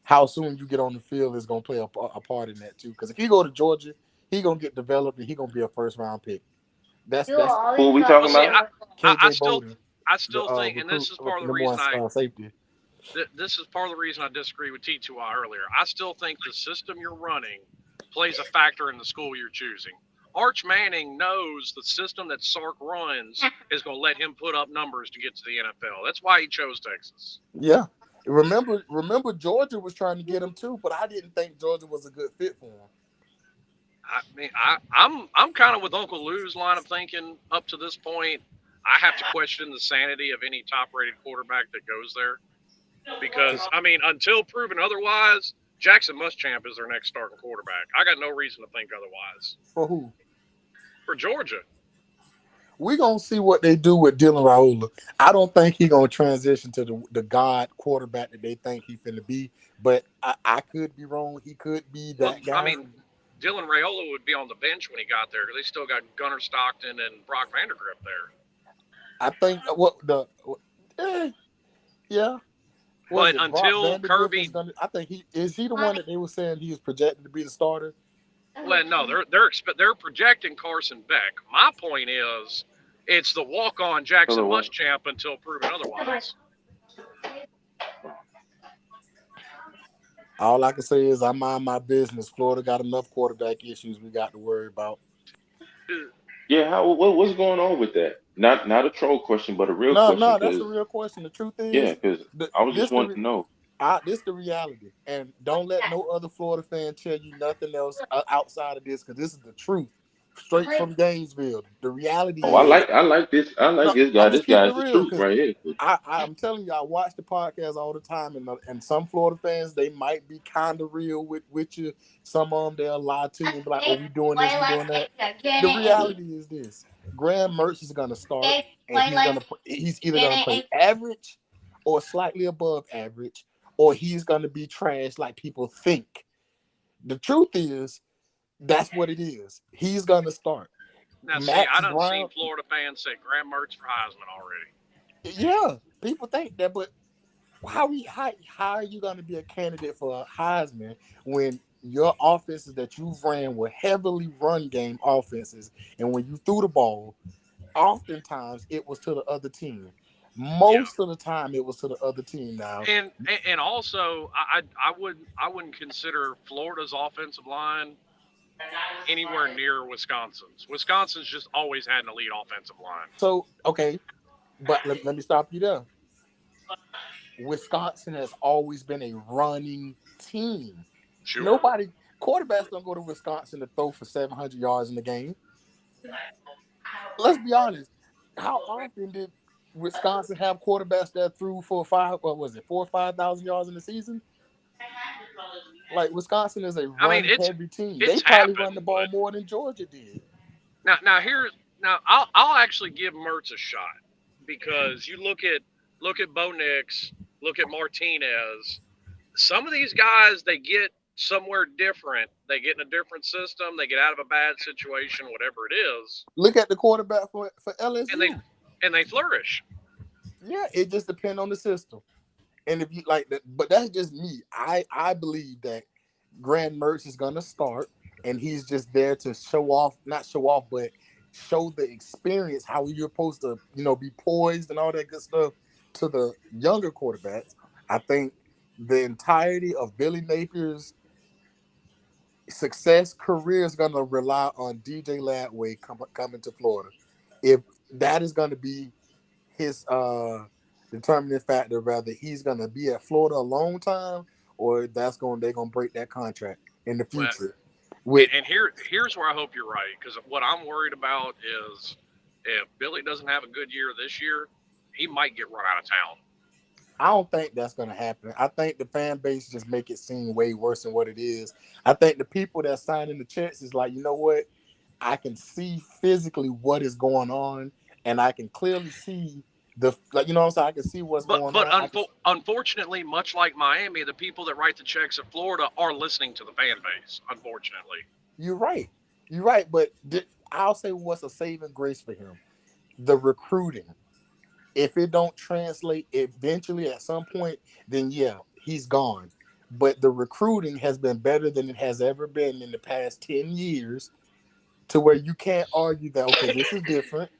Speaker 3: how soon you get on the field is gonna play a part in that too. Because if he go to Georgia, he gonna get developed and he gonna be a first round pick. That's
Speaker 13: who are we talking about?
Speaker 7: I still think, and this is part of the reason this is part of the reason I disagree with t2y earlier. I still think the system you're running plays a factor in the school you're choosing. Arch Manning knows the system that Sark runs is going to let him put up numbers to get to the NFL. That's why he chose Texas.
Speaker 3: Yeah. Remember Georgia was trying to get him too, but I didn't think Georgia was a good fit for him.
Speaker 7: I mean, I'm kind of with Uncle Lou's line of thinking up to this point. I have to question the sanity of any top-rated quarterback that goes there. Because, I mean, until proven otherwise, Jackson Muschamp is their next starting quarterback. I got no reason to think otherwise.
Speaker 3: For who?
Speaker 7: For Georgia.
Speaker 3: We're going to see what they do with Dylan Raiola. I don't think he's going to transition to the God quarterback that they think he's going to be, but I could be wrong. He could be that guy.
Speaker 7: I mean, Dylan Raiola would be on the bench when he got there. They still got Gunnar Stockton and Brock Vandergrift there.
Speaker 3: I think yeah.
Speaker 7: But until Kirby,
Speaker 3: I think he the one that they were saying he was projected to be the starter.
Speaker 7: Well, no, they're projecting Carson Beck. My point is, it's the walk-on Jackson Muschamp until proven otherwise.
Speaker 3: All I can say is I mind my business. Florida got enough quarterback issues we got to worry about.
Speaker 13: Yeah, what's going on with that? Not a troll question, but a real question.
Speaker 3: No, that's a real question. The truth is,
Speaker 13: because I was just wanting to know.
Speaker 3: This is the reality, and don't let no other Florida fan tell you nothing else outside of this, because this is the truth, straight from Gainesville. The reality.
Speaker 13: I like this. I like this guy. This guy's the truth right here.
Speaker 3: I'm telling you, I watch the podcast all the time, and some Florida fans, they might be kind of real with you. Some of them, they'll lie to you and be like, "Oh, we doing this, we doing that." The reality is this: Graham Mertz is going to start, and he's either going to play average or slightly above average, or he's going to be trash like people think. The truth is, that's what it is. He's going to start.
Speaker 7: Now, see, I done seen Florida fans say Graham Mertz for Heisman already.
Speaker 3: Yeah, people think that, but how are you going to be a candidate for a Heisman when your offenses that you've ran were heavily run game offenses, and when you threw the ball, oftentimes it was to the other team. Most of the time, it was to the other team. Now,
Speaker 7: and also, I wouldn't consider Florida's offensive line anywhere near Wisconsin's. Wisconsin's just always had an elite offensive line.
Speaker 3: So okay, but let me stop you there. Wisconsin has always been a running team.
Speaker 7: Sure.
Speaker 3: Quarterbacks don't go to Wisconsin to throw for 700 yards in the game. Let's be honest. How often did Wisconsin have quarterbacks that threw for 4 or 5,000 yards in the season? Like Wisconsin is a
Speaker 7: I mean,
Speaker 3: run-heavy team. They
Speaker 7: it's
Speaker 3: probably run
Speaker 7: happened.
Speaker 3: the ball more than Georgia did.
Speaker 7: Now I'll actually give Mertz a shot because you look at Bo Nix, look at Martinez. Some of these guys, they get somewhere different. They get in a different system. They get out of a bad situation, whatever it is.
Speaker 3: Look at the quarterback for LSU.
Speaker 7: And they flourish.
Speaker 3: Yeah, it just depends on the system. And if you like that, but that's just me. I believe that Graham Mertz is gonna start, and he's just there to not show off, but show the experience, how you're supposed to, be poised and all that good stuff to the younger quarterbacks. I think the entirety of Billy Napier's success career is going to rely on DJ Ladway coming to Florida. If that is going to be his determining factor, whether he's going to be at Florida a long time or they're going to break that contract in the future.
Speaker 7: And here's where I hope you're right, because what I'm worried about is if Billy doesn't have a good year this year, he might get run out of town.
Speaker 3: I don't think that's going to happen. I think the fan base just make it seem way worse than what it is. I think the people that signing the checks is like, you know what? I can see physically what is going on, and I can clearly see I can see what's going on.
Speaker 7: But unfortunately, much like Miami, the people that write the checks at Florida are listening to the fan base, unfortunately.
Speaker 3: You're right. But I'll say what's a saving grace for him. The recruiting. If it don't translate eventually at some point, then yeah, he's gone. But the recruiting has been better than it has ever been in the past 10 years to where you can't argue that, okay, this is different.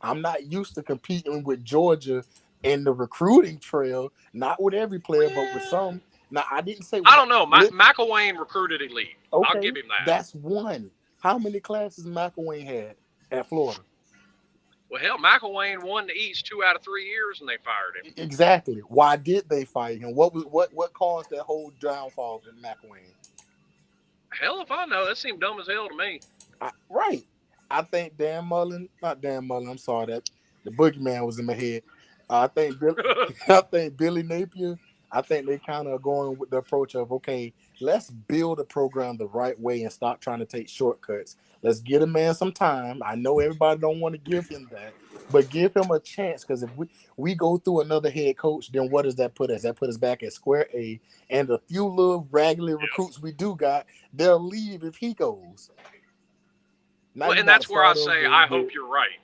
Speaker 3: I'm not used to competing with Georgia in the recruiting trail, not with every player, but with some. Now, I didn't say...
Speaker 7: I don't know. McElwain recruited elite.
Speaker 3: Okay,
Speaker 7: I'll give him that.
Speaker 3: That's one. How many classes McElwain had at Florida?
Speaker 7: Well, hell, McElwain won the East 2 out of 3 years, and they fired him.
Speaker 3: Exactly. Why did they fire him? What caused that whole downfall in McElwain?
Speaker 7: Hell if I know. That seemed dumb as hell to me.
Speaker 3: Right. I think I'm sorry, that the boogeyman was in my head. I think Billy Napier, I think they kind of going with the approach of, okay, let's build a program the right way and stop trying to take shortcuts. Let's get a man some time. I know everybody don't want to give him that, but give him a chance, because if we go through another head coach, then what does that put us? That put us back at square A, and the few little raggedy recruits we do got, they'll leave if he goes.
Speaker 7: And that's where I say I hope you're right.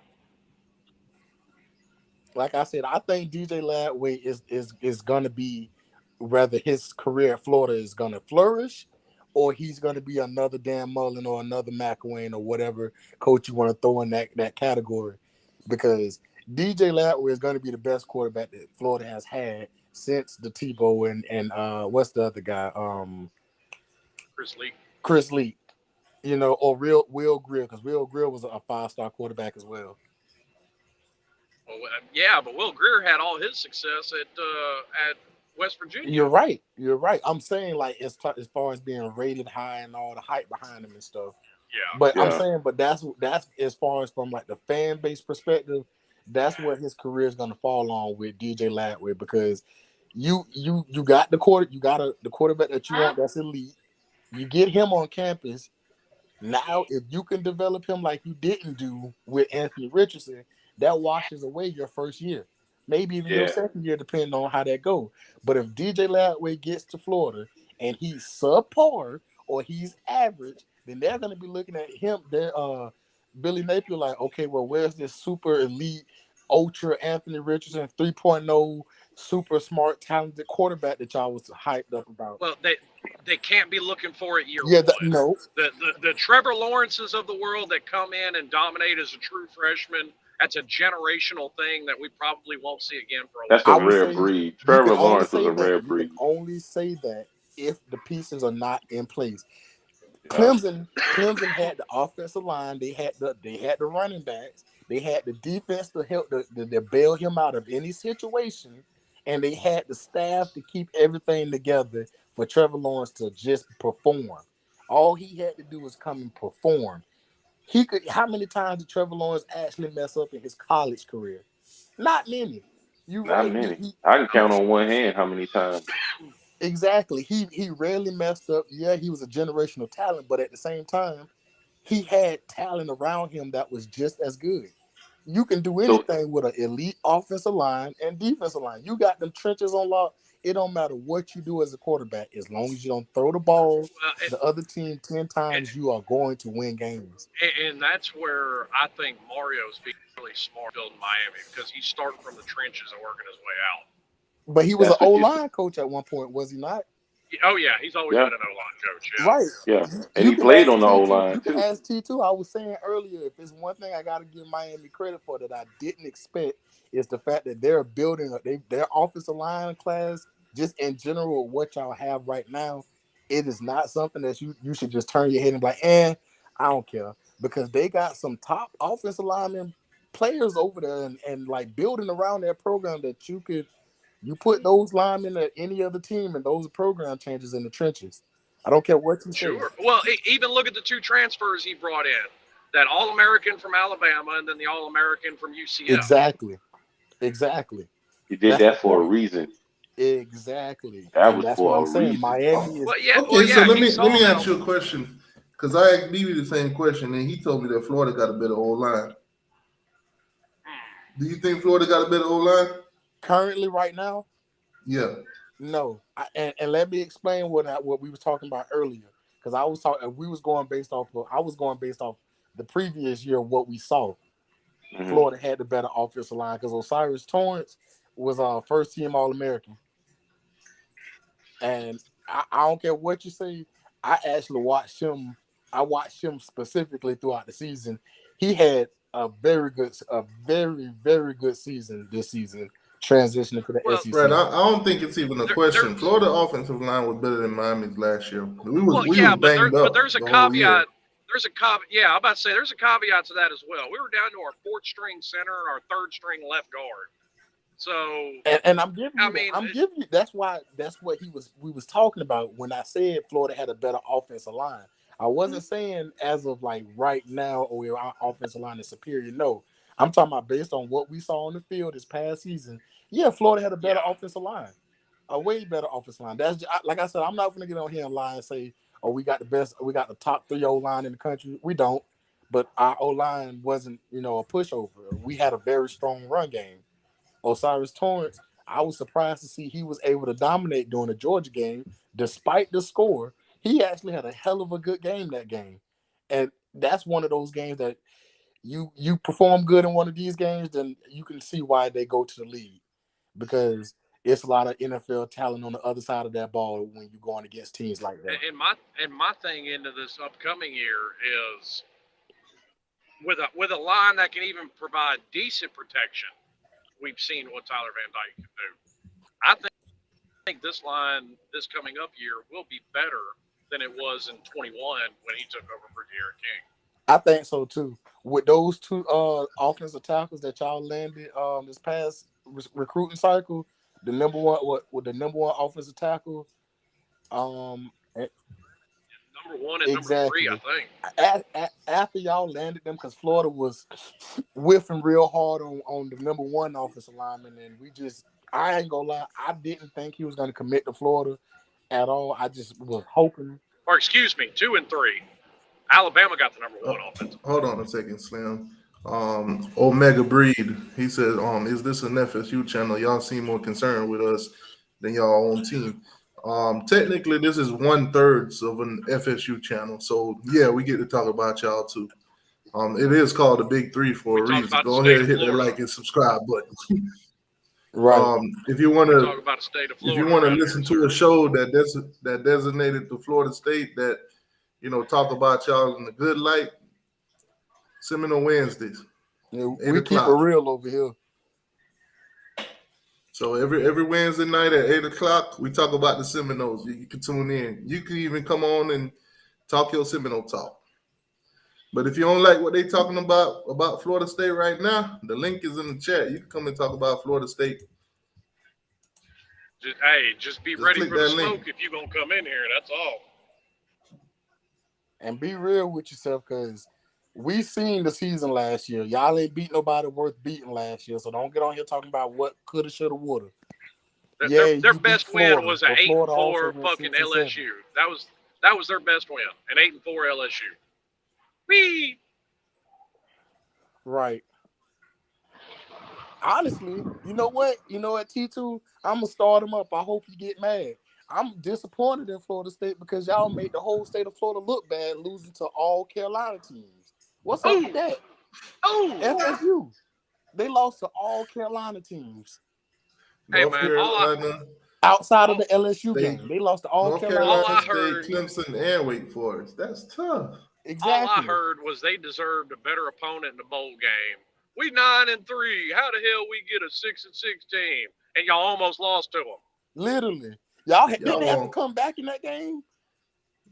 Speaker 3: Like I said, I think DJ Ladway is going to be, whether his career at Florida is going to flourish or he's going to be another Dan Mullen or another McElwain or whatever coach you want to throw in that category. Because DJ Ladway is going to be the best quarterback that Florida has had since the Tebow and what's the other guy? Chris Lee. Or Will Grier, because Will Grier was a 5-star quarterback as well.
Speaker 7: Well, yeah, but Will Grier had all his success at West Virginia.
Speaker 3: You're right. I'm saying, like, as far as being rated high and all the hype behind him and stuff.
Speaker 7: Yeah.
Speaker 3: But I'm saying, that's as far as from like the fan base perspective, that's where his career is going to fall on with DJ Ladway, because you got the quarterback that you want that's elite. You get him on campus. Now, if you can develop him like you didn't do with Anthony Richardson, that washes away your first year. Maybe even your second year, depending on how that goes. But if DJ Ladway gets to Florida and he's subpar or he's average, then they're going to be looking at him, Billy Napier, like, okay, well, where's this super elite, ultra Anthony Richardson 3.0, super smart, talented quarterback that y'all was hyped up about?
Speaker 7: Well, they can't be looking for it year one.
Speaker 3: No.
Speaker 7: The Trevor Lawrences of the world that come in and dominate as a true freshman, that's a generational thing that we probably won't see again for a while.
Speaker 13: That's a rare breed. Trevor Lawrence was a rare breed.
Speaker 3: You can only say that if the pieces are not in place. Clemson had the offensive line. They had the running backs. They had the defense to help to bail him out of any situation, and they had the staff to keep everything together for Trevor Lawrence to just perform. All he had to do was come and perform. How many times did Trevor Lawrence actually mess up in his college career? Not many. You're
Speaker 13: Not
Speaker 3: right.
Speaker 13: many. I can count on one hand how many times.
Speaker 3: Exactly. He rarely messed up. Yeah, he was a generational talent, but at the same time, he had talent around him that was just as good. You can do anything with an elite offensive line and defensive line. You got them trenches on lock. It don't matter what you do as a quarterback. As long as you don't throw the ball the other team 10 times, you are going to win games.
Speaker 7: And that's where I think Mario's being really smart building Miami, because he's starting from the trenches and working his way out.
Speaker 3: But he was an O-line coach at one point, was he not?
Speaker 7: Oh, yeah. He's always been an O-line coach. Yeah.
Speaker 3: Right.
Speaker 13: Yeah. And he played on the O-line,
Speaker 3: You can ask T2. I was saying earlier, if there's one thing I got to give Miami credit for that I didn't expect, is the fact that they're building their offensive line class, just in general, what y'all have right now. It is not something that you should just turn your head and be like, I don't care. Because they got some top offensive lineman players over there and like building around their program that you put those linemen at any other team and those program changes in the trenches. I don't care what you say.
Speaker 7: Sure. Well, even look at the two transfers he brought in. That All-American from Alabama and then the All-American from UCF.
Speaker 3: Exactly.
Speaker 13: He did that for a reason.
Speaker 3: Exactly.
Speaker 13: That was
Speaker 3: that's
Speaker 13: for
Speaker 3: what
Speaker 13: a
Speaker 3: I'm saying.
Speaker 13: reason.
Speaker 3: Miami is.
Speaker 1: So let me ask you a question, because I asked Levy the same question, and he told me that Florida got a better O-line. Do you think Florida got a better O-line?
Speaker 3: Currently, right now?
Speaker 1: Yeah.
Speaker 3: No. And let me explain what we was talking about earlier. Because I was going based off the previous year, what we saw. Mm-hmm. Florida had the better offensive line because Osiris Torrance was our first team All-American. And I don't care what you say. I actually watched him. I watched him specifically throughout the season. He had a very, very good season this season, transitioning to the SEC.
Speaker 1: Right, I don't think it's even a question. Florida offensive line was better than Miami's last year. We was banged up.
Speaker 7: But there's a caveat. There's a caveat. Yeah, I'm about to say there's a caveat to that as well. We were down to our fourth string center and our third string left guard. So
Speaker 3: and I'm giving you that's what we was talking about when I said Florida had a better offensive line. I wasn't saying as of like right now or our offensive line is superior. No, I'm talking about based on what we saw on the field this past season. Yeah, Florida had a better offensive line, a way better offensive line. That's like I said, I'm not going to get on here and lie and say, oh, we got the top 3 O-line in the country. We don't, but our O-line wasn't, a pushover. We had a very strong run game. Osiris Torrance, I was surprised to see he was able to dominate during the Georgia game, despite the score. He actually had a hell of a good game that game, and that's one of those games that you perform good in one of these games, then you can see why they go to the league, because it's a lot of NFL talent on the other side of that ball when you're going against teams like that.
Speaker 7: And my thing into this upcoming year is with a line that can even provide decent protection. We've seen what Tyler Van Dyke can do. I think this line this coming up year will be better than it was in 21 when he took over for De'Aaron King.
Speaker 3: I think so too. With those two offensive tackles that y'all landed this past recruiting cycle, the number one offensive tackle,
Speaker 7: number 1 and
Speaker 3: exactly.
Speaker 7: number 3, I
Speaker 3: think. After y'all landed them, because Florida was whiffing real hard on the number 1 offensive lineman, and I ain't gonna lie, I didn't think he was gonna commit to Florida at all. I just was hoping.
Speaker 7: Or excuse me, 2 and 3. Alabama got the number 1 offensive.
Speaker 1: Hold on a second, Slim. Omega Breed, he said, is this an FSU channel? Y'all seem more concerned with us than y'all own team. Technically, this is 1/3 of an FSU channel. So, yeah, we get to talk about y'all, too. It is called the Big 3 for a reason. Go ahead and hit that like and subscribe button.
Speaker 3: Right.
Speaker 1: If you want to listen to a show that designated to Florida State that, talk about y'all in a good light, Seminole Wednesdays.
Speaker 3: Yeah, we keep it real over here.
Speaker 1: So every Wednesday night at 8:00, we talk about the Seminoles. You can tune in. You can even come on and talk your Seminole talk. But if you don't like what they're talking about Florida State right now, the link is in the chat. You can come and talk about Florida State.
Speaker 7: Just be ready for the smoke if you're going to come in here. That's all.
Speaker 3: And be real with yourself, because We seen the season last year. Y'all ain't beat nobody worth beating last year, so don't get on here talking about what coulda, shoulda, woulda.
Speaker 7: Their best win was an
Speaker 3: Florida
Speaker 7: 8-4 fucking LSU. That was their best win, an 8-4 LSU. Whee!
Speaker 3: Right. Honestly, you know what? T2, I'm gonna start him up. I hope you get mad. I'm disappointed in Florida State because y'all made the whole state of Florida look bad, losing to all Carolina teams. What's up with that? FSU. They lost to all Carolina teams.
Speaker 7: Hey,
Speaker 1: North
Speaker 7: man,
Speaker 1: Carolina,
Speaker 3: outside of the LSU game, they lost to all Carolina.
Speaker 7: All I heard,
Speaker 1: Clemson, and Wake Forest. That's tough.
Speaker 3: Exactly.
Speaker 7: All I heard was they deserved a better opponent in the bowl game. We 9-3. How the hell we get a 6-6 team and y'all almost lost to them?
Speaker 3: Literally, y'all didn't have to come back in that game.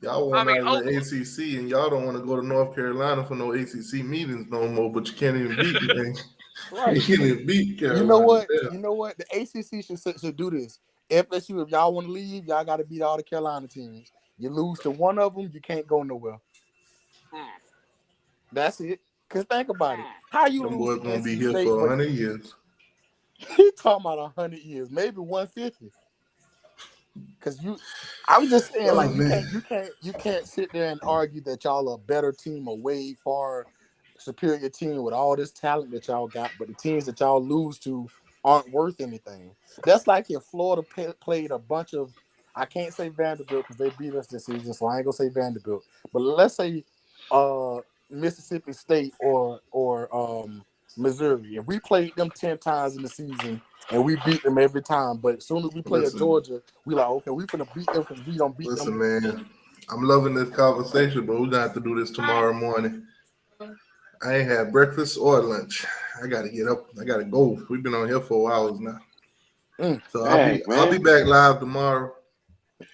Speaker 1: Y'all want out of the ACC, and y'all don't want to go to North Carolina for no ACC meetings no more. But you can't even beat them.
Speaker 3: Right.
Speaker 1: You can't even beat Carolina.
Speaker 3: You know what? You know what? The ACC should do this. FSU, if y'all want to leave, y'all got to beat all the Carolina teams. You lose to one of them, you can't go nowhere. That's it. Cause think about it. How you
Speaker 1: Them
Speaker 3: lose
Speaker 1: boys gonna be
Speaker 3: NC
Speaker 1: here
Speaker 3: State
Speaker 1: for 100 years.
Speaker 3: He talking about 100 years, maybe 150. Cause I'm just saying, like you can't sit there and argue that y'all are a better team, a way far superior team with all this talent that y'all got, but the teams that y'all lose to aren't worth anything. That's like if Florida played a bunch of, I can't say Vanderbilt because they beat us this season, so I ain't gonna say Vanderbilt. But let's say Mississippi State or Missouri. If we played them 10 times in the season and we beat them every time, but as soon as we play at Georgia, we like, okay, we're gonna beat them because we don't beat them.
Speaker 1: Listen, man, I'm loving this conversation, but we're gonna have to do this tomorrow morning. I ain't had breakfast or lunch. I gotta get up. I gotta go. We've been on here 4 hours now. So I'll be back live tomorrow.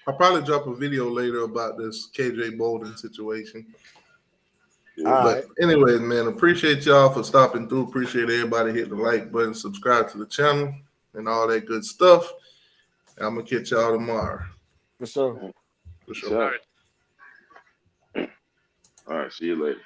Speaker 1: I'll probably drop a video later about this KJ Bolden situation. But anyways, man, appreciate y'all for stopping through. Appreciate everybody hitting the like button, subscribe to the channel, and all that good stuff. And I'm gonna catch y'all tomorrow.
Speaker 3: For sure.
Speaker 1: For sure.
Speaker 13: All right. See you later.